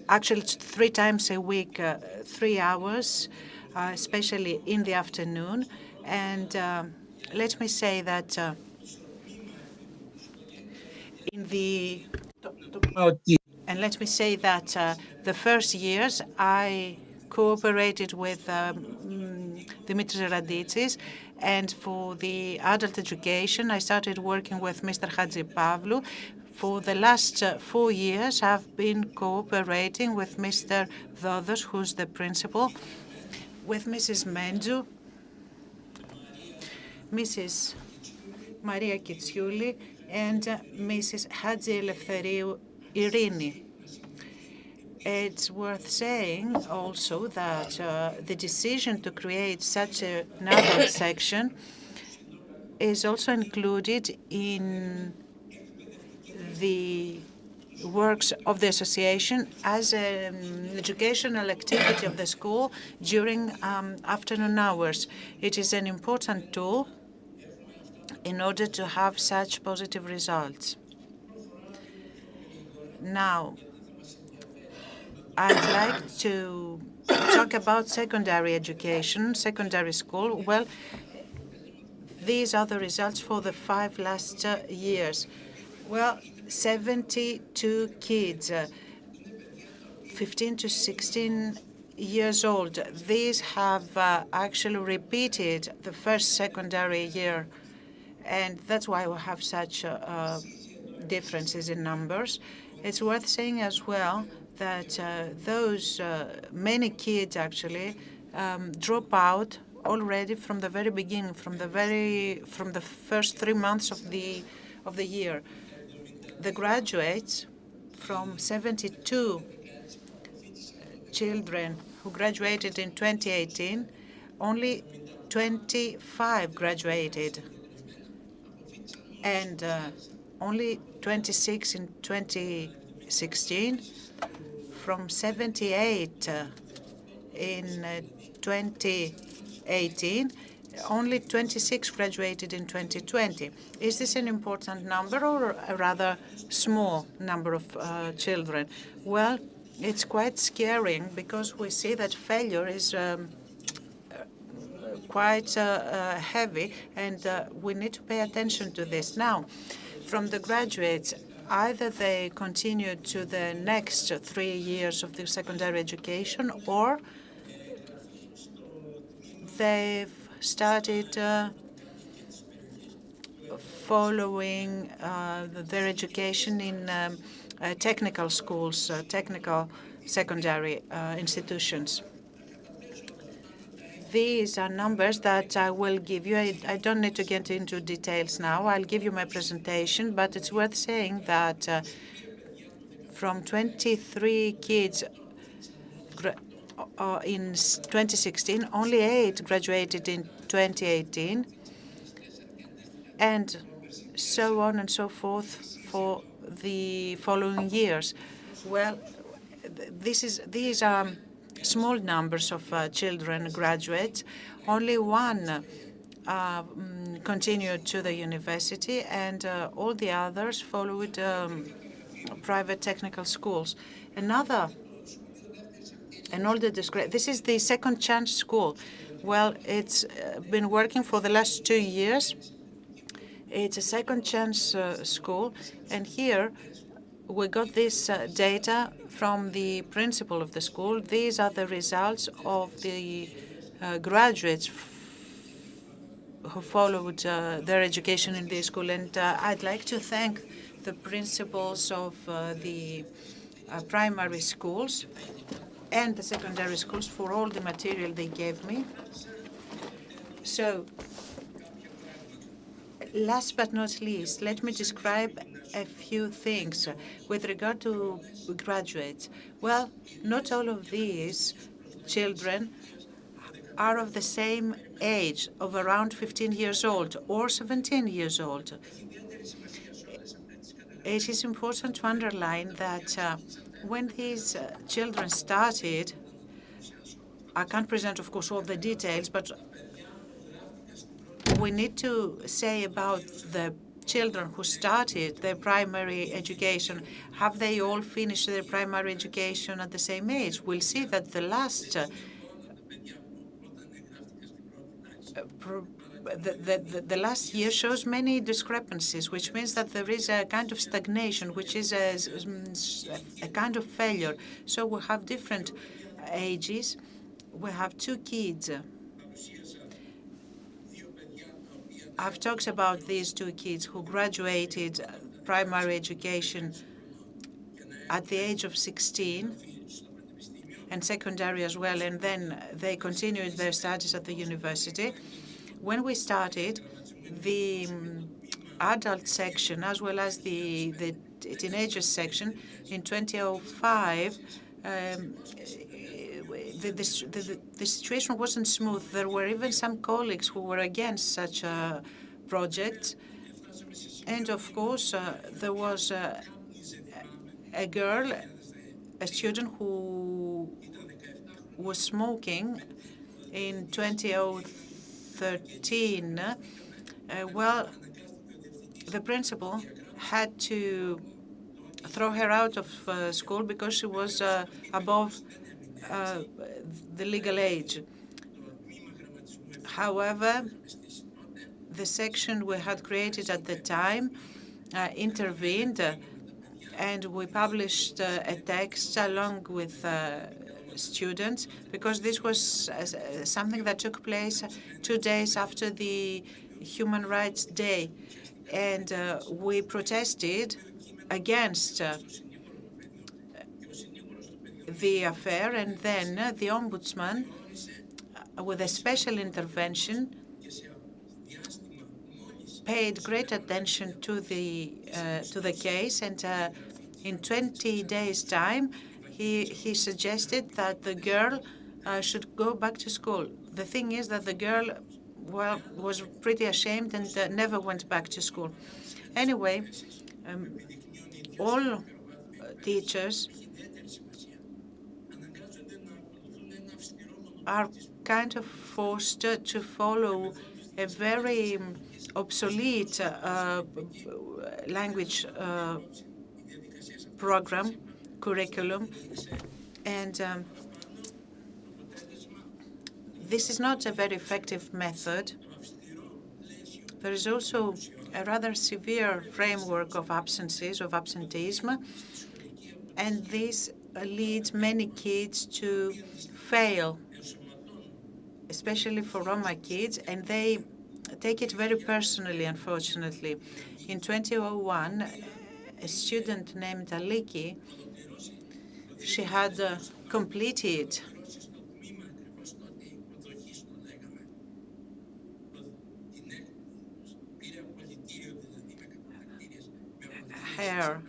S6: actually it's 3 times a week, 3 hours, especially in the afternoon. And let me say that the first years I cooperated with Dimitris Raditsis, and for the adult education I started working with Mr. Hadjipavlou. For the last 4 years I've been cooperating with Mr. Dodos, who's the principal, with Mrs. Mendju, Mrs. Maria Kitsiouli, and Mrs. Hadji Eleftheriou Irini. It's worth saying also that the decision to create such an adult section is also included in the works of the association as an educational activity of the school during afternoon hours. It is an important tool in order to have such positive results. Now, I'd like to talk about secondary education, secondary school. Well, these are the results for the 5 last years. Well, 72 kids, 15 to 16 years old. These have actually repeated the first secondary year, and that's why we have such differences in numbers. It's worth saying as well that those many kids actually drop out already from the very beginning, from the first 3 months of the year. The graduates, from 72 children who graduated in 2018, only 25 graduated, and only 26 in 2016, from 78 in 2018, only 26 graduated in 2020. Is this an important number or a rather small number of children? Well, it's quite scaring because we see that failure is quite heavy, and we need to pay attention to this. Now, from the graduates, either they continue to the next 3 years of their secondary education, or they've started following their education in technical schools, technical secondary institutions. These are numbers that I will give you. I don't need to get into details now. I'll give you my presentation, but it's worth saying that from 23 kids in 2016, only 8 graduated in 2018, and so on and so forth for the following years. Well, these are small numbers of children graduates. Only one continued to the university, and all the others followed private technical schools. An older description. This is the Second Chance School. Well, it's been working for the last 2 years. It's a second chance school, and here we got this data from the principal of the school. These are the results of the graduates who followed their education in this school, and I'd like to thank the principals of the primary schools and the secondary schools for all the material they gave me. So, last but not least, let me describe a few things with regard to graduates. Well, not all of these children are of the same age, of around 15 years old or 17 years old. It is important to underline that when these children started, I can't present, of course, all the details, but we need to say about the children who started their primary education. Have they all finished their primary education at the same age? We'll see that the last the last year shows many discrepancies, which means that there is a kind of stagnation, which is a kind of failure. So we have different ages. We have 2 kids. I've talked about these 2 kids who graduated primary education at the age of 16, and secondary as well, and then they continued their studies at the university. When we started, the adult section as well as the teenagers section in 2005, the situation wasn't smooth. There were even some colleagues who were against such projects, and of course there was a girl, a student who was smoking in 2013. Well, the principal had to throw her out of school because she was above the legal age. However, the section we had created at the time intervened, and we published a text along with students, because this was something that took place 2 days after the Human Rights Day. And we protested against the affair, and then the Ombudsman, with a special intervention, paid great attention to the case, and in 20 days' time, he suggested that the girl should go back to school. The thing is that the girl, well, was pretty ashamed and never went back to school. Anyway, all teachers are kind of forced to follow a very obsolete language program, curriculum, and this is not a very effective method. There is also a rather severe framework of absences, of absenteeism, and this leads many kids to fail, especially for Roma kids, and they take it very personally, unfortunately. In 2001, a student named Aliki, she had completed her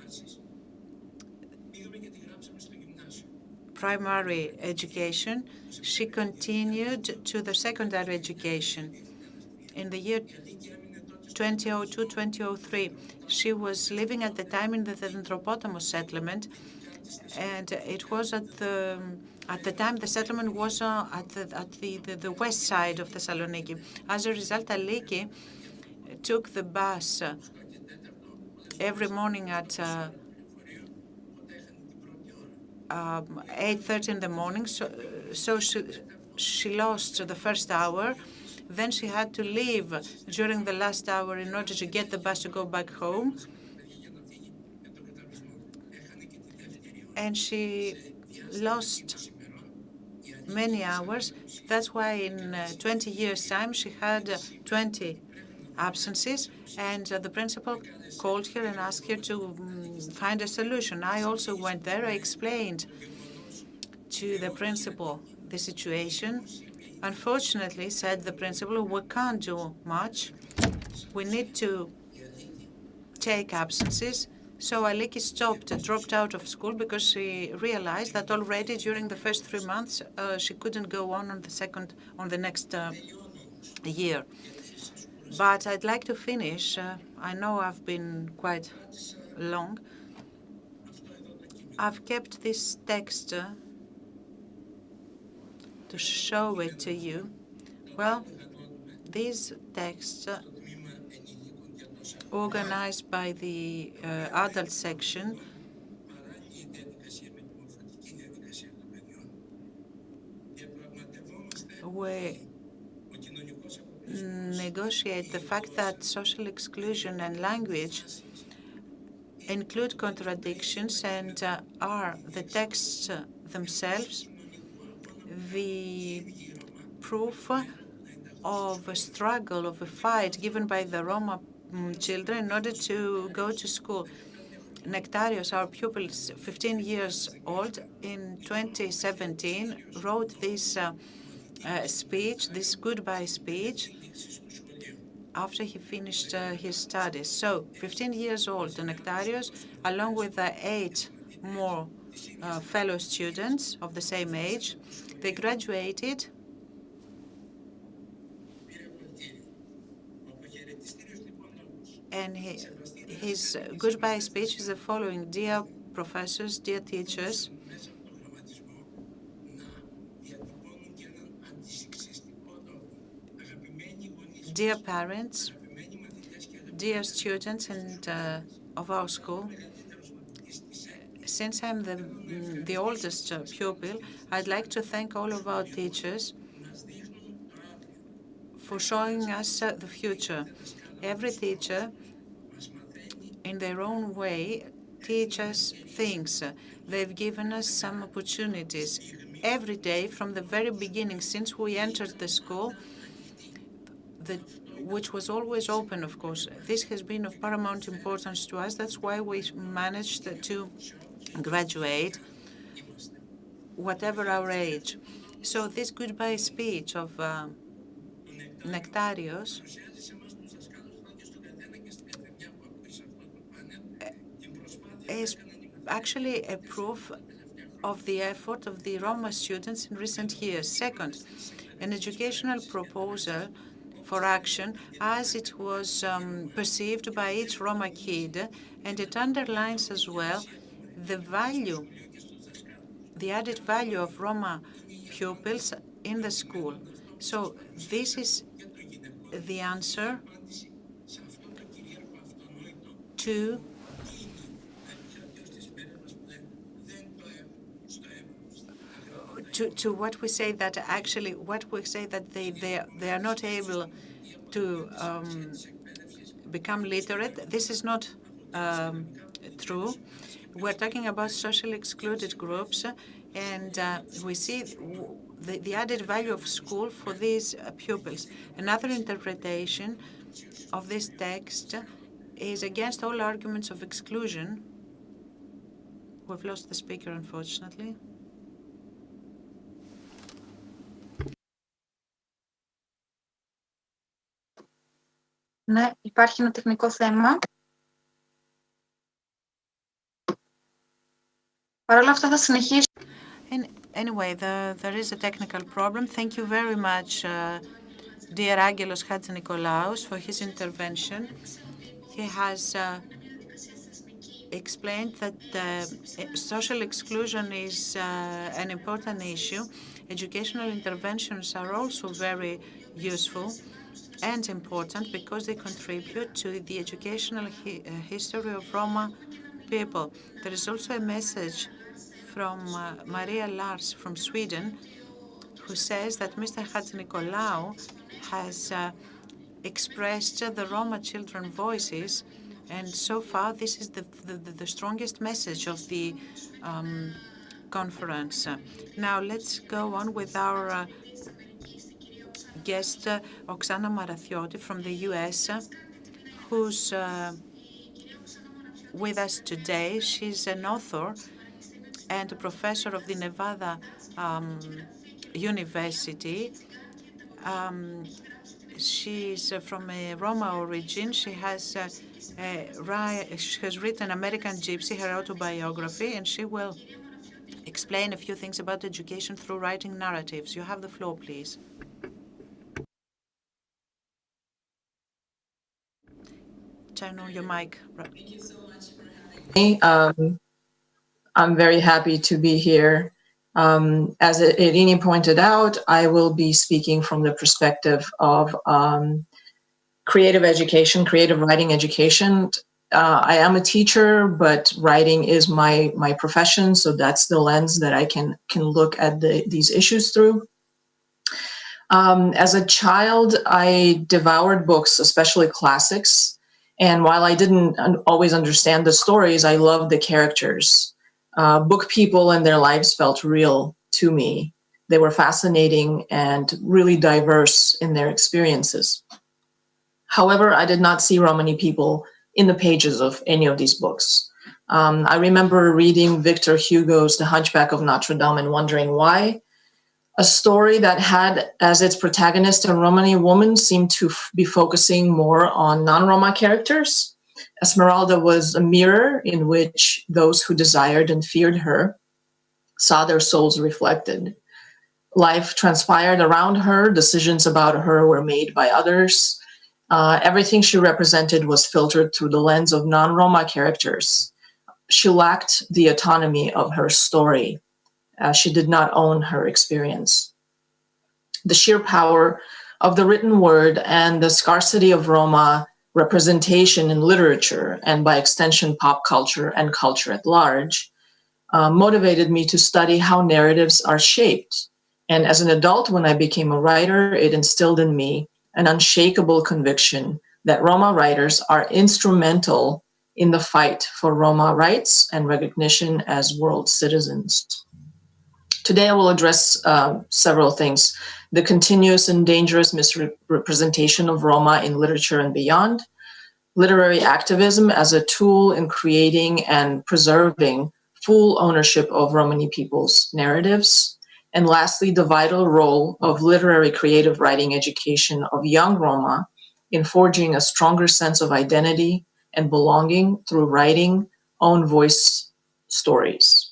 S6: primary education. She continued to the secondary education. In the year 2002-2003, she was living at the time in the Anthropotamos settlement, and it was at the time the settlement was at the west side of Thessaloniki. As a result, Aliki took the bus every morning at 8:30 in the morning, so she lost the first hour. Then she had to leave during the last hour in order to get the bus to go back home. And she lost many hours. That's why in 20 years' time she had 20 absences, and the principal called her and asked her to find a solution. I also went there. I explained to the principal the situation. Unfortunately, said the principal, we can't do much. We need to take absences. So Aliki dropped out of school because she realized that already during the first 3 months she couldn't go on the next year. But I'd like to finish. I know I've been quite long. I've kept this text to show it to you. Well, these texts organized by the adult section we negotiate the fact that social exclusion and language include contradictions and are the texts themselves the proof of a struggle, of a fight given by the Roma children in order to go to school. Nectarios, our pupil, 15 years old, in 2017 wrote this speech, this goodbye speech, after he finished his studies. So, 15 years old, Nectarios, along with 8 more fellow students of the same age, they graduated and his goodbye speech is the following: Dear professors, dear teachers, dear parents, dear students and of our school, since I'm the oldest pupil, I'd like to thank all of our teachers for showing us the future. Every teacher, in their own way, teach us things. They've given us some opportunities. every day from the very beginning, since we entered the school, which was always open, of course. This has been of paramount importance to us. That's why we managed to graduate, whatever our age. So this goodbye speech of Nectarios is actually a proof of the effort of the Roma students in recent years. Second, an educational proposal for action as it was perceived by each Roma kid, and it underlines as well the value, the added value of Roma pupils in the school. So this is the answer to what we say that actually they are not able to become literate. This is not true. We're talking about socially excluded groups, and we see the added value of school for these pupils. Another interpretation of this text is against all arguments of exclusion. We've lost the speaker, unfortunately.
S15: Ναι, υπάρχει ένα τεχνικό θέμα. Παρ' όλα αυτά θα συνεχίσω.
S6: Anyway, there is a technical problem. Thank you very much, dear Angelos Hatzinikolaou, for his intervention. He has explained that social exclusion is an important issue. Educational interventions are also very useful and important because they contribute to the educational history of Roma people. There is also a message from Maria Lars from Sweden, who says that Mr. Hatzinikolaou has expressed the Roma children voices, and so far this is the strongest message of the conference. Now let's go on with our guest, Oksana Marathioti from the US, who's with us today. She's an author and a professor of the Nevada University. She's from a Roma origin. She has written American Gypsy, her autobiography, and she will explain a few things about education through writing narratives. You have the floor, please. Turn on your mic.
S16: Thank you so much for having me. I'm very happy to be here. As Irini pointed out, I will be speaking from the perspective of creative education, creative writing education. I am a teacher, but writing is my profession, so that's the lens that I can look at these issues through. As a child, I devoured books, especially classics, and while I didn't always understand the stories, I loved the characters. Book people and their lives felt real to me. They were fascinating and really diverse in their experiences. However, I did not see Romani people in the pages of any of these books. I remember reading Victor Hugo's The Hunchback of Notre Dame and wondering why. A story that had as its protagonist a Romani woman seemed to be focusing more on non-Roma characters. Esmeralda was a mirror in which those who desired and feared her saw their souls reflected. Life transpired around her, decisions about her were made by others. Everything she represented was filtered through the lens of non-Roma characters. She lacked the autonomy of her story. She did not own her experience. The sheer power of the written word and the scarcity of Roma representation in literature, and by extension pop culture and culture at large, motivated me to study how narratives are shaped. And as an adult, when I became a writer, it instilled in me an unshakable conviction that Roma writers are instrumental in the fight for Roma rights and recognition as world citizens. Today I will address several things: the continuous and dangerous misrepresentation of Roma in literature and beyond, literary activism as a tool in creating and preserving full ownership of Romani people's narratives, and lastly, the vital role of literary creative writing education of young Roma in forging a stronger sense of identity and belonging through writing own voice stories.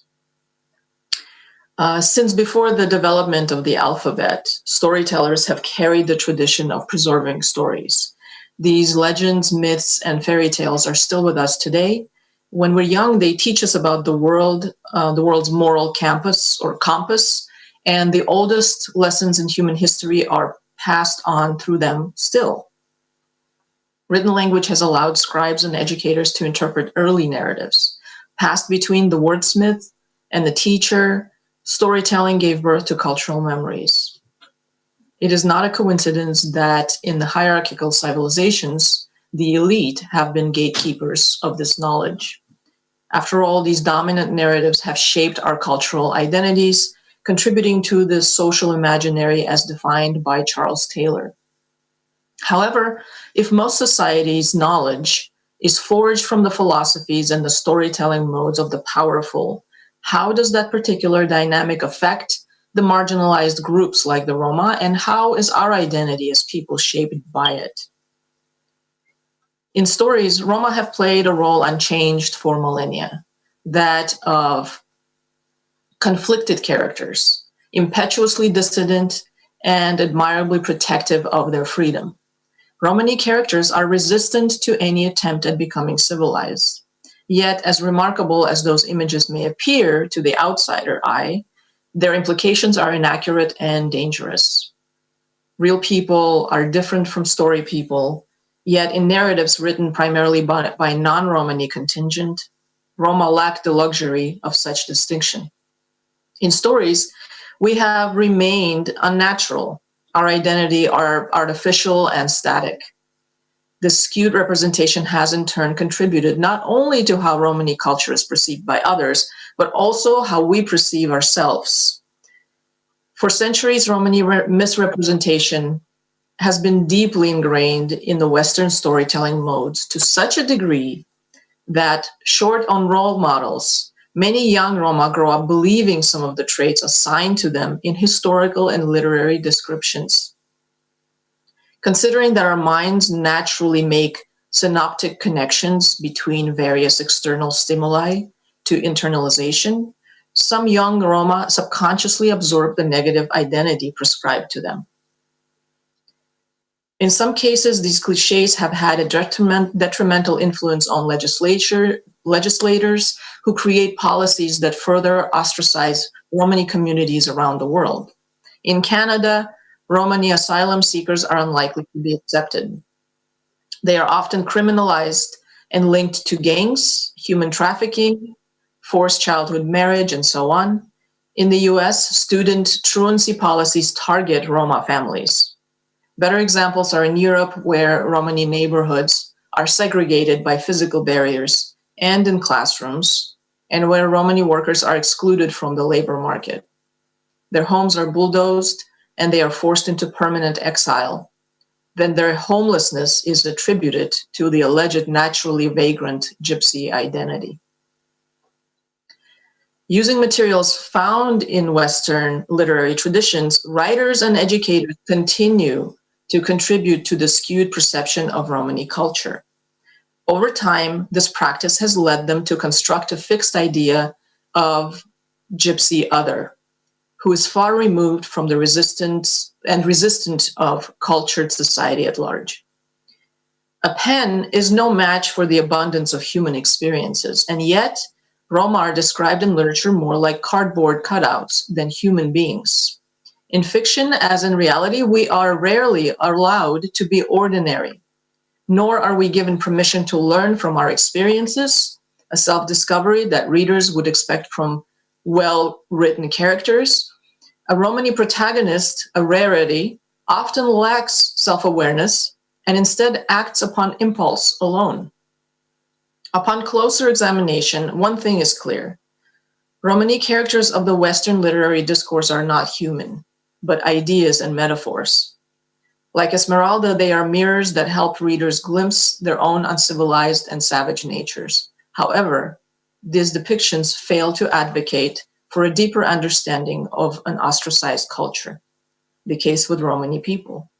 S16: Since before the development of the alphabet, storytellers have carried the tradition of preserving stories. These legends, myths, and fairy tales are still with us today. When we're young, they teach us about the world, the world's moral compass, and the oldest lessons in human history are passed on through them still. Written language has allowed scribes and educators to interpret early narratives. Passed between the wordsmith and the teacher, storytelling gave birth to cultural memories. It is not a coincidence that in the hierarchical civilizations, the elite have been gatekeepers of this knowledge. After all, these dominant narratives have shaped our cultural identities, contributing to the social imaginary as defined by Charles Taylor. However, if most societies' knowledge is forged from the philosophies and the storytelling modes of the powerful, how does that particular dynamic affect the marginalized groups like the Roma, and how is our identity as people shaped by it? In stories, Roma have played a role unchanged for millennia, that of conflicted characters, impetuously dissident and admirably protective of their freedom. Romani characters are resistant to any attempt at becoming civilized. Yet, as remarkable as those images may appear to the outsider eye, their implications are inaccurate and dangerous. Real people are different from story people, yet in narratives written primarily by non-Romani contingent, Roma lack the luxury of such distinction. In stories, we have remained unnatural. Our identity are artificial and static. This skewed representation has in turn contributed not only to how Romani culture is perceived by others, but also how we perceive ourselves. For centuries, Romani misrepresentation has been deeply ingrained in the Western storytelling modes to such a degree that, short on role models, many young Roma grow up believing some of the traits assigned to them in historical and literary descriptions. Considering that our minds naturally make synoptic connections between various external stimuli to internalization, some young Roma subconsciously absorb the negative identity prescribed to them. In some cases, these cliches have had a detrimental influence on legislators who create policies that further ostracize Romani communities around the world. In Canada, Romani asylum seekers are unlikely to be accepted. They are often criminalized and linked to gangs, human trafficking, forced childhood marriage, and so on. In the US, student truancy policies target Roma families. Better examples are in Europe, where Romani neighborhoods are segregated by physical barriers, and in classrooms, and where Romani workers are excluded from the labor market. Their homes are bulldozed, and they are forced into permanent exile. Then their homelessness is attributed to the alleged naturally vagrant gypsy identity. Using materials found in Western literary traditions, writers and educators continue to contribute to the skewed perception of Romani culture. Over time, this practice has led them to construct a fixed idea of gypsy other, who is far removed from the resistant of cultured society at large. A pen is no match for the abundance of human experiences, and yet Roma are described in literature more like cardboard cutouts than human beings. In fiction, as in reality, we are rarely allowed to be ordinary, nor are we given permission to learn from our experiences, a self-discovery that readers would expect from well-written characters. A Romani protagonist, a rarity, often lacks self-awareness and instead acts upon impulse alone. Upon closer examination, one thing is clear. Romani characters of the Western literary discourse are not human, but ideas and metaphors. Like Esmeralda, they are mirrors that help readers glimpse their own uncivilized and savage natures. However, these depictions fail to advocate for a deeper understanding of an ostracized culture. The case with Romani people.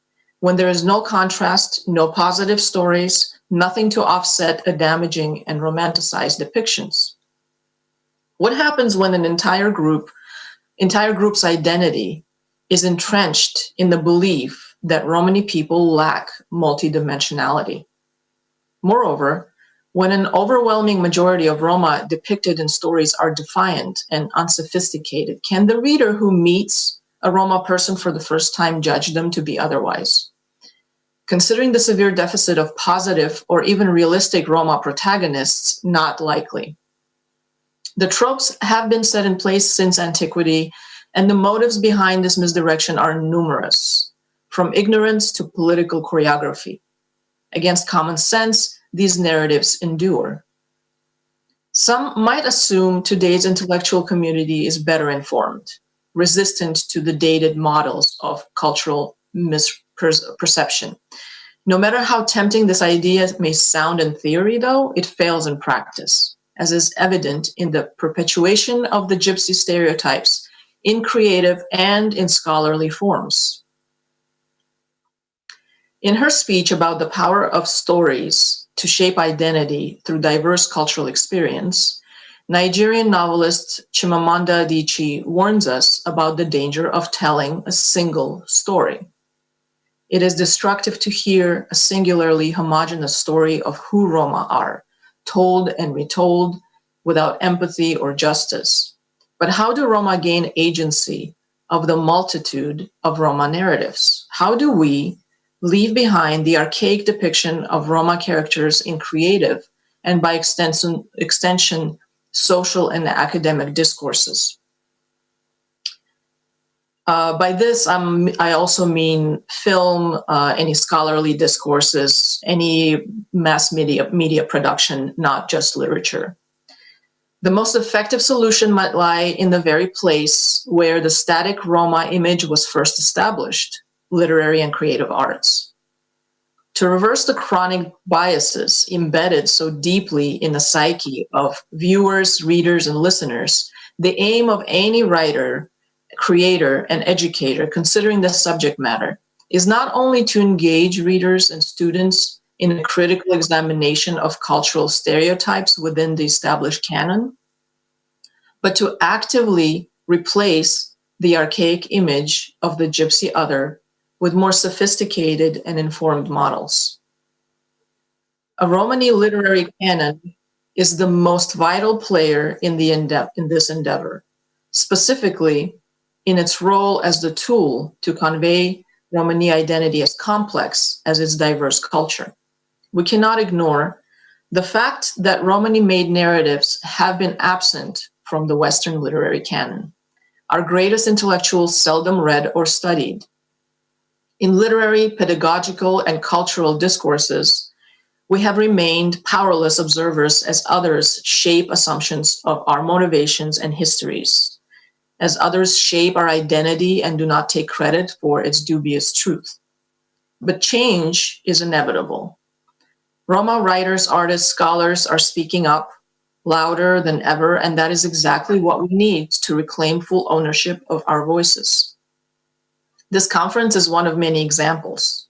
S16: When there is no contrast, no positive stories, nothing to offset a damaging and romanticized depictions. What happens when an entire group's identity is entrenched in the belief that Romani people lack multidimensionality? Moreover, when an overwhelming majority of Roma depicted in stories are defiant and unsophisticated, can the reader who meets a Roma person for the first time judge them to be otherwise? Considering the severe deficit of positive or even realistic Roma protagonists, not likely. The tropes have been set in place since antiquity, and the motives behind this misdirection are numerous, from ignorance to political choreography. Against common sense, these narratives endure. Some might assume today's intellectual community is better informed, resistant to the dated models of cultural misperception. No matter how tempting this idea may sound in theory, though, it fails in practice, as is evident in the perpetuation of the gypsy stereotypes in creative and in scholarly forms. In her speech about the power of stories to shape identity through diverse cultural experience, Nigerian novelist Chimamanda Adichie warns us about the danger of telling a single story. It is destructive to hear a singularly homogeneous story of who Roma are, told and retold without empathy or justice. But how do Roma gain agency of the multitude of Roma narratives? How do we leave behind the archaic depiction of Roma characters in creative and by extension social and academic discourses? By this, I also mean film, any scholarly discourses, any mass media production, not just literature. The most effective solution might lie in the very place where the static Roma image was first established, literary and creative arts. To reverse the chronic biases embedded so deeply in the psyche of viewers, readers, and listeners, the aim of any writer, creator, and educator considering the subject matter is not only to engage readers and students in a critical examination of cultural stereotypes within the established canon, but to actively replace the archaic image of the gypsy other with more sophisticated and informed models. A Romani literary canon is the most vital player in this endeavor, specifically in its role as the tool to convey Romani identity as complex as its diverse culture. We cannot ignore the fact that Romani-made narratives have been absent from the Western literary canon. Our greatest intellectuals seldom read or studied. In literary, pedagogical, and cultural discourses, we have remained powerless observers as others shape assumptions of our motivations and histories, as others shape our identity and do not take credit for its dubious truth. But change is inevitable. Roma writers, artists, scholars are speaking up louder than ever, and that is exactly what we need to reclaim full ownership of our voices. This conference is one of many examples.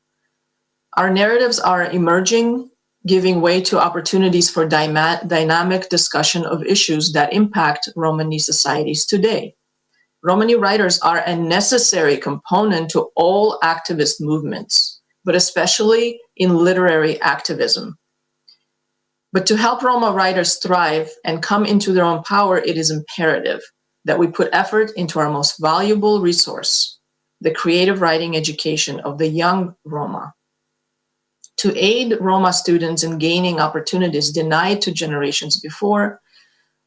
S16: Our narratives are emerging, giving way to opportunities for dynamic discussion of issues that impact Romani societies today. Romani writers are a necessary component to all activist movements, but especially in literary activism. But to help Roma writers thrive and come into their own power, it is imperative that we put effort into our most valuable resource, the creative writing education of the young Roma. To aid Roma students in gaining opportunities denied to generations before,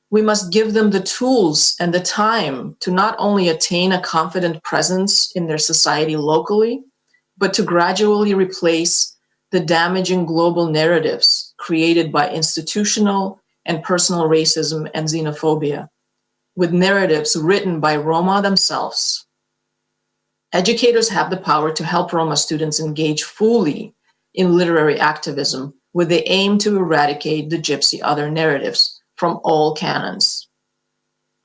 S16: we must give them the tools and the time to not only attain a confident presence in their society locally, but to gradually replace the damaging global narratives created by institutional and personal racism and xenophobia. with narratives written by Roma themselves. Educators have the power to help Roma students engage fully in literary activism with the aim to eradicate the Gypsy other narratives from all canons.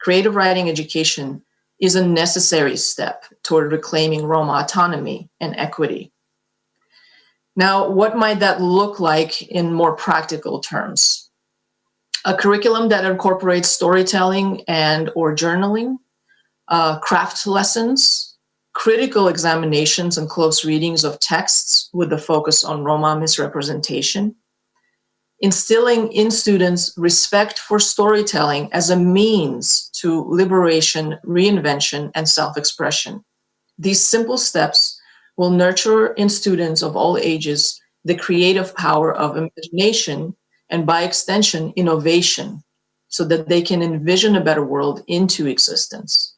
S16: Creative writing education is a necessary step toward reclaiming Roma autonomy and equity. Now, what might that look like in more practical terms? A curriculum that incorporates storytelling and or journaling, craft lessons, critical examinations and close readings of texts with the focus on Roma misrepresentation, instilling in students respect for storytelling as a means to liberation, reinvention, and self-expression. These simple steps will nurture in students of all ages the creative power of imagination and, by extension, innovation, so that they can envision a better world into existence.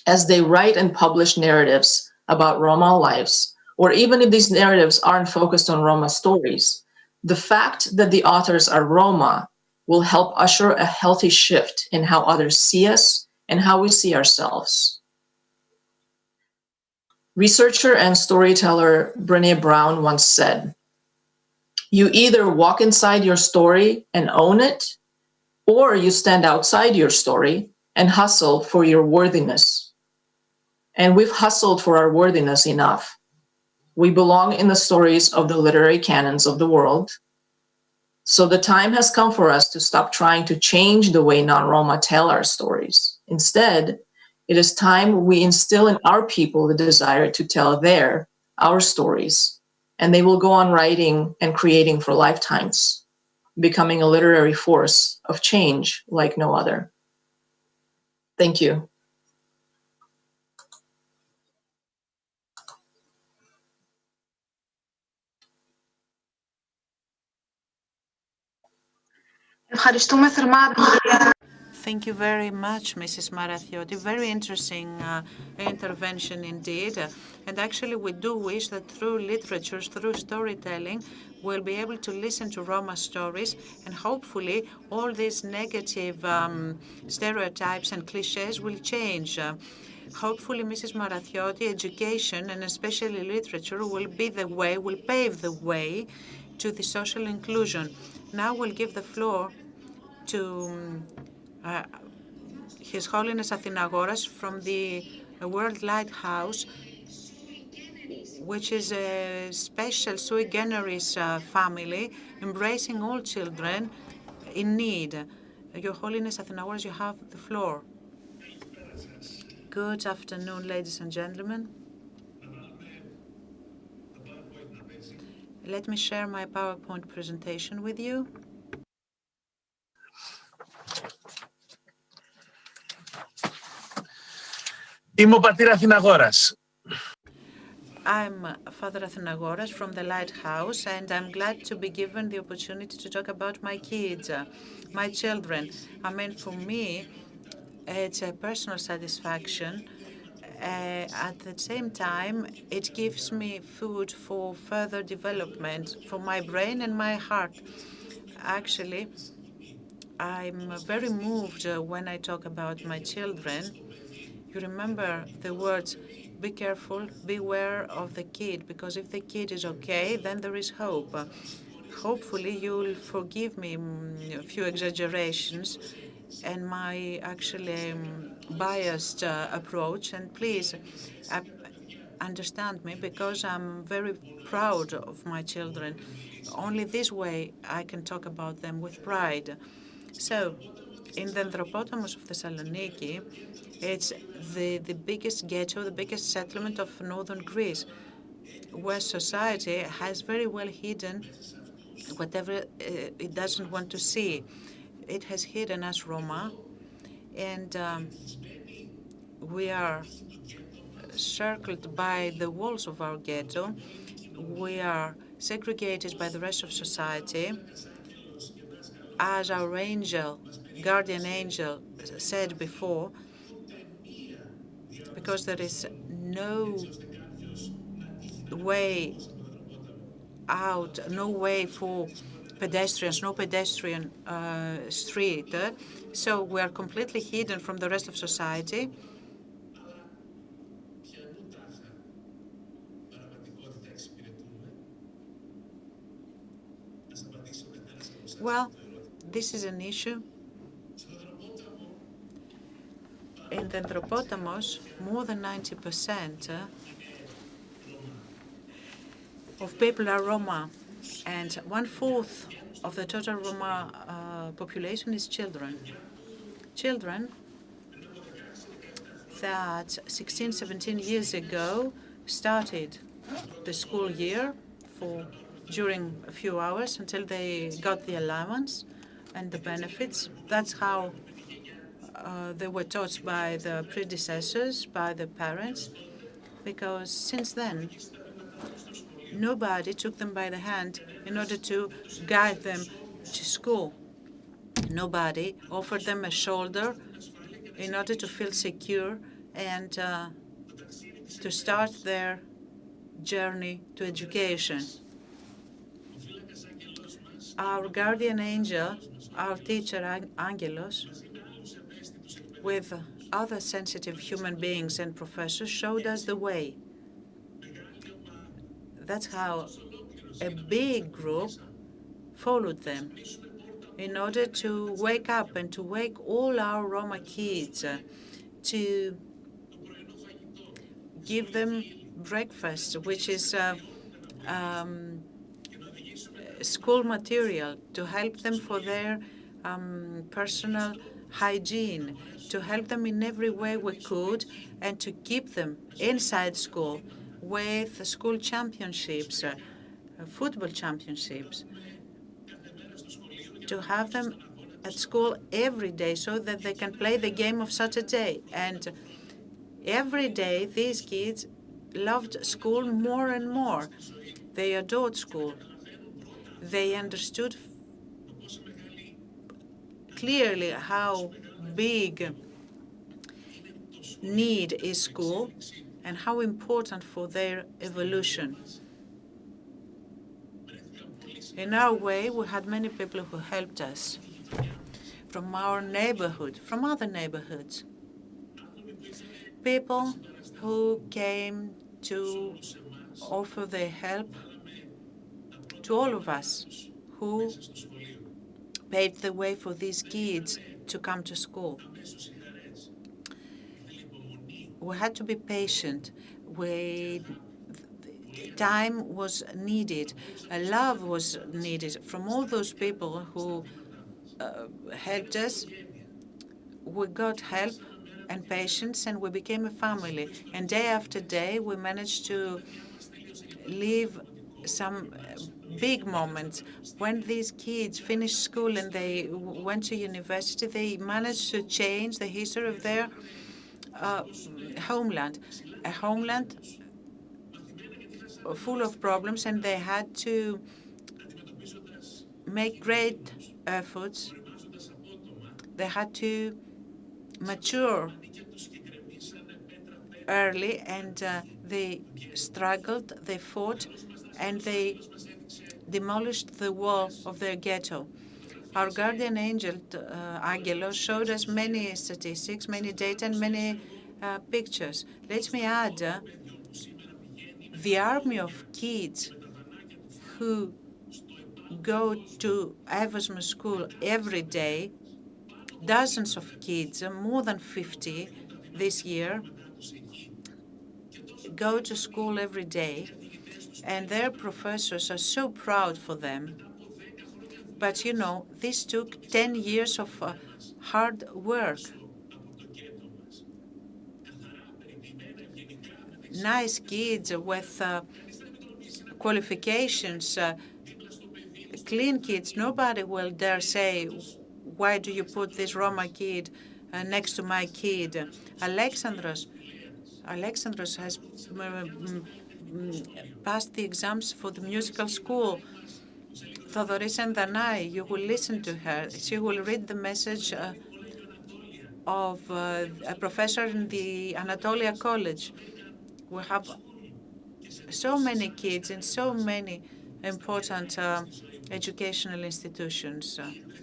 S16: As they write and publish narratives about Roma lives, or even if these narratives aren't focused on Roma stories, the fact that the authors are Roma will help usher a healthy shift in how others see us and how we see ourselves. Researcher and storyteller Brené Brown once said, "You either walk inside your story and own it, or you stand outside your story and hustle for your worthiness." And we've hustled for our worthiness enough. We belong in the stories of the literary canons of the world. So the time has come for us to stop trying to change the way non-Roma tell our stories. Instead, it is time we instill in our people the desire to tell our stories, and they will go on writing and creating for lifetimes, becoming a literary force of change like no other. Thank you.
S15: Ευχαριστούμε θερμά.
S6: Thank you very much, Mrs. Marathioti. Very interesting intervention indeed. And actually, we do wish that through literature, through storytelling, we'll be able to listen to Roma stories, and hopefully all these negative stereotypes and cliches will change. Hopefully, Mrs. Marathioti, education, and especially literature, will be the way, will pave the way to the social inclusion. Now we'll give the floor to His Holiness Athinagoras from the World Lighthouse, which is a special sui generis family embracing all children in need. Your Holiness Athinagoras, you have the floor. Good afternoon, ladies and gentlemen. Let me share my PowerPoint presentation with you.
S17: Είμαι ο πατήρ Αθηναγόρας.
S6: I'm Father Athinagoras from the Lighthouse, and I'm glad to be given the opportunity to talk about my kids, my children. I mean, for me, it's a personal satisfaction. At the same time, it gives me food for further development for my brain and my heart. Actually, I'm very moved when I talk about my children. You remember the words, be careful, beware of the kid, because if the kid is okay, then there is hope. Hopefully you'll forgive me a few exaggerations and my actually biased approach, and please understand me, because I'm very proud of my children. Only this way I can talk about them with pride. So, in the Anthropotamos of Thessaloniki, it's the biggest ghetto, the biggest settlement of northern Greece, where society has very well hidden whatever it doesn't want to see. It has hidden us Roma, and we are circled by the walls of our ghetto. We are segregated by the rest of society. As our angel, guardian angel, said before, because there is no way out, no way for pedestrians, no pedestrian street. So we are completely hidden from the rest of society. Well, this is an issue. In the Anthropotamos, more than 90% of people are Roma, and 1/4 of the total Roma population is children. Children that 16, 17 years ago started the school year during a few hours until they got the allowance and the benefits. That's how they were taught by the predecessors, by the parents, because since then, nobody took them by the hand in order to guide them to school. Nobody offered them a shoulder in order to feel secure and to start their journey to education. Our guardian angel, our teacher Angelos, with other sensitive human beings and professors, showed us the way. That's how a big group followed them in order to wake up and to wake all our Roma kids, to give them breakfast, which is school material, to help them for their personal hygiene, to help them in every way we could, and to keep them inside school with school championships, football championships, to have them at school every day so that they can play the game of Saturday. And every day, these kids loved school more and more. They adored school. They understood clearly how big need is school and how important for their evolution. In our way, we had many people who helped us from our neighborhood, from other neighborhoods. People who came to offer their help to all of us who paved the way for these kids to come to school. We had to be patient. Time was needed. Love was needed from all those people who helped us. We got help and patience, and we became a family. And day after day, we managed to live some big moments. When these kids finished school and they went to university, they managed to change the history of their homeland, a homeland full of problems, and they had to make great efforts. They had to mature early, and they struggled, they fought, and they demolished the wall of their ghetto. Our guardian angel, Angelos, showed us many statistics, many data, and many pictures. Let me add the army of kids who go to Evosma school every day, dozens of kids, more than 50 this year, go to school every day, and their professors are so proud for them. But you know, this took 10 years of hard work. Nice kids with qualifications, clean kids. Nobody will dare say, why do you put this Roma kid next to my kid? Alexandros has passed the exams for the musical school. Thodoris and Danai, you will listen to her. She will read the message of a professor in the Anatolia College. We have so many kids in so many important educational institutions.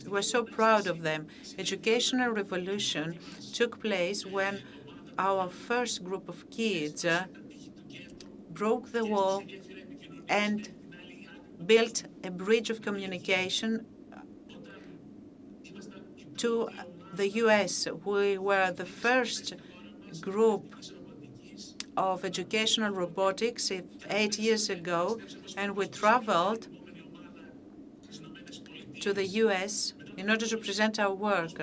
S6: We're so proud of them. Educational revolution took place when our first group of kids broke the wall and built a bridge of communication to the US. We were the first group of educational robotics 8 years ago, and we traveled to the US in order to present our work.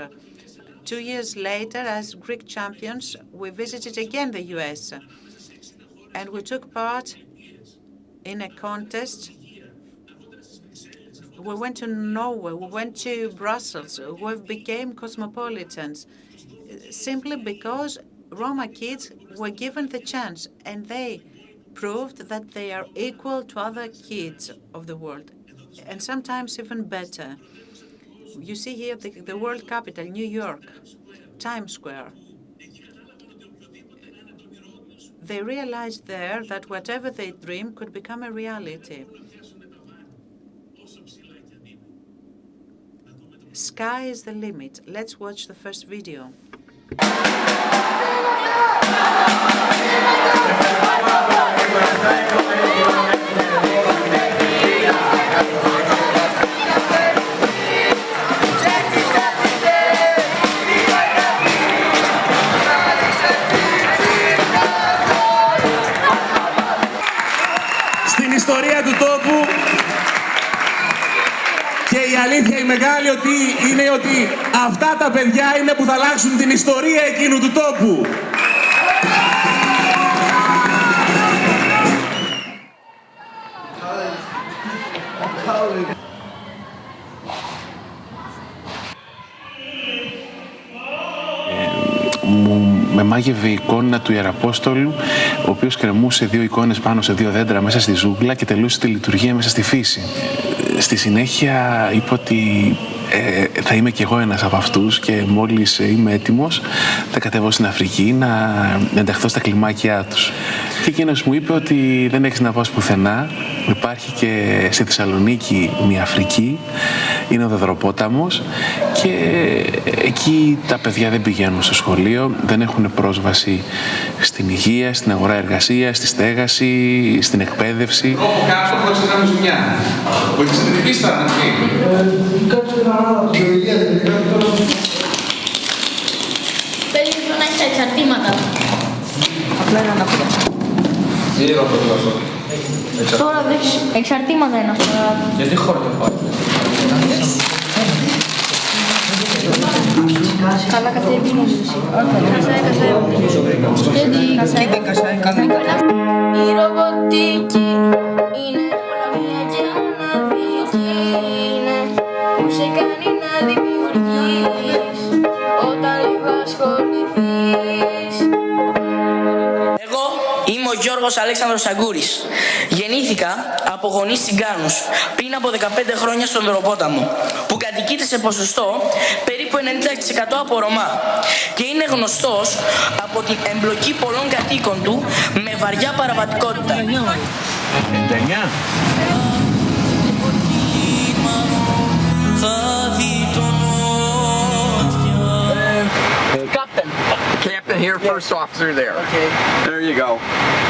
S6: 2 years later, as Greek champions, we visited again the US, and we took part in a contest. We went to Norway, we went to Brussels, we became cosmopolitans, simply because Roma kids were given the chance, and they proved that they are equal to other kids of the world, and sometimes even better. You see here the world capital, New York, Times Square. They realized there that whatever they dream could become a reality. Sky is the limit. Let's watch the first video.
S17: Στην ιστορία του τόπου, και η αλήθεια η μεγάλη είναι ότι αυτά τα παιδιά είναι που θα αλλάξουν την ιστορία εκείνου του τόπου.
S18: Με μάγευε η εικόνα του Ιεραπόστολου, ο οποίος κρεμούσε 2 εικόνες πάνω σε 2 δέντρα μέσα στη ζούγκλα και τελούσε τη λειτουργία μέσα στη φύση. Στη συνέχεια είπε ότι θα είμαι κι εγώ ένας από αυτούς και μόλις είμαι έτοιμος θα κατέβω στην Αφρική να ενταχθώ στα κλιμάκια τους. Και εκείνος μου είπε ότι δεν έχεις να πας πουθενά, υπάρχει και στη Θεσσαλονίκη μια Αφρική, είναι ο Δεδροπόταμος και εκεί τα παιδιά δεν πηγαίνουν στο σχολείο, δεν έχουν πρόσβαση στην υγεία, στην αγορά εργασίας, στη στέγαση, στην εκπαίδευση.
S17: Κάπου χωρίς να κάνουμε ζημιά. Βοηθήσατε την πίστα, να
S19: Θέλεις να έχεις τα εξαρτήματα. Απλά είναι ανάπηρα.
S17: Τι είναι αυτό.
S19: Τώρα δεις, εξαρτήματα είναι αυτό.
S17: Γιατί χώρο το πάει.
S19: Καλά κατεβίνεις. Η ρομποτική είναι μια και αναδική είναι που σε κάνει να δημιουργείς όταν λίγο ασχοληθείς.
S20: Εγώ είμαι ο Γιώργος Αλέξανδρος Αγκούρης. Γεννήθηκα από γονείς Τσιγκάνους πριν από 15 χρόνια στον Δροπόταμο, που κατοικείται σε ποσοστό περίπου 90% από Ρωμά και είναι γνωστός από την εμπλοκή πολλών κατοίκων του με βαριά παραβατικότητα.
S17: 99.
S21: Captain. Captain here, first officer there.
S20: Okay.
S21: There you go.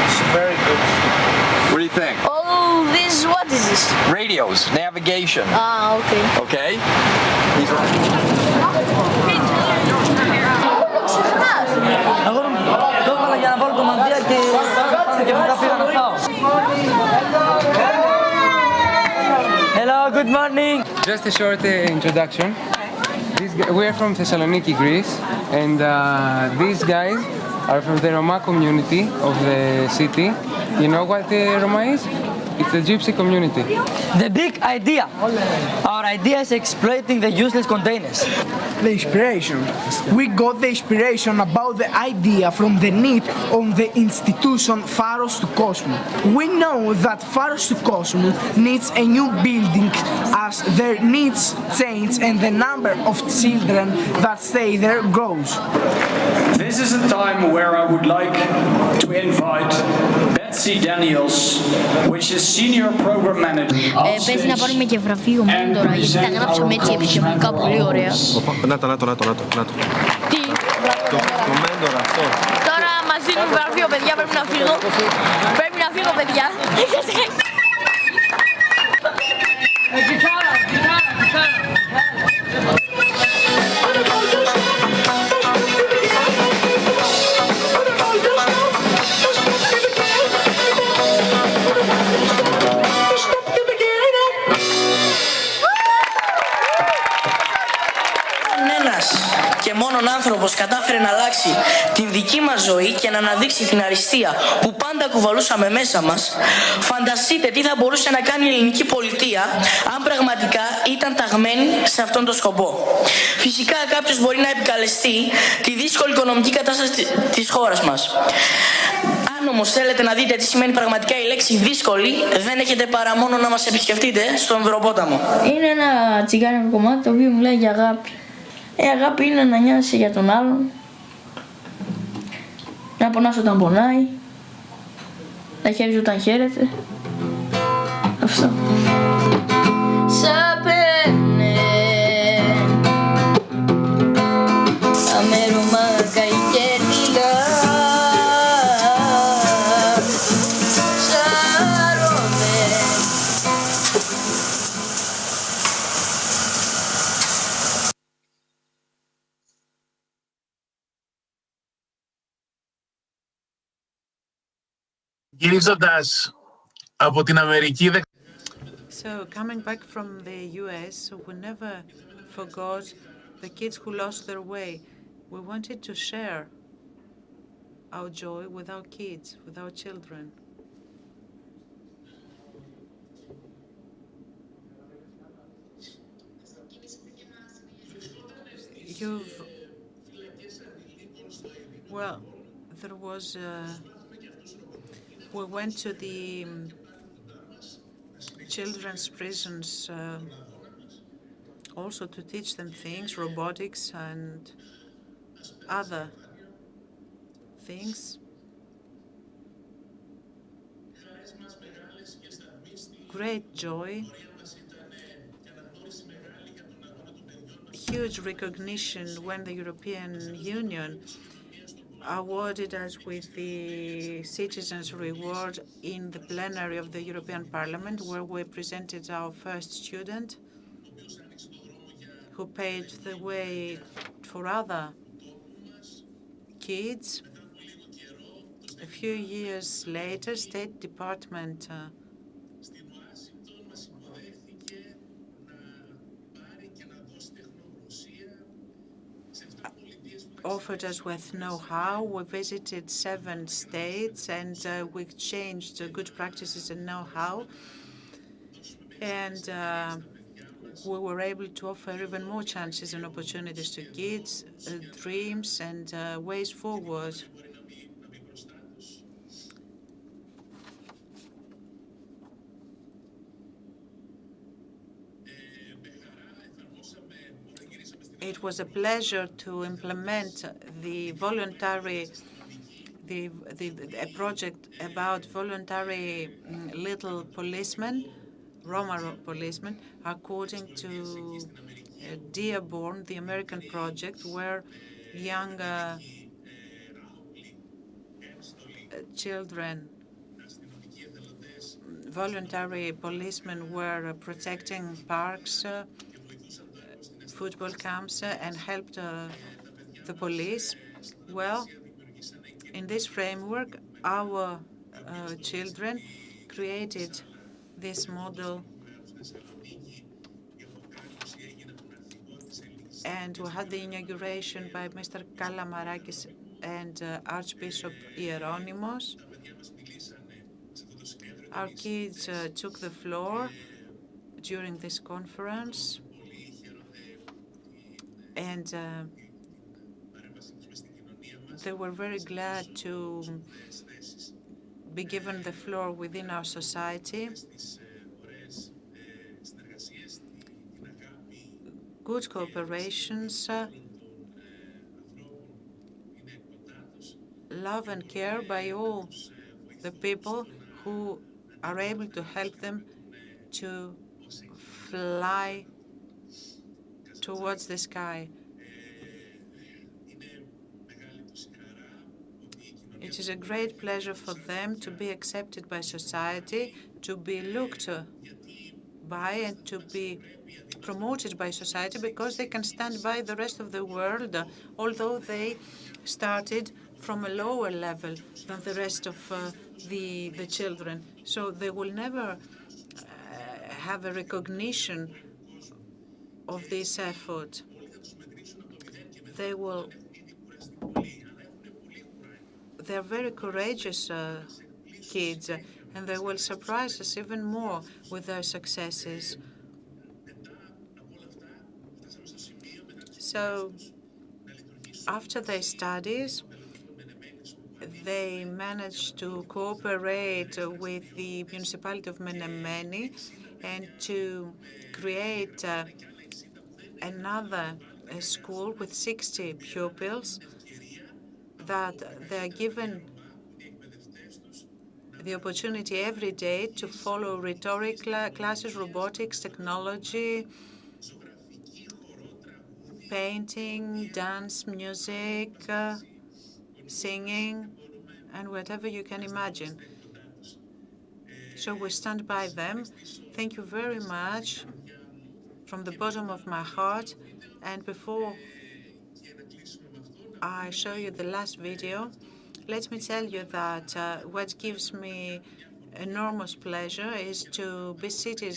S20: It's very good.
S21: What do you think?
S19: Oh, this, what is this?
S21: Radios, navigation.
S19: Ah, okay.
S21: Okay?
S20: Εγώ το έβαλα για να βάλω το μαντία και μετά πήγα να φάω. Hello, good morning.
S22: Just a short introduction. We are from Thessaloniki, Greece, and these guys are from the Roma community of the city. You know what Roma is? It's the gypsy community.
S20: The big idea. Our idea is exploiting the useless containers.
S23: The inspiration. We got the inspiration about the idea from the need on the institution Pharos to Cosmos. We know that Pharos to Cosmos needs a new building as their needs change and the number of children that stay there grows.
S24: This is a time where I would like to invite Beth
S4: Betsy Daniels, which is Senior Program Manager.
S19: Παίζει να πάρουμε και βραβείο μέντορα, γιατί τα γράψαμε έτσι επιστημονικά πολύ ωραία.
S3: Να το.
S19: Τι?
S3: Το μέντορα αυτό.
S19: Τώρα μας δίνουν βραβείο, παιδιά, πρέπει να φύγω. Πρέπει να φύγω, παιδιά.
S20: Και μόνον άνθρωπος κατάφερε να αλλάξει την δική μας ζωή και να αναδείξει την αριστεία που πάντα κουβαλούσαμε μέσα μας, φανταστείτε τι θα μπορούσε να κάνει η ελληνική πολιτεία αν πραγματικά ήταν ταγμένη σε αυτόν τον σκοπό. Φυσικά κάποιος μπορεί να επικαλεστεί τη δύσκολη οικονομική κατάσταση της χώρας μας. Αν όμως θέλετε να δείτε τι σημαίνει πραγματικά η λέξη δύσκολη, δεν έχετε παρά μόνο να μας επισκεφτείτε στον Ευρωπόταμο.
S19: Είναι ένα τσιγκάνικο κομμάτι το οποίο μιλάει για αγάπη. Αγάπη είναι να νοιάσει για τον άλλον, να πονάς όταν πονάει, να χαίρεσαι όταν χαίρεται. Αυτό. Σαπένε αμέρωμα καηκέρδιλα σαρώμε.
S17: Γυρίζοντας από την Αμερική.
S6: So coming back from the US, we never forgot the kids who lost their way. We wanted to share our joy with our kids, with our children. Well, there was we went to the children's prisons also to teach them things, robotics and other things. Great joy, huge recognition when the European Union awarded us with the Citizens' Reward in the plenary of the European Parliament, where we presented our first student who paved the way for other kids. A few years later, State Department offered us with know-how. We visited 7 states and we exchanged good practices and know-how. And we were able to offer even more chances and opportunities to kids, dreams and ways forward. It was a pleasure to implement the voluntary, a project about voluntary little policemen, Roma policemen, according to Dearborn, the American project, where young children, voluntary policemen were protecting parks, football camps and helped the police. Well, in this framework, our children created this model, and we had the inauguration by Mr. Kalamarakis and Archbishop Hieronymos. Our kids took the floor during this conference, and they were very glad to be given the floor within our society. Good cooperations, love and care by all the people who are able to help them to fly towards the sky. It is a great pleasure for them to be accepted by society, to be looked by and to be promoted by society because they can stand by the rest of the world, although they started from a lower level than the rest of the children. So they will never have a recognition of this effort. They're very courageous kids, and they will surprise us even more with their successes. So, after their studies, they managed to cooperate with the municipality of Panhellenic and to create another school with 60 pupils that they're given the opportunity every day to follow rhetoric classes, robotics, technology, painting, dance, music, singing, and whatever you can imagine. So we stand by them. Thank you very much from the bottom of my heart. And before I show you the last video, let me tell you that what gives me enormous pleasure is to be seated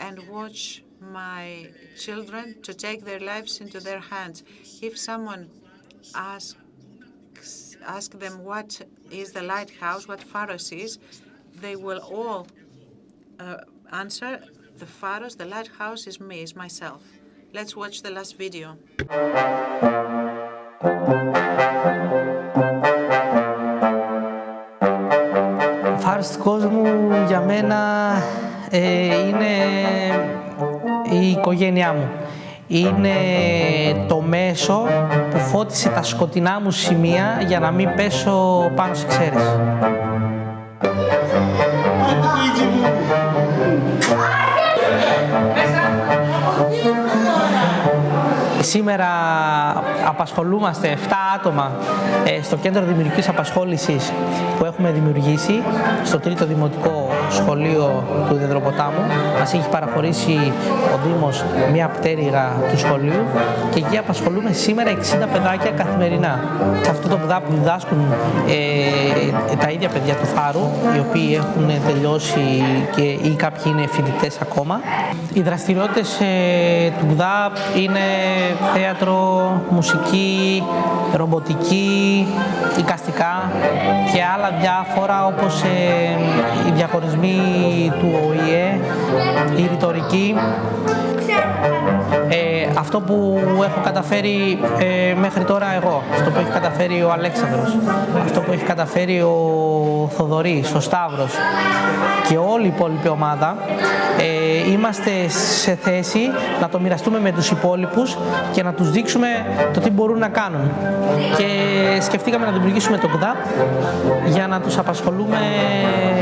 S6: and watch my children to take their lives into their hands. If someone ask them what is the lighthouse, what Pharos is, they will all answer, the Pharos, the lighthouse is me, is myself. Let's watch the last video.
S5: Φάρος του κόσμου για μένα είναι η οικογένειά μου. Είναι το μέσο που φώτισε τα σκοτεινά μου σημεία για να μην πέσω πάνω σε εξαίρεση. Σήμερα απασχολούμαστε 7 άτομα στο κέντρο δημιουργικής απασχόλησης που έχουμε δημιουργήσει στο 3ο Δημοτικό Σχολείο του Ιδρωποτάμου. Μας έχει παραχωρήσει ο Δήμος μια πτέρυγα του σχολείου και εκεί απασχολούμε σήμερα 60 παιδάκια καθημερινά. Σε αυτό το ΠΔΑ που διδάσκουν τα ίδια παιδιά του Φάρου, οι οποίοι έχουν τελειώσει ή κάποιοι είναι φοιτητές ακόμα. Οι δραστηριότητες του ΠΔΑ είναι θέατρο, μουσική, ρομποτική, εικαστικά και άλλα διάφορα όπως οι διαχωρισμοί του ΟΗΕ, η ρητορική. Αυτό που έχω καταφέρει μέχρι τώρα εγώ, αυτό που έχει καταφέρει ο Αλέξανδρος, αυτό που έχει καταφέρει ο Θοδωρής, ο Σταύρος και όλη η υπόλοιπη ομάδα, είμαστε σε θέση να το μοιραστούμε με τους υπόλοιπους και να τους δείξουμε το τι μπορούν να κάνουν. Και σκεφτήκαμε να δημιουργήσουμε το ΚΔΑ για να τους απασχολούμε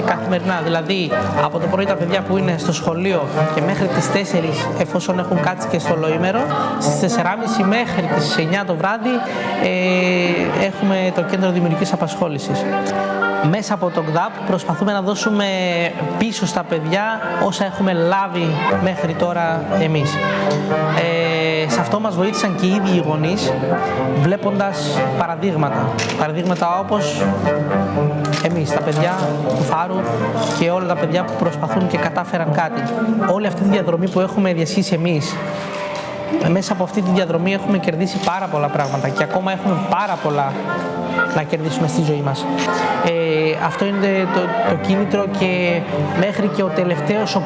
S5: καθημερινά. Δηλαδή, από το πρωί τα παιδιά που είναι στο σχολείο και μέχρι τις 4, εφόσον έχουν κάτσει και στο ολοήμερο, στις 4.30 μέχρι τις 9 το βράδυ έχουμε το κέντρο δημιουργικής απασχόλησης. Μέσα από το ΚΔΑΠ προσπαθούμε να δώσουμε πίσω στα παιδιά όσα έχουμε λάβει μέχρι τώρα εμείς. Σε αυτό μας βοήθησαν και οι ίδιοι οι γονείς, βλέποντας παραδείγματα. Παραδείγματα όπως εμείς, τα παιδιά του Φάρου και όλα τα παιδιά που προσπαθούν και κατάφεραν κάτι. Όλη αυτή τη διαδρομή που έχουμε διασχίσει εμείς, μέσα από αυτή τη διαδρομή έχουμε κερδίσει πάρα πολλά πράγματα και ακόμα έχουμε πάρα πολλά να κερδίσουμε στη ζωή μας. Αυτό είναι το κίνητρο και μέχρι και ο τελευταίος,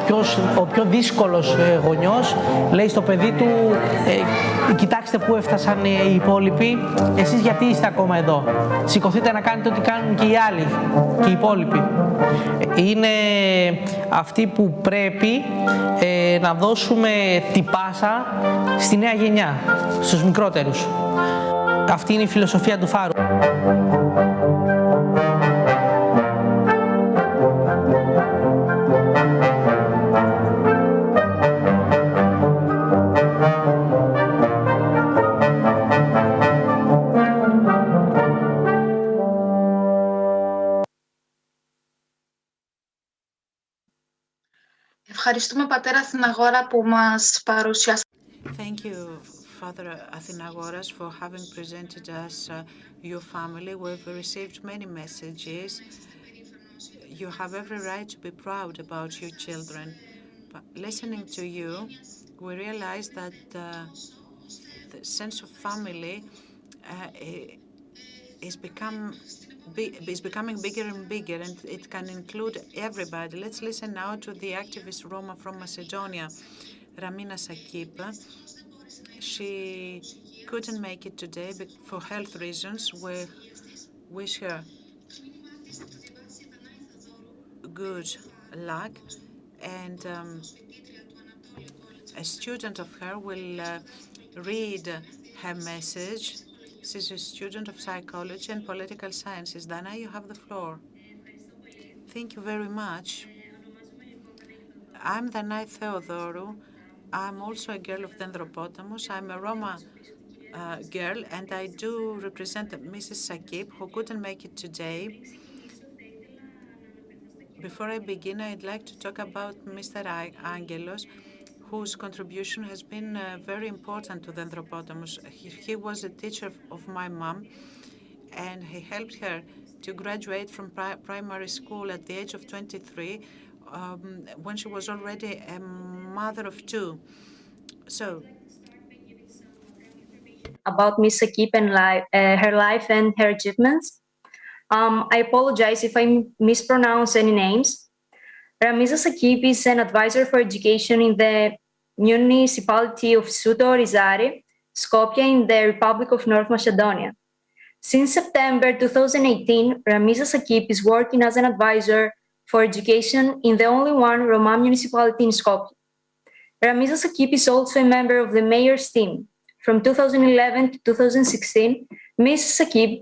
S5: ο πιο δύσκολος γονιός λέει στο παιδί του κοιτάξτε που έφτασαν οι υπόλοιποι, εσείς γιατί είστε ακόμα εδώ, σηκωθείτε να κάνετε ό,τι κάνουν και οι άλλοι και οι υπόλοιποι. Είναι αυτοί που πρέπει να δώσουμε την πάσα στη νέα γενιά, στους μικρότερους. Αυτή είναι η φιλοσοφία του Φάρου.
S15: Ευχαριστούμε πατέρα Αθηναγόρα που μας παρουσιάσατε.
S6: Thank you, Father Athinagoras, for having presented us your family. We've received many messages. You have every right to be proud about your children. But listening to you, we realize that the sense of family is becoming bigger and bigger, and it can include everybody. Let's listen now to the activist Roma from Macedonia, Ramina Sakip. She couldn't make it today for health reasons. We wish her good luck, and a student of her will read her message. She's a student of psychology and political sciences. Dana, you have the floor. Thank you very much. I'm Danai Theodorou. I'm also a girl of Dendropotamos. I'm a Roma girl, and I do represent Mrs. Sakip, who couldn't make it today. Before I begin, I'd like to talk about Mr. Angelos, whose contribution has been very important to Dendropotamos. He was a teacher of my mom, and he helped her to graduate from primary school at the age of 23, when she was already a mother of two. So,
S7: about Miss Sakip and her life and her achievements. I apologize if I mispronounce any names. Ramiza Sakip is an advisor for education in the municipality of Souto Rizari, Skopje, in the Republic of North Macedonia. Since September 2018, Ramiza Sakip is working as an advisor for education in the only one Roma municipality in Skopje. Ramiza Sakip is also a member of the mayor's team. From 2011 to 2016, Ms. Sakip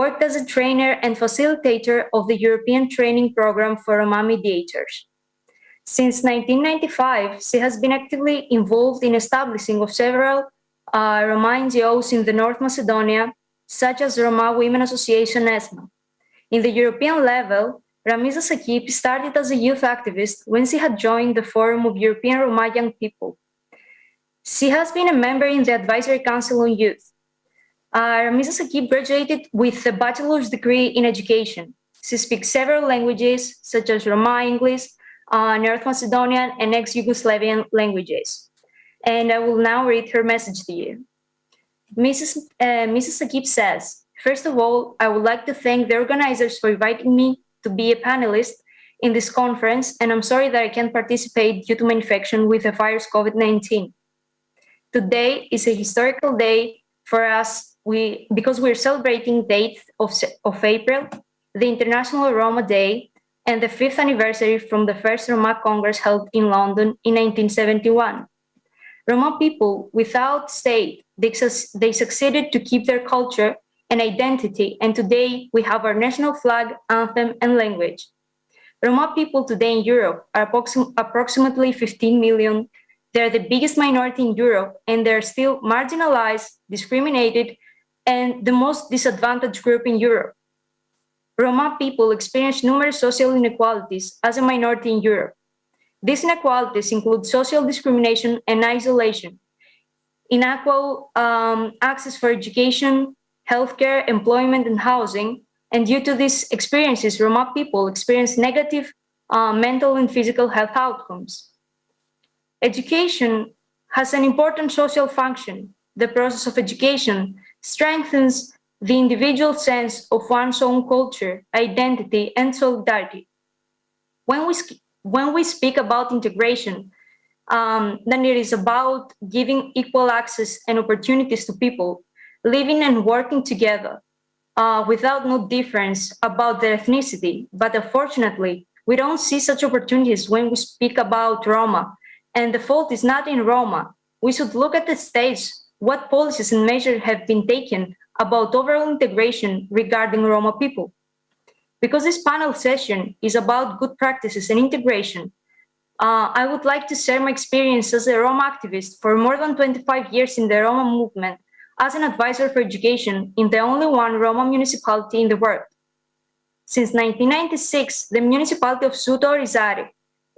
S7: worked as a trainer and facilitator of the European Training Program for Roma Mediators. Since 1995, she has been actively involved in establishing of several Roma NGOs in the North Macedonia, such as Roma Women Association ESMA. In the European level, Ramiza Sakip started as a youth activist when she had joined the Forum of European Roma Young People. She has been a member in the Advisory Council on Youth. Ramiza Sakip graduated with a bachelor's degree in education. She speaks several languages, such as Roma English, North Macedonian, and ex-Yugoslavian languages. And I will now read her message to you. Mrs. Sakip says, first of all, I would like to thank the organizers for inviting me to be a panelist in this conference, and I'm sorry that I can't participate due to my infection with the virus COVID-19. Today is a historical day for us because we're celebrating the 8th of April, the International Roma Day, and the 5th anniversary from the first Roma Congress held in London in 1971. Roma people without state, they succeeded to keep their culture and identity, and today we have our national flag, anthem, and language. Roma people today in Europe are approximately 15 million. They're the biggest minority in Europe, and they're still marginalized, discriminated, and the most disadvantaged group in Europe. Roma people experience numerous social inequalities as a minority in Europe. These inequalities include social discrimination and isolation, unequal access for education, healthcare, employment, and housing, and due to these experiences, Roma people experience negative mental and physical health outcomes. Education has an important social function. The process of education strengthens the individual sense of one's own culture, identity, and solidarity. When we speak about integration, then it is about giving equal access and opportunities to people living and working together without no difference about their ethnicity. But unfortunately, we don't see such opportunities when we speak about Roma. And the fault is not in Roma. We should look at the stage, what policies and measures have been taken about overall integration regarding Roma people. Because this panel session is about good practices and integration, I would like to share my experience as a Roma activist for more than 25 years in the Roma movement as an advisor for education in the only one Roma municipality in the world. Since 1996, the municipality of Souto Rizari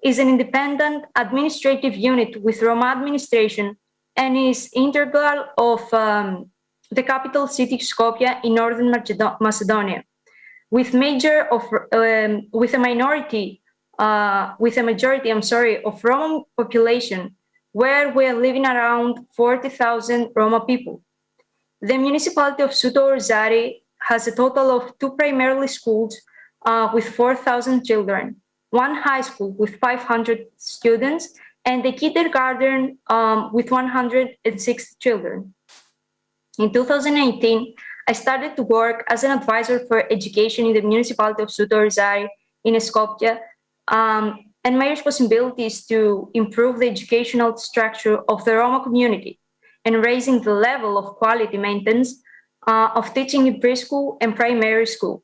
S7: is an independent administrative unit with Roma administration and is integral of the capital city Skopje in northern Macedonia, with a majority of Roma population, where we are living around 40,000 Roma people. The municipality of Suto Orzari has a total of 2 primary schools with 4,000 children, 1 high school with 500 students, and a kindergarten with 160 children. In 2018, I started to work as an advisor for education in the municipality of Suto Orzari in Skopje, and my responsibility is to improve the educational structure of the Roma community and raising the level of quality maintenance of teaching in preschool and primary school.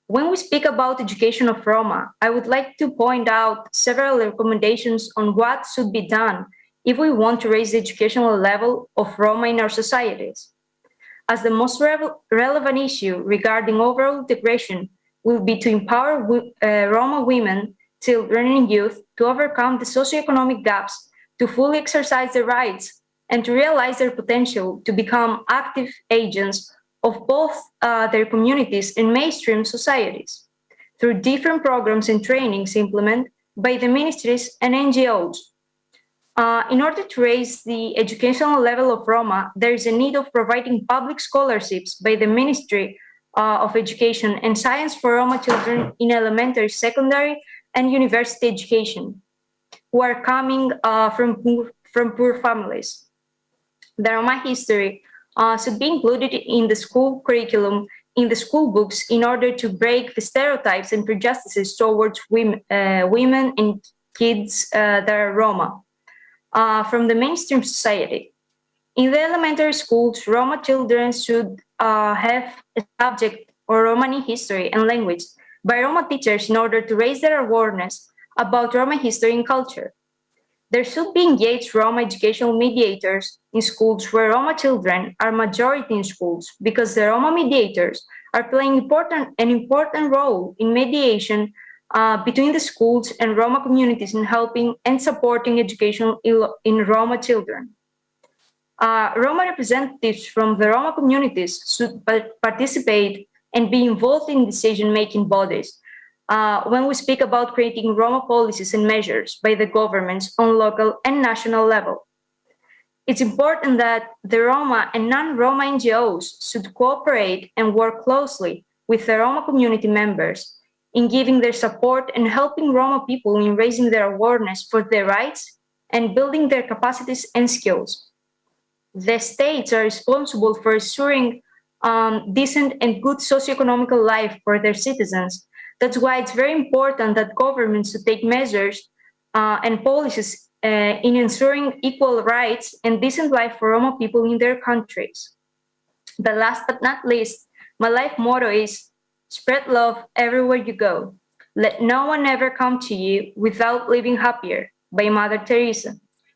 S7: When we speak about education of Roma, I would like to point out several recommendations on what should be done if we want to raise the educational level of Roma in our societies. As the most relevant issue regarding overall integration will be to empower Roma women, children, and youth to overcome the socioeconomic gaps, to fully exercise their rights, and to realize their potential to become active agents of both their communities and mainstream societies through different programs and trainings implemented by the ministries and NGOs. In order to raise the educational level of Roma, there is a need of providing public scholarships by the Ministry of Education and Science for Roma children in elementary, secondary, and university education who are coming from poor families. The Roma history should be included in the school curriculum, in the school books, in order to break the stereotypes and prejudices towards women and kids that are Roma from the mainstream society. In the elementary schools, Roma children should have a subject or Romani history and language by Roma teachers in order to raise their awareness about Roma history and culture. There should be engaged Roma educational mediators in schools where Roma children are majority in schools, because the Roma mediators are playing an important role in mediation between the schools and Roma communities in helping and supporting education in Roma children. Roma representatives from the Roma communities should participate and be involved in decision-making bodies when we speak about creating Roma policies and measures by the governments on local and national level. It's important that the Roma and non-Roma NGOs should cooperate and work closely with the Roma community members in giving their support and helping Roma people in raising their awareness for their rights and building their capacities and skills. The states are responsible for ensuring decent and good socioeconomic life for their citizens. That's why it's very important that governments should take measures and policies in ensuring equal rights and decent life for Roma people in their countries. The last but not least, my life motto is spread love everywhere you go. Let no one ever come to you without living happier, by Mother Teresa.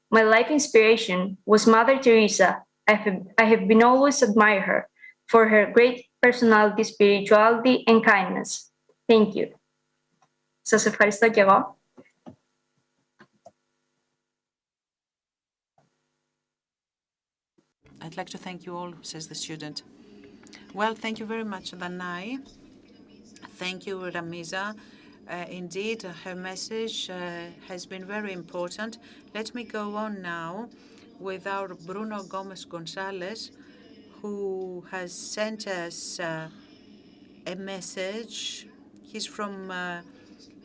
S7: My life inspiration was Mother Teresa. I have been always admire her for her great personality, spirituality, and kindness. Thank you. Σας ευχαριστώ και εγώ.
S6: I'd like to thank you all, says the student. Well, thank you very much, Danai. Thank you, Ramiza. Indeed, her message has been very important. Let me go on now with our Bruno Gomez Gonzalez, who has sent us a message. He's from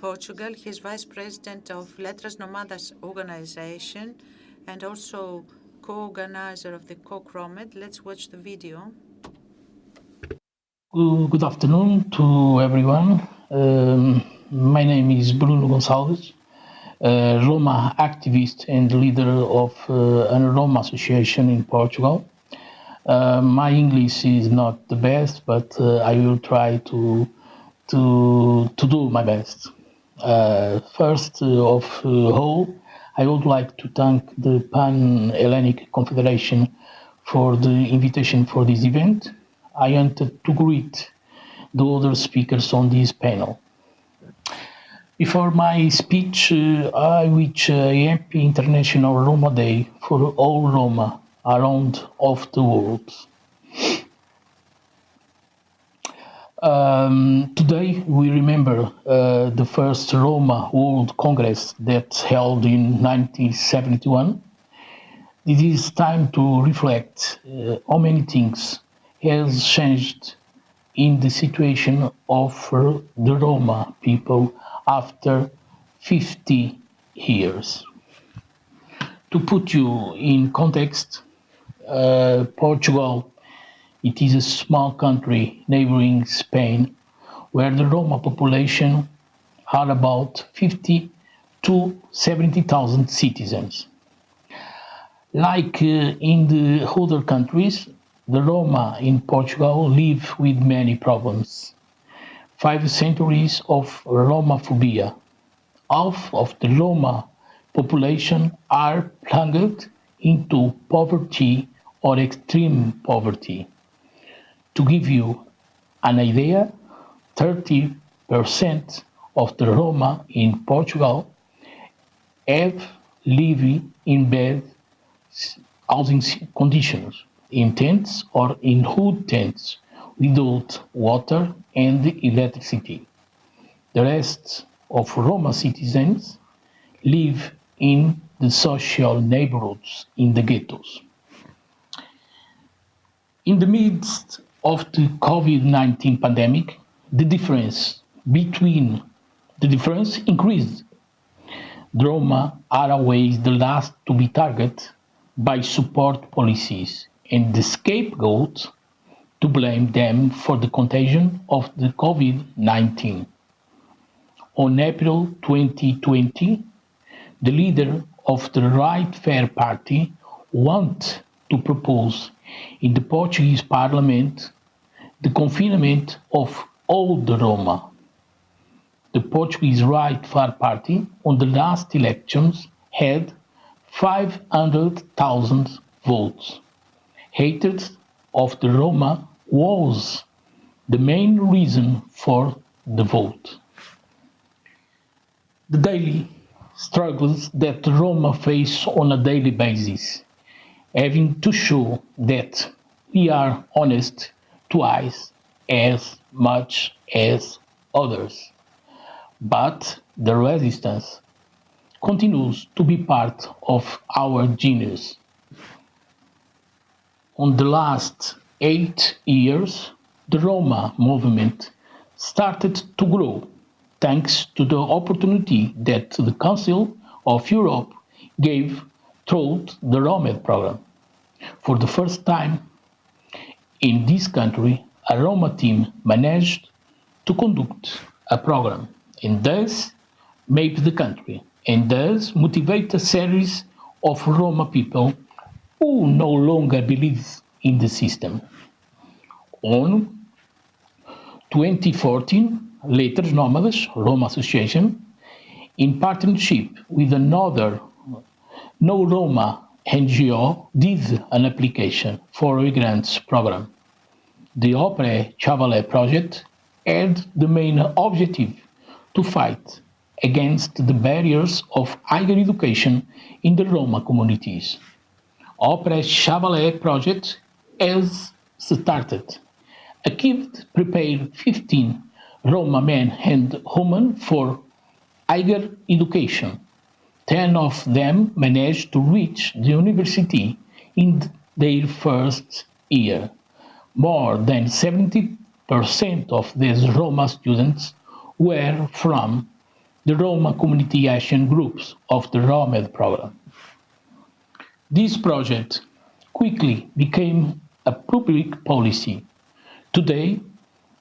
S6: Portugal. He's Vice President of Letras Nomadas organization and also co-organizer of the COC-ROMED. Let's watch the video.
S10: Good afternoon to everyone. My name is Bruno Gonçalves, Roma activist and leader of a Roma association in Portugal. My English is not the best, but I will try to do my best. First of all, I would like to thank the Panhellenic Confederation for the invitation for this event. I wanted to greet the other speakers on this panel. Before my speech, I wish a happy International Roma Day for all Roma around of the world. Today we remember the first Roma World Congress that held in 1971. It is time to reflect how many things has changed in the situation of the Roma people after 50 years. To put you in context, Portugal, it is a small country neighboring Spain, where the Roma population are about 50 to 70,000 citizens. Like in the other countries, the Roma in Portugal live with many problems. 5 centuries of Romaphobia. Half of the Roma population are plunged into poverty or extreme poverty. To give you an idea, 30% of the Roma in Portugal have living in bad housing conditions, in tents or in wood tents, without water and electricity. The rest of Roma citizens live in the social neighborhoods, in the ghettos. In the midst of the COVID-19 pandemic, the difference increased. The Roma are always the last to be targeted by support policies and the scapegoat to blame them for the contagion of the COVID-19. On April 2020, the leader of the Right Fair Party wanted to propose in the Portuguese parliament the confinement of all the Roma. The Portuguese Right Fair Party on the last elections had 500,000 votes. Hatred of the Roma was the main reason for the vote. The daily struggles that the Roma face on a daily basis, having to show that we are honest twice as much as others. But the resistance continues to be part of our genius. On the last 8 years, the Roma movement started to grow thanks to the opportunity that the Council of Europe gave through the ROMENKE program. For the first time in this country, a Roma team managed to conduct a program and thus map the country and thus motivate a series of Roma people who no longer believe in the system. On 2014, Letters Nómadas, Roma Association, in partnership with another No Roma NGO, did an application for a grants program. The Opere Chavale project had the main objective to fight against the barriers of higher education in the Roma communities. Opere Chavale project has started. A kid prepared 15 Roma men and women for higher education. 10 of them managed to reach the university in their first year. More than 70% of these Roma students were from the Roma community action groups of the ROMENKE program. This project quickly became a public policy. Today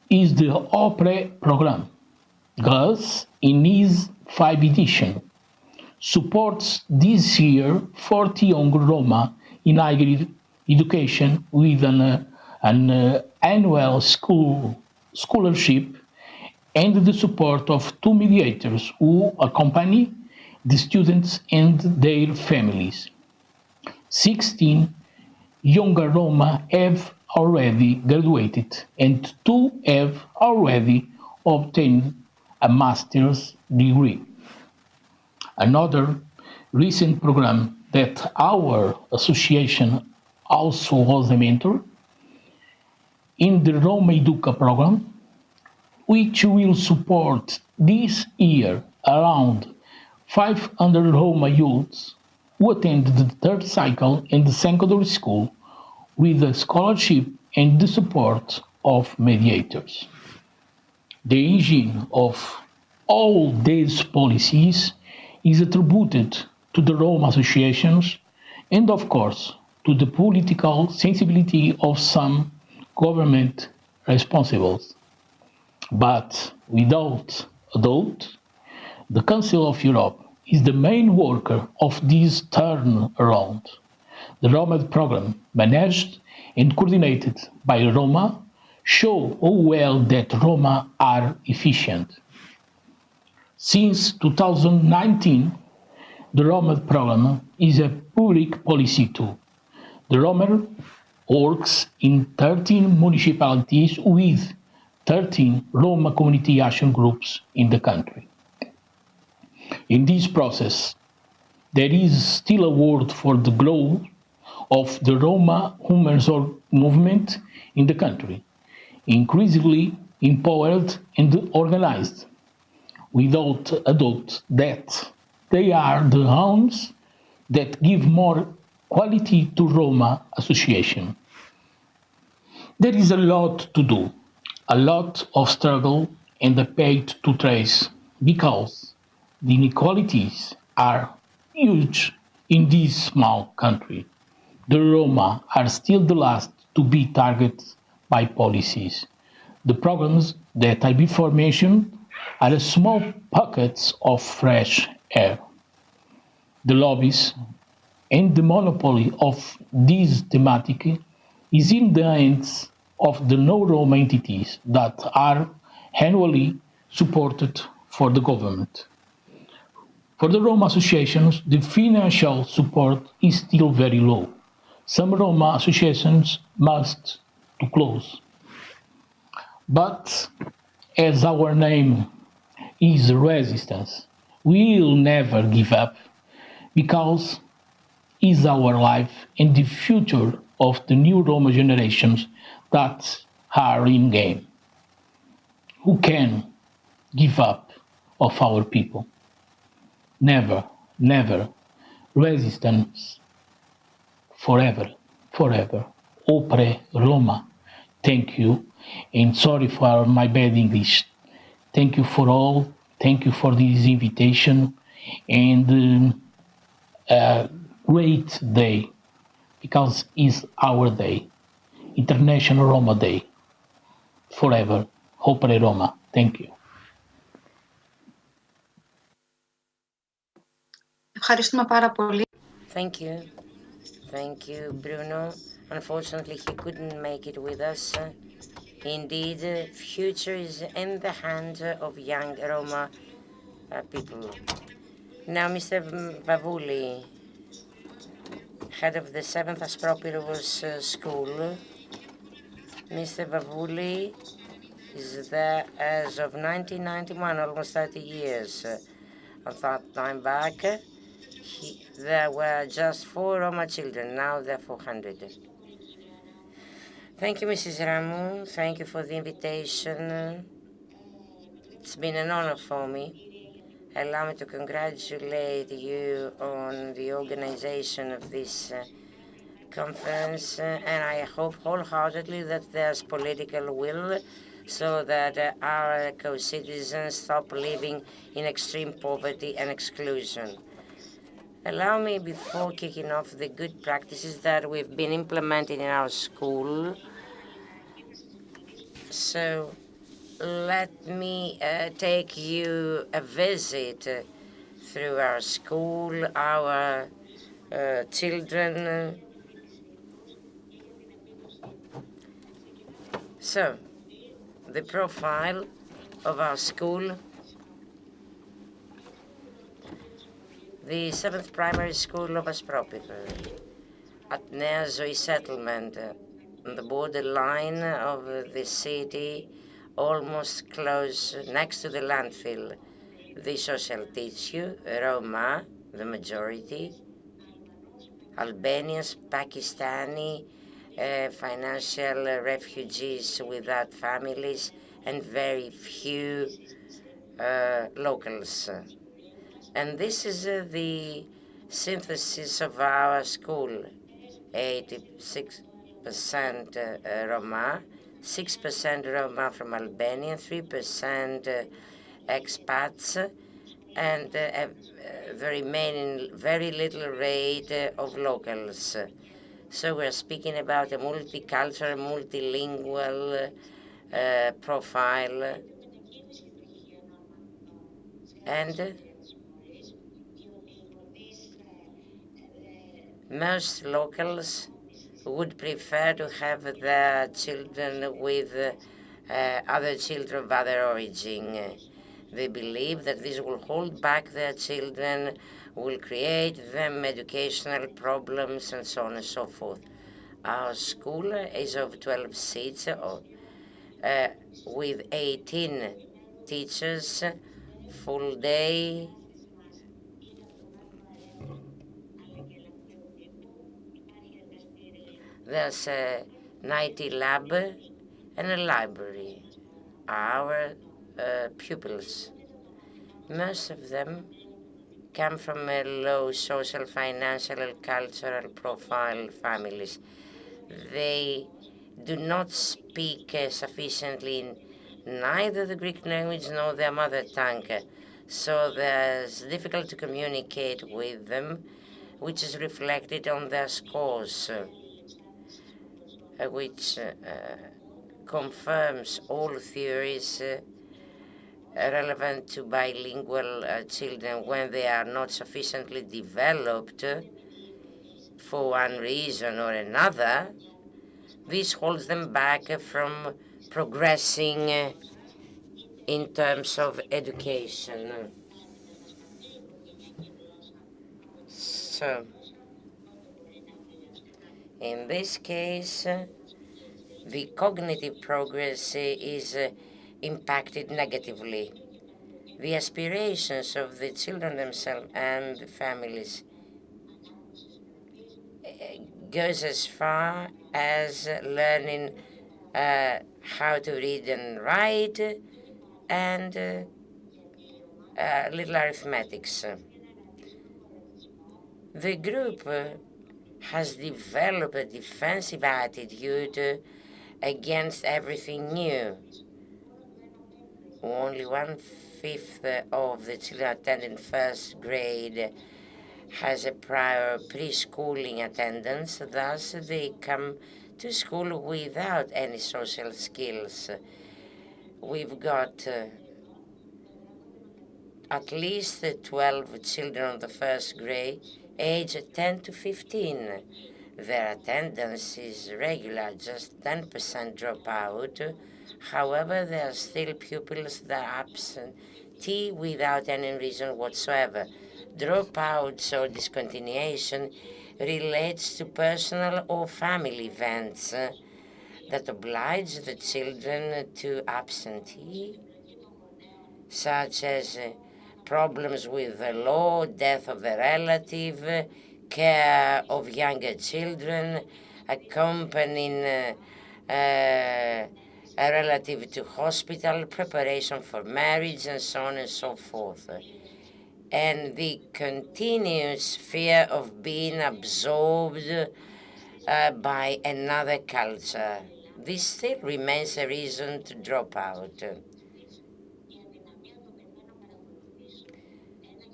S10: is the OPRE program. Thus, in its 5th edition, supports this year 40 young Roma in higher education with an annual scholarship and the support of 2 mediators who accompany the students and their families. 16 younger Roma have already graduated and 2 have already obtained a master's degree. Another recent program that our association also was a mentor in the Roma Educa program, which will support this year around 500 Roma youths who attend the third cycle in the secondary school with a scholarship and the support of mediators. The engine of all these policies is attributed to the Roma associations and, of course, to the political sensibility of some government responsibles. But without a doubt, the Council of Europe is the main worker of this turnaround. The Roma program, managed and coordinated by Roma, show how well that Roma are efficient. Since 2019, the Roma program is a public policy tool. The Roma works in 13 municipalities with 13 Roma community action groups in the country. In this process, there is still a word for the growth of the Roma women's movement in the country, increasingly empowered and organized, without a doubt that they are the arms that give more quality to Roma association. There is a lot to do, a lot of struggle and a path to trace, because the inequalities are huge in this small country. The Roma are still the last to be targeted by policies. The programs that I before mentioned are small pockets of fresh air. The lobbies and the monopoly of this thematic is in the hands of the no-Roma entities that are annually supported for the government. For the Roma associations, the financial support is still very low. Some Roma associations must to close. But as our name is resistance, we will never give up, because it's our life and the future of the new Roma generations that are in game. Who can give up of our people? Never, never. Resistance forever, forever. Opre Roma. Thank you, and sorry for my bad English. Thank you for all. Thank you for this invitation, and a great day, because it's our day, International Roma Day. Forever. Opre Roma. Thank you.
S15: Ευχαριστούμε πάρα πολύ.
S9: Thank you. Thank you, Bruno. Unfortunately, he couldn't make it with us. Indeed, future is in the hands of young Roma people. Now, Mr. Vavouli, head of the 7th Aspropyrgos School. Mr. Vavouli is there as of 1991, almost 30 years. Of that time back, there were just 4 Roma children. Now there are 400. Thank you, Mrs. Ramon. Thank you for the invitation. It's been an honor for me. Allow me to congratulate you on the organization of this conference, and I hope wholeheartedly that there's political will so that our co-citizens stop living in extreme poverty and exclusion. Allow me, before kicking off the good practices that we've been implementing in our school, so let me take you a visit through our school, our children. So, the profile of our school. The 7th Primary School of Aspropyrgos at Nea Zoe settlement on the borderline of the city almost close next to the landfill. The social tissue, Roma, the majority, Albanians, Pakistani, financial refugees without families, and very few locals. And this is the synthesis of our school. 86% Roma, 6% Roma from Albania, 3% expats, and the remaining very little rate of locals. So we're speaking about a multicultural, multilingual profile, and most locals would prefer to have their children with other children of other origin. They believe that this will hold back their children, will create them educational problems, and so on and so forth. Our school is of 12 seats with 18 teachers, full day. There's a nighty lab and a library. Our pupils, most of them come from a low social, financial, and cultural profile families. They do not speak sufficiently neither the Greek language nor their mother tongue, so it's difficult to communicate with them, which is reflected on their scores, which confirms all theories relevant to bilingual children when they are not sufficiently developed for one reason or another. This holds them back from progressing in terms of education. So, in this case, the cognitive progress is impacted negatively. The aspirations of the children themselves and the families goes as far as learning how to read and write and little arithmetics. The group has developed a defensive attitude against everything new. Only 1/5 of the children attending first grade has a prior preschooling attendance, thus they come to school without any social skills. We've got at least 12 children of the first grade, age 10 to 15. Their attendance is regular, just 10% drop out. However, there are still pupils that are absentee without any reason whatsoever. Dropouts or discontinuation relates to personal or family events that oblige the children to absentee, such as problems with the law, death of a relative, care of younger children, accompanying a relative to hospital, preparation for marriage, and so on and so forth. And the continuous fear of being absorbed by another culture. This still remains a reason to drop out.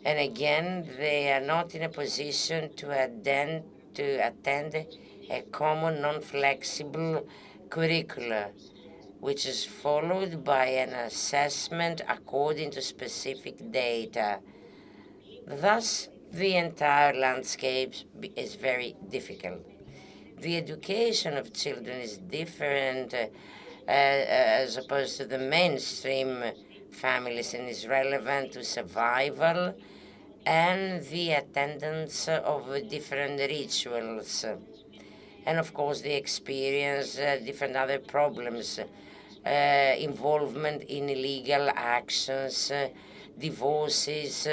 S9: And again, they are not in a position to attend a common non-flexible curricula, which is followed by an assessment according to specific data. Thus, the entire landscape is very difficult. The education of children is different as opposed to the mainstream families and is relevant to survival and the attendance of different rituals. And of course, they experience different other problems. involvement in illegal actions, divorces,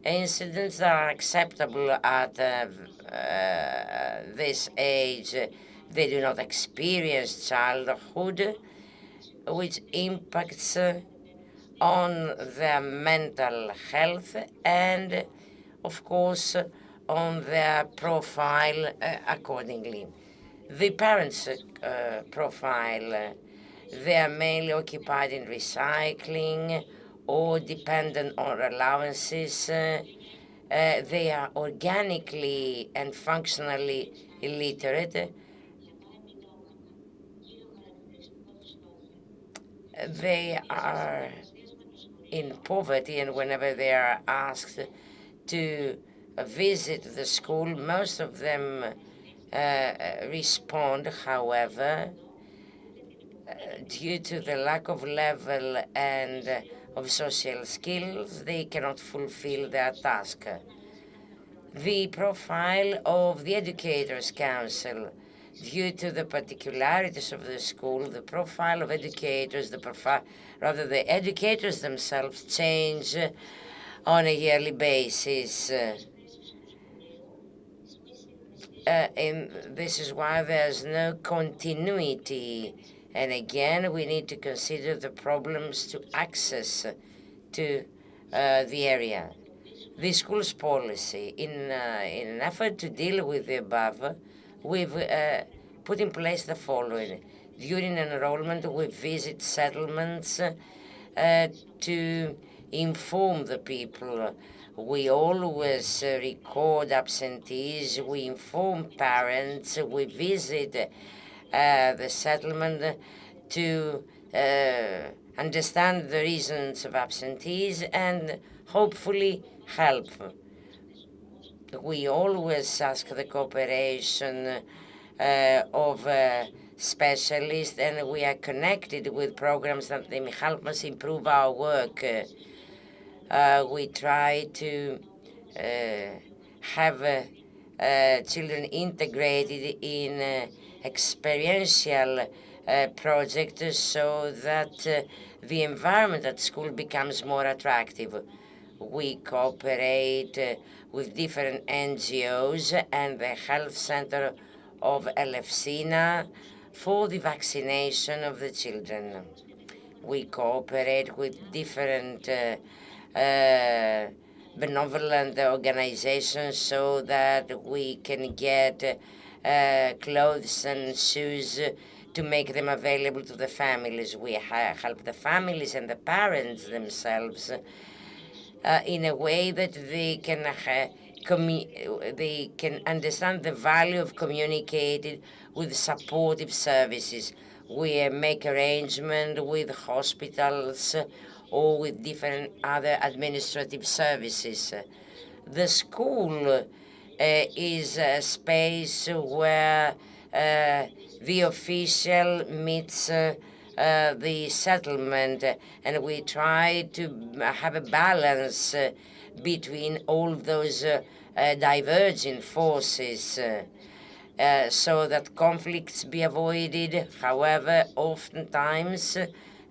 S9: incidents that are acceptable at this age. They do not experience childhood, which impacts on their mental health and, of course, on their profile accordingly. The parents' profile, they are mainly occupied in recycling or dependent on allowances. They are organically and functionally illiterate. They are in poverty, and whenever they are asked to visit the school, most of them respond. However, due to the lack of level and of social skills, they cannot fulfill their task. The profile of the Educators' Council, due to the particularities of the school, the profile of educators, the educators themselves change on a yearly basis. And this is why there's no continuity. And again, we need to consider the problems to access to the area. The school's policy, in an effort to deal with the above, we've put in place the following. During enrollment, we visit settlements to inform the people. We always record absentees, we inform parents, we visit the settlement to understand the reasons of absentees and hopefully help. We always ask the cooperation of specialists, and we are connected with programs that may help us improve our work. We try to have children integrated in experiential projects so that the environment at school becomes more attractive. We cooperate with different NGOs and the health center of Elefsina for the vaccination of the children. We cooperate with different benevolent organizations so that we can get clothes and shoes to make them available to the families. We help the families and the parents themselves in a way that they can understand the value of communicating with supportive services. We make arrangement with hospitals or with different other administrative services. The school is a space where the official meets the settlement, and we try to have a balance between all those diverging forces so that conflicts be avoided. However, oftentimes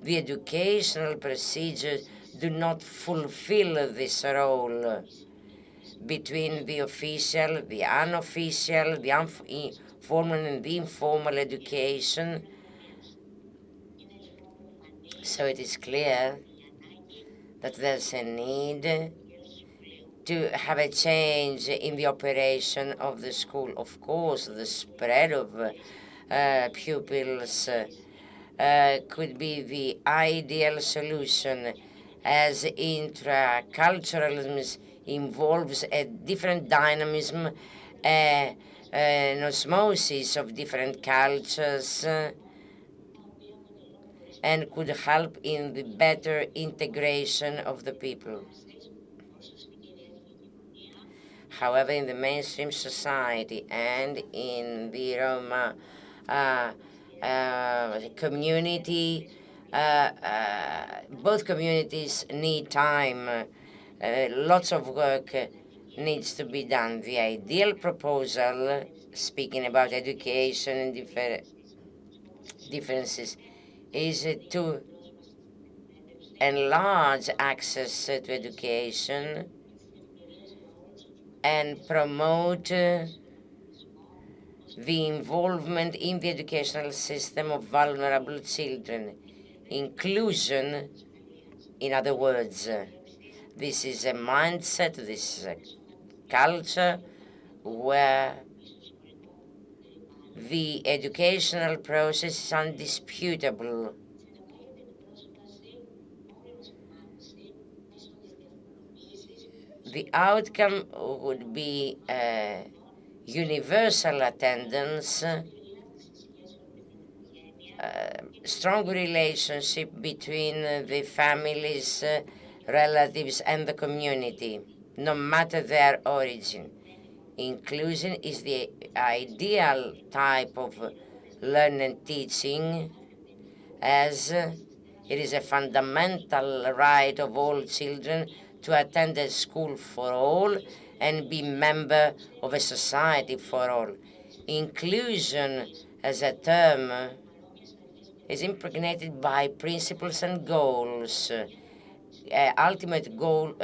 S9: the educational procedures do not fulfill this role between the official, the unofficial, the formal and the informal education. So it is clear that there's a need to have a change in the operation of the school. Of course, the spread of pupils could be the ideal solution, as intraculturalism involves a different dynamism, an osmosis of different cultures, and could help in the better integration of the people. However, in the mainstream society and in the Roma community, both communities need time. Lots of work needs to be done. The ideal proposal, speaking about education and differences, is to enlarge access to education and promote the involvement in the educational system of vulnerable children. Inclusion, in other words, this is a mindset, this is a culture where the educational process is undisputable. The outcome would be universal attendance, strong relationship between the families, relatives, and the community, no matter their origin. Inclusion is the ideal type of learning and teaching, as it is a fundamental right of all children to attend a school for all and be member of a society for all. Inclusion as a term is impregnated by principles and goals, ultimate goal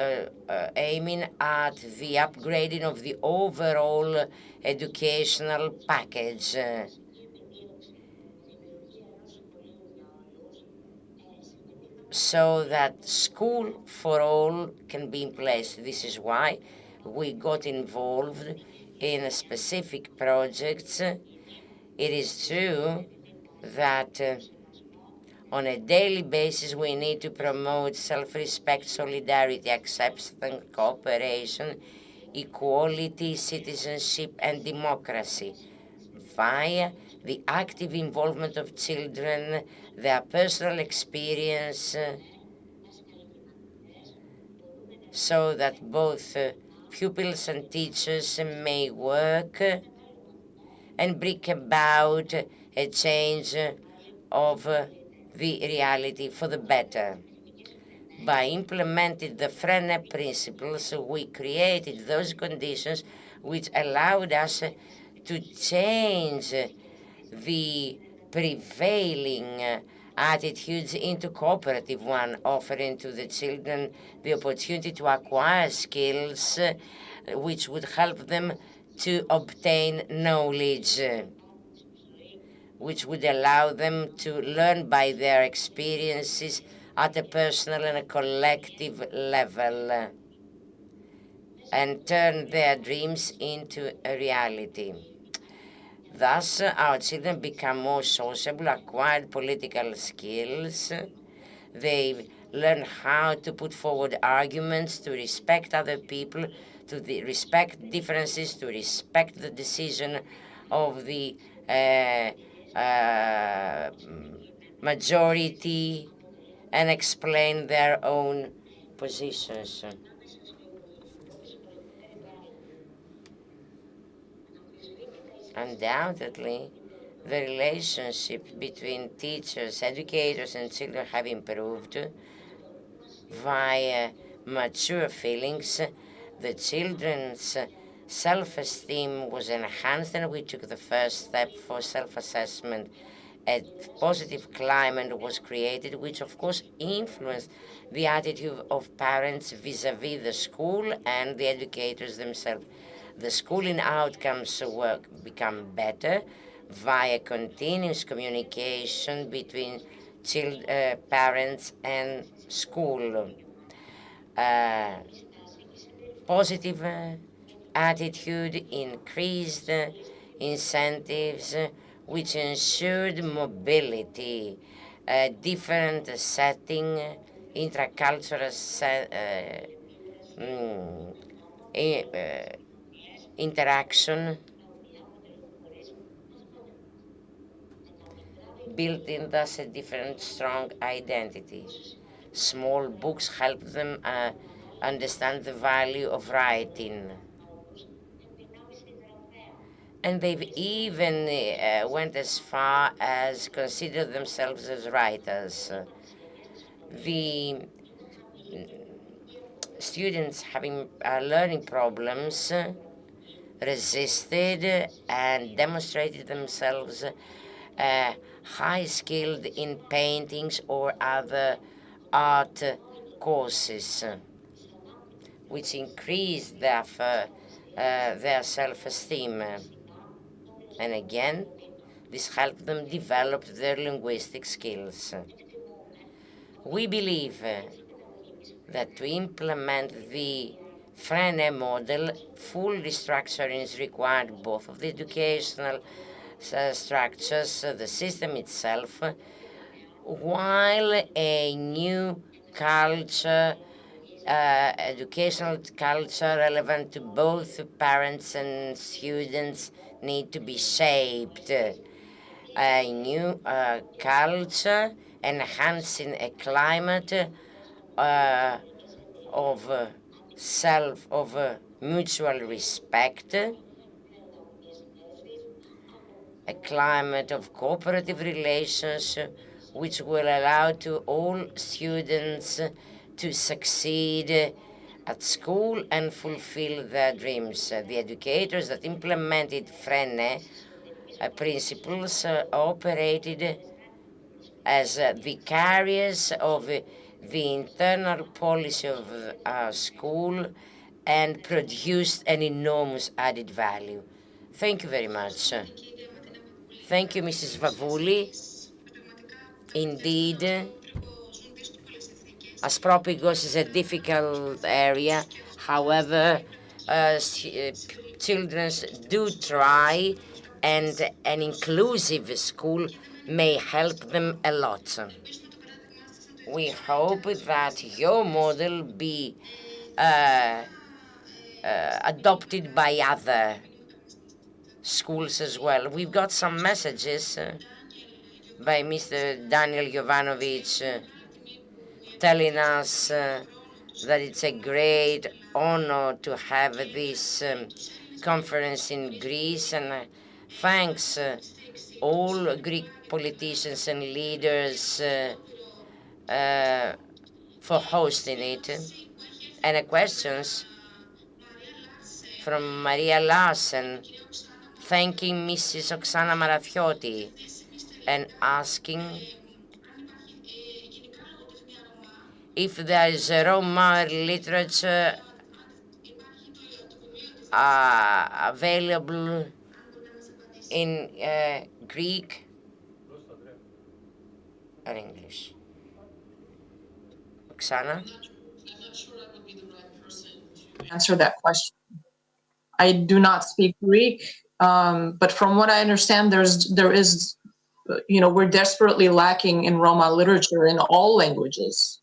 S9: aiming at the upgrading of the overall educational package. So that school for all can be in place. This is why we got involved in specific projects. It is true that on a daily basis we need to promote self-respect, solidarity, acceptance, cooperation, equality, citizenship, and democracy via the active involvement of children, their personal experience, so that both pupils and teachers may work and bring about a change of the reality for the better. By implementing the FRENE principles, we created those conditions which allowed us to change the prevailing attitudes into cooperative one, offering to the children the opportunity to acquire skills which would help them to obtain knowledge, which would allow them to learn by their experiences at a personal and a collective level and turn their dreams into a reality. Thus, our children become more sociable, acquire political skills. They learn how to put forward arguments, to respect other people, to respect differences, to respect the decision of the majority, and explain their own positions. Undoubtedly, the relationship between teachers, educators, and children have improved via mature feelings. The children's self-esteem was enhanced, and we took the first step for self-assessment. A positive climate was created, which of course influenced the attitude of parents vis-à-vis the school and the educators themselves. The schooling outcomes become better via continuous communication between parents and school. Positive attitude increased incentives which ensured mobility, different setting, intracultural interaction, building thus a different strong identity. Small books help them understand the value of writing. And they've even went as far as consider themselves as writers. The students having learning problems resisted and demonstrated themselves high skilled in paintings or other art courses, which increase their self-esteem. And again, this helped them develop their linguistic skills. We believe that to implement the Frene model, full restructuring is required both of the educational structures, the system itself, while a new culture, educational culture relevant to both parents and students need to be shaped. A new culture enhancing a climate of mutual respect, a climate of cooperative relations which will allow to all students to succeed at school and fulfill their dreams. The educators that implemented Frene principles operated as the carriers of the internal policy of our school and produced an enormous added value. Thank you very much. Thank you, Mrs. Vavouli. Indeed, Aspropyrgos is a difficult area. However, children do try, and an inclusive school may help them a lot. We hope that your model be adopted by other schools as well. We've got some messages by Mr. Daniel Jovanovic telling us that it's a great honor to have this conference in Greece, and thanks all Greek politicians and leaders for hosting it. And questions from Maria Larsen, thanking Mrs. Oksana Marathioti and asking if there is a Roma literature available in Greek or English. Oksana?
S16: Answer that question. I do not speak Greek, but from what I understand, there is, we're desperately lacking in Roma literature in all languages.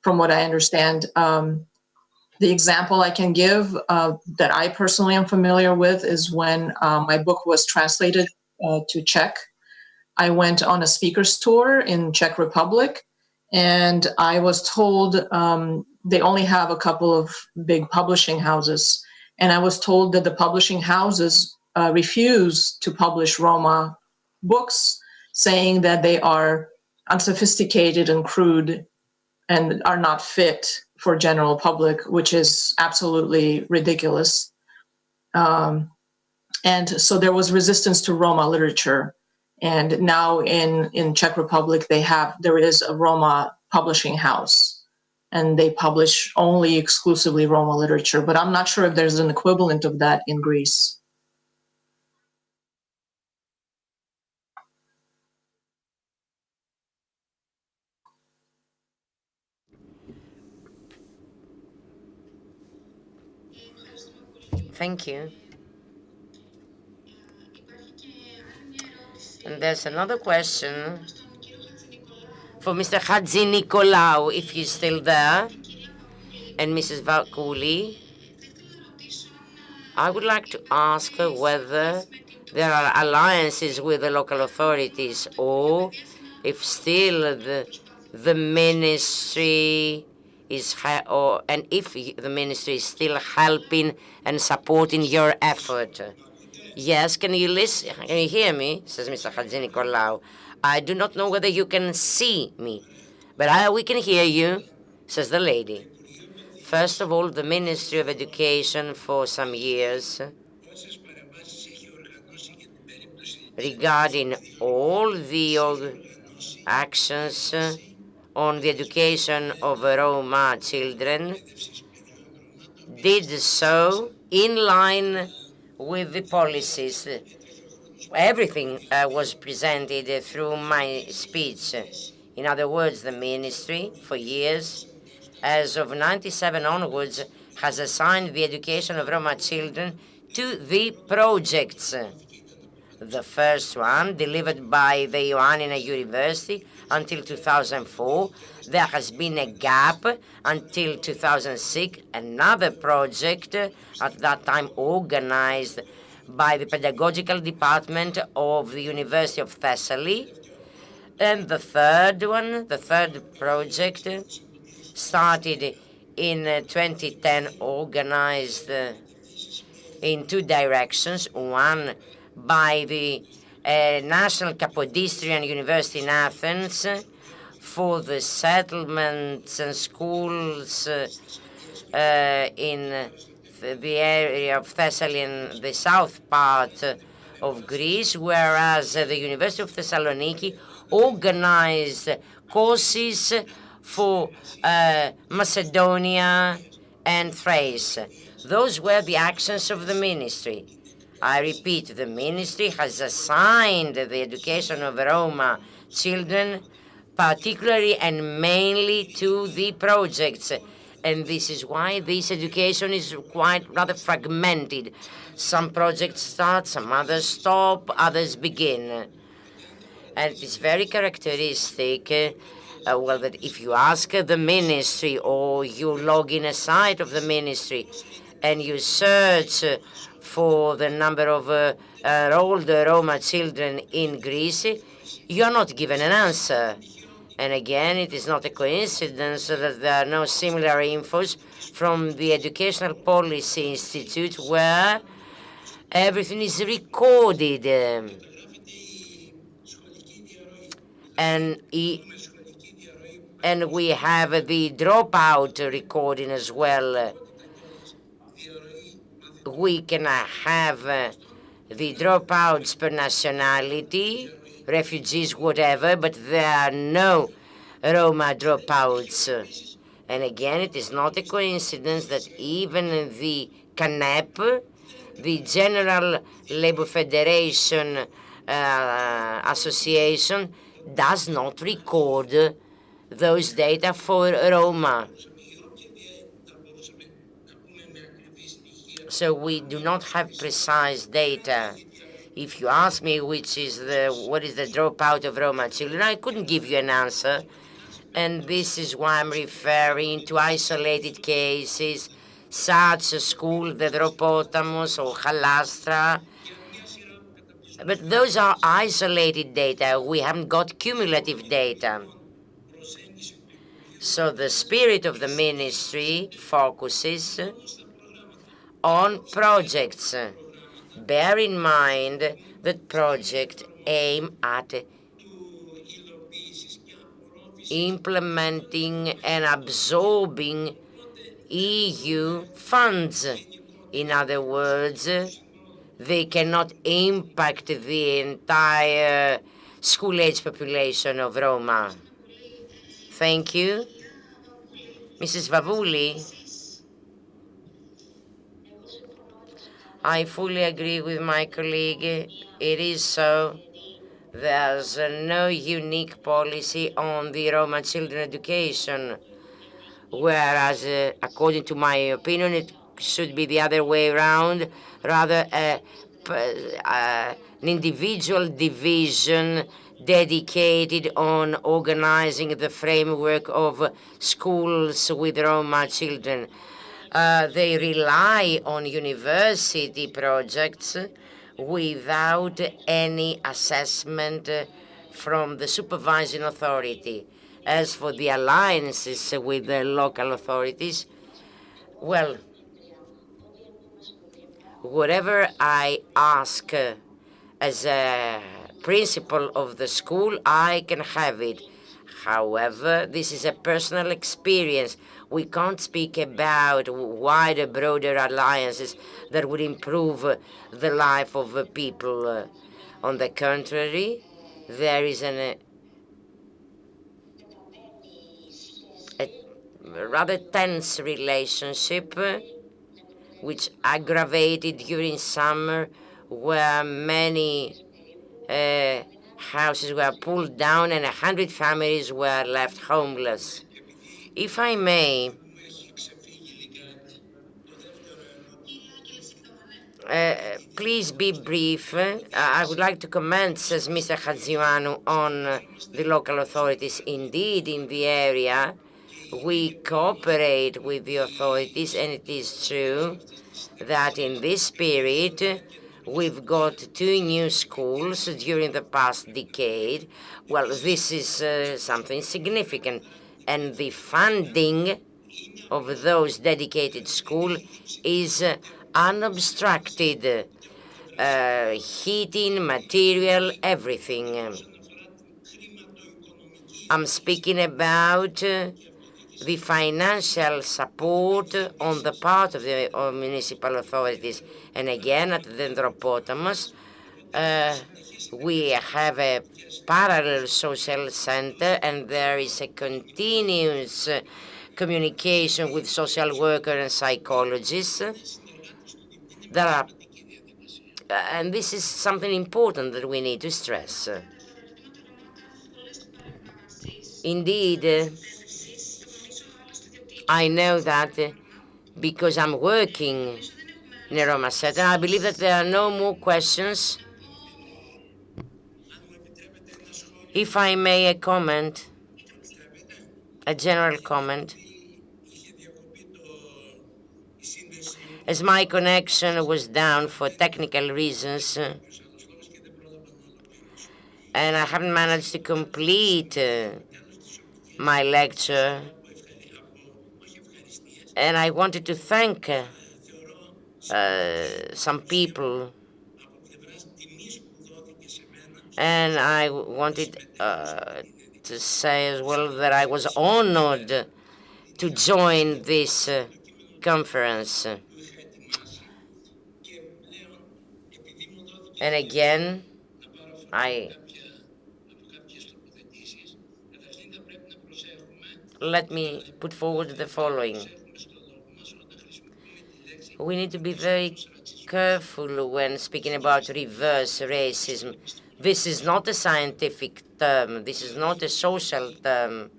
S16: From what I understand, the example I can give that I personally am familiar with is when my book was translated to Czech. I went on a speaker's tour in Czech Republic, and I was told they only have a couple of big publishing houses. And I was told that the publishing houses refuse to publish Roma books, saying that they are unsophisticated and crude and are not fit for general public, which is absolutely ridiculous. And so there was resistance to Roma literature. And now in Czech Republic, there is a Roma publishing house, and they publish only exclusively Roma literature. But I'm not sure if there's an equivalent of that in Greece.
S9: Thank you. And there's another question for Mr. Hadzi Nicolaou, if he's still there, and Mrs. Vakouli. I would like to ask whether there are alliances with the local authorities, or if still the ministry is, and if the ministry is still helping and supporting your effort. Yes, can you listen? Can you hear me? Says Mr. Hadzi Nicolaou. I do not know whether you can see me, but we can hear you, says the lady. First of all, the Ministry of Education for some years regarding all the actions on the education of Roma children did so in line with the policies. Everything was presented through my speech. In other words, the ministry, for years, as of 97 onwards, has assigned the education of Roma children to the projects. The first one, delivered by the Ioannina University until 2004. There has been a gap until 2006. Another project, at that time organized by the Pedagogical Department of the University of Thessaly. And the third one, the third project, started in 2010, organized in two directions. One by the National Kapodistrian University in Athens for the settlements and schools in the area of Thessaly and the south part of Greece, whereas the University of Thessaloniki organized courses for Macedonia and Thrace. Those were the actions of the ministry. I repeat, the ministry has assigned the education of Roma children particularly and mainly to the projects. And this is why this education is quite rather fragmented. Some projects start, some others stop, others begin. And it's very characteristic, that if you ask the ministry or you log in a site of the ministry and you search for the number of older Roma children in Greece, you're not given an answer. And again, it is not a coincidence that there are no similar infos from the Educational Policy Institute where everything is recorded. And we have the dropout recording as well. We can have the dropouts per nationality, refugees, whatever, but there are no Roma dropouts. And again, it is not a coincidence that even the CANEP, the General Labour Federation Association, does not record those data for Roma. So we do not have precise data. If you ask me what is the dropout of Roma children, I couldn't give you an answer. And this is why I'm referring to isolated cases, such as school, the Dropotamos or Halastra. But those are isolated data. We haven't got cumulative data. So the spirit of the ministry focuses on projects. Bear in mind that projects aim at implementing and absorbing EU funds. In other words, they cannot impact the entire school-age population of Roma. Thank you. Mrs. Vavouli. I fully agree with my colleague. It is so. There's no unique policy on the Roma children education, whereas, according to my opinion, it should be the other way around, rather an individual division dedicated on organizing the framework of schools with Roma children. They rely on university projects without any assessment from the supervising authority. As for the alliances with the local authorities, well, whatever I ask as a principal of the school, I can have it. However, this is a personal experience. We can't speak about wider, broader alliances that would improve the life of people. On the contrary, there is a rather tense relationship which aggravated during summer, where many houses were pulled down and 100 families were left homeless. If I may, please be brief. I would like to comment, says Mr. Hadzioannou, on the local authorities. Indeed, in the area, we cooperate with the authorities, and it is true that in this period, we've got 2 new schools during the past decade. Well, this is something significant. And the funding of those dedicated schools is unobstructed. Heating, material, everything. I'm speaking about the financial support on the part of the municipal authorities. And again, at the Dendropotamus, we have a parallel social center, and there is a continuous communication with social workers and psychologists. There are, and this is something important that we need to stress. Indeed, I know that because I'm working in a Roma center. I believe that there are no more questions. If I may, a comment, a general comment. As my connection was down for technical reasons, and I haven't managed to complete my lecture, and I wanted to thank some people, and I wanted to say as well that I was honored to join this conference. And again, let me put forward the following. We need to be very careful when speaking about reverse racism. This is not a scientific term. This is not a social term.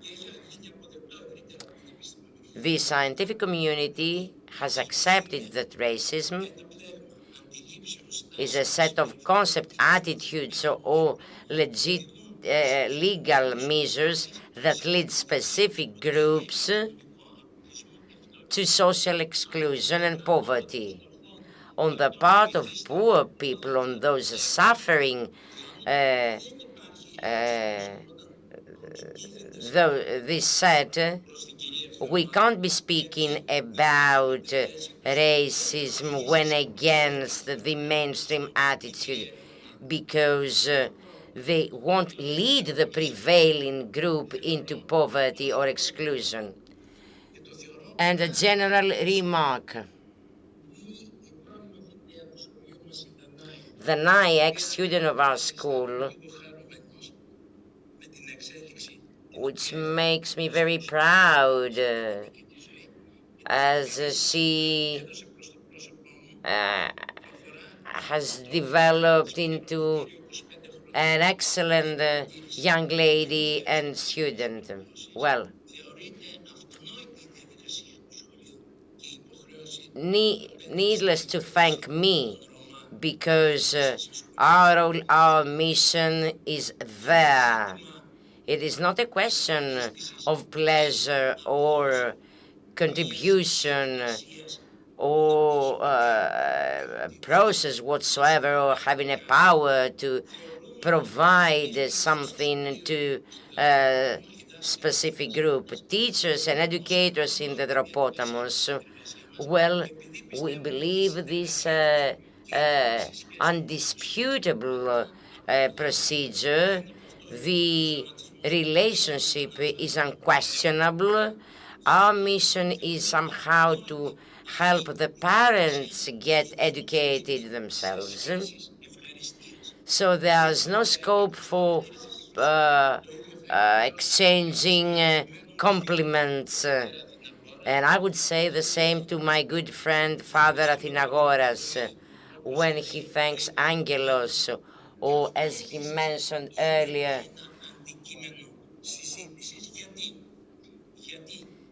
S9: The scientific community has accepted that racism is a set of concept attitudes or legal measures that lead specific groups to social exclusion and poverty. On the part of poor people, on those suffering this said, we can't be speaking about racism when against the mainstream attitude, because they won't lead the prevailing group into poverty or exclusion. And a general remark. The NIEC student of our school, which makes me very proud, as she has developed into an excellent young lady and student. Well, needless to thank me, because our mission is there. It is not a question of pleasure or contribution or process whatsoever, or having a power to provide something to a specific group. Teachers and educators in the Dropotamos, well, we believe this undisputable procedure. The relationship is unquestionable. Our mission is somehow to help the parents get educated themselves. So there's no scope for exchanging compliments. And I would say the same to my good friend Father Athinagoras when he thanks Angelos, or as he mentioned earlier,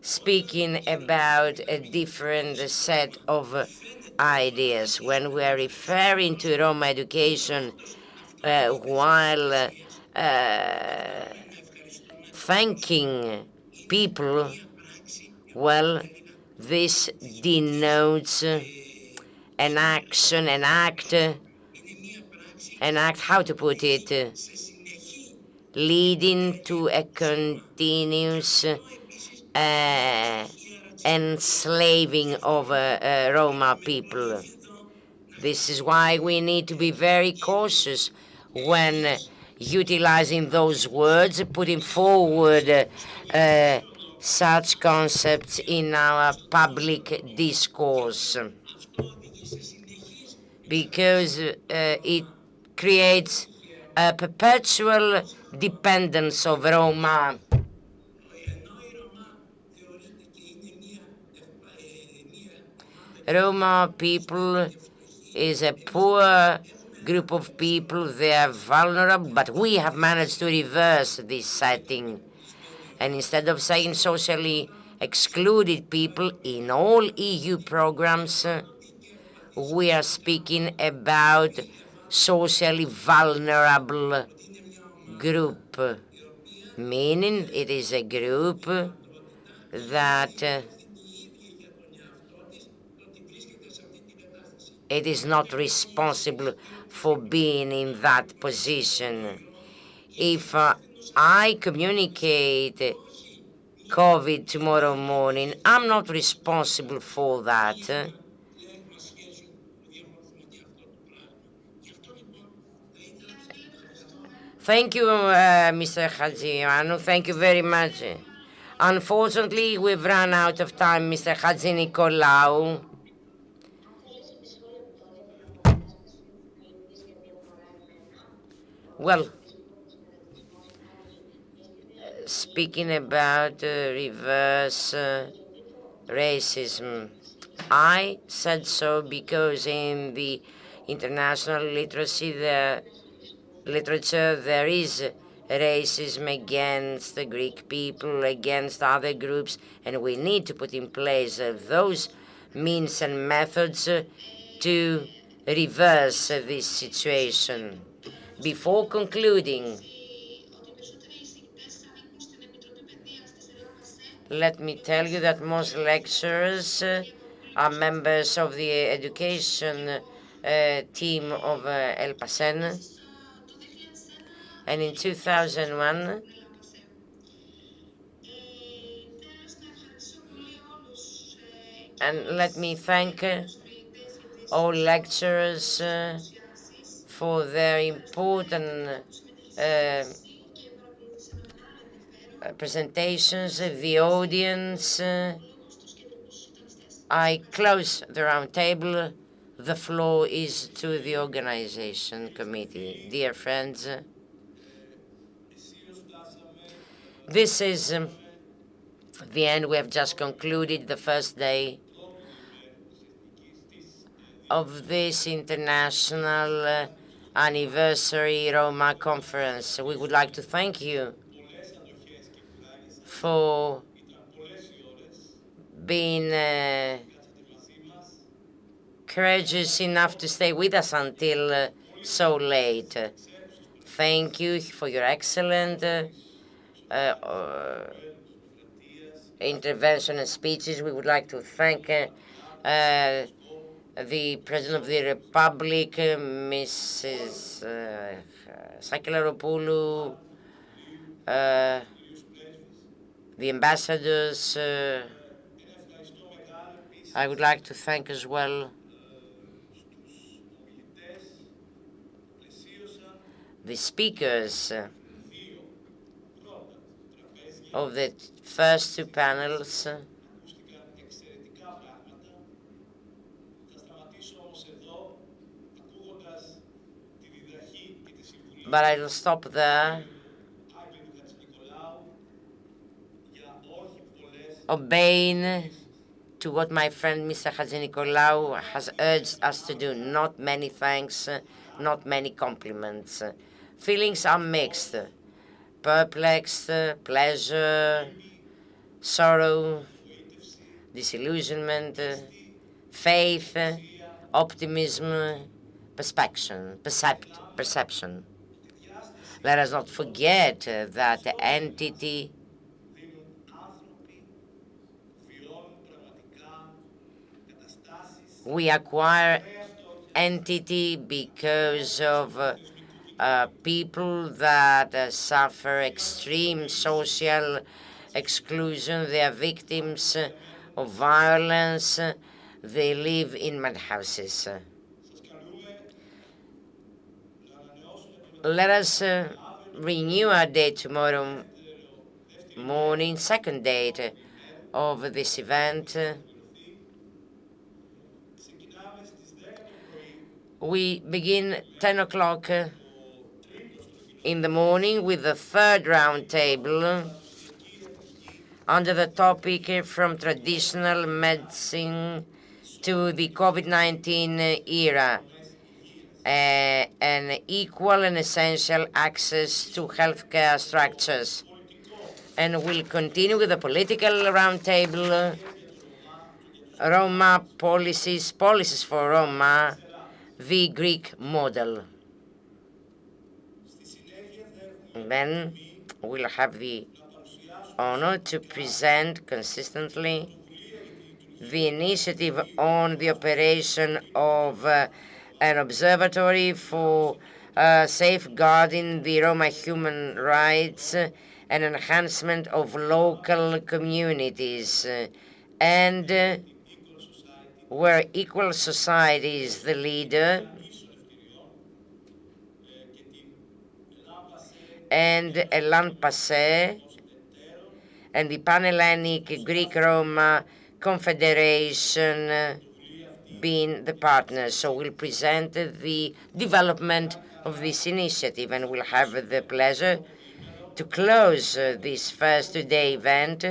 S9: speaking about a different set of ideas. When we are referring to Roma education while thanking people, well, this denotes an action, an act, how to put it, leading to a continuous enslaving of Roma people. This is why we need to be very cautious when utilizing those words, putting forward such concepts in our public discourse, because it creates a perpetual dependence of Roma. Roma people is a poor group of people. They are vulnerable, but we have managed to reverse this setting. And instead of saying socially excluded people in all EU programs, we are speaking about socially vulnerable group, meaning it is a group that it is not responsible for being in that position. If I communicate COVID tomorrow morning, I'm not responsible for that. Thank you, Mr. Hadjianu. Thank you very much. Unfortunately, we've run out of time, Mr. Hadji Nicolaou. Well, speaking about reverse racism, I said so because in the international literature there is racism against the Greek people, against other groups, and we need to put in place those means and methods to reverse this situation. Before concluding, let me tell you that most lecturers are members of the education team of ELLAN PASSE, and in 2001, and let me thank all lecturers for their important presentations, the audience. I close the round table. The floor is to the organization committee. Dear friends, this is the end. We have just concluded the first day of this international anniversary Roma conference. We would like to thank you for being courageous enough to stay with us until so late. Thank you for your excellent intervention and speeches. We would like to thank the President of the Republic, Mrs. Sakelaropoulou, the ambassadors. I would like to thank as well the speakers of the first two panels. But I'll stop there. Obeying to what my friend Mr. Hadjinikolaou has urged us to do. Not many thanks, not many compliments. Feelings are mixed. Perplexed, pleasure, sorrow, disillusionment, faith, optimism, perception. Let us not forget that the entity we acquire entity because of people that suffer extreme social exclusion. They are victims of violence. They live in mud houses. Let us renew our date tomorrow morning, second date of this event. We begin 10 o'clock in the morning with the third round table under the topic from traditional medicine to the COVID-19 era, an equal and essential access to healthcare structures. And we'll continue with the political roundtable, Roma policies for Roma, the Greek model. And then we'll have the honor to present consistently the initiative on the operation of an observatory for safeguarding the Roma human rights and enhancement of local communities, and where equal society is the leader, and ELLAN PASSE and the Panhellenic Greek Roma Confederation being the partners. So we'll present the development of this initiative, and we'll have the pleasure to close this first two-day event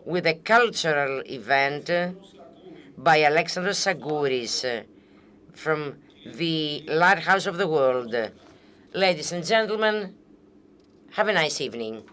S9: with a cultural event by Alexandros Sagouris from the Lighthouse of the World. Ladies and gentlemen, have a nice evening.